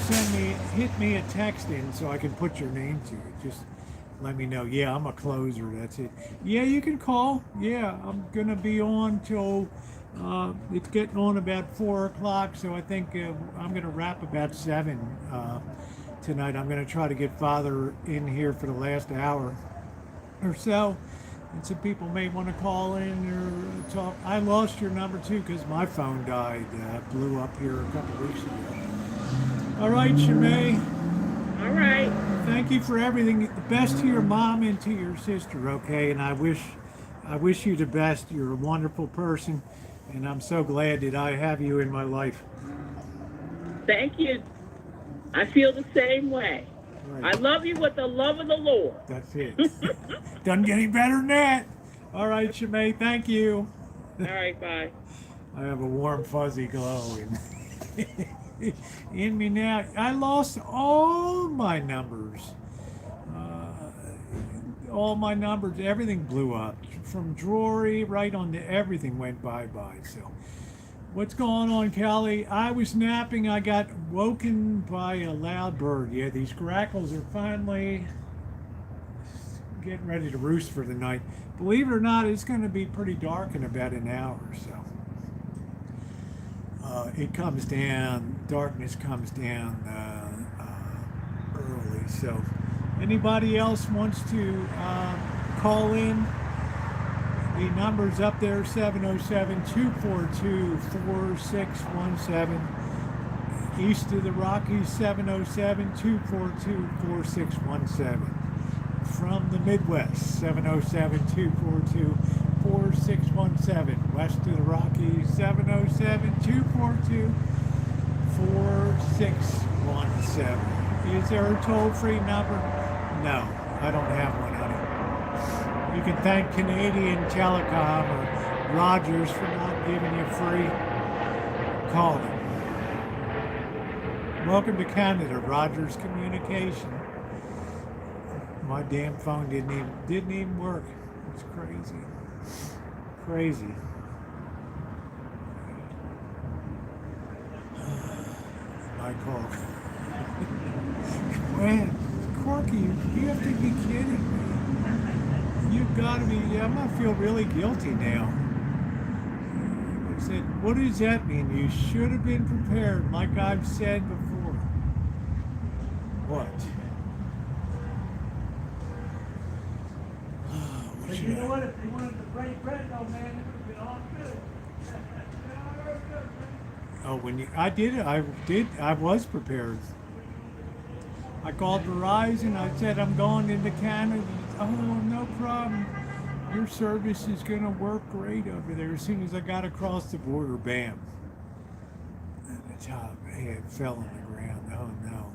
Just hit me a text in so I can put your name to it. Just let me know. Yeah, I'm a closer. That's it. Yeah, you can call. Yeah, I'm gonna be on till it's getting on about 4 o'clock. So I think I'm gonna wrap about 7 tonight. I'm gonna try to get Father in here for the last hour or so. And some people may want to call in or talk. I lost your number too because my phone died, blew up here a couple weeks ago. All right, Shemay. All right. Thank you for everything. The best to your mom and to your sister, okay? And I wish you the best. You're a wonderful person, and I'm so glad that I have you in my life. Thank you. I feel the same way. Right. I love you with the love of the Lord. That's it. Doesn't get any better than that. All right, Shemay. Thank you. All right, bye. I have a warm, fuzzy glow in me now. I lost all my numbers. All my numbers, everything blew up. From Drury right on to everything went bye-bye. So, what's going on, Kelly? I was napping. I got woken by a loud bird. Yeah, these grackles are finally getting ready to roost for the night. Believe it or not, it's going to be pretty dark in about an hour or so. It comes down, darkness comes down early. So, anybody else wants to call in? The number's up there, 707-242-4617. East of the Rockies, 707-242-4617. From the Midwest, 707-242-4617. West of the Rockies, 707-242-4617. Is there a toll-free number? No, I don't have one, honey. You can thank Canadian Telecom or Rogers for not giving you free. Call them. Welcome to Canada, Rogers Communication. My damn phone didn't even work. It's crazy. Crazy. I call. Man, Corky, you have to be kidding me. You've got to be. I'm gonna feel really guilty now. I said, what does that mean? You should have been prepared, like I've said before. What? But you know what? If they wanted to break bread, though, man, it would have been all good. Oh, I was prepared. I called Verizon. I said, I'm going into Canada. Oh, no problem. Your service is going to work great over there. As soon as I got across the border, bam. And the top head fell on the ground. Oh, no.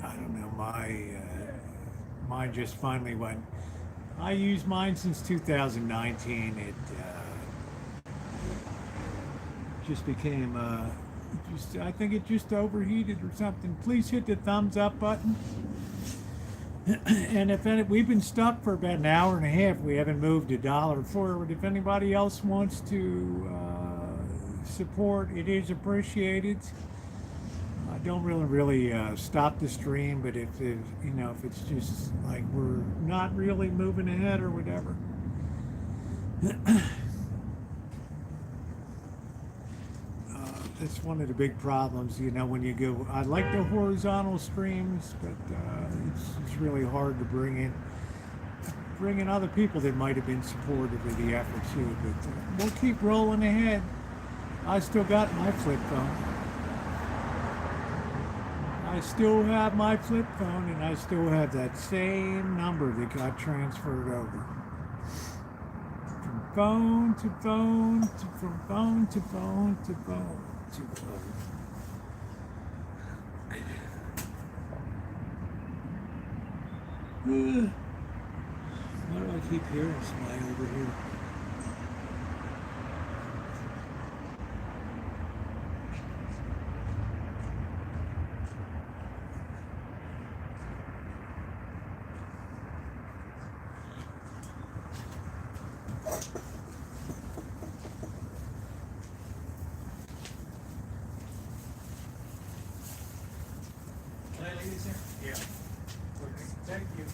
I don't know. Mine just finally went. I used mine since 2019. It just became, I think it just overheated or something. Please hit the thumbs up button. And we've been stuck for about an hour and a half. We haven't moved $1 forward. If anybody else wants to support, it is appreciated. I don't really stop the stream, but if it's just like we're not really moving ahead or whatever, That's one of the big problems, you know, when you go. I like the horizontal streams, but it's really hard to bring in other people that might have been supportive of the effort too. But we'll keep rolling ahead. I still got my flip phone. I still have my flip phone, and I still have that same number that got transferred over. From phone to phone to from phone to phone to phone to phone. Why do I keep hearing somebody over here? Can I leave this here? Yeah. Thank you.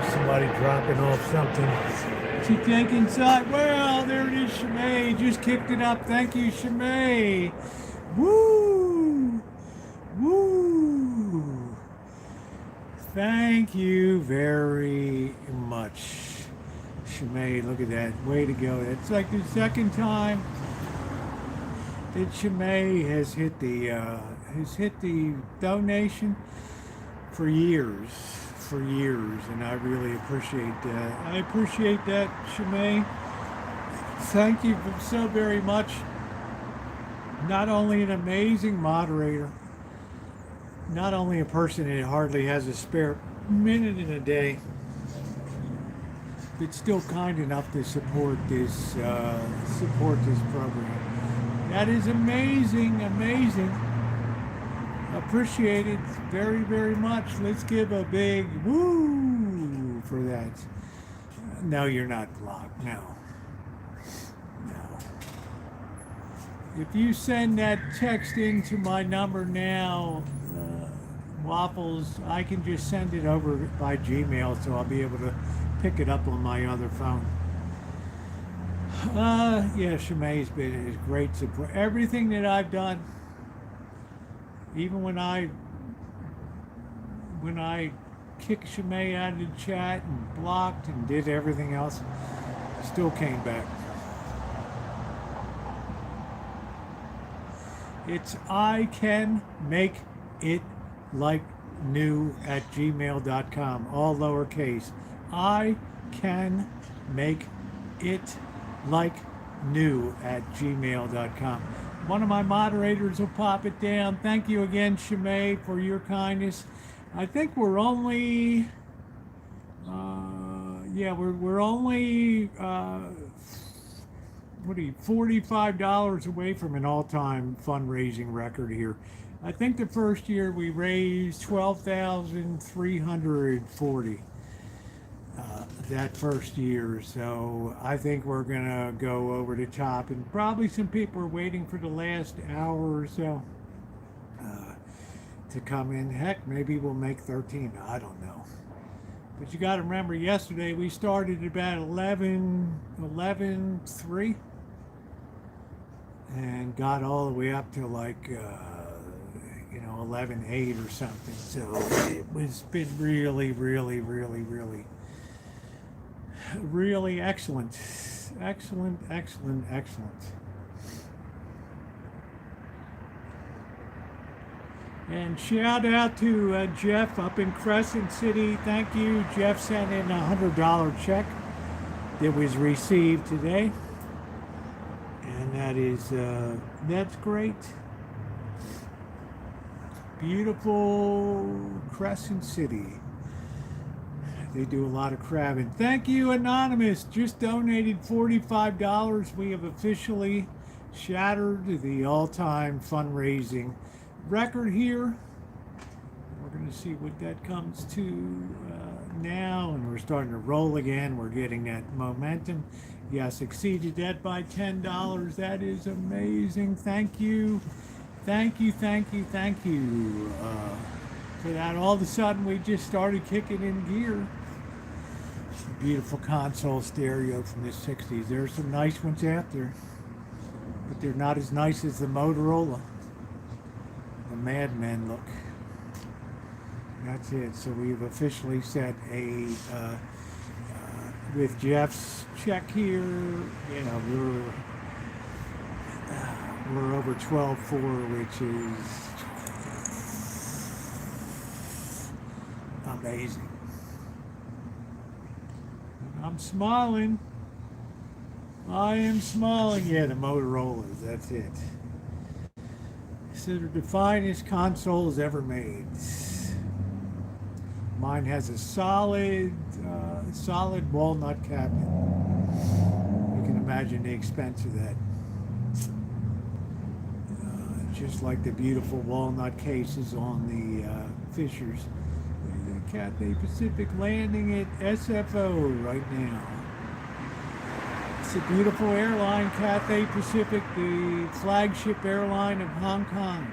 Somebody dropping off something. To take inside. Well, there it is, Shimei. Just kicked it up. Thank you, Shimei. Woo! Woo! Thank you very much, Shimei. Look at that. Way to go. It's like the second time that Shimei has hit the donation for years. And I really appreciate that. I appreciate that, Shimei. Thank you so very much. Not only an amazing moderator, not only a person that hardly has a spare minute in a day, but still kind enough to support this program. That is amazing. Appreciate it very, very much. Let's give a big woo for that. No, you're not blocked. No. If you send that text into my number now, Waffles, I can just send it over by Gmail, so I'll be able to pick it up on my other phone. Yeah, Shimei's been a great support. Everything that I've done, even when I kicked Shimei out of the chat and blocked and did everything else, still came back. It's I can make it like new at gmail.com, all lowercase. I can make it like new at gmail.com. One of my moderators will pop it down. Thank you again, Shimei, for your kindness. I think we're only, we're only, $45 away from an all-time fundraising record here. I think the first year we raised $12,340 that first year. So I think we're gonna go over the top, and probably some people are waiting for the last hour or so to come in. Heck, maybe we'll make 13. I don't know. But you got to remember, yesterday we started at about 11:03 and got all the way up to like 11:08 or something. So it was been really excellent. And shout out to Jeff up in Crescent City. Thank you. Jeff sent in a $100 check that was received today. And that's great. Beautiful Crescent City. They do a lot of crabbing. Thank you, Anonymous. Just donated $45. We have officially shattered the all-time fundraising record here. We're going to see what that comes to now, and we're starting to roll again. We're getting that momentum. Yes, exceeded that by $10. That is amazing. Thank you. Thank you, thank you, thank you for that. All of a sudden, we just started kicking in gear. Beautiful console stereo from the 60s. There's some nice ones out there, but they're not as nice as the Motorola. The Madmen look. That's it. So we've officially set a, with Jeff's check here, you know, we're over 12.4, which is amazing. I'm smiling. I am smiling. Yeah, the Motorola's, that's it. Considered the finest consoles ever made. Mine has a solid walnut cabinet. You can imagine the expense of that. Just like the beautiful walnut cases on the Fishers. The Cathay Pacific landing at SFO right now. It's a beautiful airline, Cathay Pacific, the flagship airline of Hong Kong.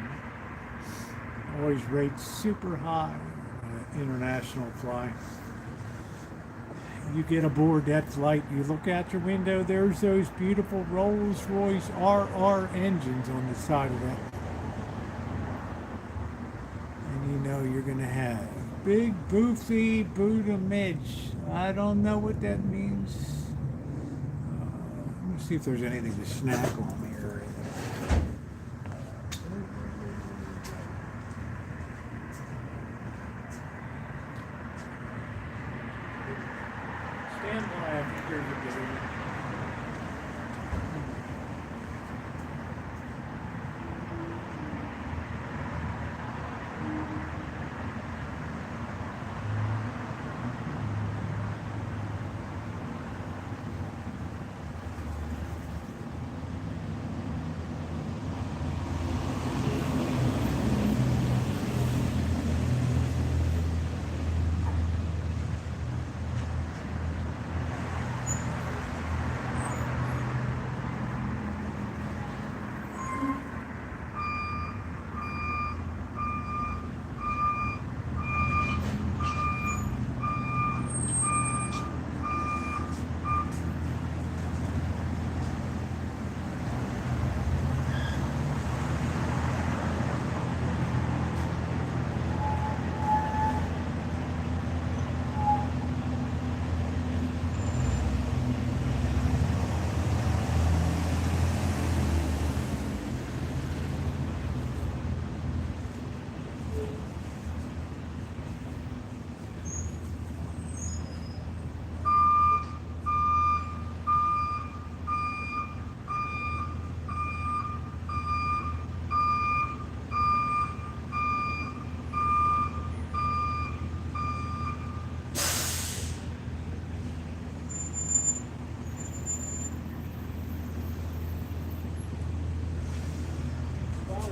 Always rates super high international flying. You get aboard that flight, you look out your window, there's those beautiful Rolls-Royce RR engines on the side of that. And you know you're going to have big boofy Buddha Midge. I don't know what that means. Let me see if there's anything to snack on here. Stand by, I think there's a bit.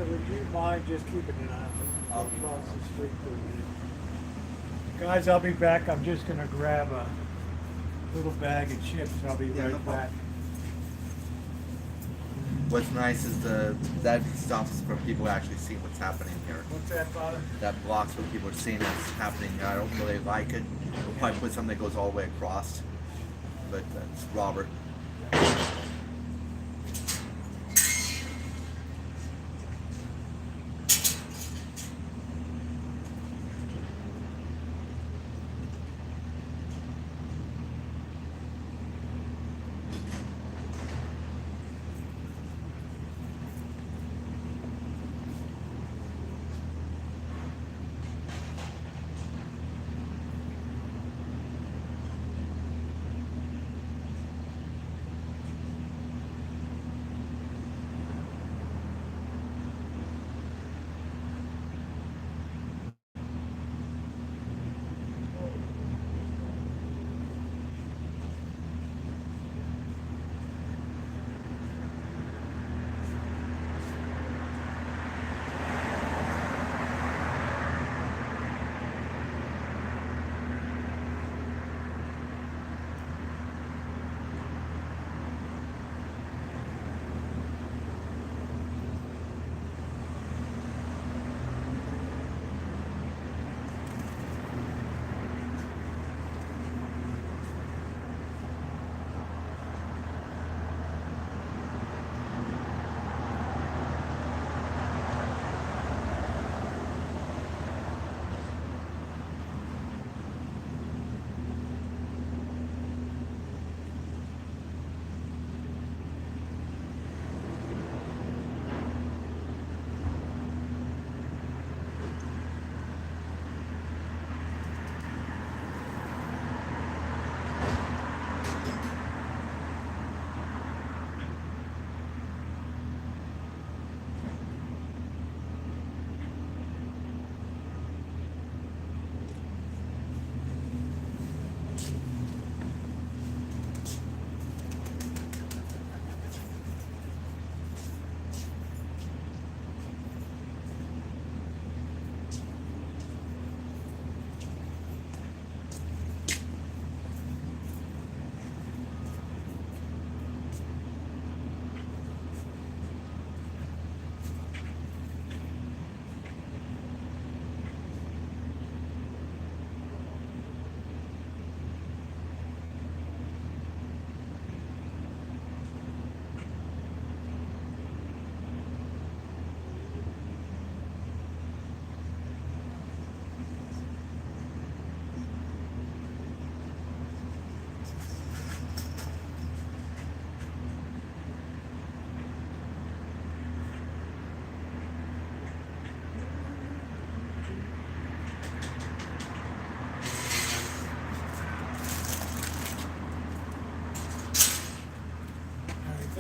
Would you mind just keeping an eye on across the street for a minute? Guys, I'll be back. I'm just going to grab a little bag of chips. I'll be Yeah, right no problem. back. What's nice is that stops for people actually seeing what's happening here. What's that, Father? That blocks what people are seeing what's happening here. I don't really like it. We'll probably put something that goes all the way across. But that's Robert.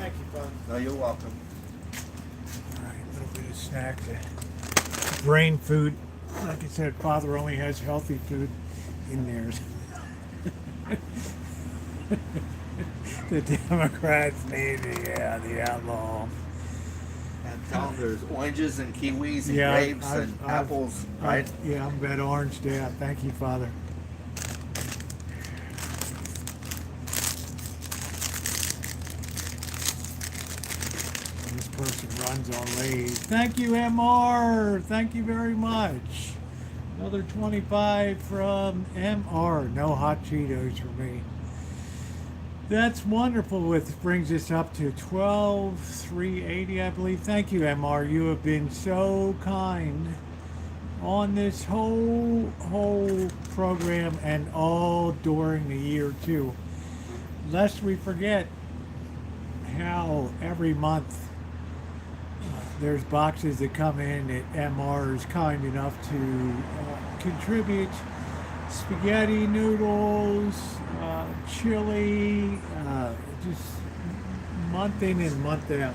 Thank you, Father. No, you're welcome. All right, a little bit of snack. Brain food. Like I said, Father only has healthy food in theirs. The Democrats need the outlaw. And tell them there's oranges and kiwis and Yeah, grapes and apples, right? Yeah, I'm that orange dad. Thank you, Father. This person runs on leave. Thank you, MR. Thank you very much. Another 25 from MR. No hot Cheetos for me. That's wonderful. Which brings us up to 12,380, I believe. Thank you, MR. You have been so kind on this whole program and all during the year too. Lest we forget how every month there's boxes that come in that MR is kind enough to contribute spaghetti, noodles, chili, just month in and month out.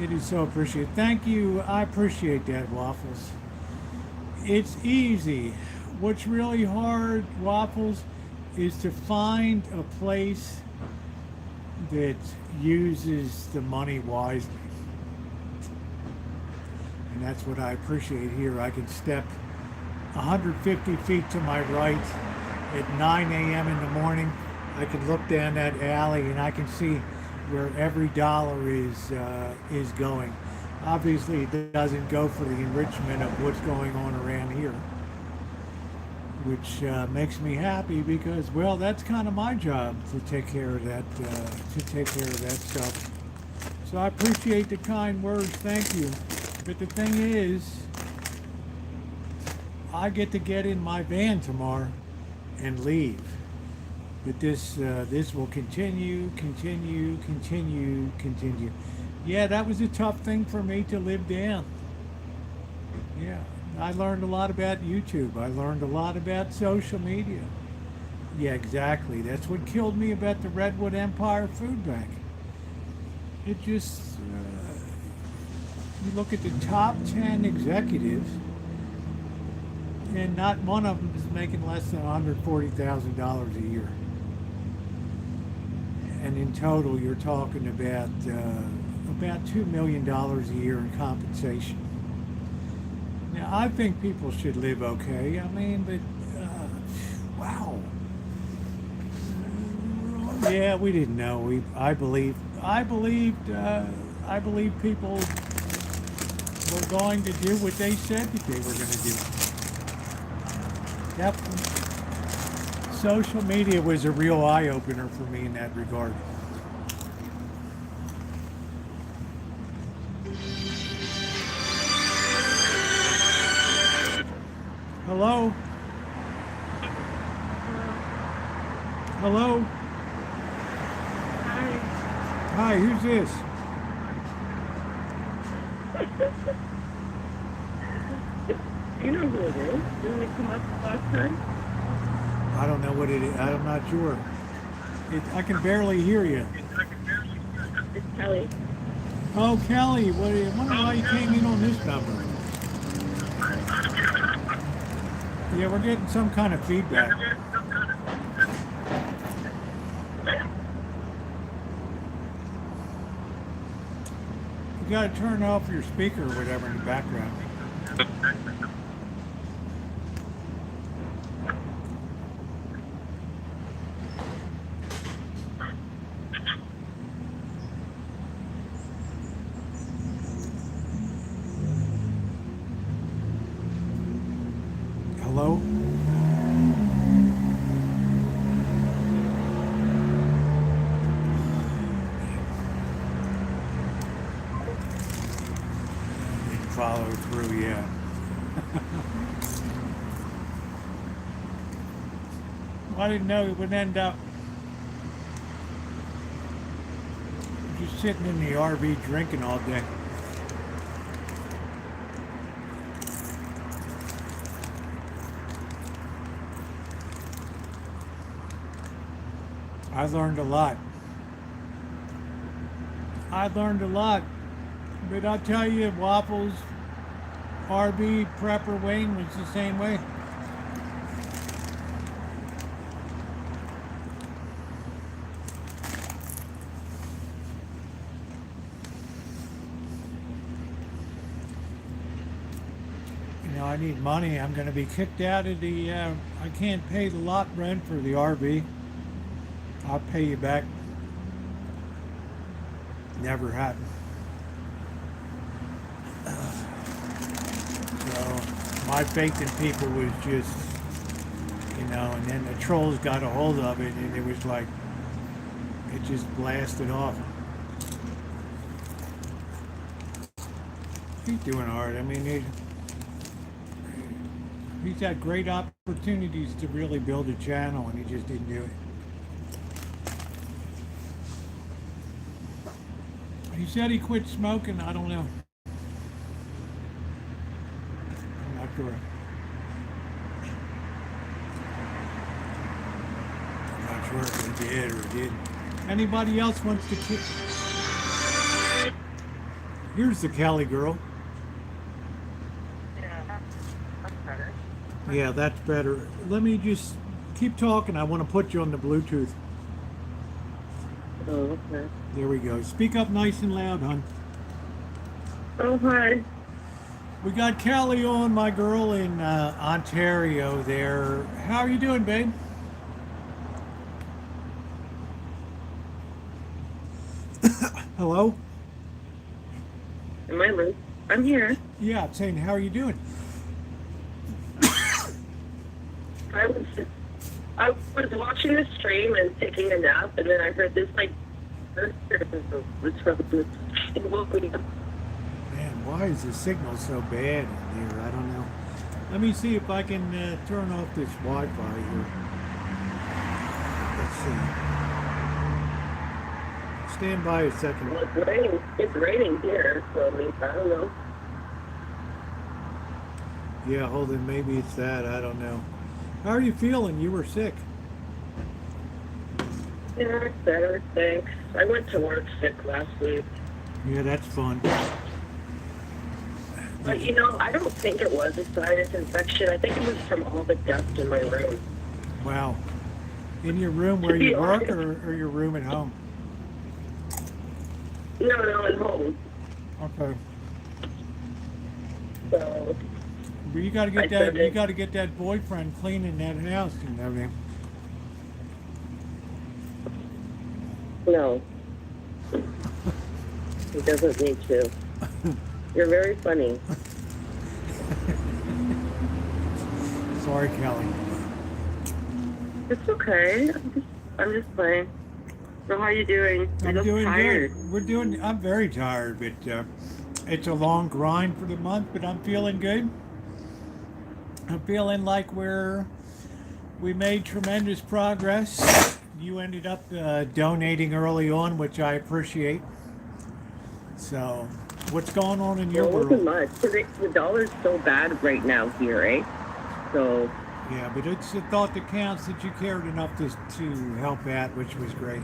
It is so appreciated. Thank you. I appreciate that, Waffles. It's easy. What's really hard, Waffles, is to find a place that uses the money wisely. And that's what I appreciate here. I can step 150 feet to my right at 9 a.m. in the morning. I can look down that alley and I can see where every dollar is going. Obviously, it doesn't go for the enrichment of what's going on around here, which makes me happy because, well, that's kind of my job to take care of that, stuff. So I appreciate the kind words. Thank you. But the thing is, I get to get in my van tomorrow and leave. But this will continue. Yeah, that was a tough thing for me to live down. Yeah, I learned a lot about YouTube. I learned a lot about social media. Yeah, exactly. That's what killed me about the Redwood Empire Food Bank. It just, you look at the top 10 executives, and not one of them is making less than $140,000 a year. And in total, you're talking about $2 million a year in compensation. Now, I think people should live okay. I mean, but wow. Yeah, we didn't know. I believed people were going to do what they said that they were going to do. Yep. Social media was a real eye-opener for me in that regard. Hello? Hello? Hi, who's this? You know who it is. Didn't it come up last time? I don't know what it is. I'm not sure. I can barely hear you. It's Kelly. Oh, Kelly, I wonder why you came in on this number. Yeah, we're getting some kind of feedback. You gotta turn off your speaker or whatever in the background. Hello? Didn't follow through yet. I didn't know it would end up just sitting in the RV drinking all day. I learned a lot. I learned a lot. But I'll tell you, Waffles, RB, Prepper, Wayne was the same way. You know, I need money. I'm going to be kicked out of the, I can't pay the lot rent for the RV. I'll pay you back. Never happened. So my faith in people was just, you know, and then the trolls got a hold of it and it was like, it just blasted off. He's doing hard. I mean, he's had great opportunities to really build a channel and he just didn't do it. He said he quit smoking. I don't know. I'm not sure. I'm not sure if he did or didn't. Anybody else wants to kick? Here's the Kelly girl. Yeah, that's better. Yeah, that's better. Let me just keep talking. I want to put you on the Bluetooth. Oh, okay. There we go. Speak up nice and loud, hon. Oh, hi. We got Kelly on, my girl in Ontario there. How are you doing, babe? Hello? Am I loose? I'm here. Yeah, I'm saying, how are you doing? I was watching the stream and taking a nap, and then I heard this like was from it woke me up. Man, why is the signal so bad in here? I don't know. Let me see if I can turn off this Wi-Fi here. Let's see. Stand by a second. Well, it's raining. It's raining here, so I mean, I don't know. Yeah, hold on. Maybe it's that. I don't know. How are you feeling? You were sick. Yeah, it's better, thanks. I went to work sick last week. Yeah, that's fun. But you know, I don't think it was a sinus infection. I think it was from all the dust in my room. Wow. In your room where you work or your room at home? No, at home. Okay. So But you gotta get that you gotta get that boyfriend cleaning that house and everything. no, he doesn't need to. You're very funny. Sorry, Kelly. It's okay. I'm just playing. So how are you doing? You I'm look doing tired. good. I'm very tired, but it's a long grind for the month, but I'm feeling good. I'm feeling like we made tremendous progress. You ended up donating early on, which I appreciate. So, what's going on in your Well, it world? wasn't much. 'Cause the dollar's so bad right now here, eh? So Yeah, but it's the thought that counts that you cared enough to help out, which was great.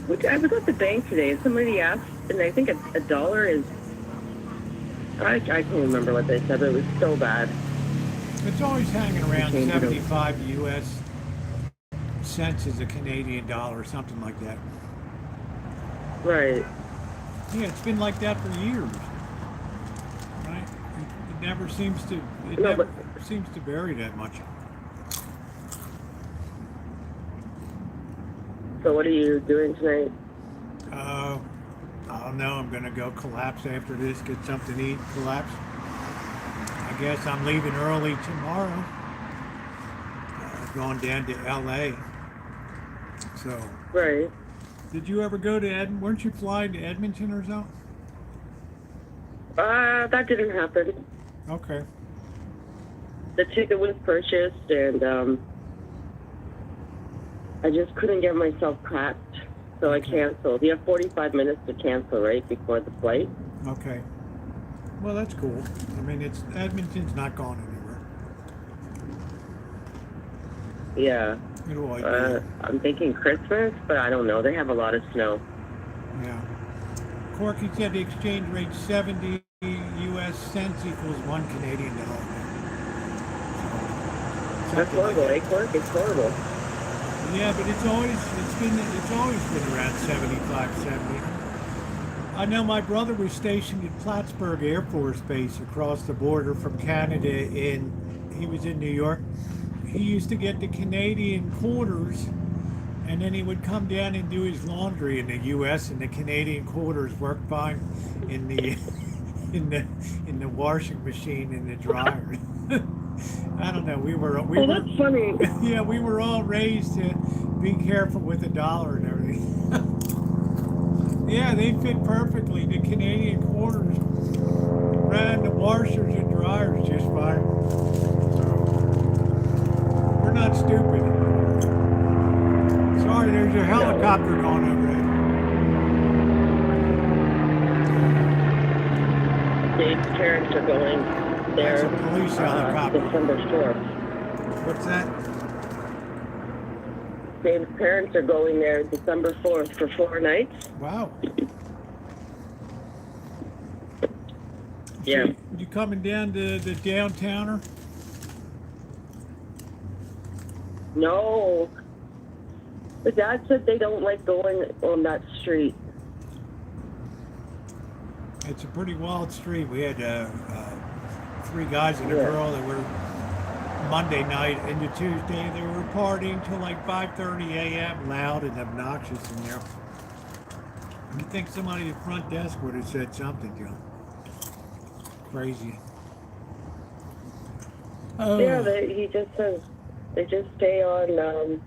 I was at the bank today and somebody asked, and I think a dollar is, I can't remember what they said, but it was so bad. It's always hanging around Change it over. 75 U.S. cents as a Canadian dollar, something like that. Right. Yeah, it's been like that for years. Right? It never seems to. It No, never seems to vary that much. So what are you doing tonight? I don't know. I'm gonna go collapse after this. Get something to eat. Collapse. I guess I'm leaving early tomorrow. Going down to L.A. So. Right. Did you ever go to Edmonton? Weren't you flying to Edmonton or something? That didn't happen. Okay. The ticket was purchased, and I just couldn't get myself packed, so I canceled. You have 45 minutes to cancel, right, before the flight? Okay. Well, that's cool. I mean, Edmonton's not going anywhere. Yeah. It'll always be. I'm thinking Christmas, but I don't know. They have a lot of snow. Yeah. Corky said the exchange rate 70 U.S. cents equals $1 Canadian dollar. That's horrible, eh, Cork? It's horrible. Yeah, but it's always been around 75, 70. I know my brother was stationed at Plattsburgh Air Force Base across the border from Canada, and he was in New York. He used to get the Canadian quarters, and then he would come down and do his laundry in the U.S. and the Canadian quarters worked fine in the in the washing machine and the dryer. I don't know. We were That's funny. yeah, we were all raised to be careful with the dollar and everything. Yeah, they fit perfectly. The Canadian quarters ran the washers and dryers just fine. So, we're not stupid. Sorry, there's a helicopter going over there. Dave's parents are going there. That's a police helicopter. December 4th. What's that? Dave's parents are going there December 4th for 4 nights. Wow. Yeah. So, you coming down to the downtowner? No. The dad said they don't like going on that street. It's a pretty wild street. We had 3 guys and a girl that were Monday night into Tuesday. They were partying till like 5:30 a.m. loud and obnoxious in there. You'd think somebody at the front desk would have said something to them. Crazy. Oh. Yeah, he just says they just stay on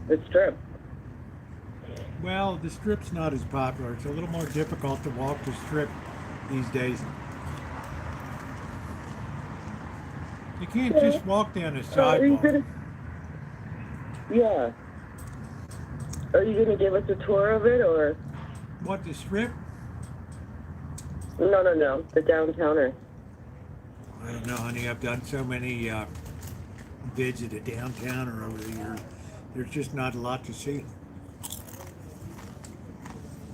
the strip. Well, the strip's not as popular. It's a little more difficult to walk the strip these days. You can't just walk down a sidewalk. Yeah. Are you gonna give us a tour of it, or? What, the strip? No, the downtowner. I don't know, honey. I've done so many vids at the downtowner over the years. There's just not a lot to see.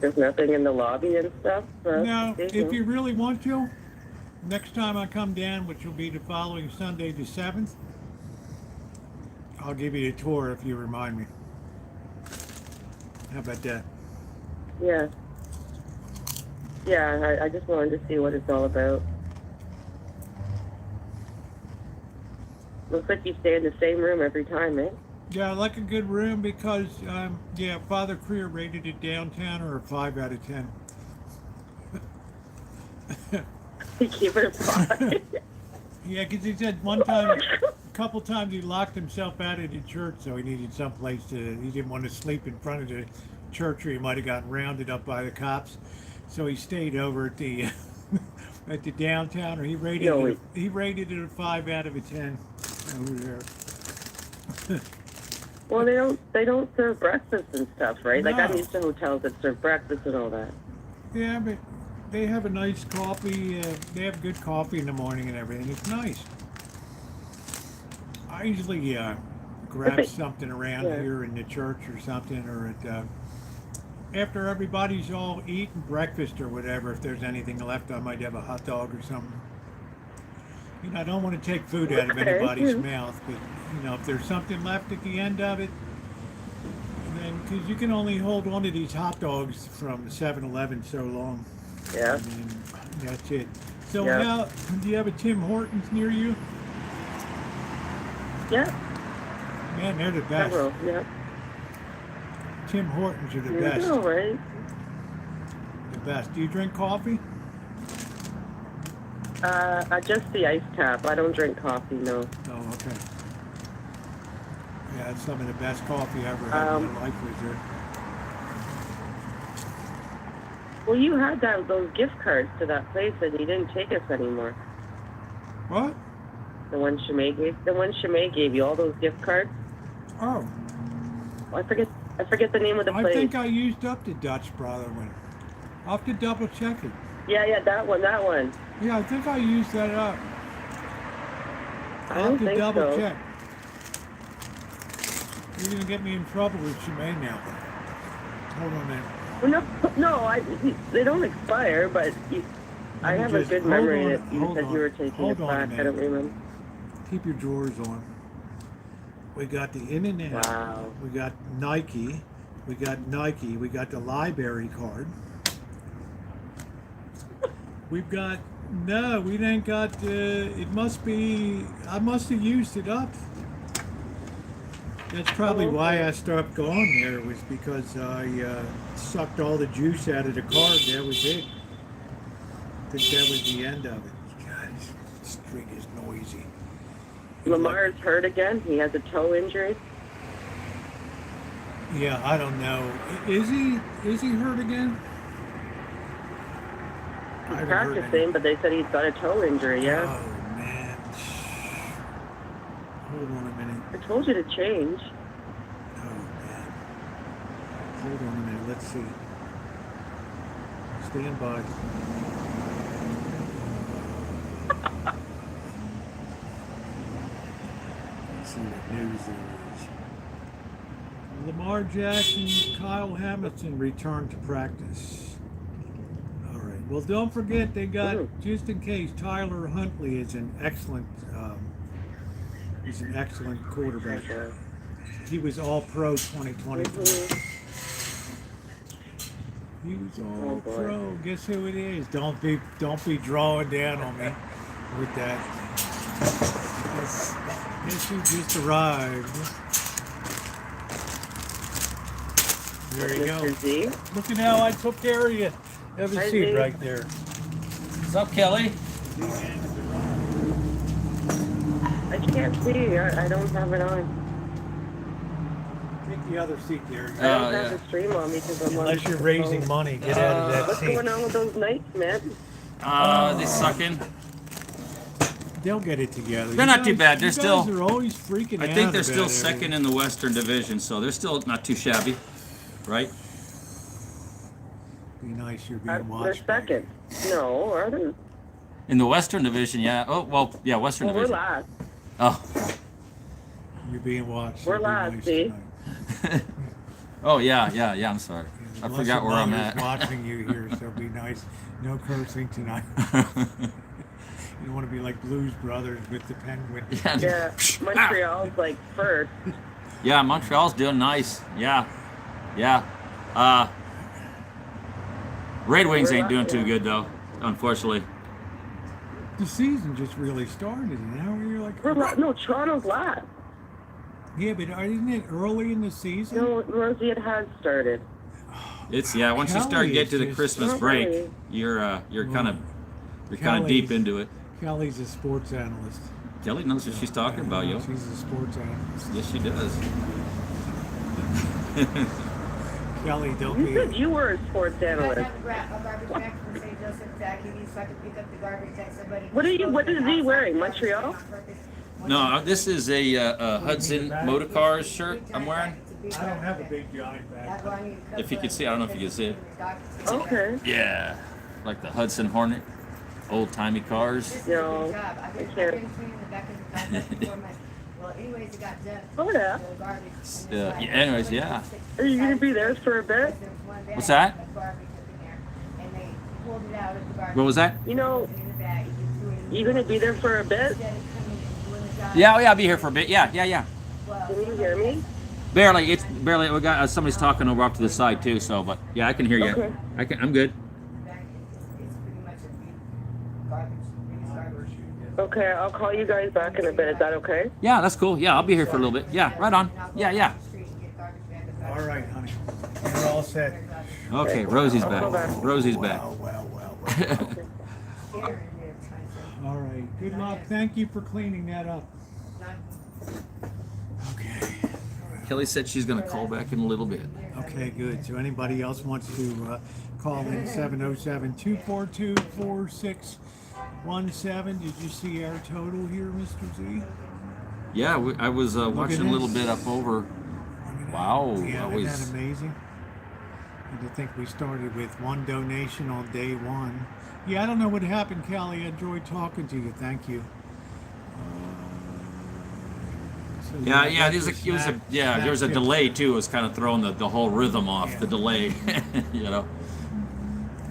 There's nothing in the lobby and stuff? No, if you really want to, next time I come down, which will be the following Sunday, the 7th, I'll give you a tour if you remind me. How about that? Yeah. Yeah, I just wanted to see what it's all about. Looks like you stay in the same room every time, eh? Yeah, I like a good room because, Father Creer rated it downtowner a 5 out of 10. He gave it a 5. Yeah, because he said one time, a couple times he locked himself out of the church, so he needed someplace he didn't want to sleep in front of the church or he might have gotten rounded up by the cops. So he stayed over at the at the downtowner. He rated it a 5 out of a 10 over there. Well, they don't serve breakfast and stuff, right? No. Like I'm used to hotels that serve breakfast and all that. Yeah, but they have a nice coffee. They have good coffee in the morning and everything. It's nice. I usually grab something around here in the church or something, or at after everybody's all eaten breakfast or whatever. If there's anything left, I might have a hot dog or something. You know, I don't want to take food out of anybody's mouth, but you know, if there's something left at the end of it, then because you can only hold on to these hot dogs from 7-Eleven so long. Yeah. I mean, that's it. So Yeah. now, do you have a Tim Hortons near you? Yeah. Man, they're the best. Several, yeah. Tim Hortons are the Yeah, best. all right. The best. Do you drink coffee? Just the ice tap. I don't drink coffee, no. Oh, okay. Yeah, it's some of the best coffee I ever had in my life was there. Well, you had those gift cards to that place, and you didn't take us anymore. What? The one Shemay gave you, all those gift cards. Oh. Well, I forget the name of the place. I think I used up the Dutch brother one. I'll have to double check it. Yeah, that one. Yeah, I think I used that up. I I'll don't have to think double so. check. You're gonna get me in trouble with Shemaine now. Hold on a minute. Well, they don't expire, but I me have a just- good hold memory on, that you hold said on, you were taking hold it on a back. I don't minute. remember. Keep your drawers on. We got the internet. Wow. We got Nike. We got the library card. We've got, no, we ain't got, it must be, I must have used it up. That's probably why I stopped going there, was because I sucked all the juice out of the card. That was it. I think that was the end of it. God, this string is noisy. Lamar's hurt again. He has a toe injury. Yeah, I don't know. Is he hurt again? I He's haven't heard practicing, but they said he's got a toe injury. Yeah. Oh man. Hold on a minute. I told you to change. Oh man. Hold on a minute. Let's see. Stand by. Let's see what news there is. Lamar Jackson, Kyle Hamilton returned to practice. All right. Well, don't forget they got, just in case, Tyler Huntley is an excellent quarterback. He was all pro 2023. He was all pro. Guess who it is? Don't be drawing down on me with that. Guess who just arrived? There you go. Mr. Z. Look at how I took care of you. Have a Hi, seat Z. right there. What's up, Kelly? I can't see. I don't have it on. Take the other seat there. I don't have the stream on me because I'm Unless on you're the raising phone. money, get out of that What's seat. going on with those nights, man? They sucking. They'll get it together. They're not too bad. They're you still. guys are always freaking I out think they're about still second everything. in the Western Division, so they're still not too shabby, right? Be nice you're They're being watched. second. No, are they? In the Western Division, yeah. Oh well, yeah, Western Well, we're Division. last. Oh, You're being watched. We're Be last, nice see? tonight. oh yeah. I'm sorry. I Unless forgot your where I'm mother's at. watching you here, so be nice. No cursing tonight. You don't want to be like Blues Brothers with the Penguin. Yeah, Montreal's like first. Yeah, Montreal's doing nice. Yeah. Red Wings ain't doing too good though, unfortunately. The season just really started, and now you're like, No, Toronto's last. yeah, but isn't it early in the season? No, Rosie, it has started. It's once you start Kelly get is to the just- Christmas Not break, really. you're kind of Kelly's- deep into it. Kelly's a sports analyst. Kelly knows what she's talking about, yo. She's a sports analyst. Yes, she does. Kelly, don't You be. said you were a sports I analyst. have a garbage bag from St. Joseph back. He needs so I can pick up the garbage that somebody. What is he wearing? Montreal? No, this is a Hudson Motor Cars shirt I'm wearing. I don't have a big giant bag. If you can see, I don't know if you can see it. Okay. Yeah, like the Hudson Hornet, old timey cars. No, I can't. Well, anyways, it got done. Oh, yeah. Yeah. Anyways, yeah. Are you going to be there for a bit? What's that? What was that? You know, you going to be there for a bit? Yeah, I'll be here for a bit. Yeah. Can you hear me? Barely. It's barely. We got somebody's talking over off to the side too. So, but yeah, I can hear you. Okay. I'm good. Okay, I'll call you guys back in a bit. Is that okay? Yeah, that's cool. Yeah, I'll be here for a little bit. Yeah, right on. Yeah. All right, honey. You're all set. Okay, Rosie's back. Rosie's back. Well. All right. Good luck. Thank you for cleaning that up. Okay. Kelly said she's gonna call back in a little bit. Okay, good. So anybody else wants to call in 707-242-4617. Did you see our total here, Mr. Z? Yeah, I was watching a little this. bit up over. Wow, Yeah, that isn't was. that amazing? And to think we started with one donation on day one. Yeah, I don't know what happened, Kelly. I enjoyed talking to you. Thank you. So Yeah, you yeah. got your There was a snack delay chips. too. It was kind of throwing the whole rhythm off. Yeah. The delay, you know.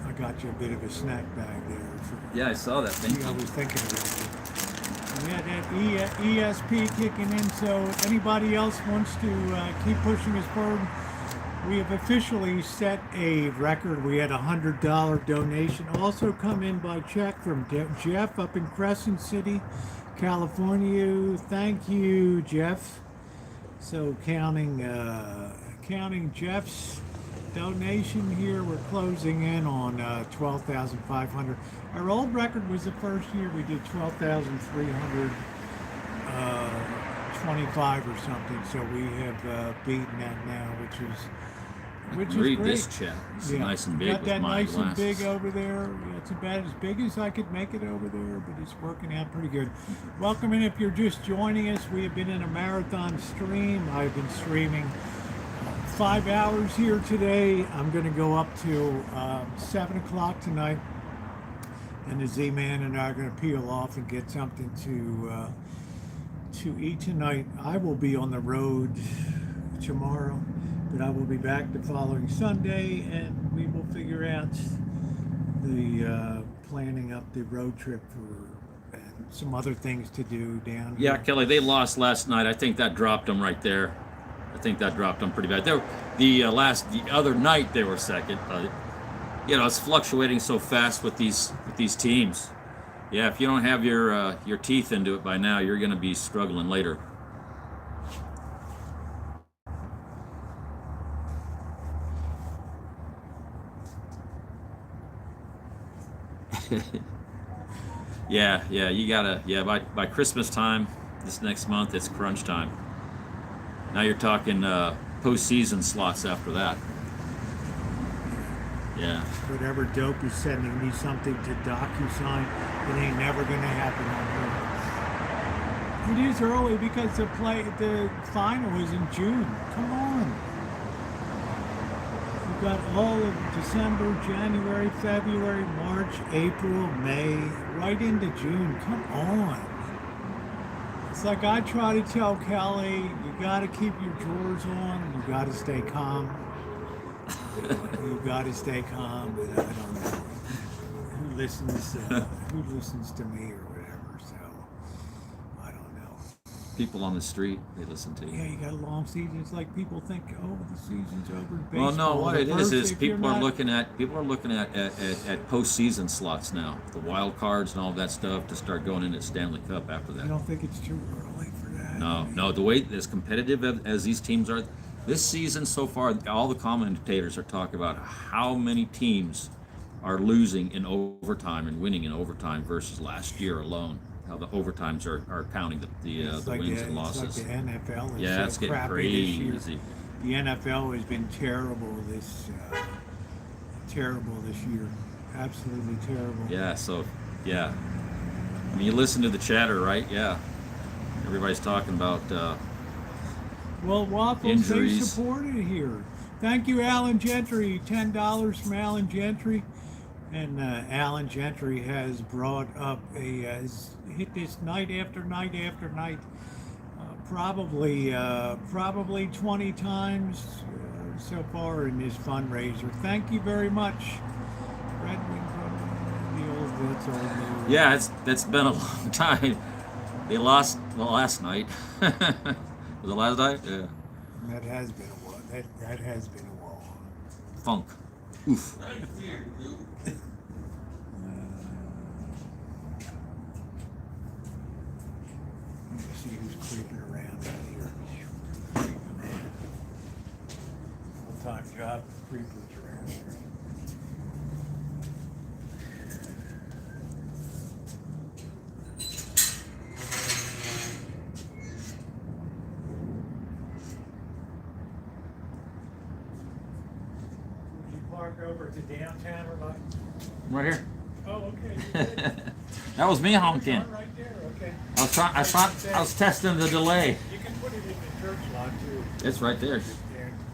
I got you a bit of a snack bag there. Yeah, I saw that. Thank I you. was thinking about it. We had that ESP kicking in, so if anybody else wants to keep pushing us forward, we have officially set a record. We had a $100 donation also come in by check from Jeff up in Crescent City, California. Thank you, Jeff. So counting Jeff's donation here, we're closing in on 12,500. Our old record was the first year we did 12,325 or something. So we have beaten that now, which is Read great. this chat. It's nice and big Got with that my nice and glasses. big over there. Yeah, it's about as big as I could make it over there, but it's working out pretty good. Welcome in if you're just joining us. We have been in a marathon stream. I've been streaming 5 hours here today. I'm going to go up to 7 o'clock tonight, and the Z-Man and I are going to peel off and get something to eat tonight. I will be on the road tomorrow, but I will be back the following Sunday, and we will figure out the planning up the road trip for and some other things to do down Yeah, here. Kelly, they lost last night. I think that dropped them right there. I think that dropped them pretty bad. The other night they were second. It's fluctuating so fast with these teams. Yeah, if you don't have your teeth into it by now, you're going to be struggling later. Yeah, you gotta. Yeah, by Christmas time, this next month, it's crunch time. Now you're talking postseason slots after that. Yeah. Whatever dope is sending me something to DocuSign, it ain't never gonna happen on here. It is early because the final is in June. Come on. We've got all of December, January, February, March, April, May, right into June. Come on. It's like I try to tell Kelly, you gotta keep your drawers on, you gotta stay calm. You gotta stay calm, but I don't know who listens to me or whatever, so I don't know. People on the street, they listen to you. Yeah, you got a long season. It's like people think, oh, the season's over. Baseball, Well, no, what it is if you're people are not- looking at postseason slots now, the wild cards and all that stuff to start going into Stanley Cup after I that. don't think it's too early for that. No, the way as competitive as these teams are, this season so far, all the commentators are talking about how many teams are losing in overtime and winning in overtime versus last year alone. How the overtimes are counting the It's like wins the- and losses. It's like the NFL is Yeah, so it's getting crappy this crazy. year. The NFL has been terrible this year. Absolutely terrible. Yeah, so, yeah. I mean, you listen to the chatter, right? Yeah. Everybody's talking about, Well, Waffles, they injuries. supported here. Thank you, Alan Gentry. $10 from Alan Gentry. And Alan Gentry has brought up has hit this night after night after night, probably 20 times so far in this fundraiser. Thank you very much. Red Wings, that's old news. yeah, that's been a long time. They lost last night. Was it last night? Yeah. That has been a while. That has been a while. Funk. Oof. Let me see who's creeping around out here. Full-time job for creepers around here. Would you park over to downtown or not? Right here. Oh, okay. That was me honking. Right there, okay. I was testing the delay. You can put it in the church lot too. It's right there.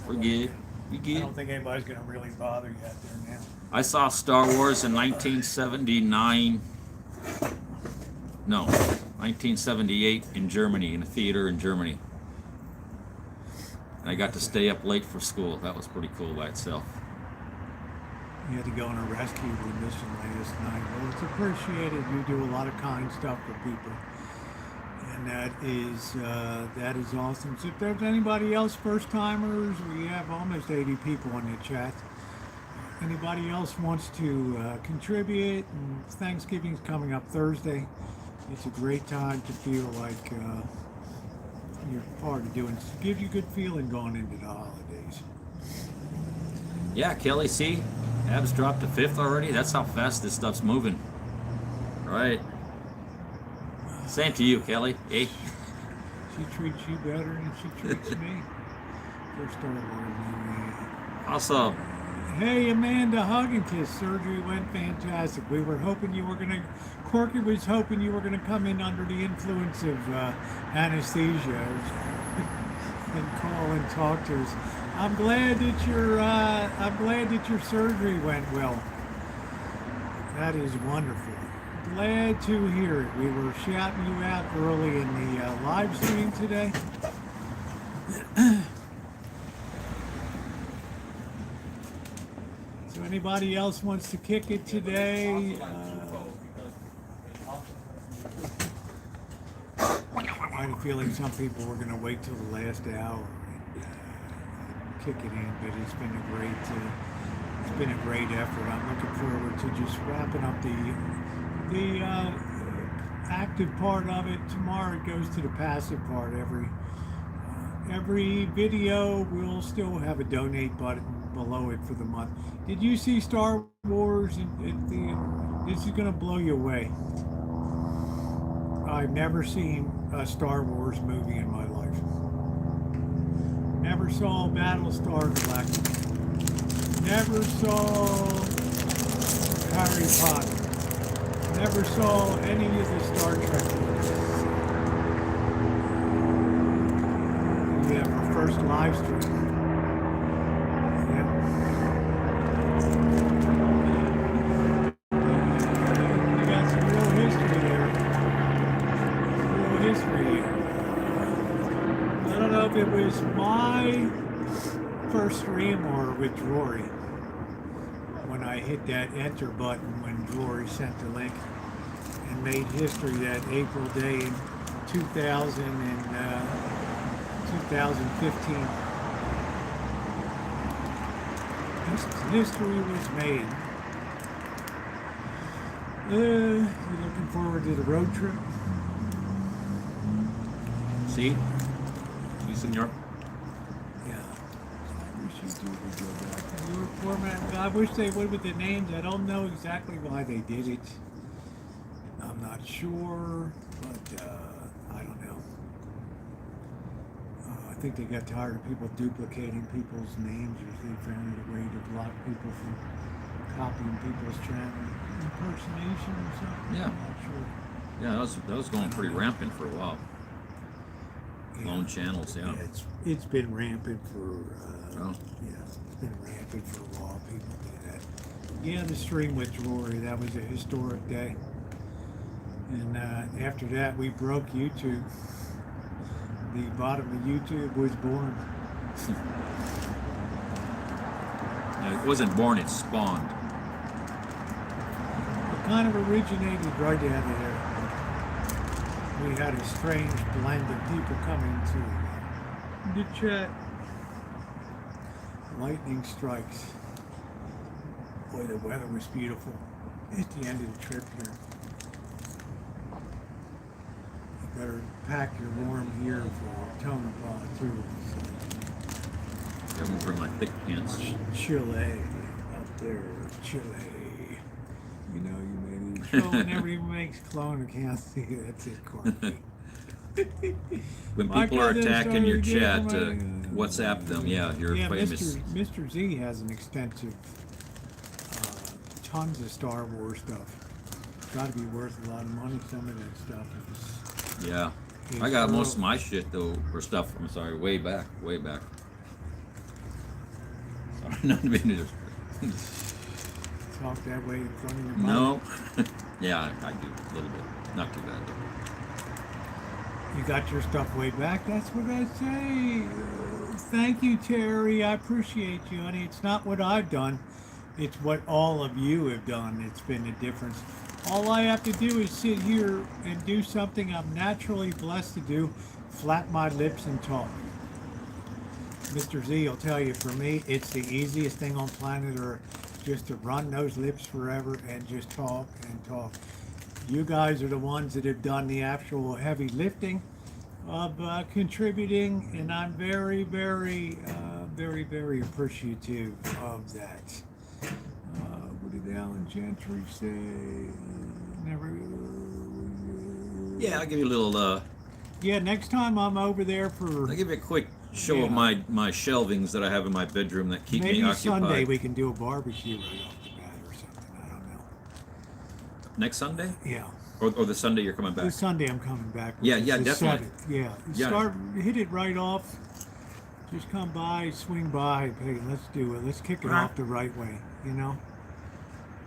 We're good. You I good? don't think anybody's gonna really bother you out there now. I saw Star Wars in 1979. No, 1978 in Germany, in a theater in Germany. And I got to stay up late for school. That was pretty cool by itself. You had to go on a rescue mission last night. Well, it's appreciated. You do a lot of kind stuff for people. And that is awesome. So if there's anybody else, first timers, we have almost 80 people in the chat. Anybody else wants to contribute? And Thanksgiving's coming up Thursday. It's a great time to feel like you're part of doing. It gives you a good feeling going into the holidays. Yeah, Kelly, see? Abs dropped to 5th already? That's how fast this stuff's moving. Right. Same to you, Kelly. Hey. She treats you better than she treats me. First Also, hey, Amanda, hug and kiss. Surgery went fantastic. We were hoping you were going to, Corky was hoping you were going to come in under the influence of anesthesia and call and talk to us. I'm glad that your surgery went well. That is wonderful. Glad to hear it. We were shouting you out early in the live stream today. So anybody else wants to kick it today? I had a feeling some people were going to wait till the last hour and kick it in, but it's been a great effort. I'm looking forward to just wrapping up the active part of it. Tomorrow it goes to the passive part. Every video will still have a donate button below it for the month. Did you see Star Wars? This is going to blow you away. I've never seen a Star Wars movie in my life. Never saw Battlestar Galactica. Never saw Harry Potter. Never saw any of the Star Trek movies. We have our first live stream. We got some real history there. Real history. I don't know if it was my first stream or with Rory. When I hit that enter button when Rory sent the link and made history that April day in 2015. History was made. You looking forward to the road trip? see? Sí, señor. Yeah. I wish you would go back to your format. I wish they would with the names. I don't know exactly why they did it. I'm not sure, but I don't know. I think they got tired of people duplicating people's names, or they found a way to block people from copying people's channel impersonation or something. Yeah. I'm not sure. Yeah, that was going pretty rampant for a while. Yeah. Clone channels, yeah. It's been rampant for Oh. yeah, it's been rampant for a while. People do that. Yeah, the stream with Rory, that was a historic day. And after that, we broke YouTube. The bottom of YouTube was born. Yeah, it wasn't born, it spawned. It kind of originated right out of there. We had a strange blend of people coming to the chat. Lightning strikes. Boy, the weather was beautiful at the end of the trip here. You better pack your warm gear for Tonopah too. I'm gonna bring my thick pants. Chile up there, Chile. You know, you maybe Trolling never even makes clone accounts. See, that's it, Corky. When My people are cousin attacking your started chat, getting WhatsApp them. Yeah, you're yeah, famous. Mr. Z has an extensive, tons of Star Wars stuff. Got to be worth a lot of money. Some of that stuff. Yeah, I got most of my shit though, or stuff. I'm sorry, way back. Sorry, not to be Talk that way in front of your mother. No. Yeah, I do a little bit. Not too bad though. You got your stuff way back. That's what I say. thank you, Terry. I appreciate you, honey. It's not what I've done. It's what all of you have done. It's been a difference. All I have to do is sit here and do something I'm naturally blessed to do, flap my lips and talk. Mr. Z will tell you, for me, it's the easiest thing on planet Earth, just to run those lips forever and just talk and talk. You guys are the ones that have done the actual heavy lifting of contributing, and I'm very, very, very appreciative of that. What did Alan Gentry say? Never. Yeah, I'll give you a little. Yeah, next time I'm over there for. I'll give you a quick show of my shelvings that I have in my bedroom that keep me occupied. Maybe Sunday we can do a barbecue right off the bat or something. I don't know. Next Sunday? Yeah. Or the Sunday you're coming back? This Sunday I'm coming back. Yeah, which yeah, is the definitely. 7th. Yeah. Hit it right off. Just come by, swing by. Hey, let's do it. Let's kick it off the right way, you know?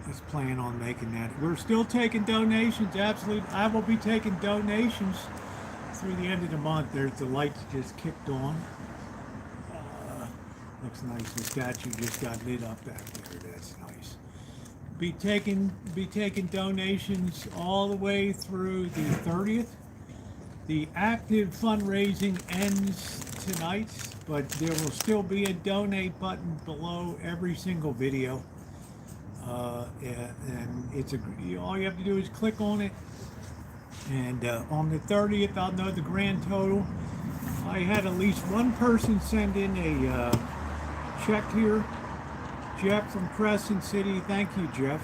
Let's plan on making that. We're still taking donations, absolutely. I will be taking donations through the end of the month. There's the lights just kicked on. Looks nice. The statue just got lit up back there. That's nice. Be taking donations all the way through the 30th. The active fundraising ends tonight, but there will still be a donate button below every single video. And it's all you have to do is click on it. And on the 30th, I'll know the grand total. I had at least one person send in a check here. Jeff from Crescent City. Thank you, Jeff.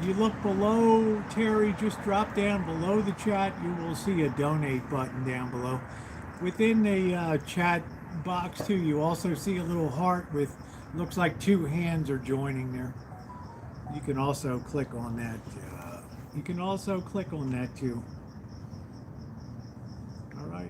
You look below, Terry, just drop down below the chat. You will see a donate button down below. Within the chat box, too, you also see a little heart with, looks like 2 hands are joining there. You can also click on that. You can also click on that, too. All right.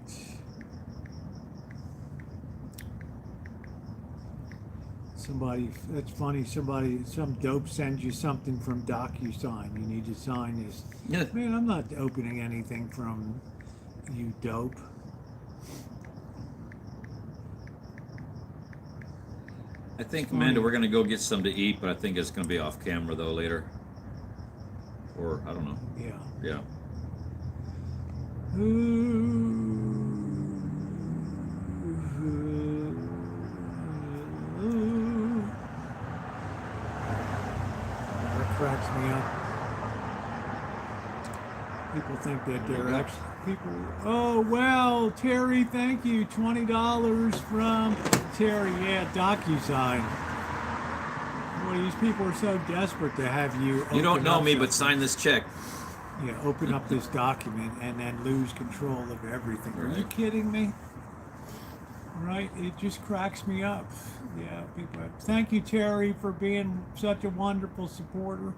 Somebody, that's funny, some dope sends you something from DocuSign. You need to sign this. Yeah. Man, I'm not opening anything from you, dope. I think, Amanda, we're going to go get some to eat, but I think it's going to be off camera, though, later. Or, I don't know. Yeah. Yeah. That cracks me up. People think that they're actually people. Oh well, Terry, thank you. $20 from Terry. Yeah, DocuSign. Boy, these people are so desperate to have you. You don't know me, something. but sign this check. Yeah, open up this document and then lose control of everything. Are you kidding me? Right? It just cracks me up. Yeah, people. Thank you, Terry, for being such a wonderful supporter.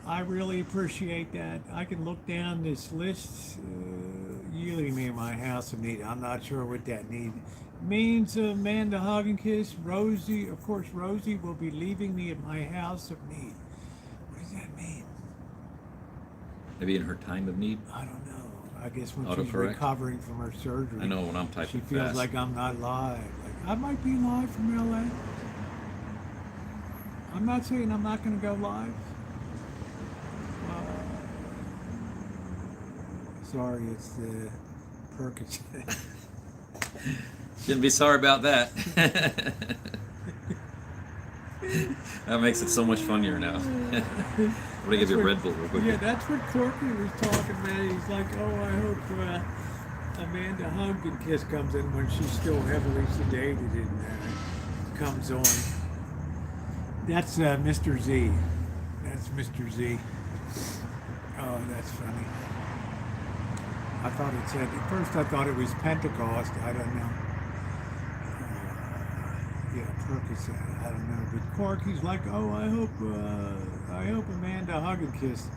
I really appreciate that. I can look down this list. You leave me in my house of need. I'm not sure what that need means. Amanda hug and kiss. Rosie, of course, Rosie will be leaving me at my house of need. What does that mean? Maybe in her time of need? I don't know. I guess when she's Autocorrect? recovering from her surgery. I know when I'm typing she feels fast. like I'm not live. Like, I might be live from LA. I'm not saying I'm not going to go live. Sorry, it's the Perkins. Shouldn't be sorry about that. That makes it so much funnier now. I'm gonna give you a Red Bull real quick. Yeah, that's what Corky was talking about. He's like, oh, I hope Amanda hug and kiss comes in when she's still heavily sedated and comes on. That's Mr. Z. That's Mr. Z. Oh, that's funny. I thought it said, at first I thought it was Pentecost. I don't know. Yeah, Percocet. I don't know. But Corky's like, oh, I hope Amanda hug and kiss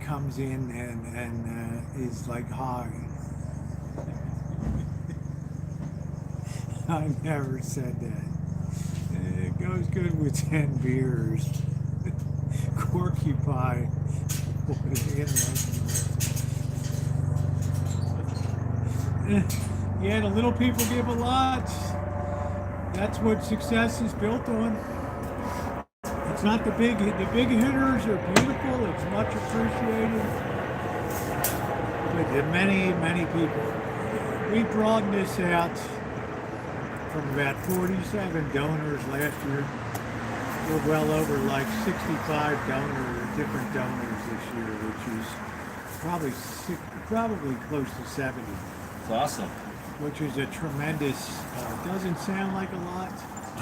comes in and is like high. I never said that. It goes good with 10 beers. Corky pie. What an interesting Yeah, the little people give a lot. That's what success is built on. It's not the big hitters are beautiful. It's much appreciated. But the many people. We broadened this out from about 47 donors last year. We're well over like 65 different donors this year, which is probably close to 70. It's awesome. Which is a tremendous, doesn't sound like a lot,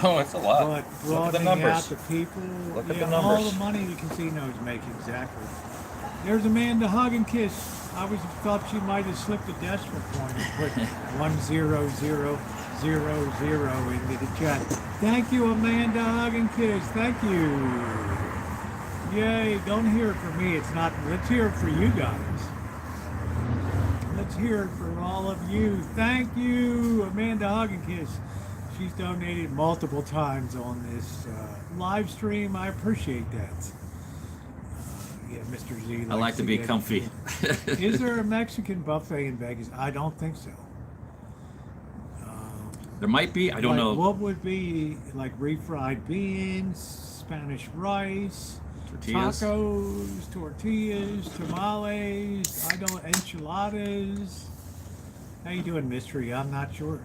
Oh, it's a lot. but Look at the broadening out numbers. the people, Look at yeah, the all numbers. the money the casinos make, exactly. There's Amanda hug and kiss. I thought she might have slipped a decimal point and put 10000 into the chat. Thank you, Amanda hug and kiss. Thank you. Yay! Don't hear it from me. It's not. Let's hear it for you guys. Let's hear it for all of you. Thank you, Amanda hug and kiss. She's donated multiple times on this live stream. I appreciate that. Yeah, Mr. Z. I like to be comfy. Is there a Mexican buffet in Vegas? I don't think so. There might be. I don't know. What would be like refried beans, Spanish rice, Tortillas. tacos, tortillas, tamales, enchiladas. How you doing, Mystery? I'm not sure.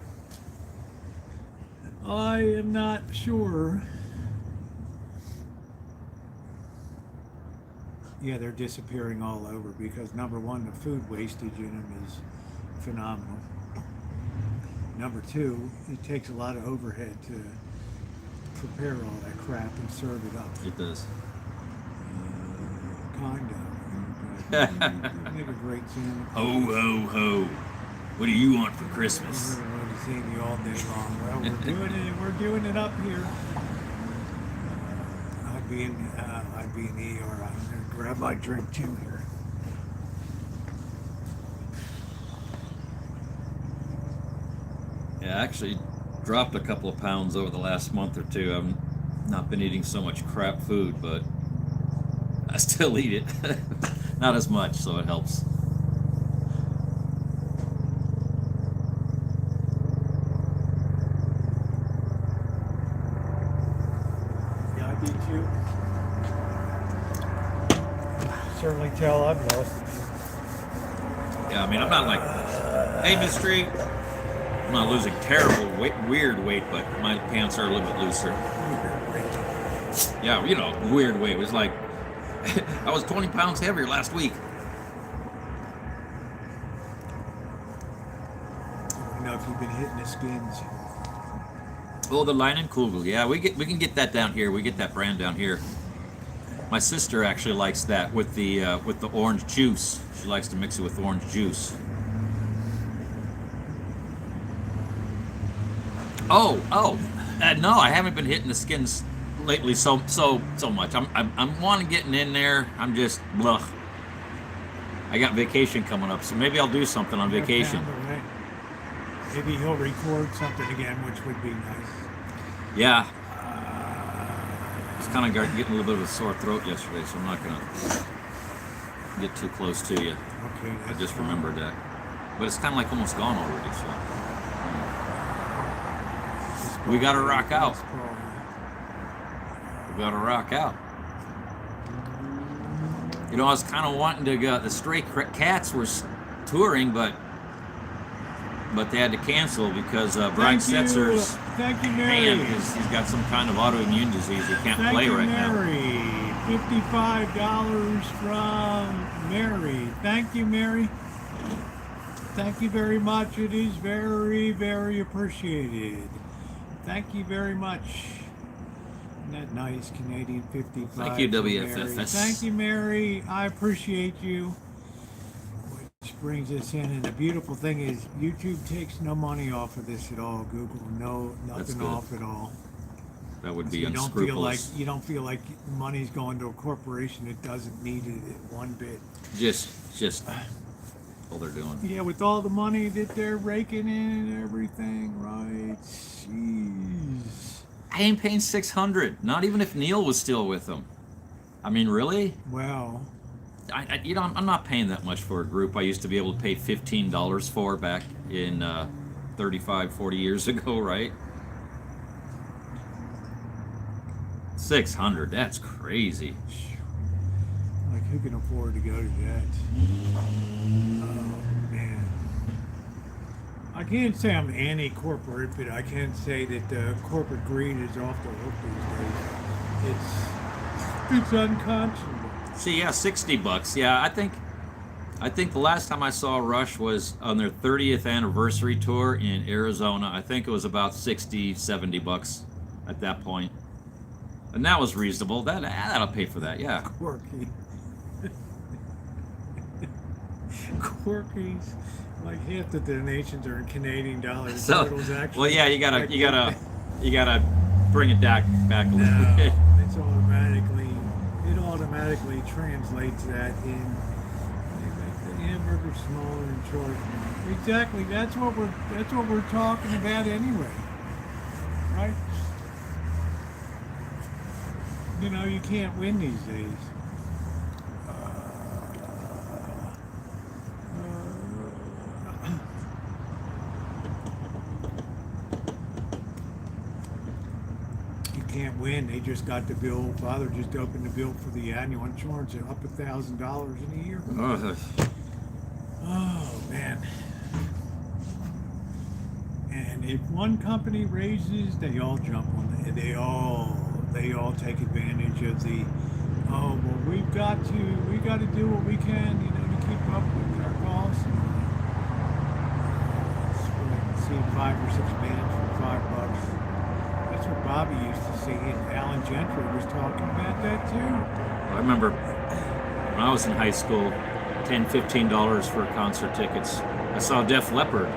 I am not sure. Yeah, they're disappearing all over because number one, the food wastage in them is phenomenal. Number two, it takes a lot of overhead to prepare all that crap and serve it up. It does. Kind of. Make a great sandwich. Ho, ho, ho. What do you want for Christmas? Everyone is seeing you all day long. Well, we're doing it up here. I'd be in the ER. I'm gonna grab my drink too here. Yeah, I actually dropped a couple of pounds over the last month or two. I've not been eating so much crap food, but I still eat it. Not as much, so it helps. Yeah, I do too. Certainly tell I've lost it. Yeah, I mean, I'm not like, hey, Mystery. I'm not losing terrible weird weight, but my pants are a little bit looser. Yeah, you know, weird weight. It was like, I was 20 pounds heavier last week. I don't know if you've been hitting the skins. Oh, the Leinenkugel. Yeah, we can get that down here. We get that brand down here. My sister actually likes that with the orange juice. She likes to mix it with orange juice. No, I haven't been hitting the skins lately so much. I'm wanting getting in there. I'm just blah. I got vacation coming up, so maybe I'll do something on vacation. Right. Maybe he'll record something again, which would be nice. Yeah. It's kind of getting a little bit of a sore throat yesterday, so I'm not gonna get too close to you. Okay. I just remembered that, but it's kind of like almost gone already. So we gotta rock out. We gotta rock out. You know, I was kind of wanting to go. The Stray Cats were touring, but they had to cancel because Brian Setzer's hand, he's got some kind of autoimmune disease. He can't play right now. Mary. $55 from Mary. Thank you, Mary. Thank you very much. It is very, very appreciated. Thank you very much. Isn't that nice? Canadian 55. Thank you, from WFFS. Mary. Thank you, Mary. I appreciate you. Which brings us in, and the beautiful thing is YouTube takes no money off of this at all. Google, nothing off at all. That would be You unscrupulous. don't feel like money's going to a corporation that doesn't need it one bit. Just all they're doing. Yeah, with all the money that they're raking in and everything, right? Jeez. I ain't paying $600. Not even if Neil was still with them. I mean, really? Well, I'm not paying that much for a group I used to be able to pay $15 for back in 35, 40 years ago, right? 600, that's crazy. Like, who can afford to go to that? Oh, man. I can't say I'm anti-corporate, but I can say that corporate greed is off the hook these days. It's unconscionable. See, yeah, $60. Yeah, I think the last time I saw Rush was on their 30th anniversary tour in Arizona. I think it was about $60-$70 at that point. And that was reasonable. That'll pay for that, yeah. Quirky. Quirkies. Like half the donations are in Canadian dollars. So, Actually, well, yeah, you gotta bring it back a little no, bit. it automatically translates that in. They make the hamburger smaller and shorter. Exactly. That's what we're talking about anyway, right? You know, you can't win these days. You can't win. They just got the bill. Father just opened the bill for the annual insurance at up $1,000 in a year. Oh man. And if one company raises, they all jump on it. They all take advantage of the, oh well, we got to do what we can, you know, to keep up with our costs. See 5 or 6 bands for $5. That's what Bobby used to see, and Alan Gentry was talking about that too. I remember when I was in high school, $10-$15 for concert tickets. I saw Def Leppard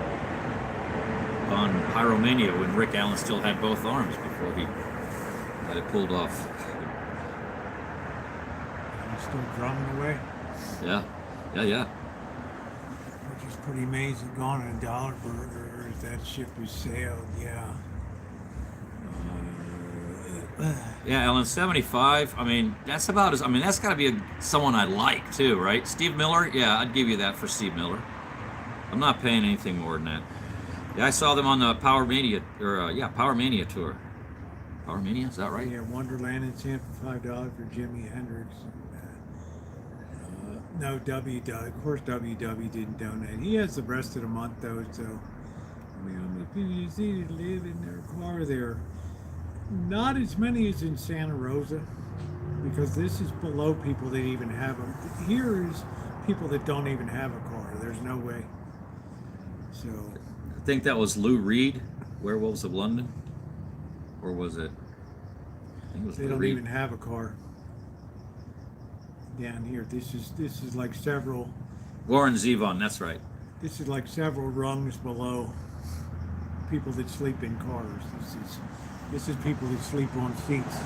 on Pyromania when Rick Allen still had both arms before he had it pulled off. He's still drumming away. Yeah. Which is pretty amazing. Gone in a dollar burger, that ship has sailed, yeah. Yeah, Ellen, 75. I mean, that's about as. I mean, that's got to be someone I like too, right? Steve Miller. Yeah, I'd give you that for Steve Miller. I'm not paying anything more than that. Yeah, I saw them on the Power Mania tour. Power Mania, is that right? Yeah, Wonderland in San for $5 for Jimi Hendrix. No, of course WW didn't donate. He has the rest of the month though, so I mean, how many people you see that live in their car there? Not as many as in Santa Rosa, because this is below people that even have them. Here is people that don't even have a car. There's no way. So I think that was Lou Reed, Werewolves of London, or was it? I think it was they Lou don't Reed. even have a car down here. This is like several. Warren Zevon, that's right. This is like several rungs below people that sleep in cars. This is people that sleep on seats.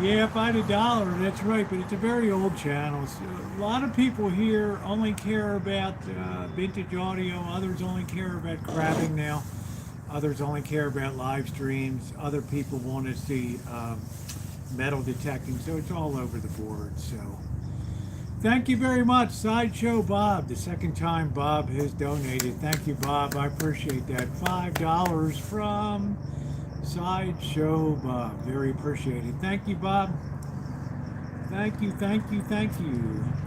Yeah, if I had $1, that's right, but it's a very old channel. So a lot of people here only care about vintage audio. Others only care about crabbing now. Others only care about live streams. Other people want to see metal detecting. So it's all over the board. So thank you very much, Sideshow Bob. The second time Bob has donated. Thank you, Bob. I appreciate that. $5 from Sideshow Bob. Very appreciated. Thank you, Bob. Thank you.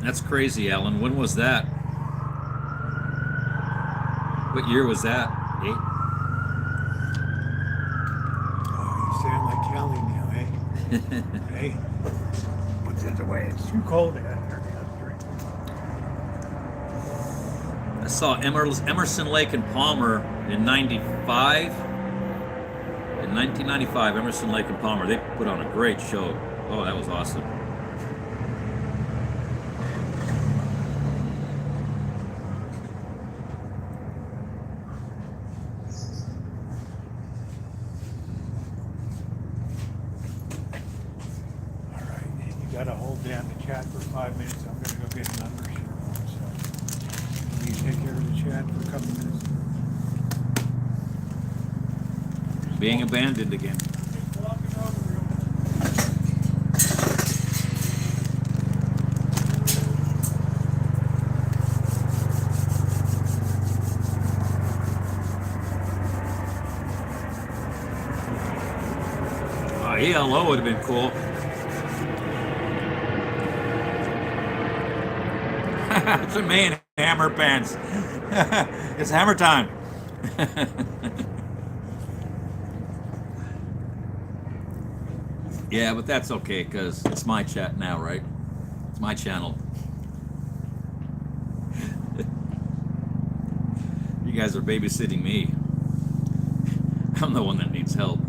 That's crazy, Alan. When was that? What year was that? 8? Oh, you sound like Kelly now, eh? Hey, what's in the way? It's too cold out here. I saw Emerson, Lake and Palmer in 95. In 1995, Emerson, Lake and Palmer, they put on a great show. Oh, that was awesome. All right, you got to hold down the chat for 5 minutes. I'm going to go get an undershirt. So you take care of the chat for a couple minutes. Being abandoned again. ELO would have been cool. It's a man hammer pants. It's hammer time. Yeah, but that's okay because it's my chat now, right? It's my channel. You guys are babysitting me. I'm the one that needs help.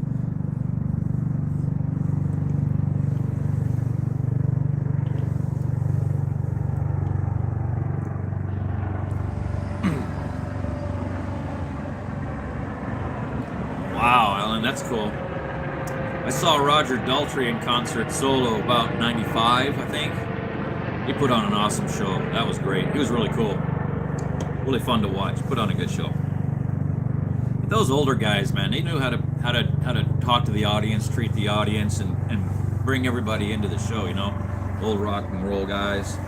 Wow, Alan, that's cool. I saw Roger Daltrey in concert solo about 95, I think. He put on an awesome show. That was great. He was really cool. Really fun to watch. Put on a good show. But those older guys, man, they knew how to talk to the audience, treat the audience, and bring everybody into the show, you know? Old rock and roll guys.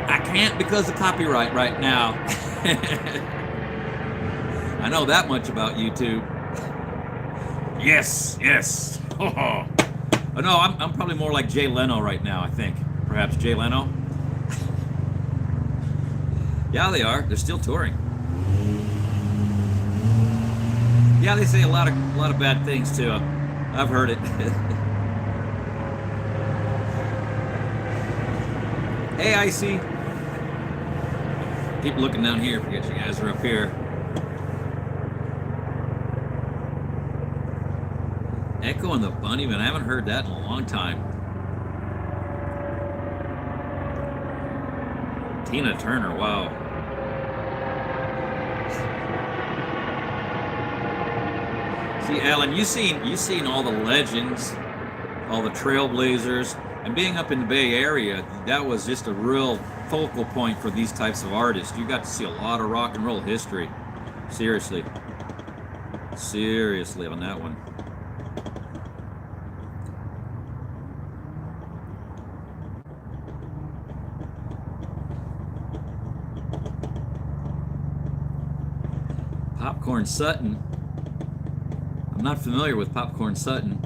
I can't because of copyright right now. I know that much about YouTube. Yes, yes. Oh no, I'm probably more like Jay Leno right now, I think. Perhaps Jay Leno. Yeah, they are. They're still touring. Yeah, they say a lot of bad things too. I've heard it. Hey, Icy. Keep looking down here. Forget you guys are up here. Echo and the Bunnyman. I haven't heard that in a long time. Tina Turner. Wow. See, Alan, you've seen all the legends, all the trailblazers, and being up in the Bay Area, that was just a real focal point for these types of artists. You got to see a lot of rock and roll history. Seriously. Seriously on that one. Popcorn Sutton. I'm not familiar with Popcorn Sutton.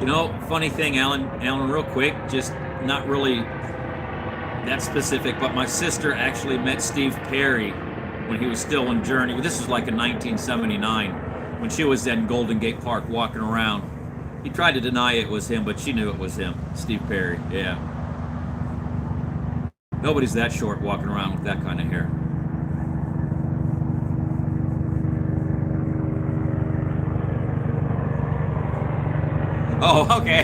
You know, funny thing, Alan, real quick, just not really that specific, but my sister actually met Steve Perry when he was still in Journey. This was like in 1979, when she was in Golden Gate Park walking around. He tried to deny it was him, but she knew it was him, Steve Perry, yeah. Nobody's that short walking around with that kind of hair. Oh, okay.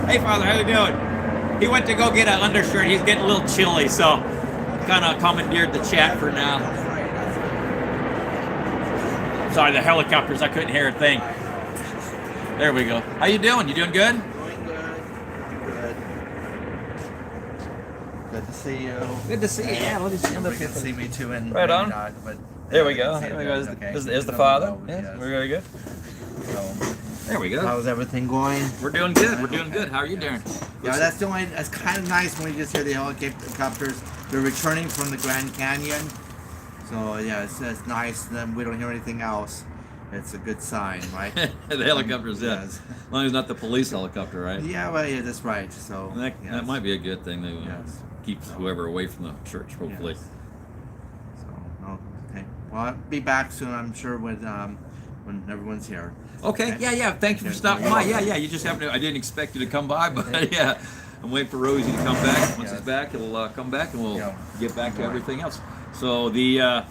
Hey, Father, how you doing? He went to go get an undershirt. He's getting a little chilly, so kind of commandeered the chat for now. Sorry, the helicopters. I couldn't hear a thing. There we go. How you doing? You doing good? Doing good. Good. Good to see you. Good to see you. Yeah, let me stand up You here. can see me too, and Right on. not, but There we go. see There we you go. guys, okay. Is the father? Yes. Yeah, we're very good. So, There we go. how's everything going? We're doing good. We're doing good. How are you doing? Yeah, that's the only. That's kind of nice when you just hear the helicopters. They're returning from the Grand Canyon, so yeah, it's nice. Then we don't hear anything else. It's a good sign, right? The helicopters, yeah. Yes. As long as it's not the police helicopter, right? Yeah, well, yeah, that's right. So That yes. might be a good thing. That Yes. keeps whoever away from the church, hopefully. Yes. So okay. Well, I'll be back soon. I'm sure when everyone's here. Okay. Yeah. Thank you for stopping by. Yeah. You just happened to. I didn't expect you to come by, but yeah. I'm waiting for Rosie to come back. Once he's back, he'll come back and we'll get back to everything else. So the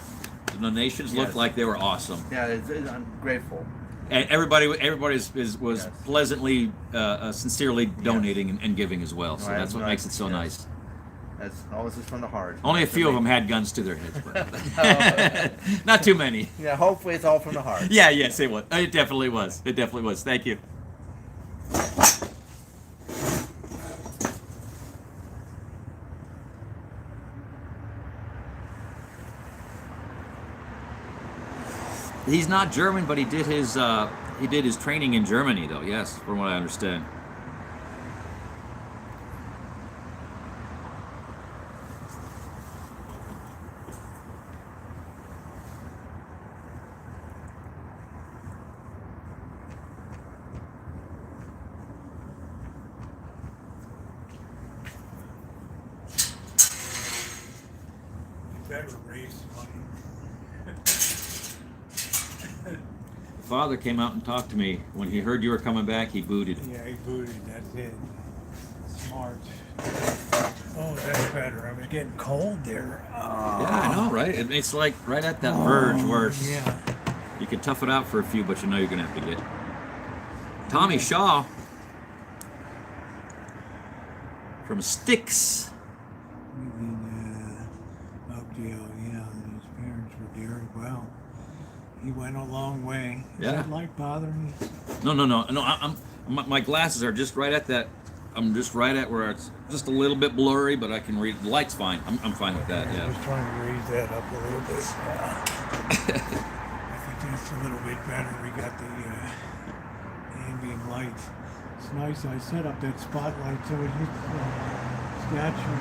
donations looked like they were awesome. Yeah, I'm grateful. And everybody was pleasantly, sincerely donating and giving as well. So Right, that's what right, makes it so yes. nice. That's always just from the heart. Only a few of them had guns to their heads, but not too many. Yeah, hopefully it's all from the heart. Yeah, yes, it was. It definitely was. It definitely was. Thank you. He's not German, but he did his training in Germany, though. Yes, from what I understand. You better raise money. Father came out and talked to me. When he heard you were coming back, he booted. Yeah, he booted. That's it. Smart. Oh, that's better. I was getting cold there. Oh. Yeah, I know, right? It's like right at that verge where yeah. you can tough it out for a few, but you know you're gonna have to get. Tommy Shaw from Styx. Oakdale, yeah. His parents were there. Well, he went a long way. Is Yeah. that light bothering you? No. My glasses are just right at that. I'm just right at where it's just a little bit blurry, but I can read. The light's fine. I'm fine with that. Yeah. Just trying to raise that up a little bit. I think that's a little bit better. We got the ambient light. It's nice. I set up that spotlight so it hits the statue.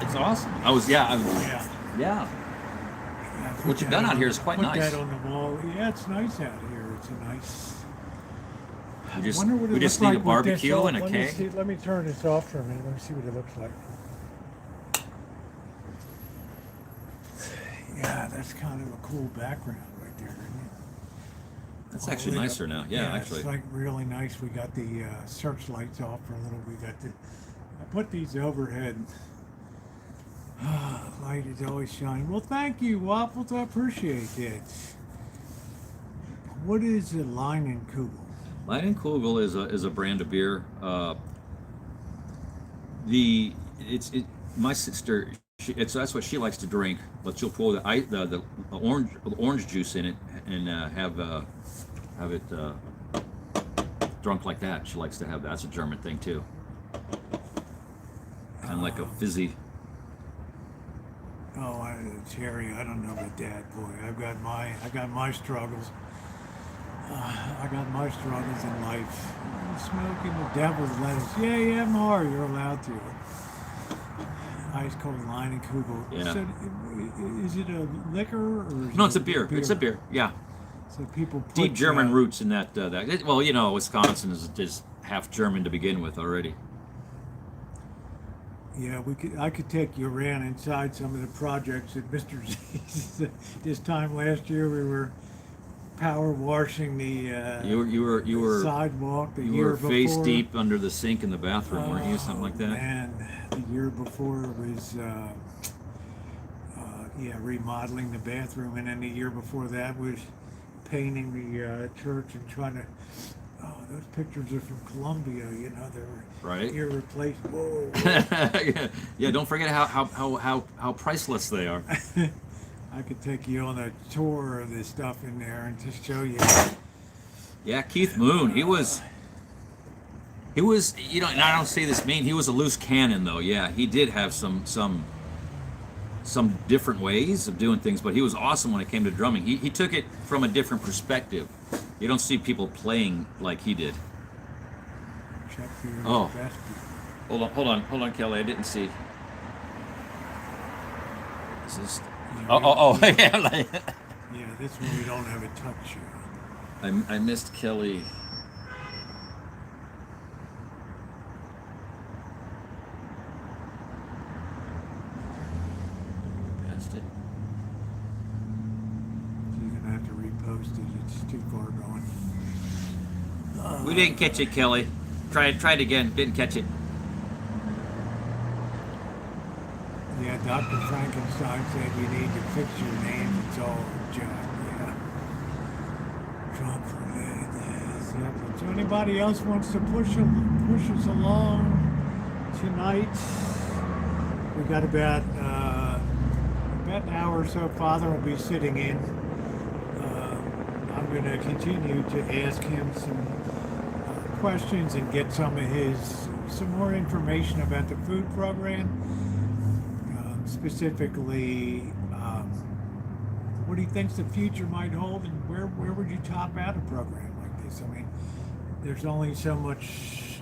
It's awesome. Yeah. What you've done out here is quite nice. Put that on the wall. Yeah, it's nice out here. It's a nice. We just, Wonder what it we just looks need like a with this barbecue off. and a Let me cake. see- Let me turn this off for a minute. Let me see what it looks like. Yeah, that's kind of a cool background right there, isn't it? That's actually lit nicer up. now. Yeah, actually. It's like really nice. We got the searchlights off for a little. We got the. I put these overhead. Light is always shining. Well, thank you, Waffles. I appreciate that. What is a Leinenkugel? Leinenkugel is a brand of beer. My sister, that's what she likes to drink, but she'll pour the orange juice in it and have it drunk like that. She likes to have that. That's a German thing too. Kind of like a fizzy. Oh, Terry, I don't know about that, boy. I got my struggles. I got my struggles in life. Smoking the devil's lettuce. Yeah, more. You're allowed to. Ice cold Leinenkugel. Yeah. So, is it a liquor or? Is No, it it's a beer. It's a beer. Yeah. So people put Deep German roots in that. Well, you know, Wisconsin is half German to begin with already. Yeah, I could take you around inside some of the projects that Mr. Z. This time last year we were power washing the You were sidewalk. The you year were face before, deep under the sink in the bathroom, weren't you? Something like that. Man, the year before was remodeling the bathroom, and then the year before that was painting the church and trying to. Oh, those pictures are from Colombia. You know, they were Right. irreplaceable. Yeah. Don't forget how priceless they are. I could take you on a tour of this stuff in there and just show you. Yeah, Keith Moon. He was. You know, and I don't say this mean. He was a loose cannon, though. Yeah, he did have some different ways of doing things, but he was awesome when it came to drumming. He took it from a different perspective. You don't see people playing like he did. Check for your Oh. best. Hold on, Kelly. I didn't see. Is this? Yeah, Oh, yeah. Yeah, this one we don't have a touch on. I missed Kelly. Passed it. You're gonna have to repost it. It's too far gone. We didn't catch it, Kelly. Try it again. Didn't catch it. Yeah, Dr. Frankenstein said you need to fix your name. It's all junk. Yeah. Trump for that. Yep. So anybody else wants to push us along tonight? We got about an hour or so. Father will be sitting in. I'm going to continue to ask him some questions and get some more information about the food program. Specifically, what he thinks the future might hold, and where would you top out a program like this? I mean, there's only so much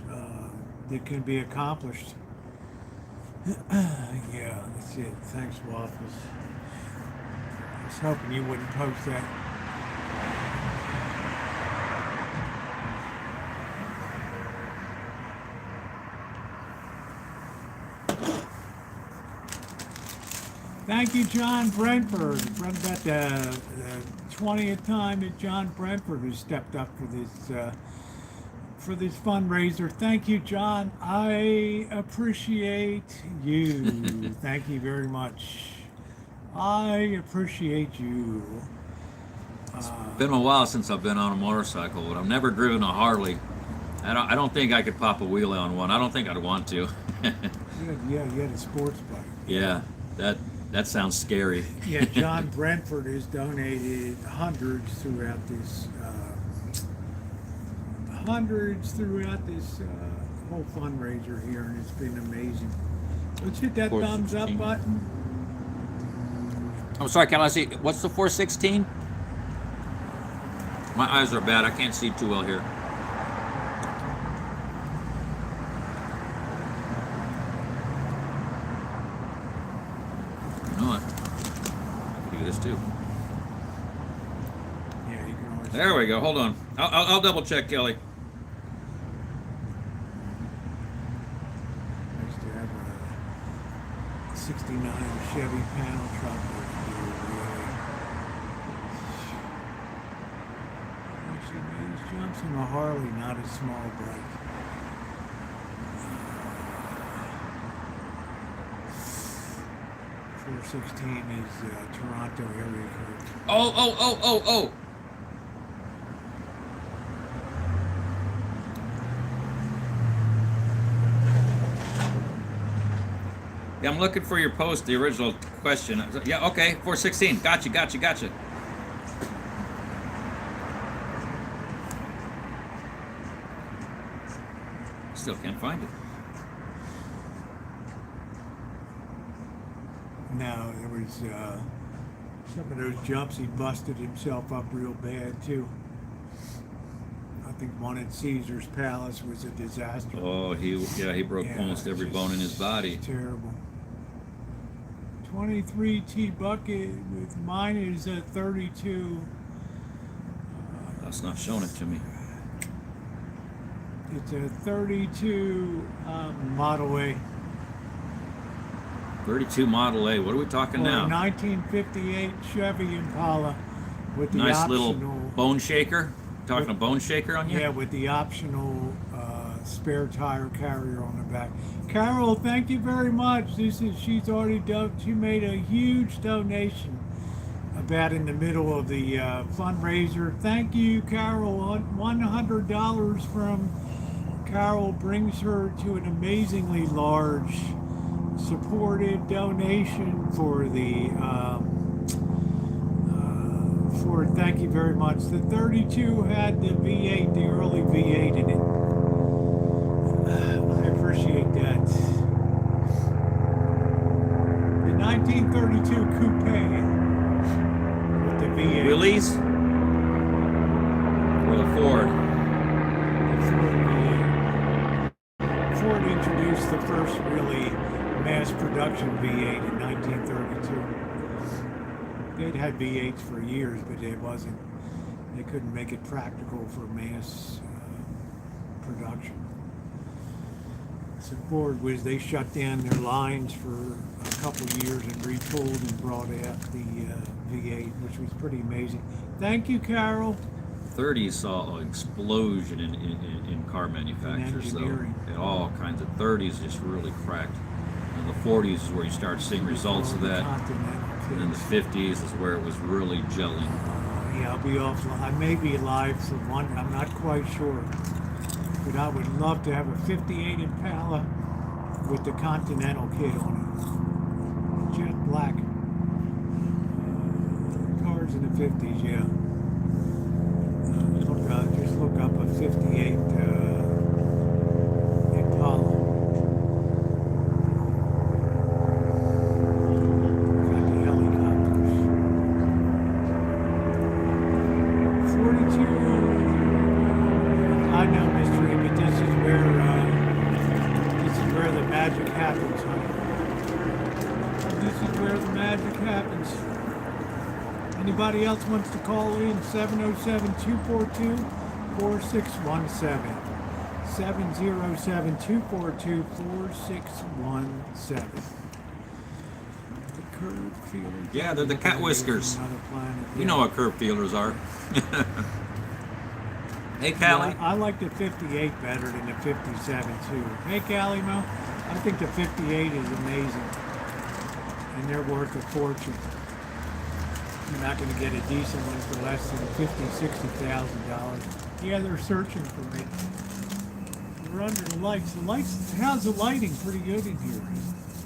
that can be accomplished. Yeah, that's it. Thanks, Waffles. I was hoping you wouldn't post that. Thank you, John Brentford. For about the 20th time that John Brentford has stepped up for this fundraiser. Thank you, John. I appreciate you. Thank you very much. I appreciate you. It's been a while since I've been on a motorcycle, but I've never driven a Harley. I don't think I could pop a wheelie on one. I don't think I'd want to. You had a sports bike. Yeah, that sounds scary. Yeah, John Brentford has donated hundreds throughout this whole fundraiser here, and it's been amazing. Let's hit that thumbs up button. I'm sorry, can I see? What's the 416? My eyes are bad. I can't see too well here. You know what? I can do this too. Yeah, you can always. There we go. Hold on. I'll double check, Kelly. I used to have a 69 Chevy panel truck. She made his jumps on a Harley, not a small bike. 416 is Toronto area code. Oh. Yeah, I'm looking for your post, the original question. Yeah, okay, 416. Gotcha. Still can't find it. No, there was some of those jumps, he busted himself up real bad too. I think one at Caesar's Palace was a disaster. Oh, he broke almost every bone in his body. Terrible. 23 T bucket with mine is a 32. That's not showing it to me. It's a 32 Model A. 32 Model A. What are we talking Or now? a 1958 Chevy Impala with the Nice optional, little bone shaker. Talking a bone shaker on you? Yeah, with the optional spare tire carrier on the back. Carol, thank you very much. She's already done. She made a huge donation about in the middle of the fundraiser. Thank you, Carol. $100 from Carol brings her to an amazingly large supported donation for the thank you very much. The 32 had the V8, the early V8 in it. I appreciate that. The 1932 coupe with the V8. Willys? Or the Ford? The Ford V8. Ford introduced the first really mass production V8 in 1932. They'd had V8s for years, but they couldn't make it practical for mass production. So Ford they shut down their lines for a couple of years and retooled and brought out the V8, which was pretty amazing. Thank you, Carol. 30s saw an explosion in car manufacturers, though. And all kinds of 30s just really cracked. And the 40s is where you start seeing results of that. And then the 50s is where it was really gelling. Yeah, I'll be off. I may be live for one. I'm not quite sure. But I would love to have a 58 Impala with the Continental kit on it. Jet black. Cars in the 50s, yeah. Just look up a 58 Impala. Got the helicopters. happens, honey. This is where the magic happens. Anybody else wants to call in? 707-242-4617. 707-242-4617. The curved feelers. Yeah, they're the cat whiskers. Another planet. You know what curve feelers are. Hey, Callie. Yeah, I like the 58 better than the 57 too. Hey, Callie Mo, I think the 58 is amazing, and they're worth a fortune. You're not going to get a decent one for less than $50,000-$60,000. Yeah, they're searching for me. We're under the lights. The lights. How's the lighting? Pretty good in here.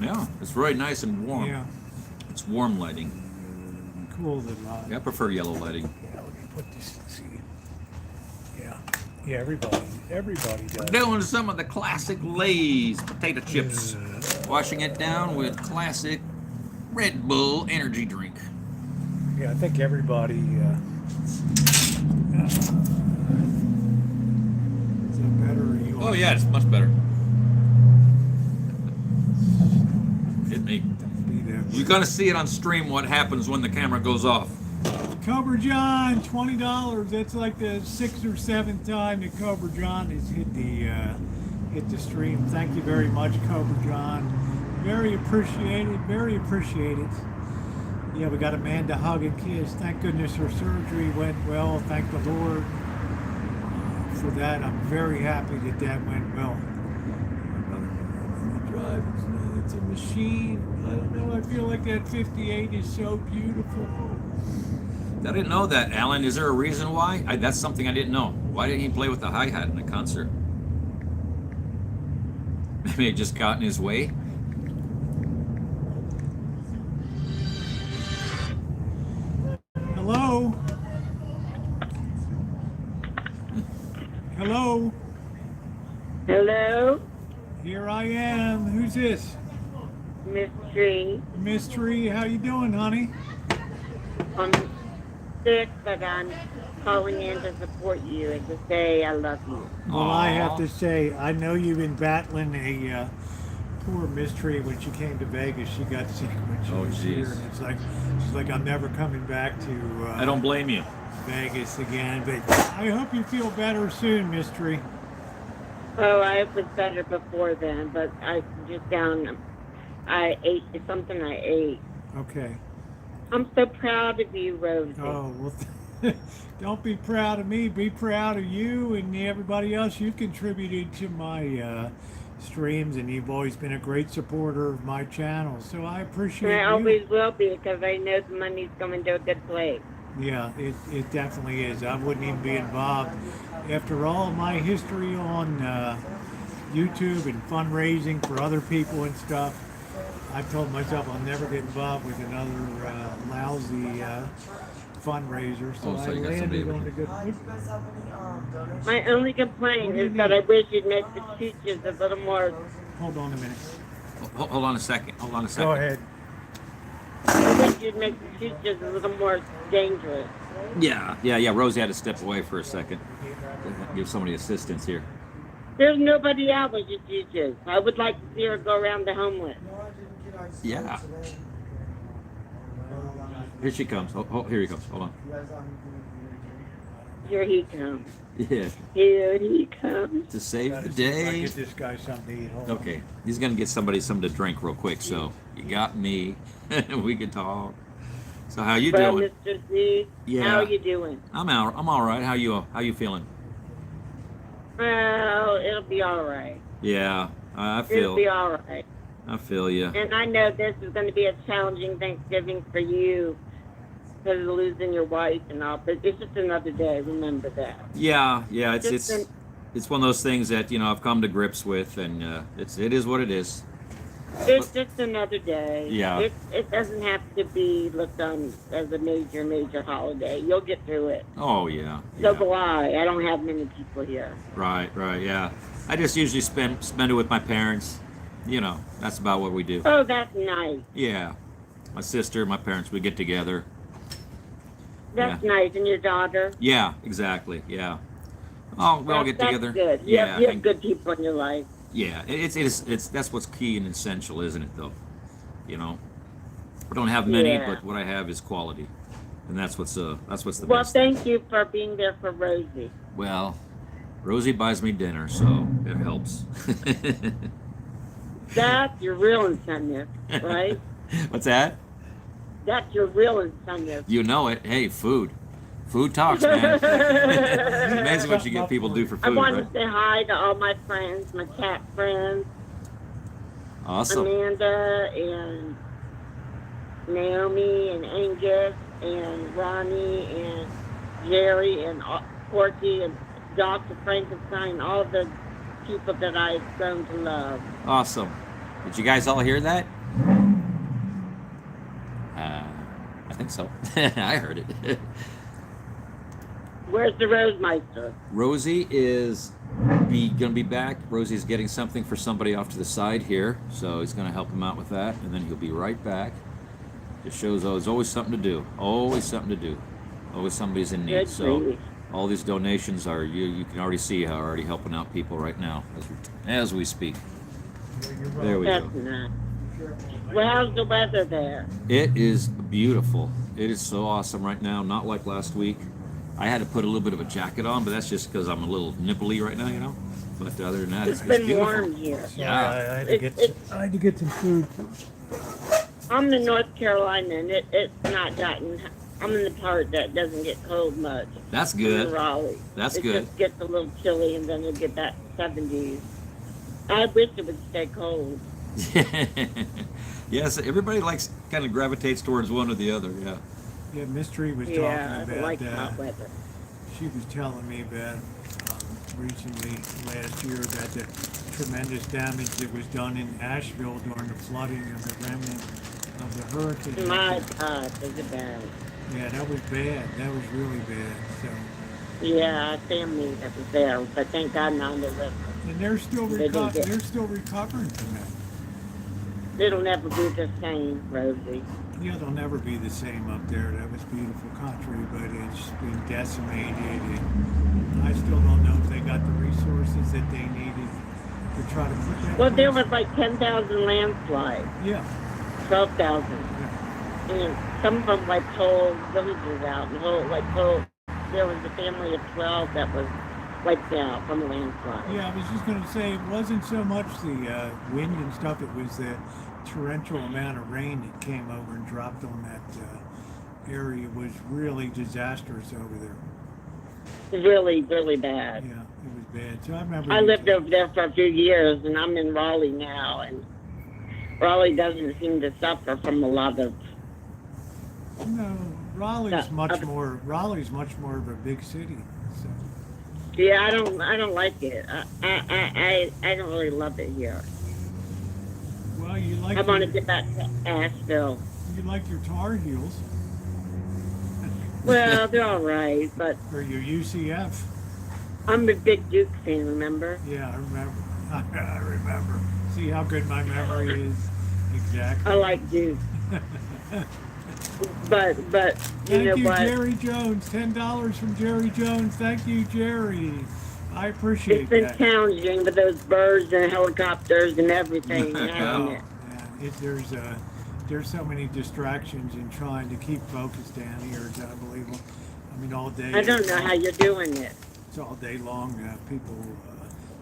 Yeah, it's very nice and warm. Yeah. It's warm lighting. Cool. The Yeah, I prefer yellow lighting. Yeah, let me put this. See. Yeah, everybody does. Doing some of the classic Lay's potato chips. Washing it down with classic Red Bull energy drink. Yeah, I think everybody. Is that better? Or you Oh yeah, it's much better. Hit me. You're gonna see it on stream what happens when the camera goes off. Cobra John, $20. That's like the 6th or 7th time that Cobra John has hit the stream. Thank you very much, Cobra John. Very appreciated. Very appreciated. Yeah, we got Amanda hug and kiss. Thank goodness her surgery went well. Thank the Lord for that. I'm very happy that went well. It's a machine. I don't know. I feel like that 58 is so beautiful. I didn't know that, Alan. Is there a reason why? That's something I didn't know. Why didn't he play with the hi-hat in the concert? Maybe it just got in his way. Hello? Hello? Hello, Here I am. Who's this? Miss Tree. Miss Tree, how you doing, honey? I'm sick, but I'm calling in to support you and to say I love you. Well, I have to say, I know you've been battling a poor Miss Tree when she came to Vegas. She got sick when she was here, jeez. and it's like she's like, I'm never coming back to I don't blame you. Vegas again. But I hope you feel better soon, Miss Tree. Oh, I was better before then, but I just down. I ate something I ate. Okay. I'm so proud of you, Rosie. Oh, well, don't be proud of me. Be proud of you and everybody else you've contributed to my streams, and you've always been a great supporter of my channel. So I appreciate And I you. always will be because I know the money's going to a good place. Yeah, it definitely is. I wouldn't even be involved. After all my history on YouTube and fundraising for other people and stuff, I've told myself I'll never get involved with another lousy fundraiser. So Oh, so I you got somebody landed on a good. My only complaint is that I wish you'd make the teachers a little more. Hold on a minute. Hold on a second. Hold on a second. Go ahead. I wish you'd make the teachers a little more dangerous. Yeah. Rosie had to step away for a second. Give somebody assistance here. There's nobody out with your teachers. I would like to see her go around the homeless. Yeah. Here she comes. Here he comes. Hold on. Here he comes. Yeah. Here he comes. To save the I day. get this guy something to eat. Hold on. Okay. He's gonna get somebody something to drink real quick. So you got me. We can talk. So how you Well, doing? Mr. Z, Yeah. how are you doing? I'm all right. How you feeling? Well, it'll be all right. Yeah. I It'll be feel. all right. I feel you. And I know this is going to be a challenging Thanksgiving for you because of losing your wife and all, but it's just another day. Remember that. Yeah. It's Just it's one of those things that I've come to grips with, and it is what it is. It's just another day. Yeah. It doesn't have to be looked on as a major holiday. You'll get through it. Oh yeah. So Yeah. do I. I don't have many people here. Right. Yeah. I just usually spend it with my parents. That's about what we do. Oh, that's nice. Yeah. My sister, my parents, we get together. That's nice. And your daughter? Yeah, exactly. Yeah. Oh, we all get That's together. good. Yeah. You have good people in your life. Yeah, it's that's what's key and essential, isn't it? Though, I don't have many, Yeah. but what I have is quality, and that's what's the Well, best thing. thank you for being there for Rosie. Well, Rosie buys me dinner, so it helps. That's your real incentive, right? What's that? That's your real incentive. You know it. Hey, food talks, man. It's amazing what you get people to do for I food, want right? to say hi to all my friends, my cat friends, Awesome. Amanda and Naomi and Angus and Ronnie and Jerry and Porky and Dr. Frankenstein, all the people that I've grown to love. Awesome. Did you guys all hear that? I think so. I heard it. Where's the Rosemeister? Rosie is gonna be back. Rosie's getting something for somebody off to the side here, so he's gonna help him out with that, and then he'll be right back. Just shows there's always something to do. Always something to do. Always somebody's in need. Good So grief. all these donations are you can already see how already helping out people right now as we speak. There we That's go. nice. Well, how's the weather there? It is beautiful. It is so awesome right now. Not like last week. I had to put a little bit of a jacket on, but that's just because I'm a little nipply right now, But other than that, It's it's been beautiful. warm here. Yeah. I had to get some food. I'm in North Carolina, and it's not gotten. I'm in the part that doesn't get cold much. That's I'm in good. Raleigh. That's it good. just gets a little chilly, and then it'll get back to 70s. I wish it would stay cold. Yes, everybody kind of gravitates towards one or the other. Yeah. Yeah, Mystery was Yeah, I talking about like hot weather. she was telling me about recently last year about the tremendous damage that was done in Asheville during the flooding of the remnant of the hurricane. My God, is it bad? Yeah, that was bad. That was really bad. So, Yeah, family that was there, but thank God now they're living. and they're still They didn't get- they're still recovering from that. It'll never be the same, Rosie. Yeah, they'll never be the same up there. That was beautiful country, but it's been decimated, and I still don't know if they got the resources that they needed to try to put that. Well, there place- was like 10,000 landslides, Yeah, 12,000. yeah. And some of them like whole villages out, and there was a family of 12 that was wiped out from a landslide. Yeah, I was just going to say it wasn't so much the wind and stuff; it was the torrential amount of rain that came over and dropped on that area. It was really disastrous over there. Really, really bad. Yeah, it was bad. So I remember. I lived over there for a few years, and I'm in Raleigh now, and Raleigh doesn't seem to suffer from a lot of. No, Raleigh's Yeah, much more. Raleigh's much more of a big city. So. Yeah, I don't like it. I don't really love it here. Well, you like. I want to your- get back to Asheville. You like your Tar Heels Well, they're all right, but or your UCF? I'm a big Duke fan. Remember? Yeah, I remember. I remember. See how good my memory is. Exactly. I like Duke. But you Thank know you, what? Jerry Jones. $10 from Jerry Jones. Thank you, Jerry. I appreciate It's been that. challenging with those birds and helicopters and everything, hasn't it? Yeah, there's so many distractions in trying to keep focus down here. It's unbelievable. I mean, all day. I don't know how you're doing it. It's all day long. People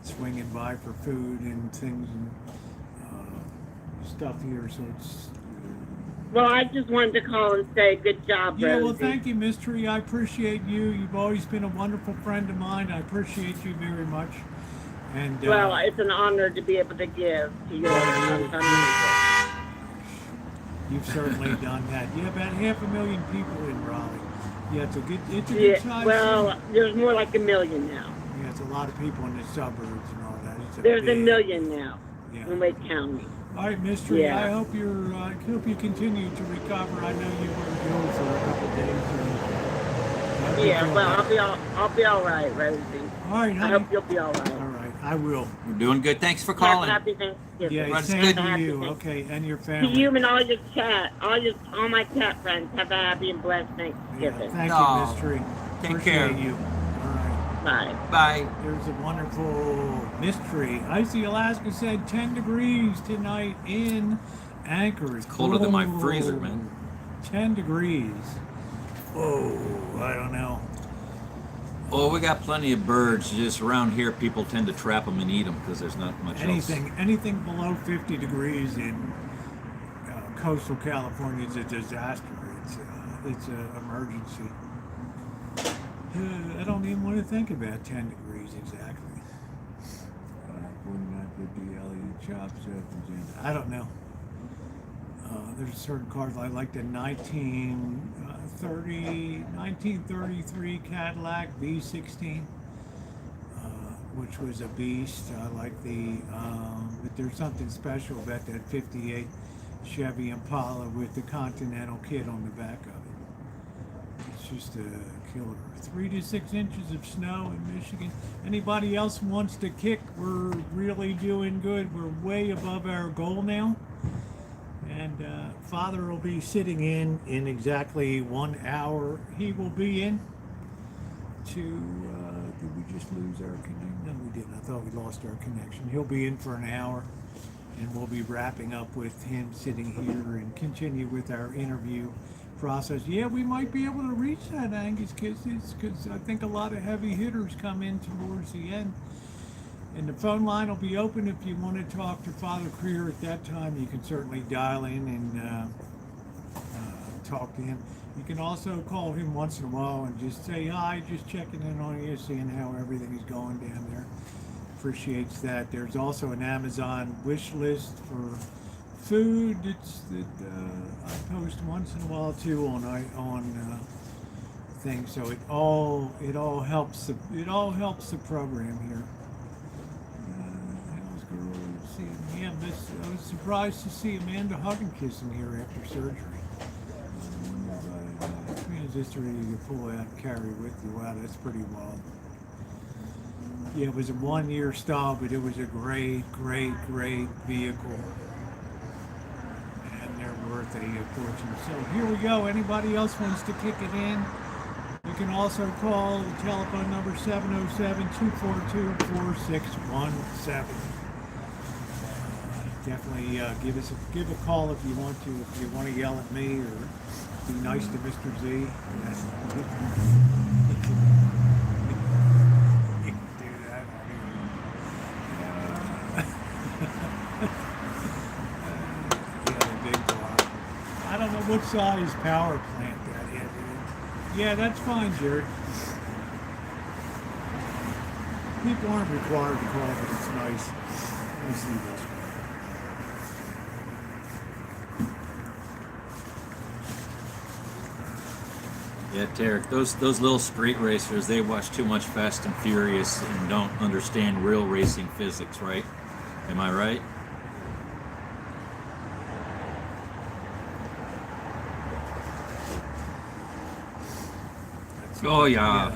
swinging by for food and things and stuff here. So it's. Well, I just wanted to call and say good job, Yeah, well, Rosie. thank you, Mystery. I appreciate you. You've always been a wonderful friend of mine. I appreciate you very much. And Well, it's an honor to be able to give to your fundraiser. you've certainly done that. Yeah, about 500,000 people in Raleigh. Yeah, it's a good size. Yeah, well, there's more like 1 million now. Yeah, it's a lot of people in the suburbs and all that. It's There's big, 1 million now Yeah. in Wake County. All right, Mystery. Yeah. I hope hope you continue to recover. I know you were ill for a couple of days. I hope you Yeah, feel well, better. I'll be all right, Rosie. All right, I honey. hope you'll be all right. All right, I will. We're doing good. Thanks for calling. Happy Thanksgiving. Yeah, That's same good. to Happy you. Thanksgiving. Okay, and your To family. you and all your chat, all my cat friends, have a happy and blessed Yeah, Thanksgiving. thank Aw, you, Mystery. take Appreciate care. you. All right. Bye. Bye. There's a wonderful mystery. Icy Alaska said 10 degrees tonight in Anchorage. Colder than my Whoa. freezer, man. 10 degrees. Whoa, I don't know. Oh, we got plenty of birds. Just around here, people tend to trap them and eat them because there's not much Anything below 50 degrees in coastal California is a disaster. It's an emergency. I don't even want to think about 10 degrees exactly. 4950 LED chops. I don't know. There's certain cars I like the 1933 Cadillac V16, which was a beast. I like but there's something special about that 58 Chevy Impala with the Continental kit on the back of it. It's just a killer. 3 to 6 inches of snow in Michigan. Anybody else wants to kick? We're really doing good. We're way above our goal now. And Father will be sitting in exactly 1 hour. He will be in to, did we just lose our connection? No, we didn't. I thought we lost our connection. He'll be in for an hour, and we'll be wrapping up with him sitting here and continue with our interview process. Yeah, we might be able to reach that, Angus, because I think a lot of heavy hitters come in towards the end. And the phone line will be open if you want to talk to Father Creer at that time. You can certainly dial in and talk to him. You can also call him once in a while and just say hi, just checking in on you, seeing how everything is going down there. Appreciates that. There's also an Amazon wish list for food that I post once in a while too on things. So it all helps the program here. Yeah, I was surprised to see Amanda hugging kissing here after surgery. Is this ready to pull out and carry with you? Wow, that's pretty wild. Yeah, it was a 1-year stall, but it was a great vehicle. And they're worth a fortune. So here we go. Anybody else wants to kick it in? You can also call the telephone number 707-242-4617. Definitely give a call if you want to. If you want to yell at me or be nice to Mr. Z. You can do that. Yeah, the big block. I don't know what size power plant that is. Yeah, that's fine, Jared. People aren't required to call, but it's nice. Nice to see. Yeah, Tarek, those little street racers, they watch too much Fast and Furious and don't understand real racing physics, right? Am I right? Oh, yeah.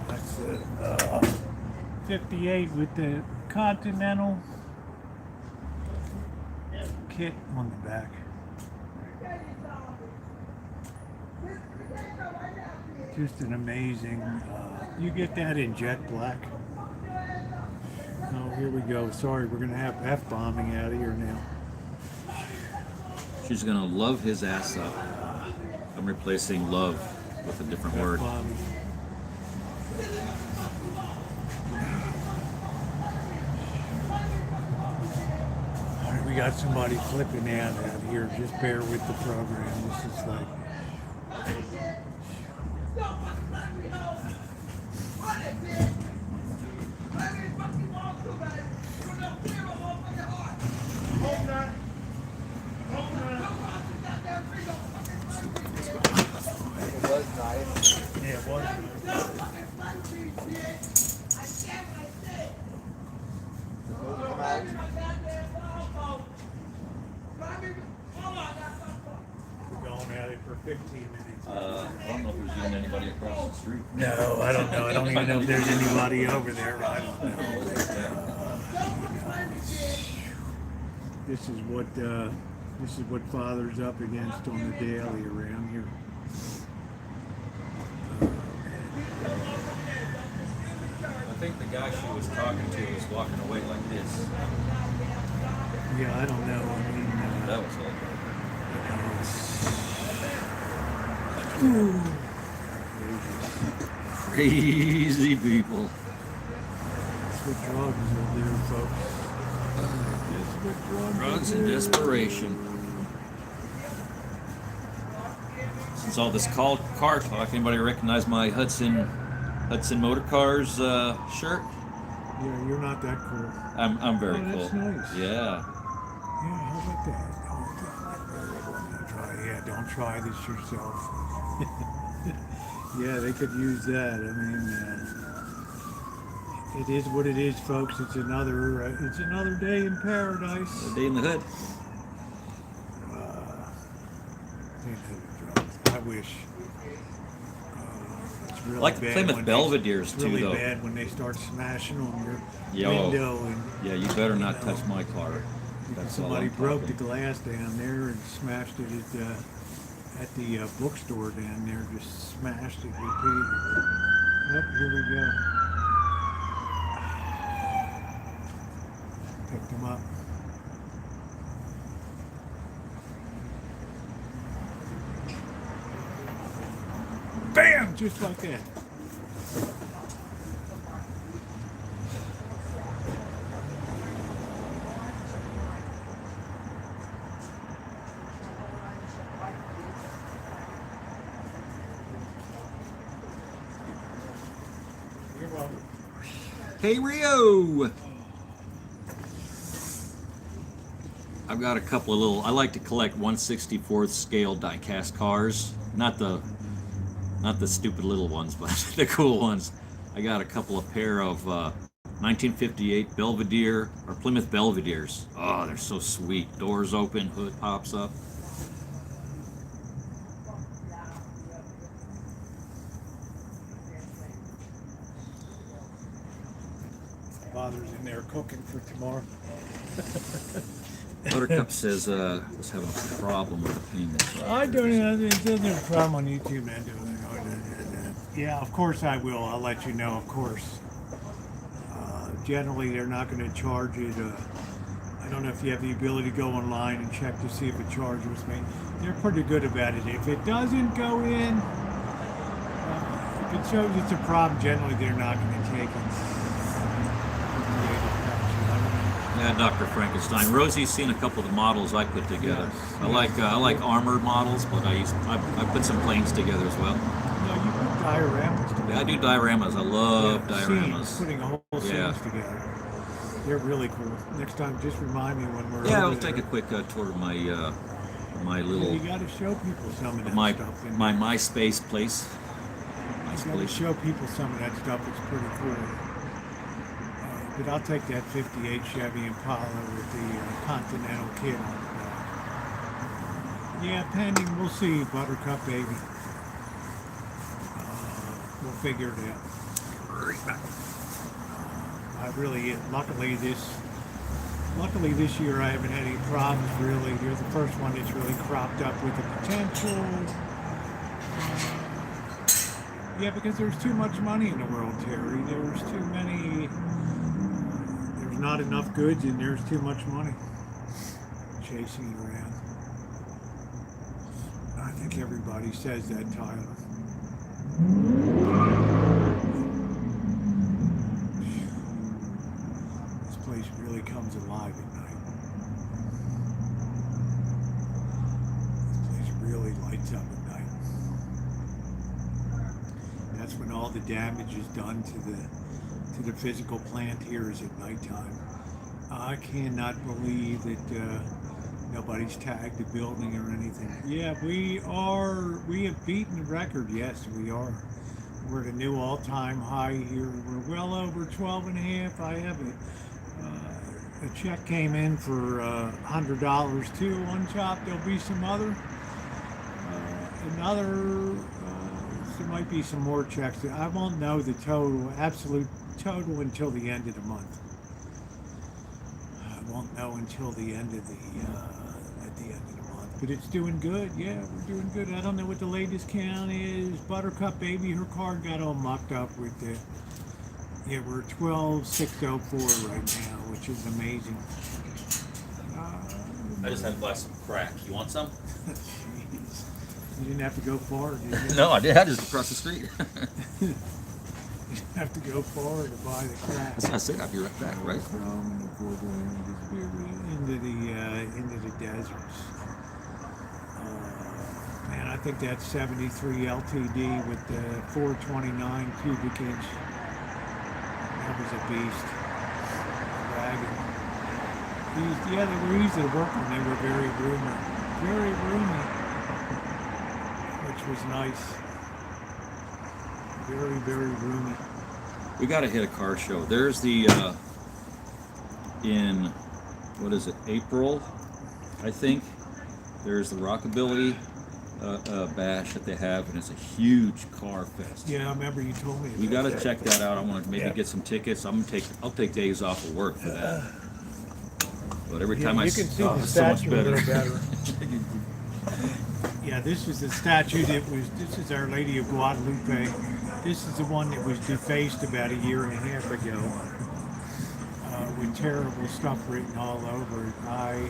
That's 58 with the Continental kit on the back. Just an amazing, you get that in jet black. Oh, here we go. Sorry, we're going to have F-bombing out of here now. She's gonna love his ass up. I'm replacing love with a different word. F-bombing. All right, we got somebody flipping out here. Just bear with the program. This is like... Yeah, it was. We're going at it for 15 minutes. I don't know if there's even anybody across the street. No, I don't know. I don't even know if there's anybody over there. I don't know. This is what Father's up against on the daily around here. was talking to was walking away like this. Yeah, I don't know. I mean, That was all. Crazy people. That's what drugs will do, folks. That's what Drugs and desperation. Since all this car talk, anybody recognize my Hudson Motor Cars shirt? Yeah, you're not that cool. I'm very Oh, that's cool. nice. Yeah. Yeah, how about that? Don't try this yourself. Yeah, they could use that. I mean, it is what it is, folks. It's another day in paradise. A day in the hood. I wish. It's really Like the bad Plymouth when Belvederes it's too, really though. bad when they start smashing on your Yo. window and Yeah, you better not touch my car. That's all somebody I'm broke the talking. glass down there and smashed it at the bookstore down there. Just smashed it repeatedly. Yep, here we go. Picked him up. Bam! Just like that. You're welcome. Hey Rio! I've got a couple of little. I like to collect 1/64th scale die-cast cars, not the stupid little ones, but the cool ones. I got a couple of pair of 1958 Belvedere or Plymouth Belvederes. Oh, they're so sweet. Doors open, hood pops up. Father's in there cooking for tomorrow. Buttercup says was having a problem with the payment. I don't know. There's no problem on YouTube, man. Yeah, of course I will. I'll let you know, of course. Generally, they're not going to charge it. I don't know if you have the ability to go online and check to see if a charge was made. They're pretty good about it. If it doesn't go in, if it shows it's a problem, generally they're not going to take it. Yeah, Dr. Frankenstein. Rosie's seen a couple of the models I put together. Yes, I like armored models, but I put some planes together as well. No, you put dioramas together. Yeah, I do dioramas. I love Scenes, dioramas. putting a whole Yeah. scenes together. They're really cool. Next time, just remind me when we're Yeah, over I'll there. take a quick tour of my Yeah, little you got to show people some of that my stuff. And my MySpace place. you got to MySpace. show people some of that stuff. It's pretty cool. But I'll take that 58 Chevy Impala with the Continental kit on the back. Yeah, pending. We'll see, Buttercup baby. We'll figure it out. Luckily this year I haven't had any problems really. You're the first one that's really cropped up with the potential. Yeah, because there's too much money in the world, Terry. There's not enough goods and there's too much money chasing you around. I think everybody says that, Tyler. This place really comes alive at night. This place really lights up at night. That's when all the damage is done to the physical plant here is at nighttime. I cannot believe that nobody's tagged the building or anything. Yeah, we have beaten the record. Yes, we are. We're at a new all-time high here. We're well over 12 and a half. I have a check came in for $100 too on shop. There'll be some other, there might be some more checks. I won't know the absolute total until the end of the month. I won't know until the end of at the end of the month. But it's doing good. Yeah, we're doing good. I don't know what the latest count is. Buttercup baby, her card got all mucked up with the Yeah, we're 12,604 right now, which is amazing. I just had a glass of crack. You want some? Jeez. You didn't have to go far, did you? No, I did. I just across the street. You didn't have to go far to buy the crack. I said I'd be right back, right? Into the deserts. Man, I think that's 73 LTD with the 429 cubic inch. That was a beast. Wagon. Yeah, they were easy to work on. They were very roomy, which was nice. Very roomy. We got to hit a car show. There's the in what is it? April, I think. There's the Rockabilly bash that they have, and it's a huge car fest. Yeah, I remember you told me. We got to check that out. I want to maybe get some tickets. I'll take days off of work for that. But every time you can see the it's so much statue a better. little better. Yeah, this is the statue this is Our Lady of Guadalupe. This is the one that was defaced about a year and a half ago, with terrible stuff written all over it. I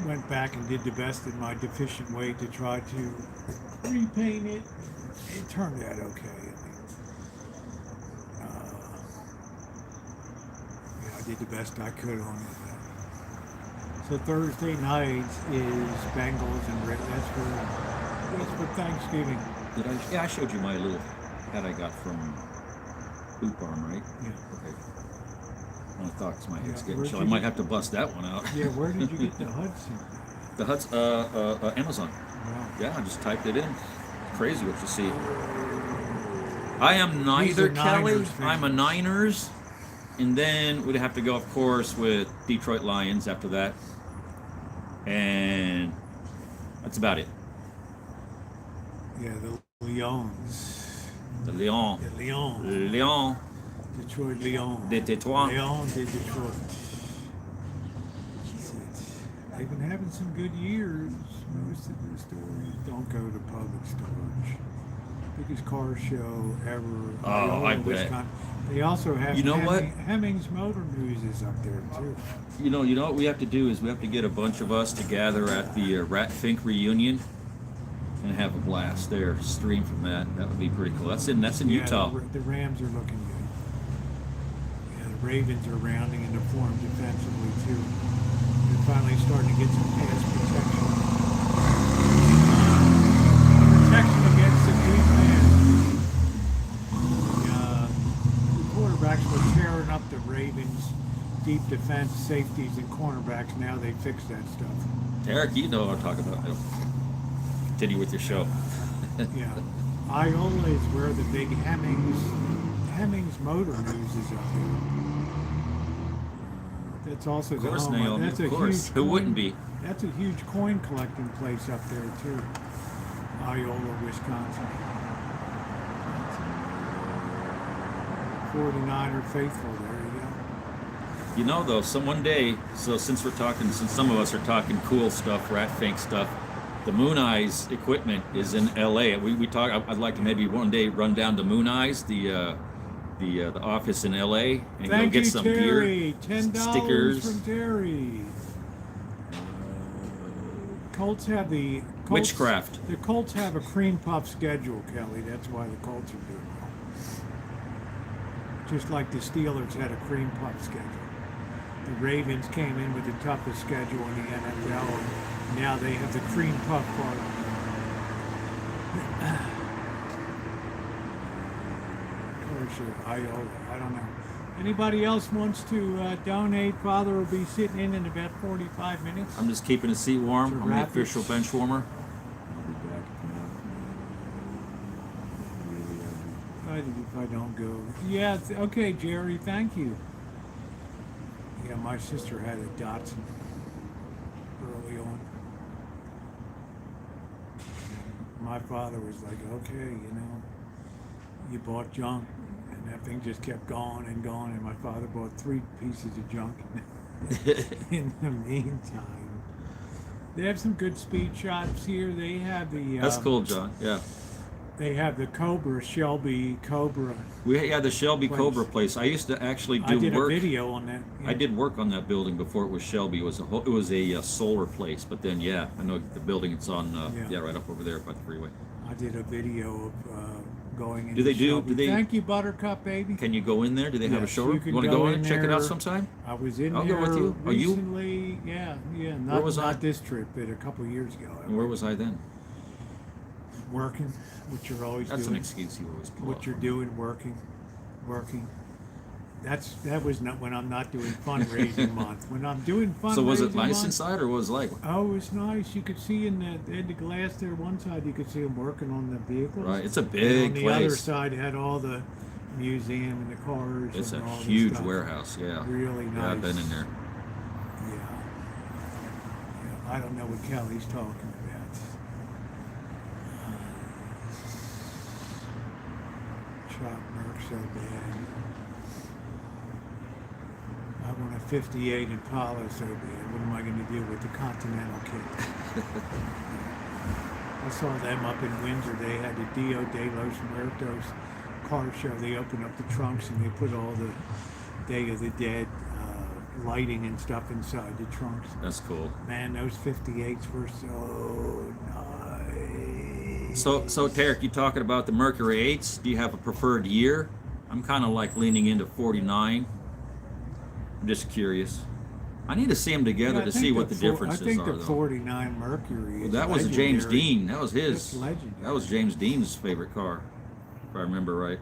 went back and did the best in my deficient way to try to repaint it. It turned out okay. I did the best I could on it. So Thursday night is Bengals and that's for Thanksgiving. I showed you my little hat I got from Boot Barn, right? Yeah. Okay. I thought 'cause my head's Yeah, getting where'd chill. you I might get- have to bust that one out. Yeah, where did you get the Hudson? The Hut's Amazon. Wow. Yeah, I just typed it in. Crazy what you see. I am He's neither a Kelly. Niners fan. I'm a Niners, and then we'd have to go, of course, with Detroit Lions after that, and that's about it. Yeah, the Lions. The Lions. The Lions. Lions Detroit Lions. de Detroit. Lions de Detroit. They've been having some good years. Most of the stores don't go to public storage. Biggest car show ever. Oh, I bet. Wisconsin. They also have You know what? Hemmings Motor News is up there too. You know what we have to do is we have to get a bunch of us to gather at the Rat Fink reunion and have a blast there. Stream from that. That would be pretty cool. That's in Yeah, Utah. the Rams are looking good. Yeah, the Ravens are rounding into form defensively too. They're finally starting to get some pass protection. Protection against the deep man. The quarterbacks were tearing up the Ravens' deep defense safeties and cornerbacks. Now they fixed that stuff. Eric, you know what I'm talking about. Continue with your show. Yeah. Iola is where the big Hemmings Motor News is up there. That's also Of course, the home. Naomi, That's of a course. huge Who coin- wouldn't be? That's a huge coin collecting place up there too. Iola, Wisconsin. 49er faithful. There you go. You know, though, one day, since some of us are talking cool stuff, Rat Fink stuff, the Moon Eyes equipment is in L.A. We talk. I'd like to maybe one day run down to Moon Eyes, the office in L.A. and Thank go get you, some Terry. gear, $10 stickers. from Terry. Colts have the Witchcraft. The Colts have a cream puff schedule, Kelly. That's why the Colts are doing well. Just like the Steelers had a cream puff schedule. The Ravens came in with the toughest schedule in the NFL, and now they have the cream puff part. Or should I don't know. Anybody else wants to donate? Father will be sitting in about 45 minutes. I'm just keeping the seat warm. To I'm the wrap it. official bench warmer. If I don't go. Yeah, okay, Jerry, thank you. Yeah, my sister had a Dutton early on. My father was like, okay, you bought junk. And that thing just kept going and going. And my father bought 3 pieces of junk in the meantime. They have some good speed shops here. They have the... That's cool, John. Yeah. They have the Cobra, Shelby Cobra. We had the Shelby Place. Cobra place. I used to actually I do did work. a video on that. I did work on that building before it was Shelby. It was a solar place, but then yeah, I know the building. It's on Yeah. right up over there by the freeway. I did a video of going into Do they do- Shelby. do they- Thank you, Buttercup, baby. Can you go in there? Do they have a Yes, showroom? you can want to go go in in and check it out there. sometime? I was in I'll there go with you. Are you? recently. Yeah. Not, Where was I? not this trip, but a couple of years ago. And where was I then? Working, what you're always That's doing. an excuse you always pull What out. you're doing, working. That was not when I'm not doing fundraising month. When I'm doing fundraising So was it nice month, inside, or was it like? oh, it was nice. You could see in the glass there, one side you could see them working on the vehicles. Right, it's a And big on the other place. side it had all the museum and the cars. It's a and all the huge stuff. warehouse. Yeah. Really nice. Yeah, I've been in there. Yeah. I don't know what Kelly's talking about. Chop Merc so bad. I want a 58 Impala so bad. What am I going to do with the Continental kit? I saw them up in Windsor. They had the Dia de los Muertos car show. They opened up the trunks and they put all the Day of the Dead lighting and stuff inside the trunks. That's cool. Man, those 58s were so nice. So Tarek, you talking about the Mercury 8s? Do you have a preferred year? I'm kind of like leaning into 49. I'm just curious. I need to see them together Yeah, I to think see what the differences I think are, the though. 49 Mercury Well, is that was James legendary. Dean. That was his. It's legendary. That was James Dean's favorite car, if I remember right.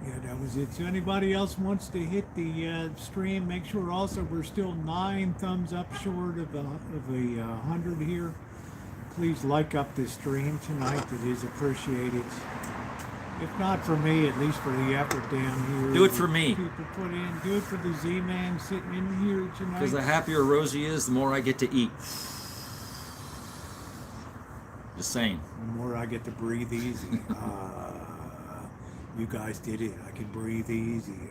Yeah, that was it. So anybody else wants to hit the stream, make sure also we're still 9 thumbs up short of a 100 here. Please like up the stream tonight. It is appreciated. If not for me, at least for the effort down here. Do it for me. People put in. Do it for the Z-Man sitting in here tonight. Because the happier Rosie is, the more I get to eat. Just saying. The more I get to breathe easy. You guys did it. I can breathe easy. These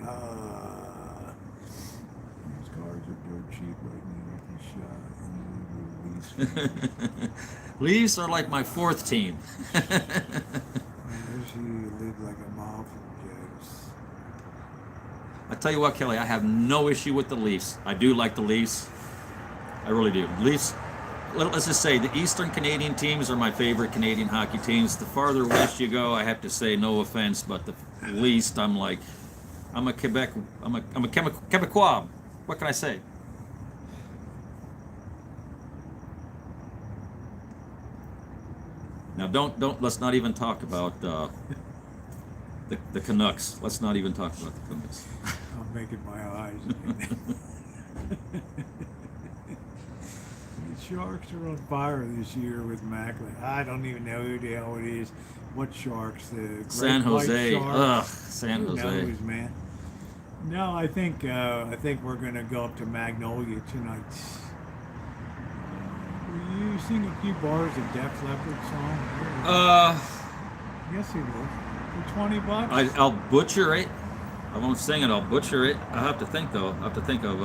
cars are dirt cheap right now. Leafs are like my fourth team. You live like a mile from James. I tell you what, Kelly, I have no issue with the Leafs. I do like the Leafs. I really do. Leafs, let's just say the Eastern Canadian teams are my favorite Canadian hockey teams. The farther west you go, I have to say, no offense, but the least I'm a Quebecois. What can I say? Now let's not even talk about the Canucks. Let's not even talk about the Canucks. I'm making my eyes. The Sharks are on fire this year with Macklin. I don't even know who the hell it is. What Sharks? The Great San White Jose. Sharks? Ugh, San Who Jose. knows, man? No, I think we're gonna go up to Magnolia tonight. Will you sing a few bars of Def Leppard song? Yes, he will. For $20. I'll butcher it. I won't sing it. I'll butcher it. I have to think though. I have to think of.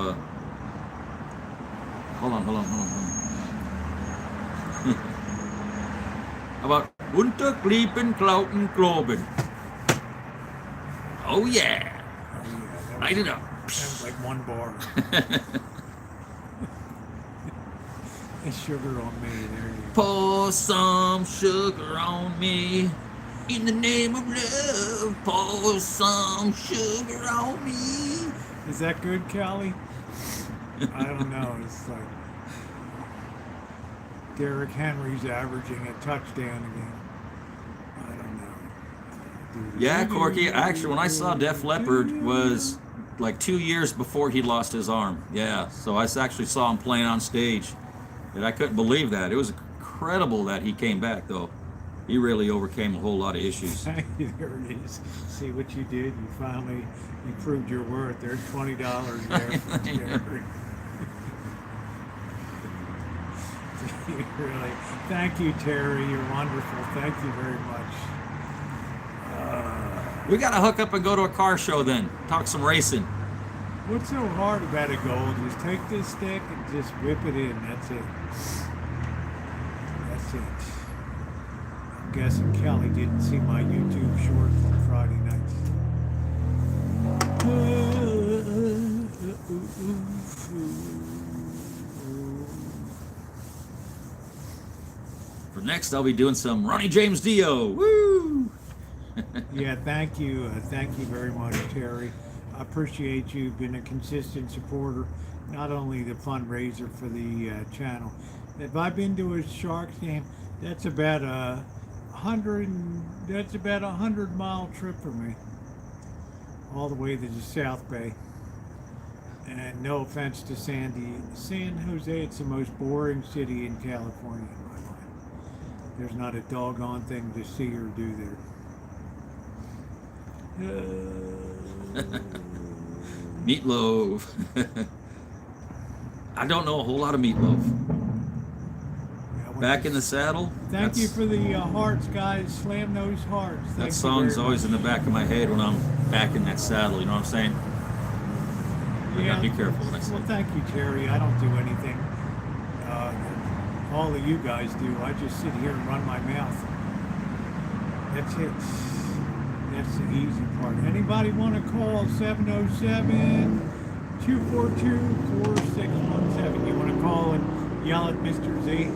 Hold on. How about Unterklepen, Klauten, Globen? Oh yeah. Light it up. That was like one bar. It's sugar on me. There you go. Pour some sugar on me. In the name of love, pour some sugar on me. Is that good, Callie? I don't know. It's like Derrick Henry's averaging a touchdown again. I don't know. Yeah, Corky. Actually, when I saw Def Leppard was like 2 years before he lost his arm. Yeah, so I actually saw him playing on stage, and I couldn't believe that. It was incredible that he came back, though. He really overcame a whole lot of issues. There it is. See what you did? You finally proved your worth. There's $20 there for Derrick. Really. Thank you, Terry. You're wonderful. Thank you very much. We got to hook up and go to a car show then. Talk some racing. What's so hard about a goal? Just take this stick and just whip it in. That's it. That's it. guessing Kelly didn't see my YouTube short from Friday night. For next, I'll be doing some Ronnie James Dio. Woo! Yeah, thank you. Thank you very much, Terry. I appreciate you being a consistent supporter, not only the fundraiser for the channel. If I've been to a Sharks game, that's about a 100-mile trip for me, all the way to the South Bay. And no offense to San Jose, it's the most boring city in California in my mind. There's not a doggone thing to see or do there. Meatloaf. I don't know a whole lot of Meatloaf. Back in the Saddle. Thank you for the hearts, guys. Slam those hearts. That song's always in the back of my head when I'm back in that saddle. You know what I'm saying? I gotta be careful when I say. Well, thank you, Terry. I don't do anything. All of you guys do. I just sit here and run my mouth. That's it. That's the easy part. Anybody want to call 707-242-4617? You want to call and yell at Mr. Z?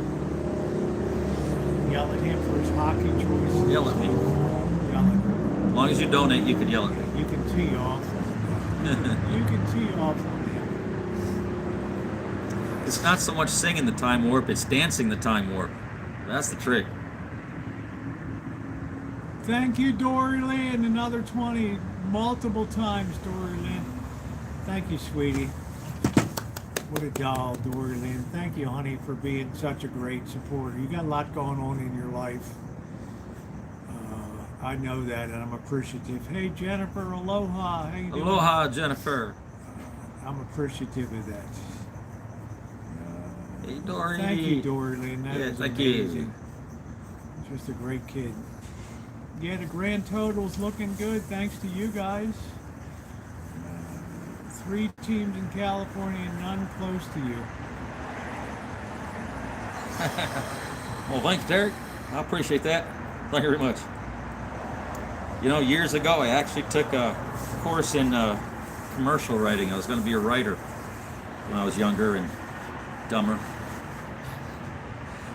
Yell at him for his hockey choice? Yell at me. Yell at him. As long as you donate, you can yell at me. You can tee off. You can tee off on him. It's not so much singing the time warp, it's dancing the time warp. That's the trick. Thank you, Dory Lynn. Another 20 multiple times, Dory Lynn. Thank you, sweetie. What a doll, Dory Lynn. Thank you, honey, for being such a great supporter. You got a lot going on in your life. I know that, and I'm appreciative. Hey, Jennifer, aloha. How you doing? Aloha, Jennifer. I'm appreciative of that. Hey, Dory. Thank you, Dory Lynn. That was thank amazing. you. Just a great kid. Yeah, the grand total's looking good, thanks to you guys. 3 teams in California and none close to you. Well, thanks, Derek. I appreciate that. Thank you very much. You know, years ago, I actually took a course in commercial writing. I was going to be a writer when I was younger and dumber.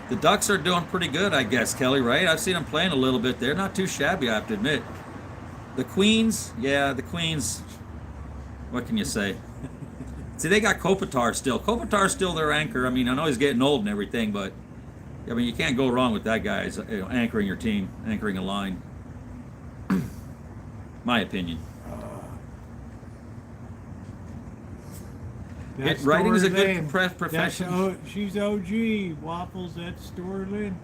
The Ducks are doing pretty good, I guess, Kelly, right? I've seen them playing a little bit. They're not too shabby, I have to admit. The Queens, what can you say? See, they got Kopitar still. Kopitar's still their anchor. I mean, I know he's getting old and everything, but I mean, you can't go wrong with that guy as, anchoring your team, anchoring a line. My opinion. Writing is a good profession. She's OG. Waffles, that's Dory Lynn.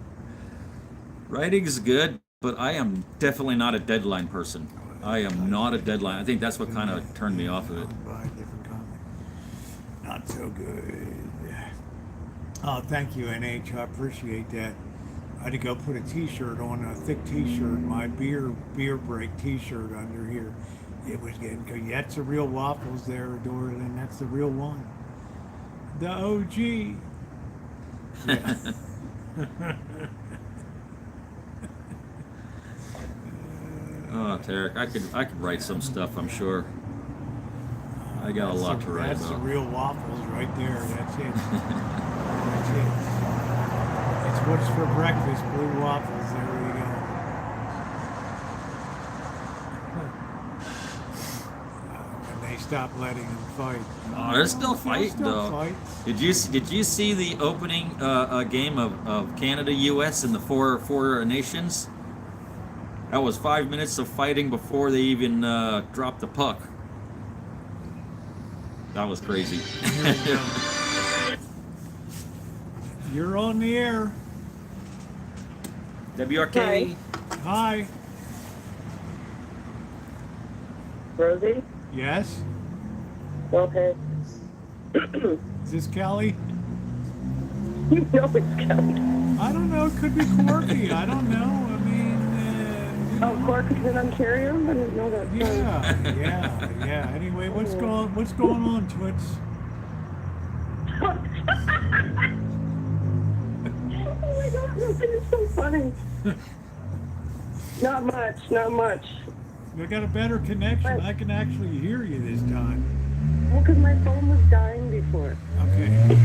Writing is good, but I am definitely not a deadline person. I am not a deadline. I think that's what kind of turned me off of it. Not so good. Oh, thank you, NH. I appreciate that. I had to go put a t-shirt on, a thick t-shirt, my beer break t-shirt under here. It was getting good. That's the real Waffles there, Dory Lynn. That's the real one. The OG. Yeah. Oh, Tarek, I could write some stuff, I'm sure. I got a lot to write about. That's the real Waffles right there. That's it. That's it. It's what's for breakfast, blue waffles. There we go. And they stopped letting them fight. Oh, they're still fighting, though. Fights. Did you see the opening game of Canada-US in the four nations? That was 5 minutes of fighting before they even dropped the puck. That was crazy. You're on the air. WRK. Hi. Rosie? Yes? Okay. Is this Kelly? No, it's Kelly. I don't know. It could be Corky. I don't know. I mean... Oh, Corky's in Ontario? I didn't know that. Yeah. Anyway, what's going on, Twits? Oh my God, this is so funny. Not much, not much. I got a better connection. I can actually hear you this time. Well, because my phone was dying before. Okay.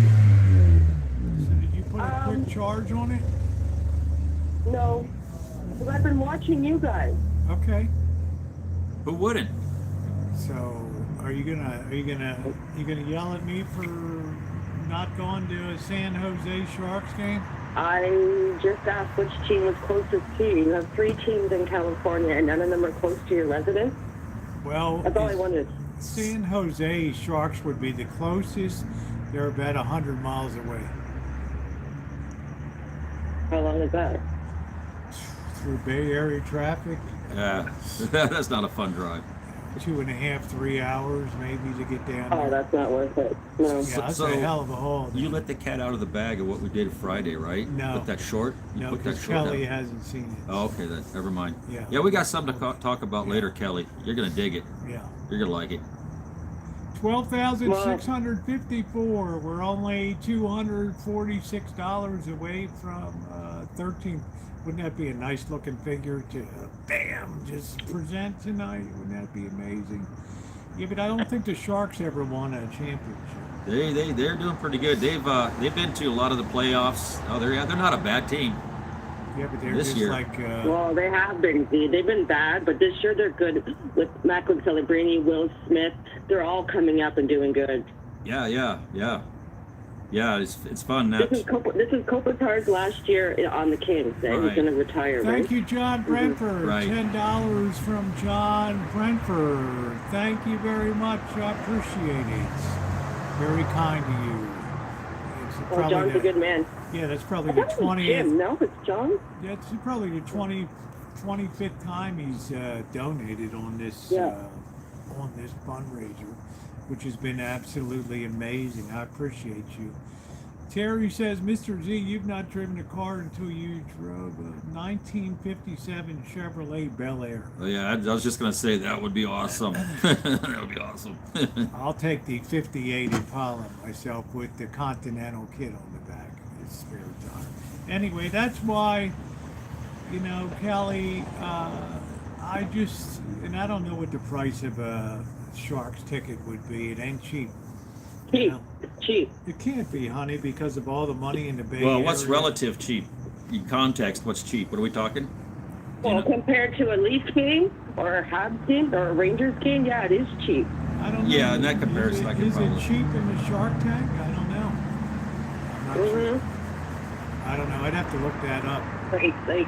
So did you put a quick charge on it? No, because I've been watching you guys. Okay. Who wouldn't? So are you gonna yell at me for not going to a San Jose Sharks game? I just asked which team was closest to you. You have 3 teams in California, and none of them are close to your residence. Well, That's all I wanted. San Jose Sharks would be the closest. They're about 100 miles away. How long is that? Through Bay Area traffic, Yeah, that's not a fun drive. 2.5, 3 hours maybe to get down Oh, there. that's not worth it. No. Yeah, that's So- a hell of a haul. You let the cat out of the bag of what we did Friday, right? No. Put that short? You No, put that because short Kelly down? hasn't seen it. Oh, okay, then. Never mind. Yeah. Yeah, we got something to talk about later, Kelly. You're going to dig it. Yeah. You're going to like it. 12,654. We're only $246 away from 13. Wouldn't that be a nice looking figure to bam just present tonight? Wouldn't that be amazing? Yeah, but I don't think the Sharks ever won a championship. They're doing pretty good. They've been to a lot of the playoffs. Oh, they're not a bad team. Yeah, but they're This just year. like Well, they have been. They've been bad, but this year they're good. With Macklin Celebrini, Will Smith, they're all coming up and doing good. Yeah. It's fun. This is Kopitar's last year on the Kings. He's Right. going to retire, Thank right? you, John Brentford. Right. $10 from John Brentford. Thank you very much. I appreciate it. Very kind to you. It's Oh, probably John's a good man. Yeah, that's probably I the thought it was 20th. Jim. No, it's John. Yeah, it's probably the 25th time he's donated on this fundraiser, which has been absolutely amazing. I appreciate you. Terry says, Mr. Z, you've not driven a car until you drove a 1957 Chevrolet Bel Air. Oh, yeah, I was just going to say that would be awesome. That would be awesome. I'll take the 58 Impala myself with the Continental kit on the back. It's spare tire. Anyway, that's why, Kelly, I don't know what the price of a Sharks ticket would be. It ain't cheap. Cheap. Cheap. It can't be, honey, because of all the money in the Bay Well, Area. what's relative cheap? In context, what's cheap? What are we talking? Well, compared to a Leafs game or a Habs game or a Rangers game, yeah, it is cheap. I don't know. Yeah, in that comparison, I could Is probably. it cheap in the Shark Tank? I don't know. I'm not sure. I don't know. I'd have to look that up. Like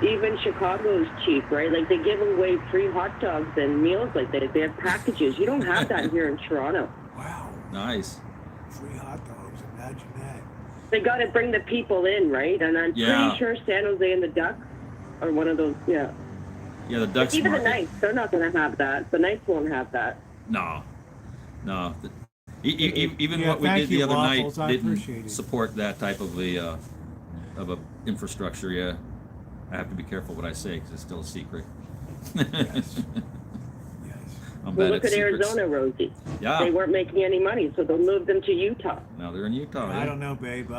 even Chicago's cheap, right? Like they give away free hot dogs and meals like that. They have packages. You don't have that here in Toronto. Wow. Nice. Free hot dogs. Imagine that. They got to bring the people in, right? And I'm Yeah. pretty sure San Jose and the Ducks are one of those. Yeah. Yeah, the Ducks Even the market. Knights, they're not going to have that. The Knights won't have that. No. Even Yeah, what we thank did the you, other Waffles. night I appreciate didn't it. support that type of a infrastructure. Yeah, I have to be careful what I say because it's still a secret. Yes. I'm Well, bad look at at secrets. Arizona, Rosie. Yeah. They weren't making any money, so they'll move them to Utah. Now they're in Utah. I Yeah. don't know, babe.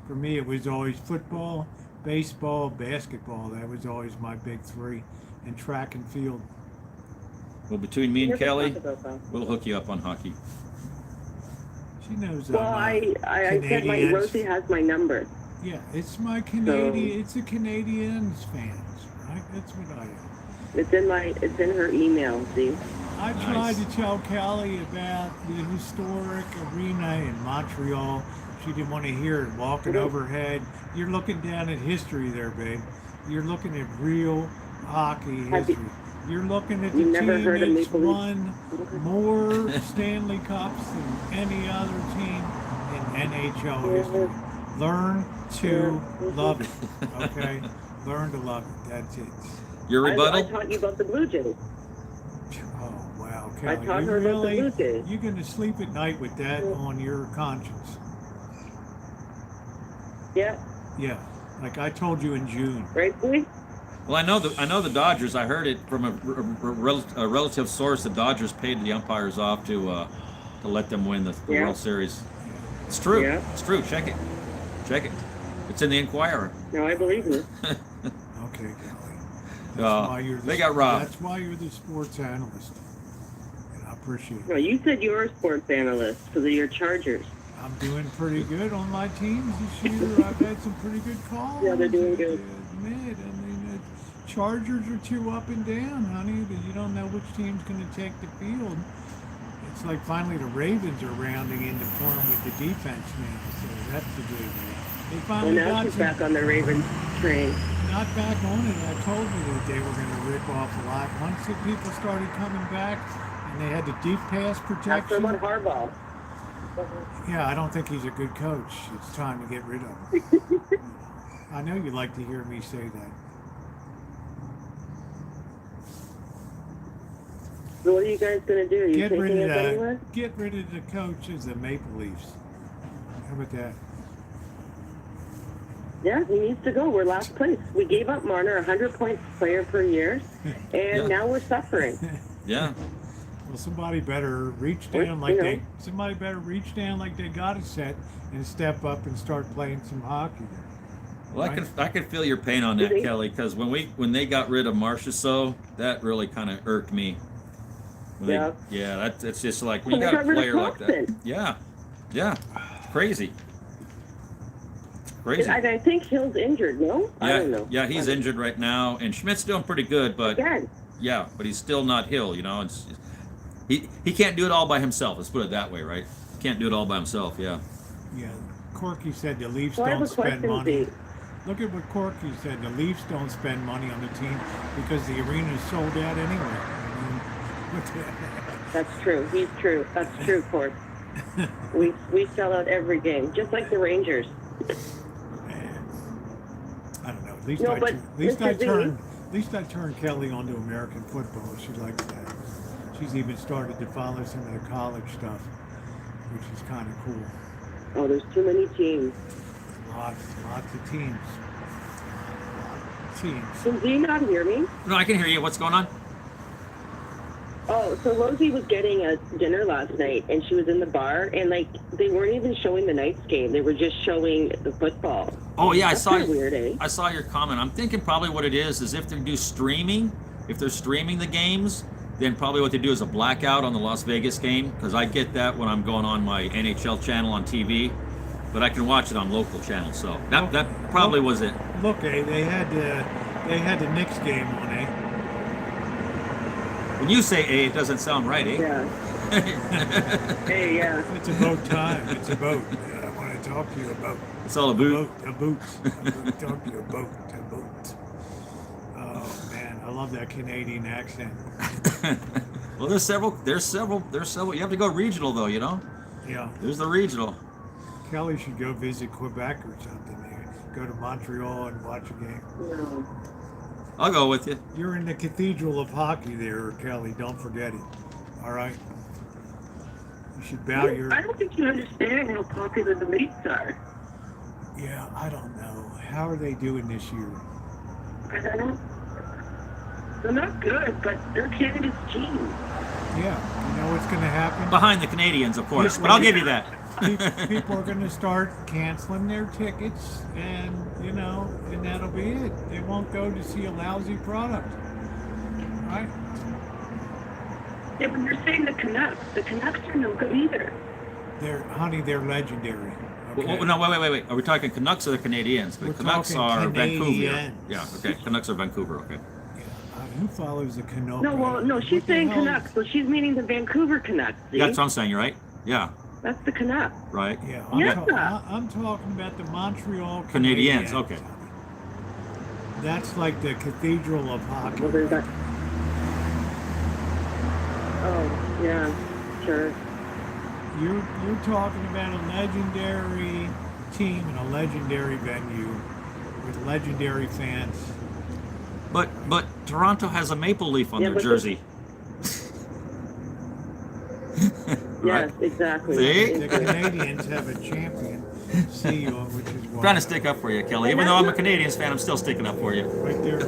For me, it was always football, baseball, basketball. That was always my big three, and track and field. Well, between me and Never Kelly, talked about that. we'll hook you up on hockey. She knows. Well, I said my Canadians. Rosie has my number. Yeah, it's my Canadian. It's a Canadians fans, right? That's what I am. It's in her email, see? I tried to tell Kelly about the historic arena in Montreal. She didn't want to hear it. Walking overhead, you're looking down at history there, babe. You're looking at real hockey history. You're looking at the You never team heard of that's Maple Leaf? won more Stanley Cups than any other team in NHL history. Learn to love it, okay? Learn to love it. That's it. Your I rebuttal? taught you about the Blue Jays. Oh, wow, I Kelly. taught You her about the really, Blue Jays. you're going to sleep at night with that on your conscience. Yeah, Yeah, like I told you in June. right, Blue? Well, I know the Dodgers. I heard it from a relative source. The Dodgers paid the umpires off to let them win the Yeah. World Series. It's true. Yeah. It's true. Check it. It's in the Inquirer. No, I believe you. okay, Kelly. They got robbed. That's why you're the sports analyst. And I appreciate it. No, you said you were a sports analyst because of your Chargers. I'm doing pretty good on my teams this year. I've had some pretty good calls. Yeah, they're doing good. Admit. I mean, the Chargers are too up and down, honey. But you don't know which team's going to take the field. It's like finally the Ravens are rounding into form with the defense now. So that's the good news. They Well, finally now got she's some, back on the Ravens train. not back on it. I told you that they were going to rip off a lot. Once the people started coming back and they had the deep pass After protection. what Harbaugh. Yeah, I don't think he's a good coach. It's time to get rid of him. I know you like to hear me say that. So what are you guys going to do? Are you Get rid taking of us anywhere? get rid of the coach of the Maple Leafs. How about that? Yeah, he needs to go. We're last place. We gave up Marner 100 points player per year, and now we're suffering. Yeah. Well, somebody better reach down like they got it set and step up and start playing some hockey there. Well, Right. I can feel your pain on that, Mhm. Kelly, because when they got rid of Marchessault, that really kind of irked me. It's just like when Well, you they got a got rid of player like that. Thompson. Yeah, crazy. Crazy. I think Hill's injured, no? I don't know. Yeah, he's injured right now, and Schmidt's doing pretty good, but Again. yeah, but he's still not Hill. You know, he can't do it all by himself. Let's put it that way, right? Can't do it all by himself. Yeah. Yeah, Corky said the Leafs So I have don't a spend question, money. Zeke. Look at what Corky said. The Leafs don't spend money on the team because the arena's sold out anyway. I mean, what the heck? That's true. He's true. That's true, Court. we sell out every game, just like the Rangers. Man, I don't know. At least No, but at least I turned Kelly onto American football. She likes that. She's even started to follow some of the college stuff, which is kind of cool. Oh, there's too many teams. Lots of teams. Can you not hear me? No, I can hear you. What's going on? Oh, so Rosie was getting a dinner last night, and she was in the bar, and like they weren't even showing the Knights game; they were just showing the football. Oh yeah, That's kinda weird, eh? I saw your comment. I'm thinking probably what it is if they do streaming, if they're streaming the games, then probably what they do is a blackout on the Las Vegas game, because I get that when I'm going on my NHL channel on TV, but I can watch it on local channels. So that probably was it. Look, they had the Knicks game on, eh? When you say A, it doesn't sound right, eh? Yeah. Hey, yeah. It's about time. It's about. I want to talk to you about. It's all about. A boot. I want to talk to you about a boot. Oh man, I love that Canadian accent. Well, there's several. You have to go regional though, you know. Yeah. There's the regional. Kelly should go visit Quebec or something. Go to Montreal and watch a game. No. I'll go with you. You're in the cathedral of hockey there, Kelly. Don't forget it. All right. You should bow your. I don't think you understand how popular the Leafs are. Yeah, I don't know. How are they doing this year? I don't know. They're not good, but they're Canada's team. Yeah, you know what's going to happen? Behind the Canadians, of course, but I'll give you that. People are going to start canceling their tickets, and and that'll be it. They won't go to see a lousy product, right? Yeah, but you're saying the Canucks. The Canucks are no good either. They're legendary. Okay? Well, no, wait. Are we talking Canucks or the Canadians? The We're Canucks talking are Vancouver. Canadians. Yeah, okay. Canucks are Vancouver, okay. Who follows the Canucks? No, she's saying Canucks, so she's meaning the Vancouver Canucks. See? That's what I'm saying, right? Yeah. That's the Canucks. Right. Yeah, Yeah. I'm talking about the Montreal Canadians, okay. That's like the cathedral of hockey. Well, there's that. Oh, yeah, sure. You're talking about a legendary team in a legendary venue with legendary fans. But Toronto has a maple leaf on their jersey. Yes, exactly. See? The Canadians have a champion seal, which is why. Trying to stick up for you, Kelly. Even though I'm a Canadians fan, I'm still sticking up for you. Right there.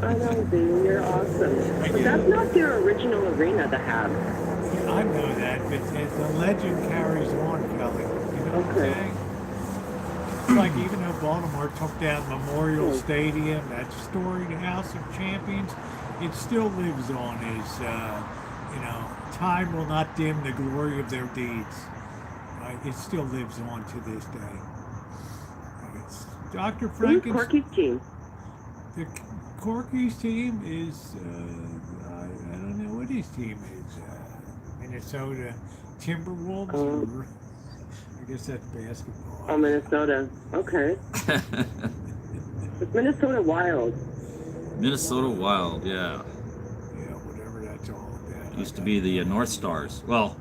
I know, dude. You're awesome. But that's not their original arena to have. I know that, but the legend carries on, Kelly. You know what I'm saying? It's like even though Baltimore took down Memorial Stadium, that storied House of Champions, it still lives on as, time will not dim the glory of their deeds. It still lives on to this day. It's Dr. Who's Frankenstein. Corky's team? The Corky's team is, I don't know what his team is. Minnesota Timberwolves? Or, I guess that's basketball. Oh, Minnesota. Okay. It's Minnesota Wild. Minnesota Wild, yeah. Yeah, whatever that's all about. Used to be the North Stars. Well,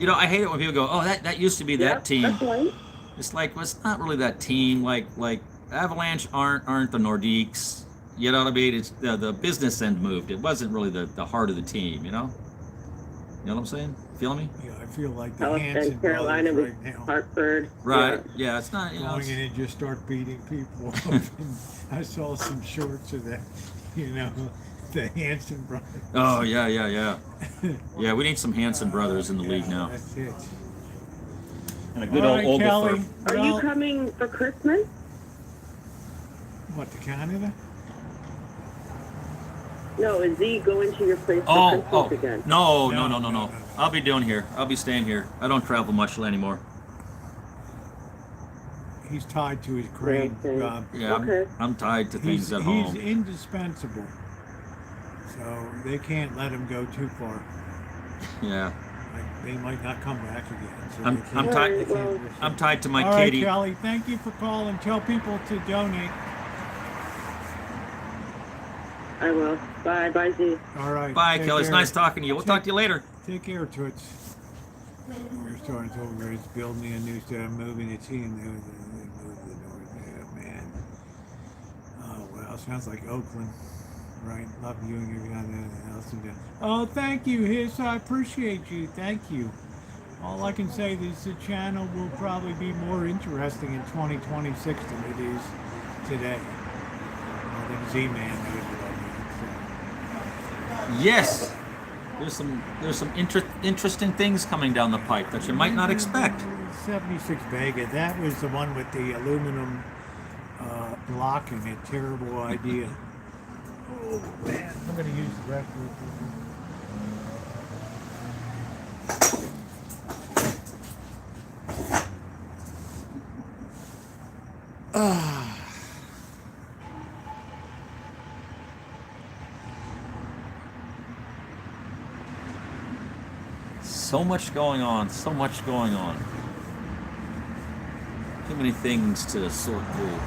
I hate it when people go, "Oh, that used to be Yeah, that team." that's right. It's like, well, it's not really that team. Like Avalanche aren't the Nordiques. You know what I mean? It's the business end moved. It wasn't really the heart of the team. You know what I'm saying? Feeling me? Yeah, I feel like the Oh, Hanson and Carolina brothers with right now. Hartford. Right. Yeah, it's not. Going in and just start beating people up. And I saw some shorts of that, the Hanson brothers. Oh yeah. Yeah, we need some Hanson brothers in the league now. That's it. And a good All old right, Ogle Kelly. firm. Are Well, you coming for Christmas? What, to Canada? No, is he going to your place for Oh, Christmas again? no. I'll be doing here. I'll be staying here. I don't travel much anymore. He's tied to his crane Okay. job. Yeah, Okay. I'm tied to things at He's home. indispensable. So they can't let him go too far. Yeah, Like, they might not come back again. So I'm- they can't- I'm they tied- can't well- risk I'm it. tied to my All right, kitty. Kelly, thank you for calling. Tell people to donate. I will. Bye. Bye, Z. All right. Bye, take Kelly. It's care. nice talking to you. We'll talk to you later. Take care, Toots. We're starting to over. It's building a new stuff, moving the team. They moved the north. Yeah, man. Oh well, sounds like Oakland, right? Love you and your guy else. Oh, thank you, Hiss. I appreciate you. Thank you. All I can say is the channel will probably be more interesting in 2026 than it is today. I think Z-Man knows what I mean. So. Yes, there's some interesting things coming down the pipe that you might not expect. 76 Vega, that was the one with the aluminum blocking it. Terrible idea. Oh man, I'm going to use the restroom. So much going on. So much going on. Too many things to sort through.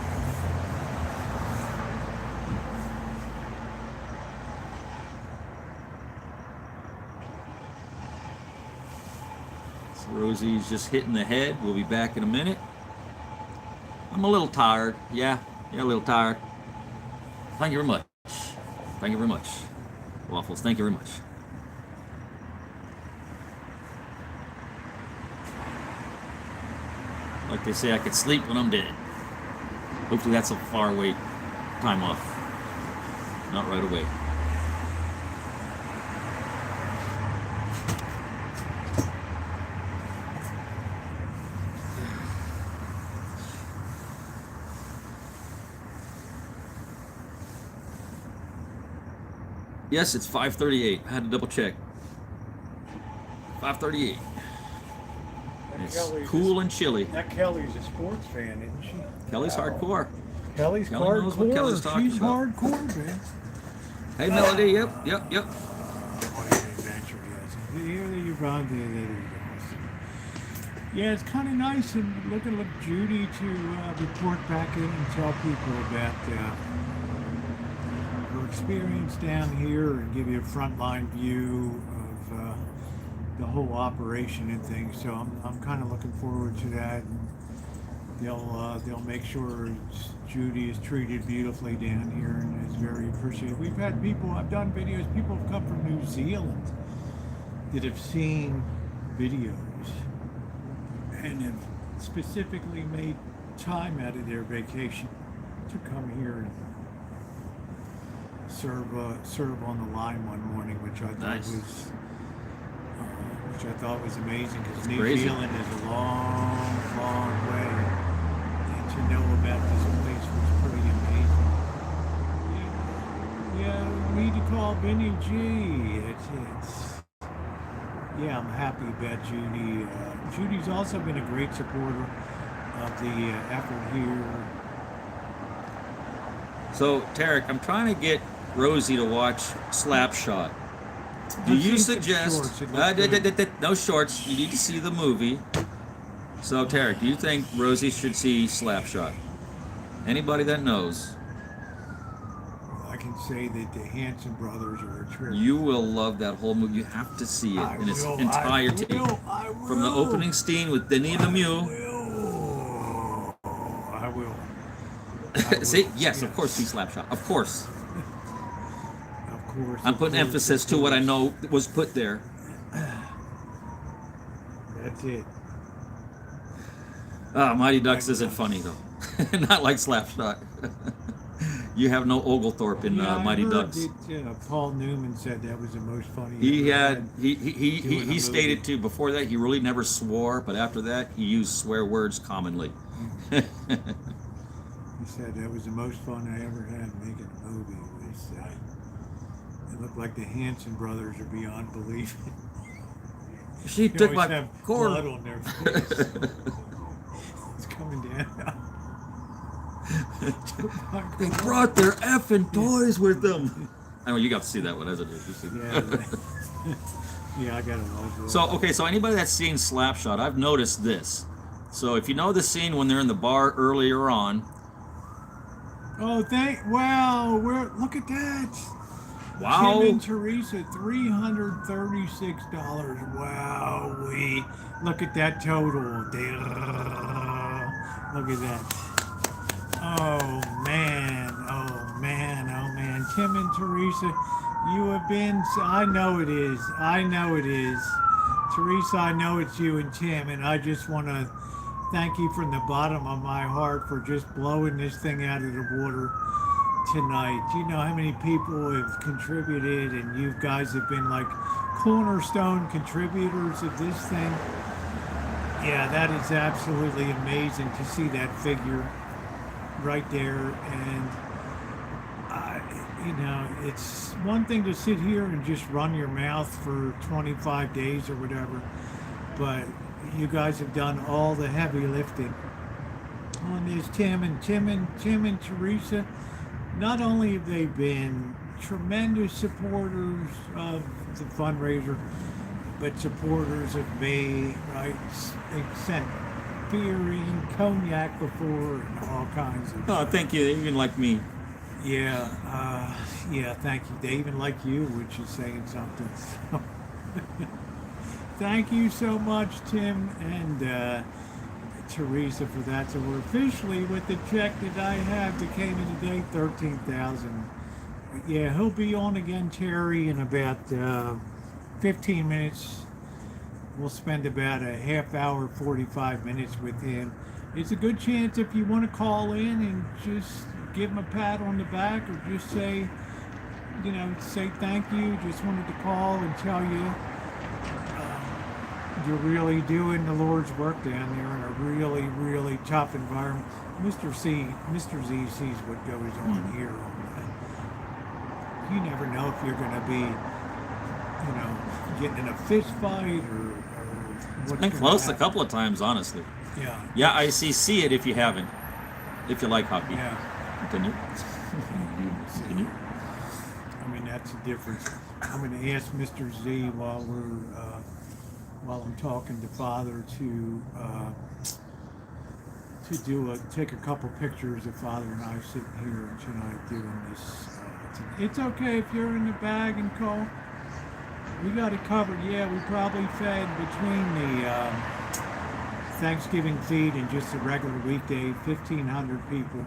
So Rosie's just hitting the head. We'll be back in a minute. I'm a little tired. Yeah, a little tired. Thank you very much. Thank you very much. Waffles, thank you very much. Like they say, I could sleep when I'm dead. Hopefully that's a far away time off. Not right away. Yes, it's 5:38. I had to double check. 5:38. It's cool and chilly. That Kelly's a sports fan, isn't she? Kelly's hardcore. Kelly's Kelly knows what Kelly's hardcore. talking She's about. hardcore, man. Hey, Melody. Yep. What an adventure, yes. Here you run Yeah, it's kind of nice and looking at Judy to report back in and tell people about her experience down here and give you a frontline view of the whole operation and things. So I'm kind of looking forward to that. And they'll make sure Judy is treated beautifully down here and is very appreciated. We've had people, I've done videos, people have come from New Zealand that have seen videos and have specifically made time out of their vacation to come here and serve on the line one morning, which I thought was amazing because New crazy. Zealand is a long way. And you know about this place was pretty amazing. Yeah, we need to call Benny G. It's yeah, I'm happy about Judy. Judy's also been a great supporter of the effort here. So, Tarek, I'm trying to get Rosie to watch Slapshot. Do I've you seen some suggest shorts. It looks good. no shorts? You need to see the movie. So, Tarek, do you think Rosie should see Slapshot? Anybody that knows, I can say that the Hanson brothers are a trip. you will love that whole movie. You have to see it in its entirety, I will. from the opening scene with Denny the Mule. I will. See, yes, of course, see Slapshot. Of course. Of course. I'm putting emphasis to what I know was put there. That's it. Mighty Ducks isn't funny though. Not like Slapshot. You have no Oglethorpe in Mighty Ducks. Paul Newman said that was the most funny. He ever had he stated too before that he really never swore, but after that he used swear words commonly. He said that was the most fun I ever had making a movie. It looked like the Hanson brothers are beyond belief. She They took always my have cord. blood on their face. It's coming down. They brought their effing toys with them. I know you got to see that one as it is. Yeah, I gotta love it. So okay, so anybody that's seen Slapshot, I've noticed this. So if you know the scene when they're in the bar earlier on. Oh, look at that. Wow. Tim and Teresa, $336. Wow, look at that total. Look at that. Oh man. Tim and Teresa, you have been, I know it is. Teresa, I know it's you and Tim, and I just want to thank you from the bottom of my heart for just blowing this thing out of the water tonight. You know how many people have contributed, and you guys have been like cornerstone contributors of this thing. Yeah, that is absolutely amazing to see that figure right there. And it's one thing to sit here and just run your mouth for 25 days or whatever, but you guys have done all the heavy lifting on this. Tim and Teresa, not only have they been tremendous supporters of the fundraiser, but supporters of me, right? They sent beer and cognac before and all kinds of Oh, thank you. Even like me. Yeah, thank you. They even like you, which is saying something. So, thank you so much, Tim and Teresa, for that. So we're officially with the check that I have that came in today, $13,000. Yeah, he'll be on again, Terry, in about 15 minutes. We'll spend about a half hour, 45 minutes with him. It's a good chance if you want to call in and just give him a pat on the back, or just say thank you. Just wanted to call and tell you you're really doing the Lord's work down there in a really, really tough environment. Mr. Z sees what goes on here. You never know if you're going to be, getting in a fist fight or It's what's been gonna close a happen. couple of times, honestly. Yeah. Yeah, I see it if you haven't. If you like hockey. Yeah. Continue. Continue. I mean, that's the difference. I'm going to ask Mr. Z while I'm talking to Father to take a couple pictures of Father and I sitting here tonight doing this. It's okay if you're in the bag and call. We got it covered. Yeah, we probably fed between the Thanksgiving feed and just a regular weekday, 1,500 people.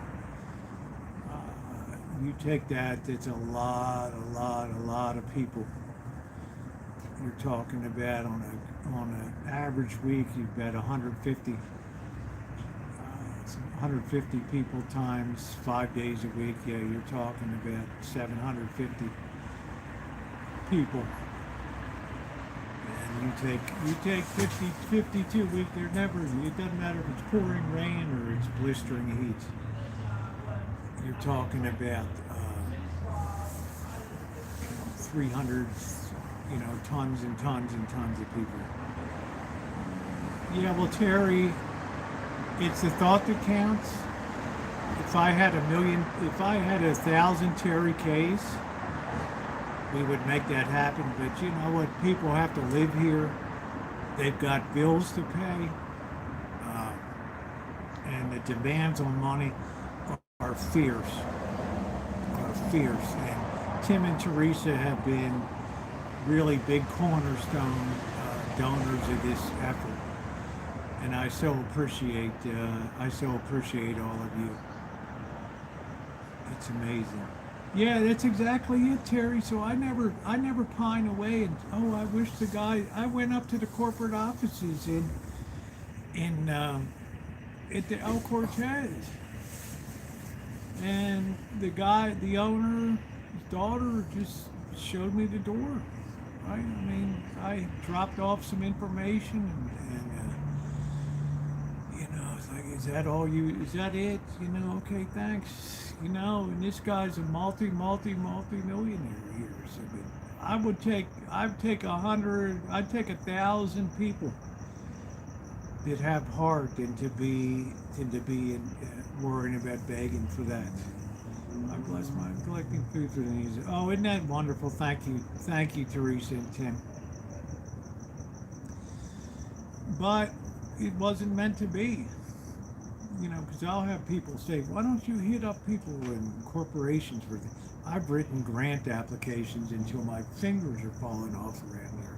You take that, it's a lot of people. You're talking about on an average week, you've got 150 people times 5 days a week. Yeah, you're talking about 750 people. And you you take 50, 52 week. They're never. It doesn't matter if it's pouring rain or it's blistering heat. You're talking about 300, tons and tons and tons of people. Yeah, well, Terry, it's the thought that counts. If I had 1,000 Terry K's, we would make that happen. But you know what? People have to live here. They've got bills to pay. And the demands on money are fierce. And Tim and Teresa have been really big cornerstone donors of this effort. And I so appreciate all of you. It's amazing. Yeah, that's exactly it, Terry. So I never pine away and I wish the guy. I went up to the corporate offices at the El Cortez, and the owner, his daughter, just showed me the door. Right? I mean, I dropped off some information and it's like, is that all you? Is that it? Okay, thanks. And this guy's a multi-millionaire here. So I'd take 1,000 people that have heart than to be worrying about begging for that. I bless my collecting food for the needs. Oh, isn't that wonderful? Thank you, Teresa and Tim. But it wasn't meant to be. Because I'll have people say, why don't you hit up people in corporations for this? I've written grant applications until my fingers are falling off around here.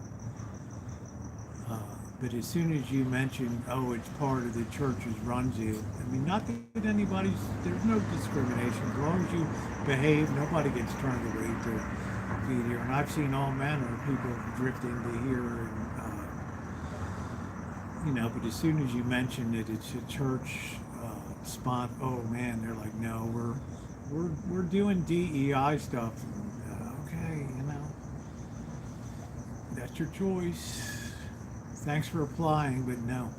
But as soon as you mention, it's part of the church's Rancho, I mean, not that there's no discrimination. As long as you behave, nobody gets turned away to feed here. And I've seen all manner of people drift into here and, but as soon as you mention that it's a church spot, oh man, they're like, no, we're doing DEI stuff. Okay, that's your choice. Thanks for applying, but no.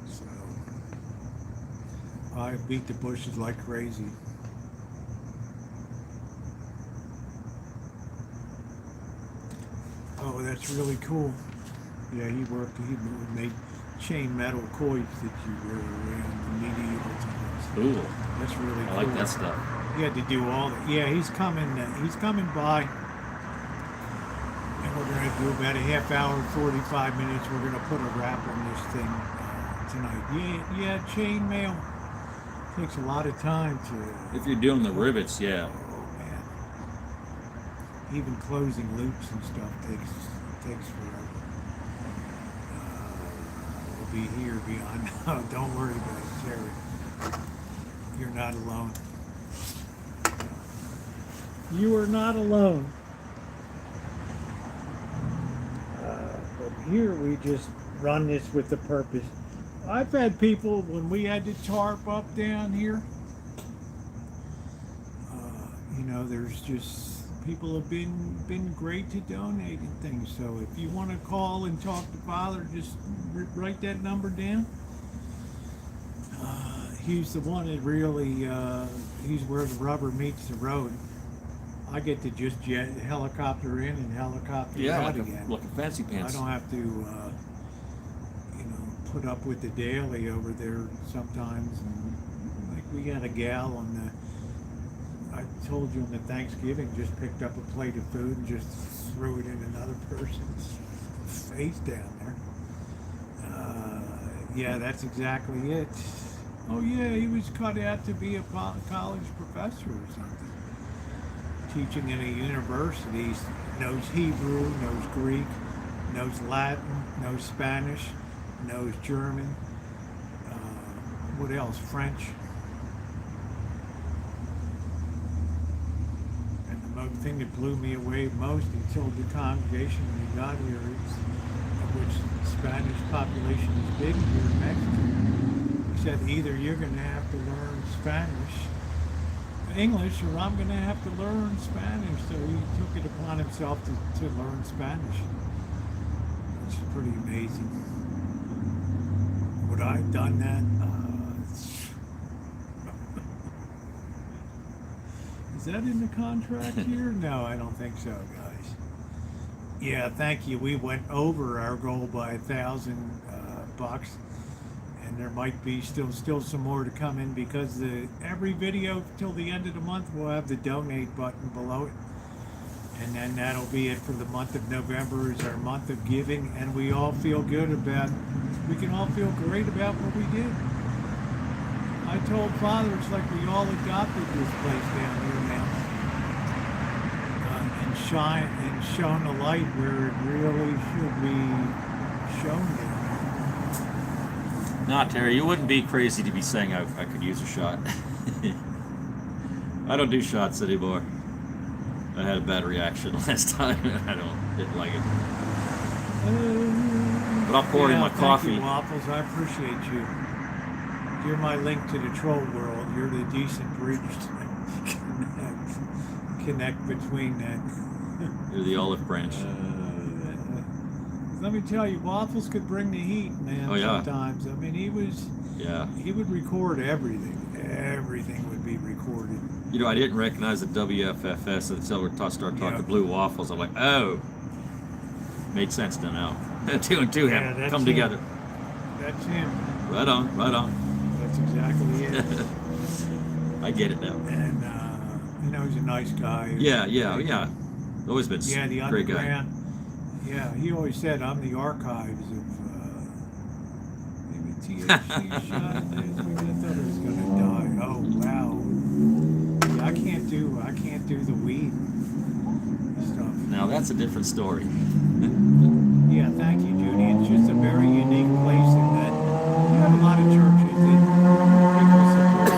So I beat the bushes like crazy. Oh, that's really cool. Yeah, he made chain metal coils that you wear around the medieval times. Cool. That's really cool. I like that stuff. He had to do all that. Yeah, he's coming by. And we're going to do about a half hour, 45 minutes. We're going to put a wrap on this thing tonight. Yeah, chain mail takes a lot of time to... If you're doing the rivets, yeah. Oh, man. Even closing loops and stuff takes forever. Be here beyond. No, don't worry about it, Terry. You're not alone. You are not alone. But here we just run this with the purpose. I've had people when we had to tarp up down here. There's just people have been great to donate and things. So if you want to call and talk to Father, just write that number down. He's the one that really, he's where the rubber meets the road. I get to just helicopter in and helicopter out again. Like a fancy pants. I don't have to, put up with the daily over there sometimes. And like we got a gal on the, I told you on the Thanksgiving, just picked up a plate of food and just threw it in another person's face down there. Yeah, that's exactly it. Oh yeah, he was cut out to be a college professor or something. Teaching in a university, knows Hebrew, knows Greek, knows Latin, knows Spanish, knows German. What else? French. The thing that blew me away most until the congregation when we got here, which the Spanish population is big here in Mexico, he said either you're going to have to learn Spanish English or I'm going to have to learn Spanish. So he took it upon himself to learn Spanish. It's pretty amazing. Would I have done that? Is that in the contract here? No, I don't think so, guys. Yeah, thank you. We went over our goal by $1,000 bucks, and there might be still some more to come in because every video till the end of the month will have the donate button below it, and then that'll be it for the month of November is our month of giving, and we all feel good about. We can all feel great about what we did. I told Father it's like we all adopted this place down here now, and shone a light where it really should be shown down. Nah, Terry, you wouldn't be crazy to be saying I could use a shot. I don't do shots anymore. I had a bad reaction last time. Didn't like it. But I'll pour in my coffee. Thank you, Waffles. I appreciate you. You're my link to the troll world. You're the decent bridge to connect between that. You're the olive branch. Let me tell you, Waffles could bring the heat, man. Oh, yeah. Sometimes. I mean, he would record everything. Everything would be recorded. You know, I didn't recognize the WFFS until we started talking Blue Waffles. I'm like, oh, made sense to now. 2 and 2 have come together. That's him. Right on, right on. That's exactly it. I get it now. And he's a nice guy. Yeah. Always been the a great guy. underground. Yeah, he always said, I'm the archives of maybe THC shot. I thought I was gonna die. Oh wow. Yeah, I can't do the weed stuff. Now that's a different story. Yeah, thank you, Judy. It's just a very unique place in that you have a lot of churches that people support.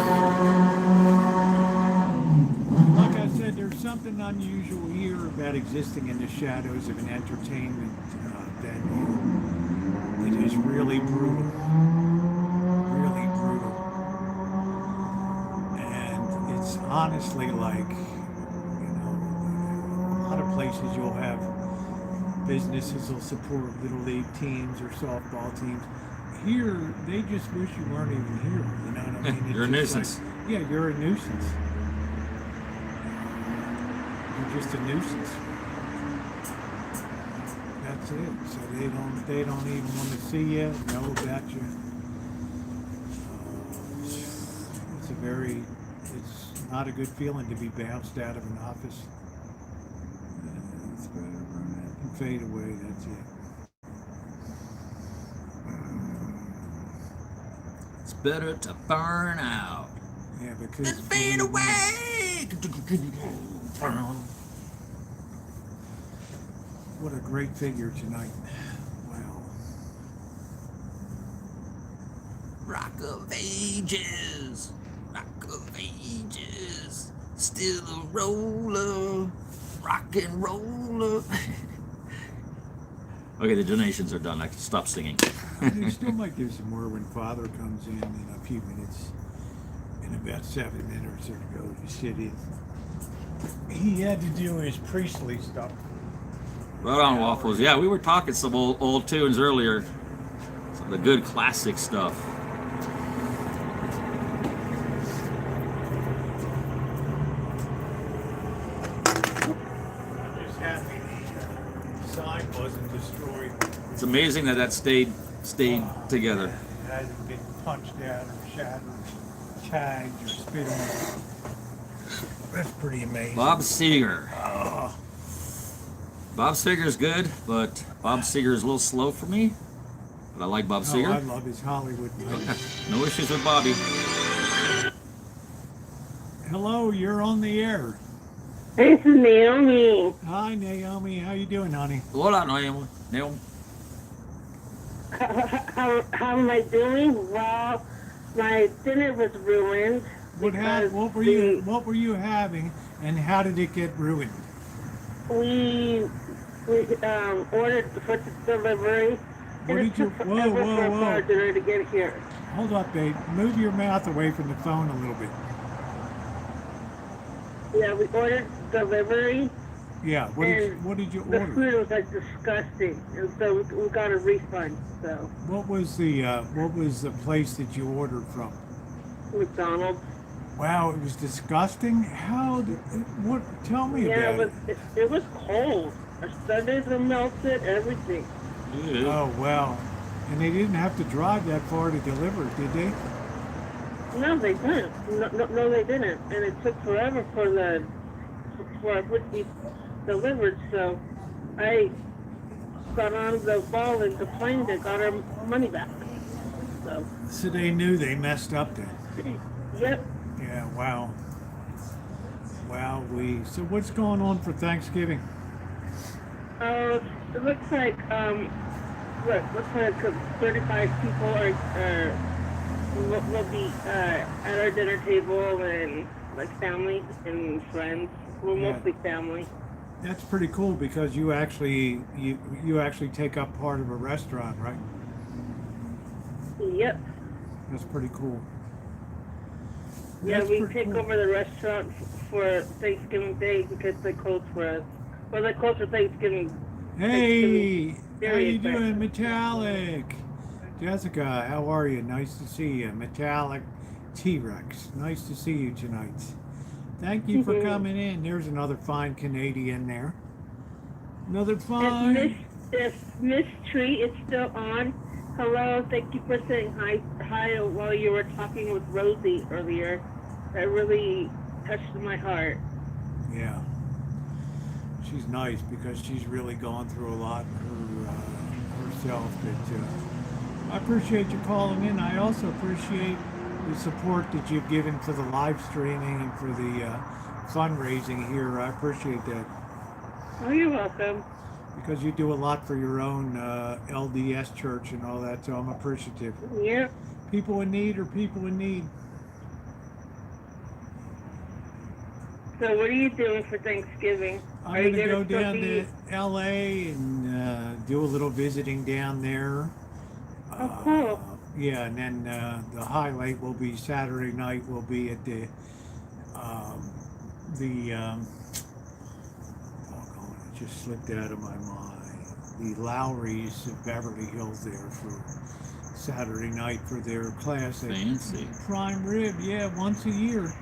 Like I said, there's something unusual here about existing in the shadows of an entertainment venue. It is really brutal. Really brutal. And it's honestly like, a lot of places you'll have businesses will support little league teams or softball teams. Here, they just wish you weren't even here. You know what I mean? You're a nuisance. Like, you're a nuisance. You're just a nuisance. That's it. So they don't even want to see you, know about you. It's not a good feeling to be bounced out of an office. It's better and fade away. That's it. It's better to burn out. Yeah, because and fade away. What a great figure tonight. Wow. Rock of ages. Rock of ages. Still a roller. Rock and roller. Okay, the donations are done. I can stop singing. They still might do some more when Father comes in a few minutes. In about 7 minutes or to go to sit in. He had to do his priestly stuff. Right on, Waffles. Yeah, we were talking some old tunes earlier. Some of the good classic stuff. I'm just happy the sign wasn't destroyed. It's amazing that stayed together. It hasn't been punched out or shattered, tagged or spit on. That's pretty amazing. Bob Seger. Bob Seger's good, but Bob Seger is a little slow for me. But I like Bob Seger. I love his Hollywood movies. No issues with Bobby. Hello, you're on the air. This is Naomi. Hi, Naomi. How you doing, honey? Hola, Naomi. How am I doing? Well, my dinner was ruined. What were you having, and how did it get ruined? We ordered for delivery. What did you? Whoa! To get here. Hold up, babe. Move your mouth away from the phone a little bit. Yeah, we ordered delivery, Yeah. and What did you the order? food was like disgusting, and so we got a refund. So What was the place that you ordered from? McDonald's. Wow, it was disgusting. What? Tell me Yeah, about it. it was cold. Our sundaes were melted. Everything. Ew. Oh wow. And they didn't have to drive that far to deliver it, did they? No, they didn't. No, they didn't. And it took forever for it to be delivered. So I got on the ball and complained and got our money back. So So they knew they messed up then. yep. Yeah, wow. Wow, so what's going on for Thanksgiving? It looks like looks like 35 people will be at our dinner table, and like family and friends. We're Yeah. mostly family. That's pretty cool because you actually take up part of a restaurant, right? Yep. That's pretty cool. Yeah, That's we pretty take cool. over the restaurant for Thanksgiving Day because they close for us. Well, they close for Thanksgiving. Hey, how period, you but- doing, Metallic? Jessica, how are you? Nice to see you. Metallic T-Rex, nice to see you tonight. Thank you for Mhm. coming in. There's another fine Canadian there. Another If fine. Miss Tree is still on, hello. Thank you for saying hi while you were talking with Rosie earlier. That really touched my heart. Yeah. She's nice because she's really gone through a lot herself. But I appreciate you calling in. I also appreciate the support that you've given for the live streaming and for the fundraising here. I appreciate that Oh, you're welcome. because you do a lot for your own LDS church and all that. So I'm appreciative. Yeah. People in need are people in need. So what are you doing for Thanksgiving? I'm Are you going to go still down be- to LA and do a little visiting down there. Oh, cool. Yeah, and then the highlight will be Saturday night. We'll be at the oh, it just slipped out of my mind. The Lowrys of Beverly Hills there for Saturday night for their classic Fancy. prime rib. Yeah, once a year.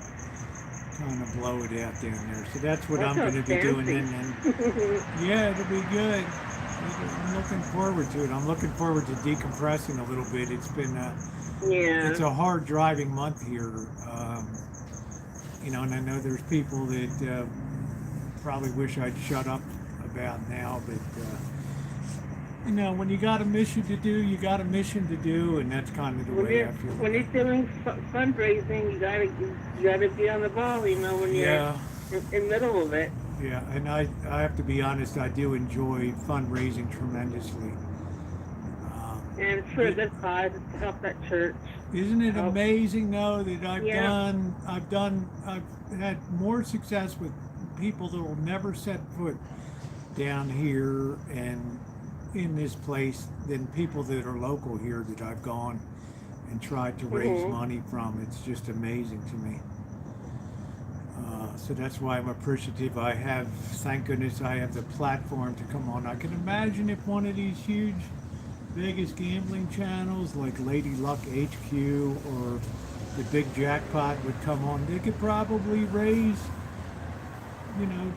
Kind of blow it out down there. So that's what I'm going to be doing. And yeah, it'll be good. I'm looking forward to it. I'm looking forward to decompressing a little bit. It's been Yeah. it's a hard driving month here. And I know there's people that probably wish I'd shut up about now, but when you got a mission to do, you got a mission to do, and that's kind of the way I feel. When you're doing fundraising, you gotta be on the ball. When you're Yeah. in the middle of it. Yeah, and I have to be honest, I do enjoy fundraising tremendously. And for a good cause, to help that church. Isn't it Help. amazing though that I've Yeah. had more success with people that will never set foot down here and in this place than people that are local here that I've gone and tried to raise Mhm. money from. It's just amazing to me. So that's why I'm appreciative. Thank goodness I have the platform to come on. I can imagine if one of these huge Vegas gambling channels like Lady Luck HQ or the Big Jackpot would come on, they could probably raise,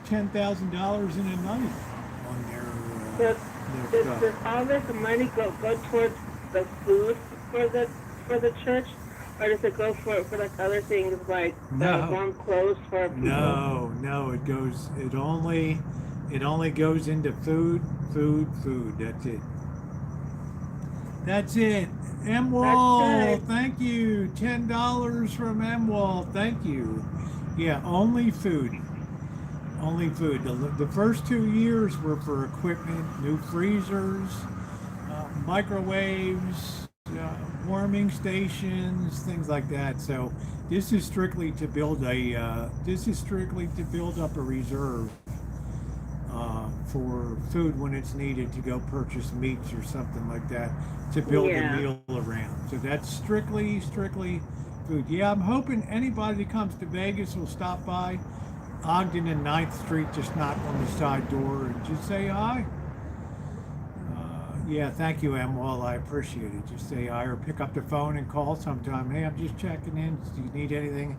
$10,000 in a night on their Does stuff. all this money go towards the food for the church, or does it go for like other things like No. warm clothes for people? No, it only goes into food. That's it. M Wall, That's good. thank you. $10 from M Wall, thank you. Yeah, only food. Only food. The first 2 years were for equipment, new freezers, microwaves, warming stations, things like that. So this is strictly to build up a reserve for food when it's needed to go purchase meats or something like that to build Yeah. a meal around. So that's strictly food. Yeah, I'm hoping anybody that comes to Vegas will stop by Ogden and 9th Street, just knock on the side door and just say hi. Yeah, thank you, Emwell. I appreciate it. Just say hi or pick up the phone and call sometime. Hey, I'm just checking in. Do you need anything?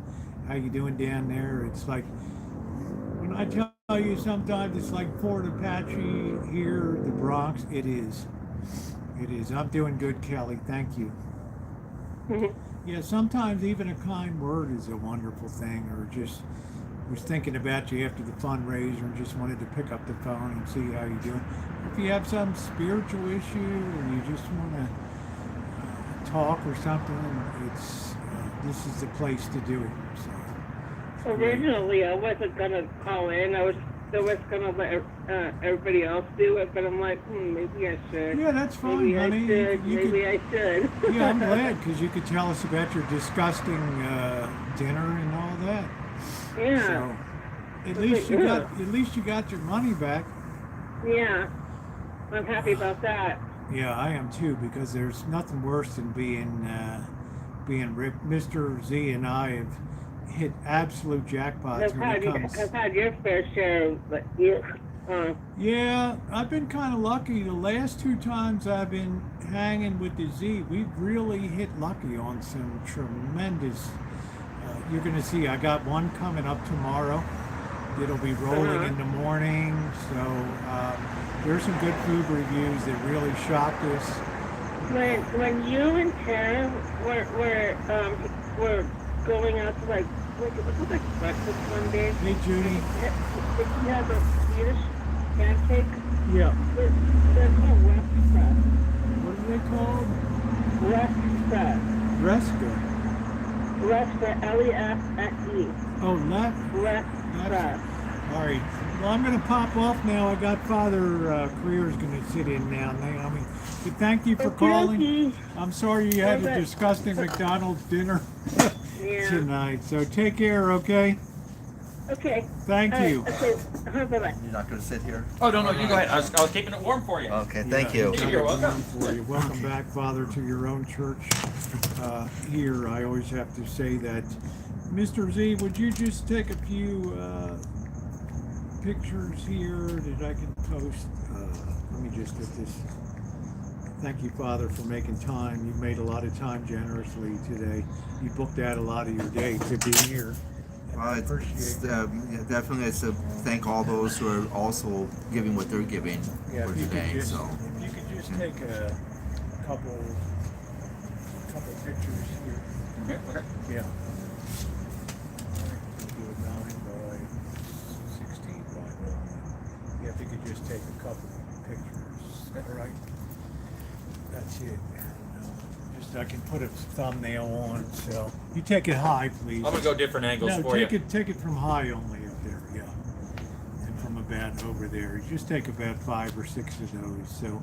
How you doing down there? It's like, when I tell you sometimes it's like Fort Apache here, the Bronx. It is. It is. I'm doing good, Kelly. Thank you. Yeah, sometimes even a kind word is a wonderful thing, or just was thinking about you after the fundraiser and just wanted to pick up the phone and see how you're doing. If you have some spiritual issue or you just want to talk or something, it's this is the place to do it. So, Originally, I wasn't gonna call in. I was gonna let everybody else do it, but I'm like, maybe I should. yeah, that's fine, Maybe honey. I should. You Maybe I should. yeah, I'm glad because you could tell us about your disgusting dinner and all that. Yeah. So at least you got your money back. Yeah. I'm happy about that. Yeah, I am too, because there's nothing worse than being ripped. Mr. Z and I have hit absolute jackpots when it comes. I've had your fair share of, but Yeah, I've been kind of lucky. The last 2 times I've been hanging with the Z, we've really hit lucky on some tremendous. You're going to see, I got one coming up tomorrow. It'll be rolling in the morning. So there's some good food reviews that really shocked us. when you and Tara were going out to like breakfast one day. Hey, Judy. Did you have a Swedish pancake? Yeah. They're called Restaurant. What are they called? Restaurant. Resca. Restaurant, L-E-F-S-E. Oh, left. Restaurant. All right. Well, I'm going to pop off now. I got Father Creer's going to sit in now. I mean, but thank you for calling. I'm sorry you had a disgusting McDonald's dinner tonight. So take care, okay? Okay. Thank you. Okay. Bye-bye. You're not going to sit here? Oh, no, you go ahead. I was keeping it warm for you. Okay, thank you. You're welcome. For you. Welcome back, Father, to your own church. Here, I always have to say that, Mr. Z, would you just take a few pictures here that I can post? Let me just get this. Thank you, Father, for making time. You made a lot of time generously today. You booked out a lot of your day to be here. Well, definitely it's to thank all those who are also giving what they're giving for today. If you could just take a couple pictures here. Okay. Yeah. Do a 9 by 16 by 9. Yeah, if you could just take a couple pictures. All right. That's it. Just I can put a thumbnail on. So you take it high, please. I'm gonna go different angles for you. Take it from high only up there. Yeah. And from about over there. Just take about 5 or 6 of those. So,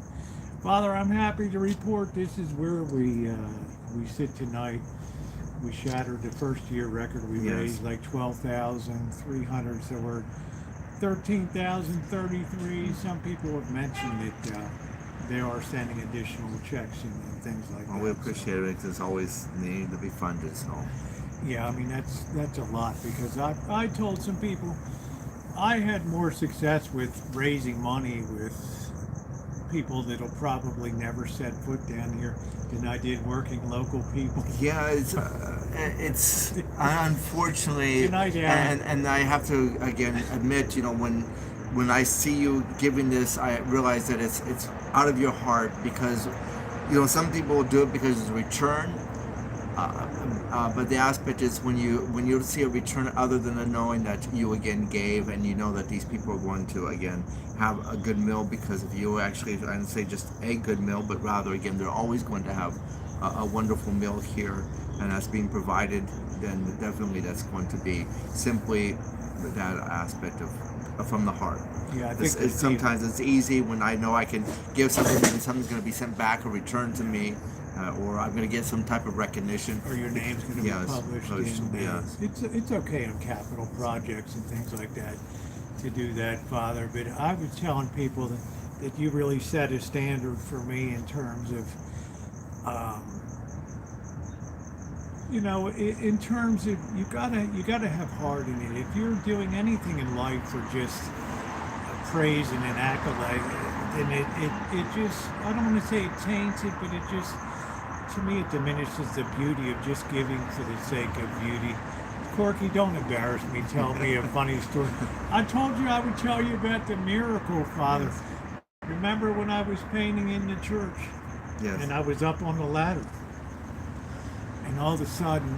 Father, I'm happy to report this is where we sit tonight. We shattered the first year record. We raised like 12,300. So we're 13,033. Some people have mentioned that they are sending additional checks and things like that. Well, we appreciate it because it's always need to be funded. So. Yeah, I mean that's a lot because I told some people I had more success with raising money with people that'll probably never set foot down here than I did working local people. Yeah, it's unfortunately, and I have to again admit, when I see you giving this, I realize that it's out of your heart because, some people do it because it's a return, but the aspect is when you see a return other than the knowing that you again gave and you know that these people are going to again have a good meal because of you. Actually, I didn't say just a good meal, but rather again they're always going to have a wonderful meal here, and that's being provided. Then definitely that's going to be simply that aspect of from the heart. Yeah, I think sometimes it's easy when I know I can give something and something's going to be sent back or returned to me, or I'm going to get some type of recognition. Or your name's going to be published. It's okay on capital projects and things like that to do that, Father. But I was telling people that you really set a standard for me in terms of you know, in terms of you gotta have heart in it. If you're doing anything in life for just praise and an accolade, then it just, I don't want to say it taints it, but it just, to me, it diminishes the beauty of just giving for the sake of beauty. Corky, don't embarrass me. Tell me a funny story. I told you I would tell you about the miracle, Father. Remember when I was painting in the church? Yes. And I was up on the ladder. And all of a sudden,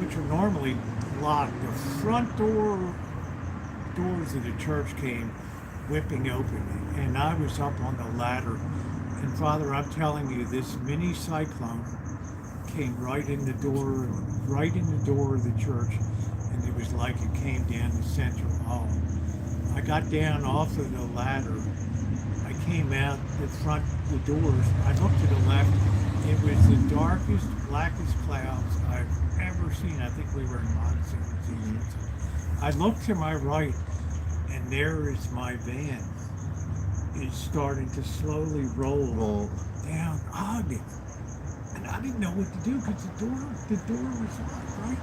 which are normally locked, the front doors of the church came whipping open. And I was up on the ladder. And Father, I'm telling you, this mini cyclone came right in the door of the church, and it was like it came down the central hall. I got down off of the ladder. I came out the doors. I looked to the left. It was the darkest, blackest clouds I've ever seen. I think we were in monsoon. I looked to my right, and there is my van. It's starting to slowly roll down Ogden. And I didn't know what to do because the door was locked, right?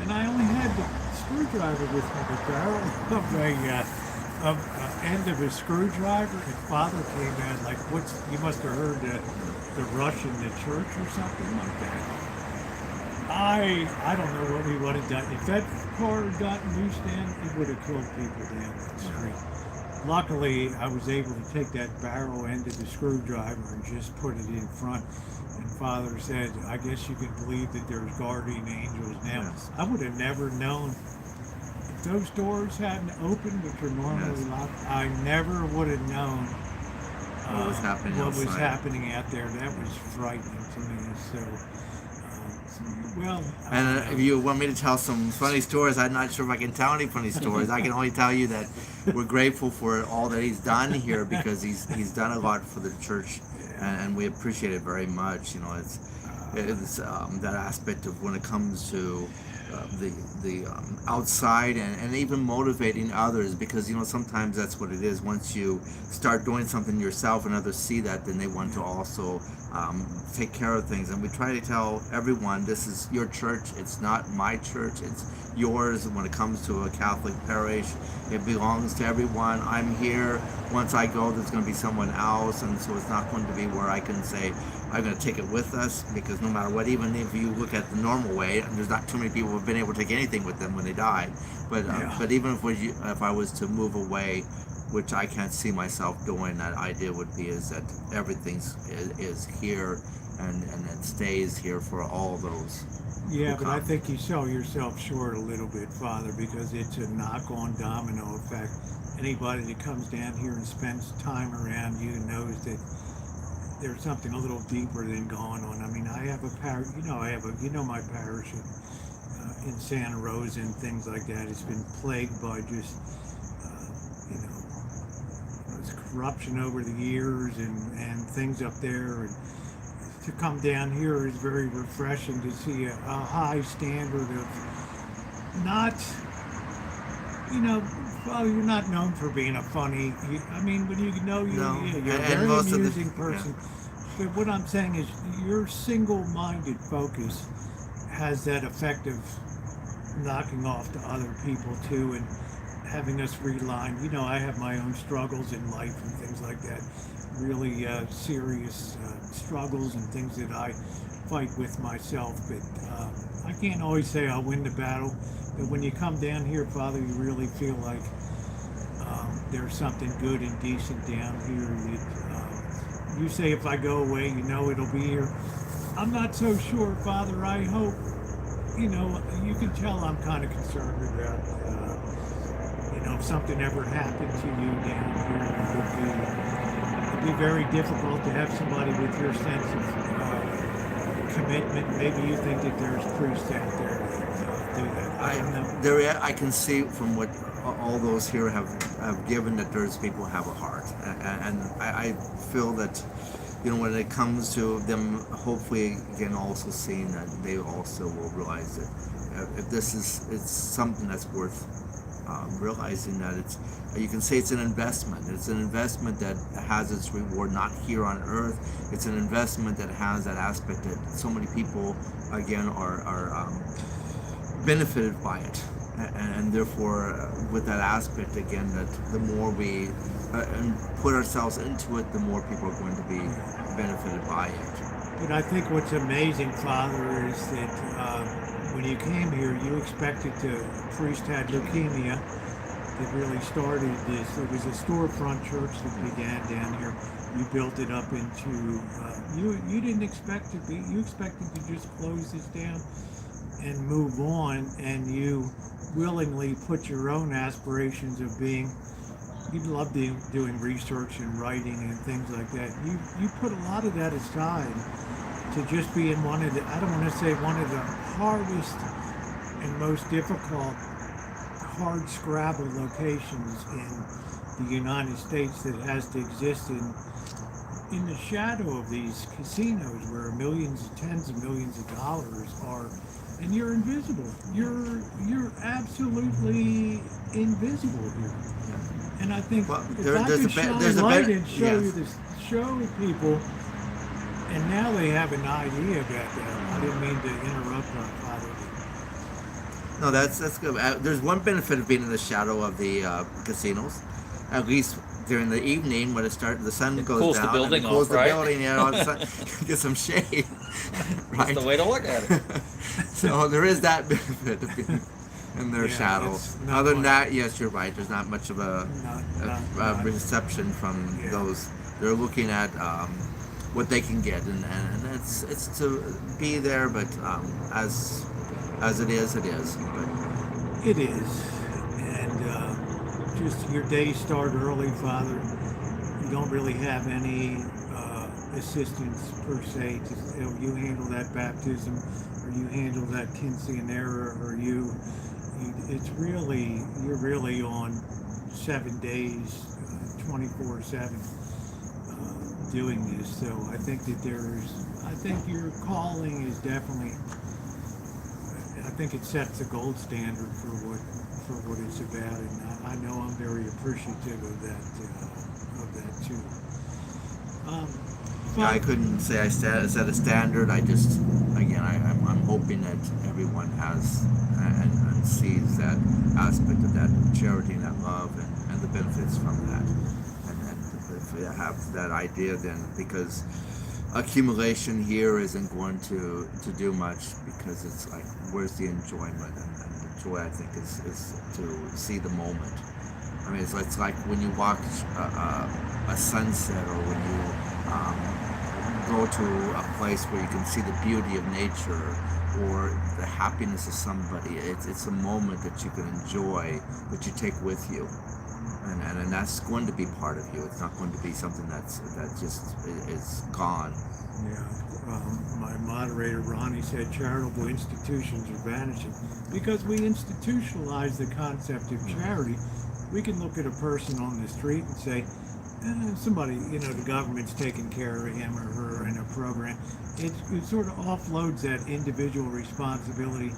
And I only had the screwdriver with me, the barrel of end of a screwdriver. And Father came out like, you must have heard the rush in the church or something like that. I don't know what we would have done. If that car had gotten loose then, it would have killed people down the street. Luckily, I was able to take that barrel end of the screwdriver and just put it in front. And Father said, I guess you can believe that there's guardian angels now. Yes. I would have never known. If those doors hadn't opened, which are normally locked, I never would have known what was happening what was outside. happening out there. That was frightening to me. So, well. And if you want me to tell some funny stories, I'm not sure if I can tell any funny stories. I can only tell you that we're grateful for all that he's done here, because he's done a lot for the church, and we appreciate it very much. You know, it's that aspect of when it comes to the outside and even motivating others, because, you know, sometimes that's what it is. Once you start doing something yourself and others see that, then they want to also take care of things. And we try to tell everyone, this is your church, it's not my church, it's yours. When it comes to a Catholic parish, it belongs to everyone. I'm here. Once I go, there's going to be someone else, and so it's not going to be where I can say I'm going to take it with us, because no matter what, even if you look at the normal way, and there's not too many people who have been able to take anything with them when they die, but even if I was to move away, which I can't see myself doing, that idea would be is that everything is here and it stays here for all those. Yeah, but I think you sell yourself short a little bit, Father, because it's a knock-on domino effect. Anybody that comes down here and spends time around you knows that there's something a little deeper than going on. I mean, I have a parish, my parish in Santa Rosa and things like that. It's been plagued by just, corruption over the years and things up there. And to come down here is very refreshing to see a high standard of not, well, you're not known for being a funny, when you know you're a very amusing person. But what I'm saying is your single-minded focus has that effect of knocking off to other people too, and having us realign. I have my own struggles in life and things like that, really serious struggles and things that I fight with myself, but I can't always say I'll win the battle. But when you come down here, Father, you really feel like there's something good and decent down here. That you say if I go away, it'll be here. I'm not so sure, Father. I hope, you can tell I'm kind of concerned about, if something ever happened to you down here, it'd be very difficult to have somebody with your sense of commitment. Maybe you think that there's priests out there that do that. I don't know. I can see from what all those here have given that there's people who have a heart, and I feel that, when it comes to them, hopefully again also seeing that they also will realize that if it's something that's worth realizing that you can say it's an investment. It's an investment that has its reward not here on earth. It's an investment that has that aspect that so many people, again, are benefited by it. And therefore, with that aspect, again, that the more we put ourselves into it, the more people are going to be benefited by it. But I think what's amazing, Father, is that when you came here, you expected to. Priest had leukemia. That really started this. It was a storefront church that began down here. You built it up into. You didn't expect to be. You expected to just close this down and move on, and you willingly put your own aspirations of being. You love doing research and writing and things like that. You put a lot of that aside to just be in one of the, I don't want to say one of the hardest and most difficult hard scrabble locations in the United States that has to exist in the shadow of these casinos where millions, tens of millions of dollars are, and you're invisible. You're absolutely invisible here. And I think if I could shine light and show people, and now they have an idea about that. I didn't mean to interrupt our Father. No, that's good. There's one benefit of being in the shadow of the casinos, at least during the evening when the sun goes cools down. The building and it cools off, right? the building, you know, get some shade. Right? That's the way to look at it. So there is that benefit of being in their shadow. Other than that, yes, you're right. There's not much of a reception from those. They're looking at what they can get, and it's to be there, but as it is, it is. But it is, and just your days start early, Father. You don't really have any assistance per se. You handle that baptism, or you handle that quinceanera, or you're really on 7 days, 24/7. Doing this, so I think that your calling is definitely, I think it sets a gold standard for what it's about, and I know I'm very appreciative of that too. I couldn't say I set a standard. I just, again, I'm hoping that everyone has and sees that aspect of that charity and that love and the benefits from that. If we have that idea, then, because accumulation here isn't going to do much, because it's like, where's the enjoyment? And the joy, I think, is to see the moment. I mean, it's like when you watch a sunset, or when you go to a place where you can see the beauty of nature or the happiness of somebody. It's a moment that you can enjoy, that you take with you. And that's going to be part of you. It's not going to be something that just is gone. Yeah. My moderator, Ronnie, said charitable institutions are vanishing because we institutionalize the concept of charity. We can look at a person on the street and say, somebody, the government's taking care of him or her in a program. It sort of offloads that individual responsibility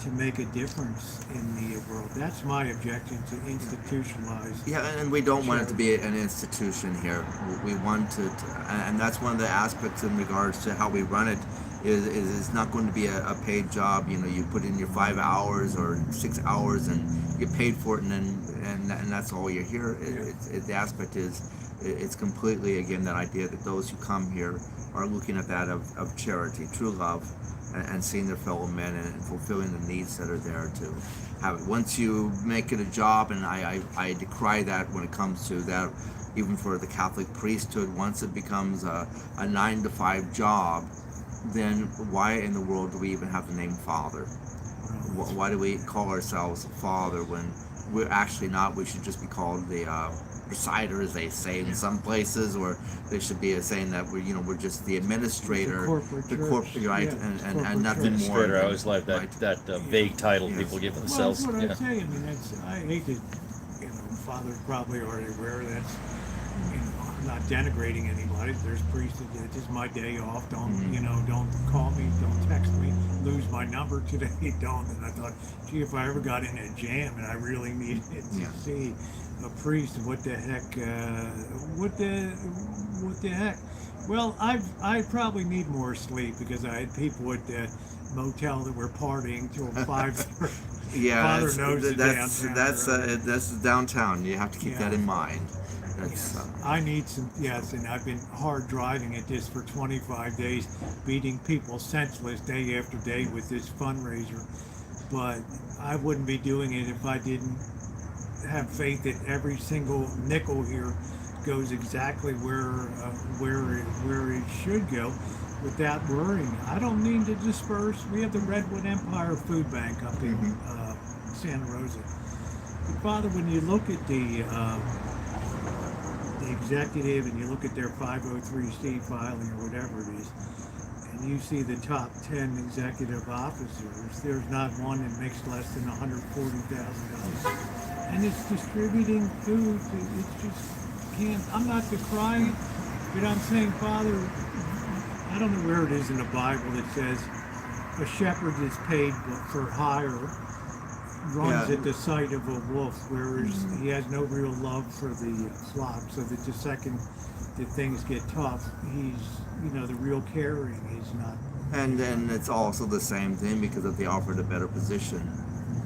to make a difference in the world. That's my objection to institutionalize. Yeah, and we don't want it to be an institution here. We want it, and that's one of the aspects in regards to how we run it. Is it's not going to be a paid job. You put in your 5 hours or 6 hours and get paid for it, and that's all you're here. The aspect is, it's completely, again, that idea that those who come here are looking at that of charity, true love, and seeing their fellow men and fulfilling the needs that are there to have it. Once you make it a job, and I decry that when it comes to that, even for the Catholic priesthood, once it becomes a 9-to-5 job, then why in the world do we even have the name Father? Why do we call ourselves Father when we're actually not? We should just be called the presider, as they say in some places, or they should be saying that we're just the administrator, the corporate right, and nothing more. I always like that vague title people give themselves. Well, that's what I say. I mean, I hate to, Father's probably already aware that's, I'm not denigrating anybody. There's priests that this is my day off. Don't don't call me, don't text me, lose my number today. Don't. And I thought, gee, if I ever got in a jam and I really needed to see a priest, what the heck? What the heck? Well, I probably need more sleep because I had people at the motel that were partying till 5:30. Yeah, Father knows the downtown, that's downtown. You have to keep that in mind. That's I need some, and I've been hard driving at this for 25 days, beating people senseless day after day with this fundraiser. But I wouldn't be doing it if I didn't have faith that every single nickel here goes exactly where it should go, without worrying. I don't mean to disperse. We have the Redwood Empire Food Bank up in Santa Rosa. But Father, when you look at the executive and you look at their 503c filing or whatever it is, and you see the top 10 executive officers, there's not one that makes less than $140,000. And it's distributing food. It's just can't. I'm not decrying it, but I'm saying, Father, I don't know where it is in the Bible that says a shepherd is paid for hire runs at the sight of a wolf, whereas he has no real love for the flock, so that the second that things get tough, he's, the real caring is not. And then it's also the same thing because if they offered a better position,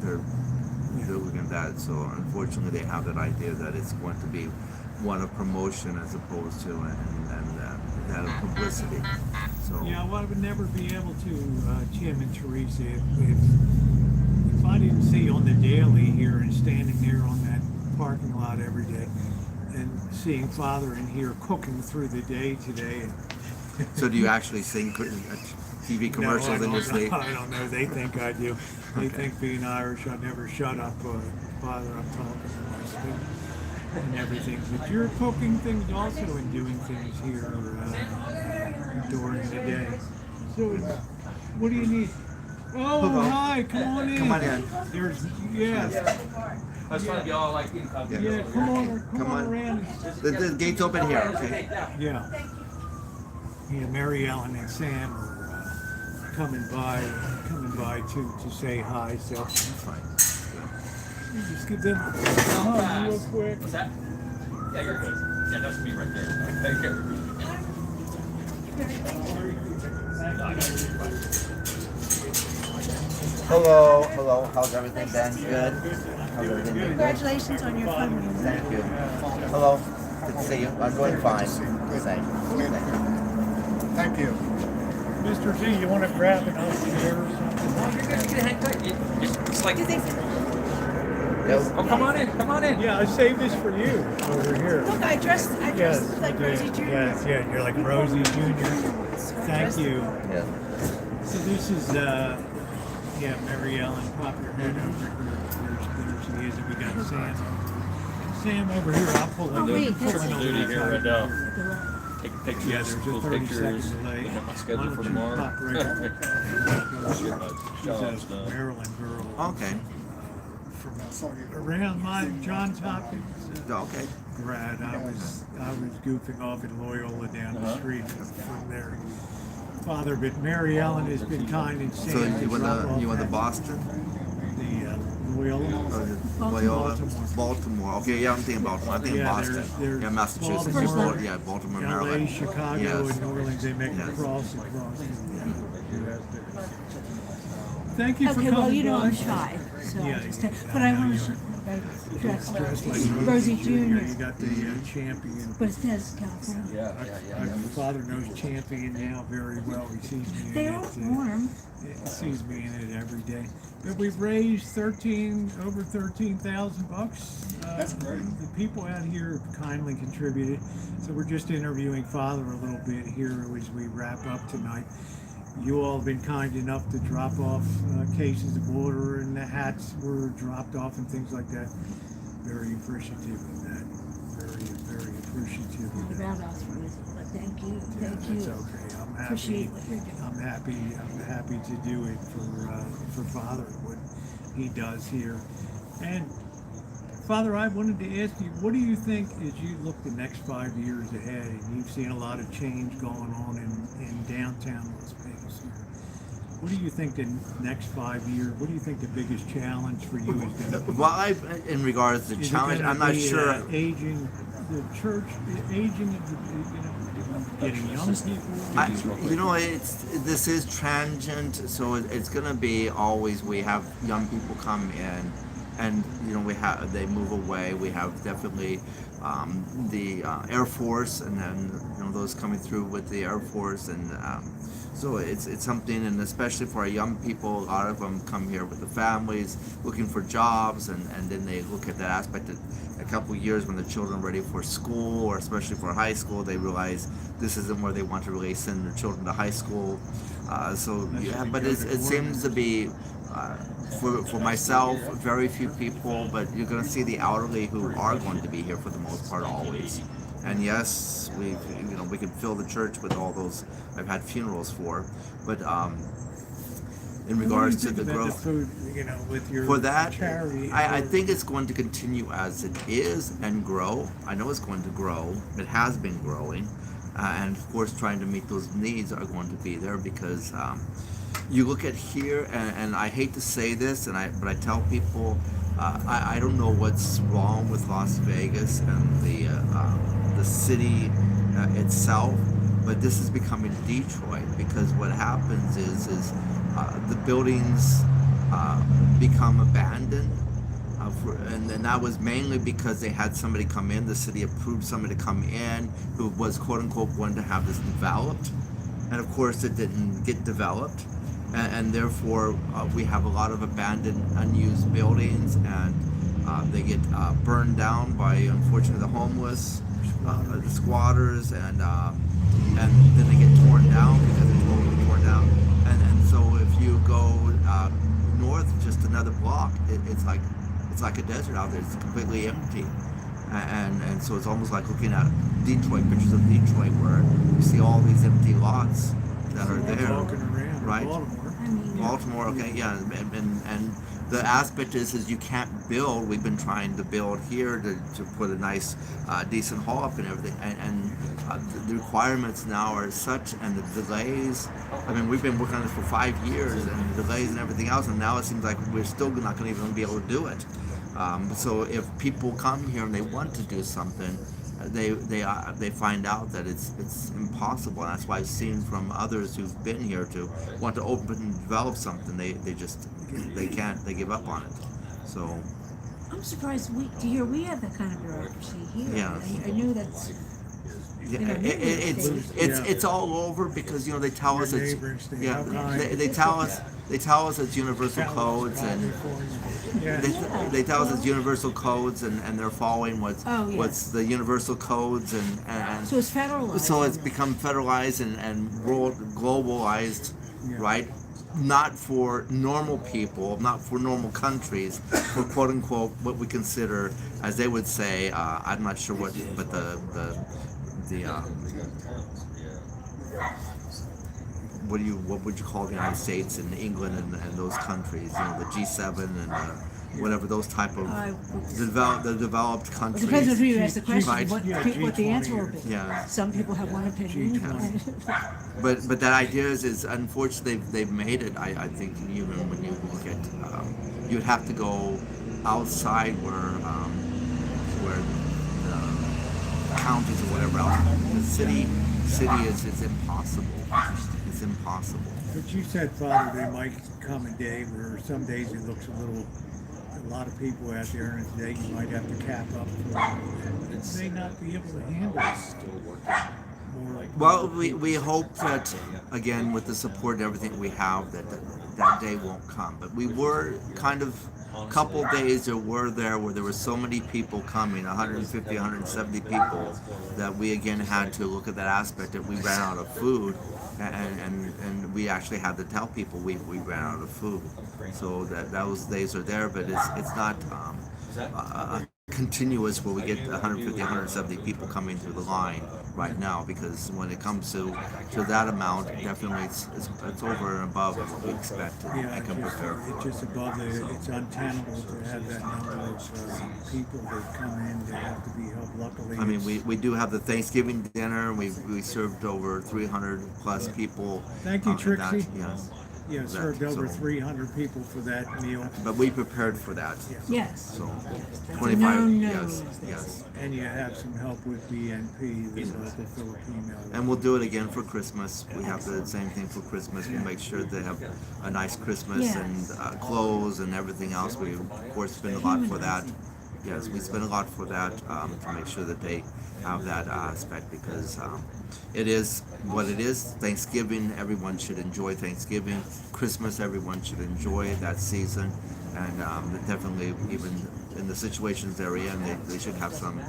they're looking at that. So unfortunately, they have that idea that it's going to be one of promotion as opposed to that of publicity. So yeah, well, I would never be able to, Tim and Teresa, if I didn't see on the daily here and standing there on that parking lot every day and seeing Father in here cooking through the day today. So do you actually sing TV commercials in your sleep? I don't know. They think I do. They think being Irish, I never shut up. Father, I'm talking in my sleep and everything. But you're cooking things also and doing things here during the day. So what do you need? Oh, hello. Hi, come on in. Come on in. There's, I was trying to be all like Yeah, come on around. The gate's open here, okay? Yeah. Mary Ellen and Sam are coming by to say hi. So Fine. just give them a hug real quick. What's that? Yeah, you're good. Yeah, that's me right there. Thank you. Hello. How's everything been? Good. How's everything been? Congratulations on your fundraiser. Thank you. Hello. Good to see you. I'm doing fine. Same. Thank you. Mr. Z, you want to grab an off chair or something? It's like. Yes. Oh, come on in. Yeah, I saved this for you over here. Look, I dressed like you Rosie did. Jr. Yes, you're like Rosie Jr. Thank you. Yeah. So this is, Mary Ellen, pop your head over here. There she is, and we got Sam. Sam over here, I'll pull it. wait, Pull that's it it. over Duty the here right side. now. Take pictures, Yeah, there's a cool 30 pictures. second delay. Look at my schedule Why don't for you tomorrow. pop right over? Get my She's jobs a done. Maryland girl. Okay. From around my Johns Hopkins Okay. grad. I was goofing off in Loyola down the street from there. Father, but Mary Ellen has been kind and So saying you went to Boston? the Loyola. Loyola? Baltimore. Okay, yeah, I'm thinking Baltimore. I'm thinking Boston. There's Yeah, Massachusetts. Baltimore, Baltimore, LA, Maryland. Chicago, Yes. and New Orleans. They make Yes. a cross. Thank you for Okay, coming well, you know by. I'm shy, so Yeah, I just, yeah, but I I know want you to dress Dressed like Rosie Jr. Jr. You got the champion. But it says California. My father knows champion now very well. He sees me They in are it. warm. He sees me in it every day. But we've raised over $13,000. That's great. The people out here have kindly contributed. So we're just interviewing Father a little bit here as we wrap up tonight. You all have been kind enough to drop off cases of water, and the hats were dropped off and things like that. Very appreciative of that. Very appreciative of that. Roundhouse for us, but thank you. It's okay. I'm happy. Appreciate what you're doing. I'm happy to do it for Father, what he does here. And Father, I wanted to ask you, what do you think as you look the next 5 years ahead, and you've seen a lot of change going on in downtown Las Vegas here? What do you think the next 5 years? What do you think the biggest challenge for you is going to be? Well, in regards to Is it challenge, gonna I'm not be, sure. Aging the church, aging of the, getting young people. This is transient, so it's gonna be always. We have young people come in, and they move away. We have definitely the Air Force, and then those coming through with the Air Force, and so it's something, and especially for our young people, a lot of them come here with the families looking for jobs, and then they look at that aspect that a couple of years when the children are ready for school, or especially for high school, they realize this isn't where they want to really send their children to high school. But it seems to be for myself, very few people, but you're going to see the elderly who are going to be here for the most part always. And yes, we can fill the church with all those I've had funerals for, but in regards to the growth, food, with your for that, charity, I think it's going to continue as it is and grow. I know it's going to grow. It has been growing, and of course, trying to meet those needs are going to be there because you look at here, and I hate to say this, but I tell people, I don't know what's wrong with Las Vegas and the city itself, but this is becoming Detroit because what happens is the buildings become abandoned, and then that was mainly because they had somebody come in. The city approved somebody to come in who was quote unquote going to have this developed, and of course it didn't get developed. And therefore we have a lot of abandoned, unused buildings, and they get burned down by, unfortunately, the homeless, the squatters, and then they get torn down because they're totally torn down. And so if you go north just another block, it's like a desert out there. It's completely empty. And so it's almost like looking at Detroit, pictures of Detroit, where you see all these empty lots that are there, right? Baltimore, okay, yeah, and the aspect is you can't build. We've been trying to build here to put a nice, decent hall up and everything, and the requirements now are such, and the delays. I mean, we've been working on this for 5 years, and the delays and everything else, and now it seems like we're still not going to even be able to do it. So if people come here and they want to do something, they find out that it's impossible. And that's why I've seen from others who've been here to want to open and develop something, they can't, they give up on it. So I'm surprised to hear we have that kind of bureaucracy here. Yeah. I knew that's. Yeah, it's all over because they tell us it's they tell us it's universal codes, and they tell us it's universal codes, and they're following what's the universal codes, and so it's federalized. So it's become federalized and globalized, right? Not for normal people, not for normal countries, for quote unquote what we consider, as they would say, I'm not sure what, but what would you call the United States and England and those countries, the G7 and whatever those type of the developed countries. It depends on who you ask the question, right? what the answer will be. Yeah. Some people have one opinion. But that idea is unfortunately they've made it. I think even when you look at you'd have to go outside where the counties or whatever else. The city is impossible. It's impossible. But you said, Father, there might come a day where some days it looks a lot of people out there, and today you might have to cap up for it. It may not be able to handle it. Well, we hope that, again, with the support and everything we have, that day won't come. But we were kind of a couple days where there were so many people coming, 150, 170 people, that we again had to look at that aspect that we ran out of food, and we actually had to tell people we ran out of food. So that those days are there, but it's not continuous where we get 150, 170 people coming through the line right now, because when it comes to that amount, definitely it's over and above what we expected Yeah, and can prepare for. it's just above it's untenable to have that number of people that come in that have to be helped. Luckily, I mean, we do have the Thanksgiving dinner. We served over 300 plus people. Thank you, in that, Trixie. yes. Yeah, served over so- 300 people for that meal. But we prepared for that. Yes. So That's a 25. no-no. Yes. And you have some help with BNP, the local Filipino. And we'll do it again for Christmas. We have the same thing for Christmas. We'll make sure they have a nice Christmas Yes. and clothes and everything else. We of course spend a lot for that. Yes, we spend a lot for that to make sure that they have that aspect, because it is what it is. Thanksgiving, everyone should enjoy Thanksgiving. Christmas, everyone should enjoy that season, and definitely, even in the situations they're in, they should have some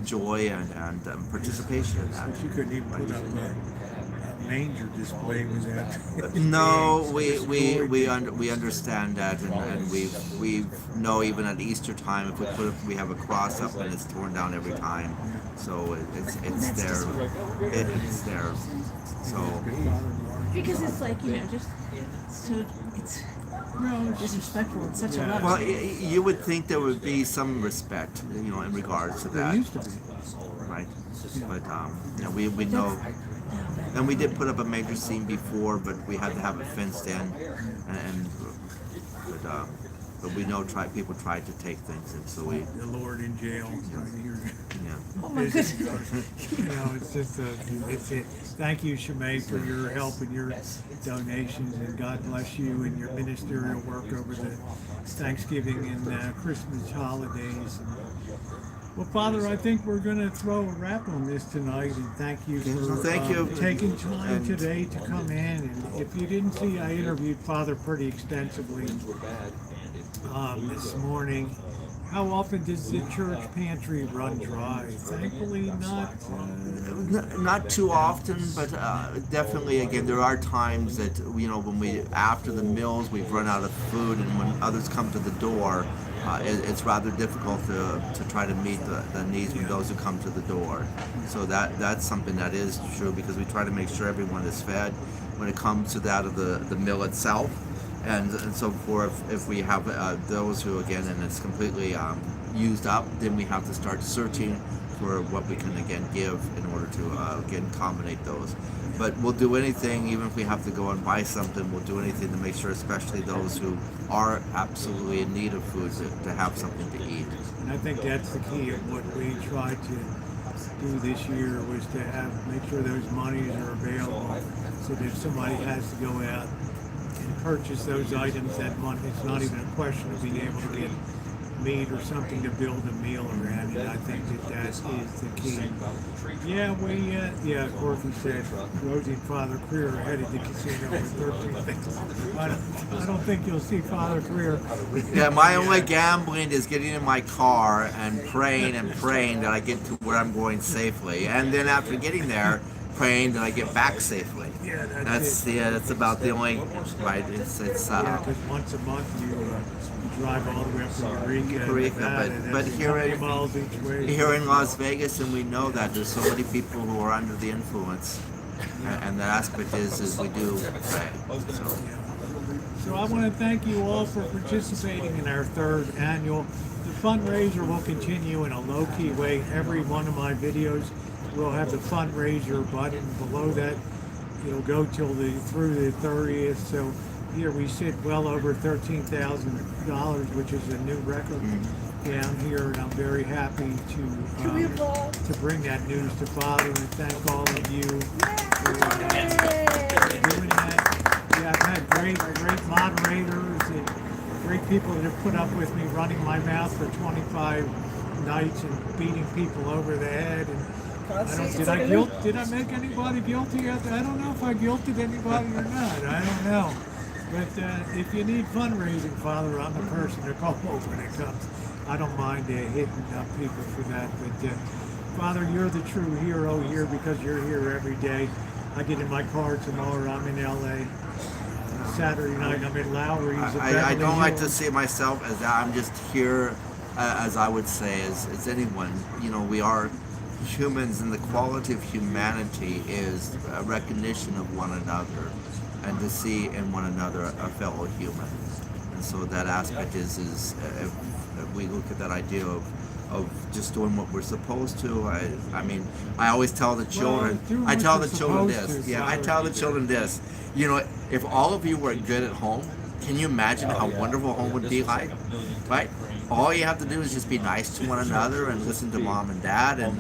joy and participation in that. But you couldn't even put up a manger display, was that? No, we understand that, and we know even at Easter time, if we have a cross up and it's torn down every time, so it's there, it's there. So Because it's like, just so it's disrespectful at such a level. well, you would think there would be some respect, in regards to There that, used to be. right? But we know. And we did put up a major scene before, but we had to have it fenced in, but we know people tried to take things, and so we. The Lord in jail. Yeah. Oh my goodness. It's just it's it. Thank you, Shemay, for your help and your donations, and God bless you and your ministerial work over the Thanksgiving and Christmas holidays. Well, Father, I think we're going to throw a wrap on this tonight, and thank you for taking time today to come in. And if you didn't see, I interviewed Father pretty extensively this morning. How often does the church pantry run dry? Thankfully, Not too often, but definitely, again, there are times that when we after the meals we've run out of food, and when others come to the door, it's rather difficult to try to meet the needs of those who come to the door. So that's something that is true, because we try to make sure everyone is fed when it comes to that of the meal itself. And so if we have those who, again, and it's completely used up, then we have to start searching for what we can again give in order to again accommodate those. But we'll do anything, even if we have to go and buy something, we'll do anything to make sure, especially those who are absolutely in need of food, to have something to eat. And I think that's the key of what we tried to do this year, was to make sure those monies are available, so that if somebody has to go out and purchase those items, that money, it's not even a question of being able to get meat or something to build a meal around, and I think that is the key. Yeah, Corky said Rosie and Father Creer are headed to casino with 13 things. I don't think you'll see Father Creer. Yeah, my only gambling is getting in my car and praying that I get to where I'm going safely, and then after getting there, praying that I get back safely. Yeah, that's about the only right. It's because once a month you drive all the way up to Eureka, but here miles each way. Here in Las Vegas, and we know that there's so many people who are under the influence, and the aspect is we do pray. So I want to thank you all for participating in our third annual. The fundraiser will continue in a low-key way. Every one of my videos will have the fundraiser button below that. It'll go till through the 30th. So here we sit well over $13,000, which is a new record down here, and I'm very happy to bring that news to Father, and thank all of you for doing that. Yeah, I've had great moderators and great people that have put up with me running my mouth for 25 nights and beating people over the head. And did I make anybody guilty yet? I don't know if I guilted anybody or not. I don't know. But if you need fundraising, Father, I'm the person to call when it comes. I don't mind hitting up people for that. But Father, you're the true hero here, because you're here every day. I get in my car tomorrow. I'm in LA. Saturday night I'm in Lowry's. I don't like to see myself as I'm just here as I would say, as anyone, you know, we are humans, and the quality of humanity is a recognition of one another, and to see in one another a fellow human. And so that aspect is if we look at that idea of just doing what we're supposed to. I mean, I always tell the children, I tell the children this, you know, if all of you were good at home, can you imagine how wonderful home would be like, right? All you have to do is just be nice to one another and listen to mom and dad, and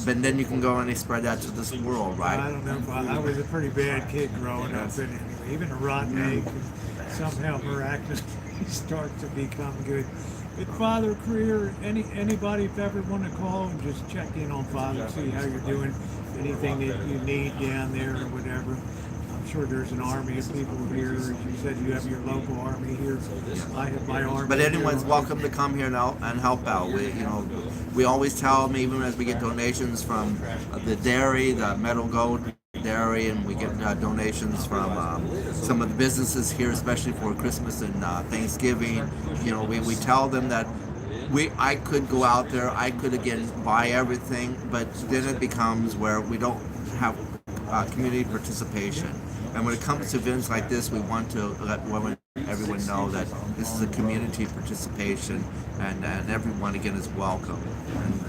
but then you can go and spread that to this world, right? I don't know, but I was a pretty bad kid growing up, and even a rotten egg can somehow miraculously start to become good. But Father Career, anybody if ever want to call and just check in on Father, see how you're doing, anything that you need down there or whatever. I'm sure there's an army of people here. As you said, you have your local army here. I have my army. But anyone's here. welcome to come here and help out. We always tell them, even as we get donations from the dairy, the Meadow Goat Dairy, and we get donations from some of the businesses here, especially for Christmas and Thanksgiving. You know, we tell them that I could go out there, I could again buy everything, but then it becomes where we don't have community participation. And when it comes to events like this, we want to let everyone know that this is a community participation, and everyone again is welcome.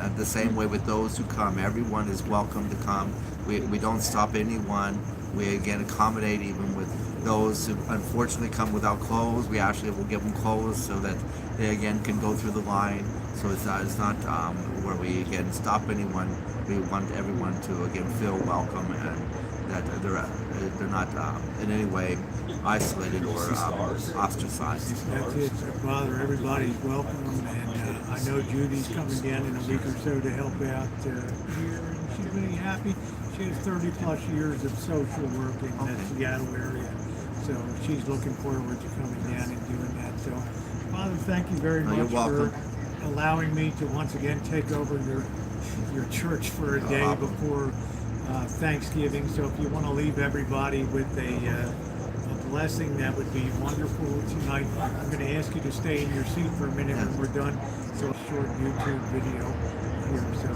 And the same way with those who come, everyone is welcome to come. We don't stop anyone. We again accommodate even with those who unfortunately come without clothes. We actually will give them clothes so that they again can go through the line. So it's not where we again stop anyone. We want everyone to again feel welcome, and that they're not in any way isolated or ostracized. That's it, Father. Everybody's welcome, and I know Judy's coming down in a week or so to help out here, and she's really happy. She has 30 plus years of social work in the Seattle area, so she's looking forward to coming down and doing that. So, Father, thank you very much for allowing me to once again take over your church for a day before Thanksgiving. So if you want to leave everybody with a blessing, that would be wonderful tonight. I'm going to ask you to stay in your seat for a minute when we're done. So a short YouTube video here. So.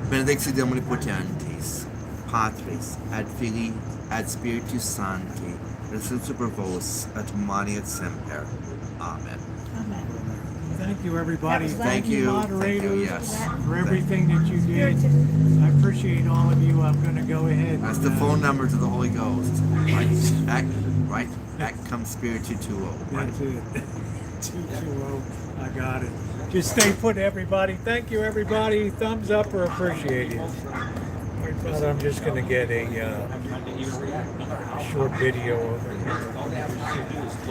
Benedicti omnipotentis, Patris, et Filii, et Spiritus Sancti, et super vos, et mani et semper. Amen. Amen. Thank you, everybody. Thank you, moderators, yes. for everything that you did. I appreciate all of you. I'm going to go ahead. That's the phone number to the Holy Ghost. Right? Ac cum spiritu tuo. Right? That's it. 220. I got it. Just stay put, everybody. Thank you, everybody. Thumbs up or appreciated. But I'm just going to get a short video over here.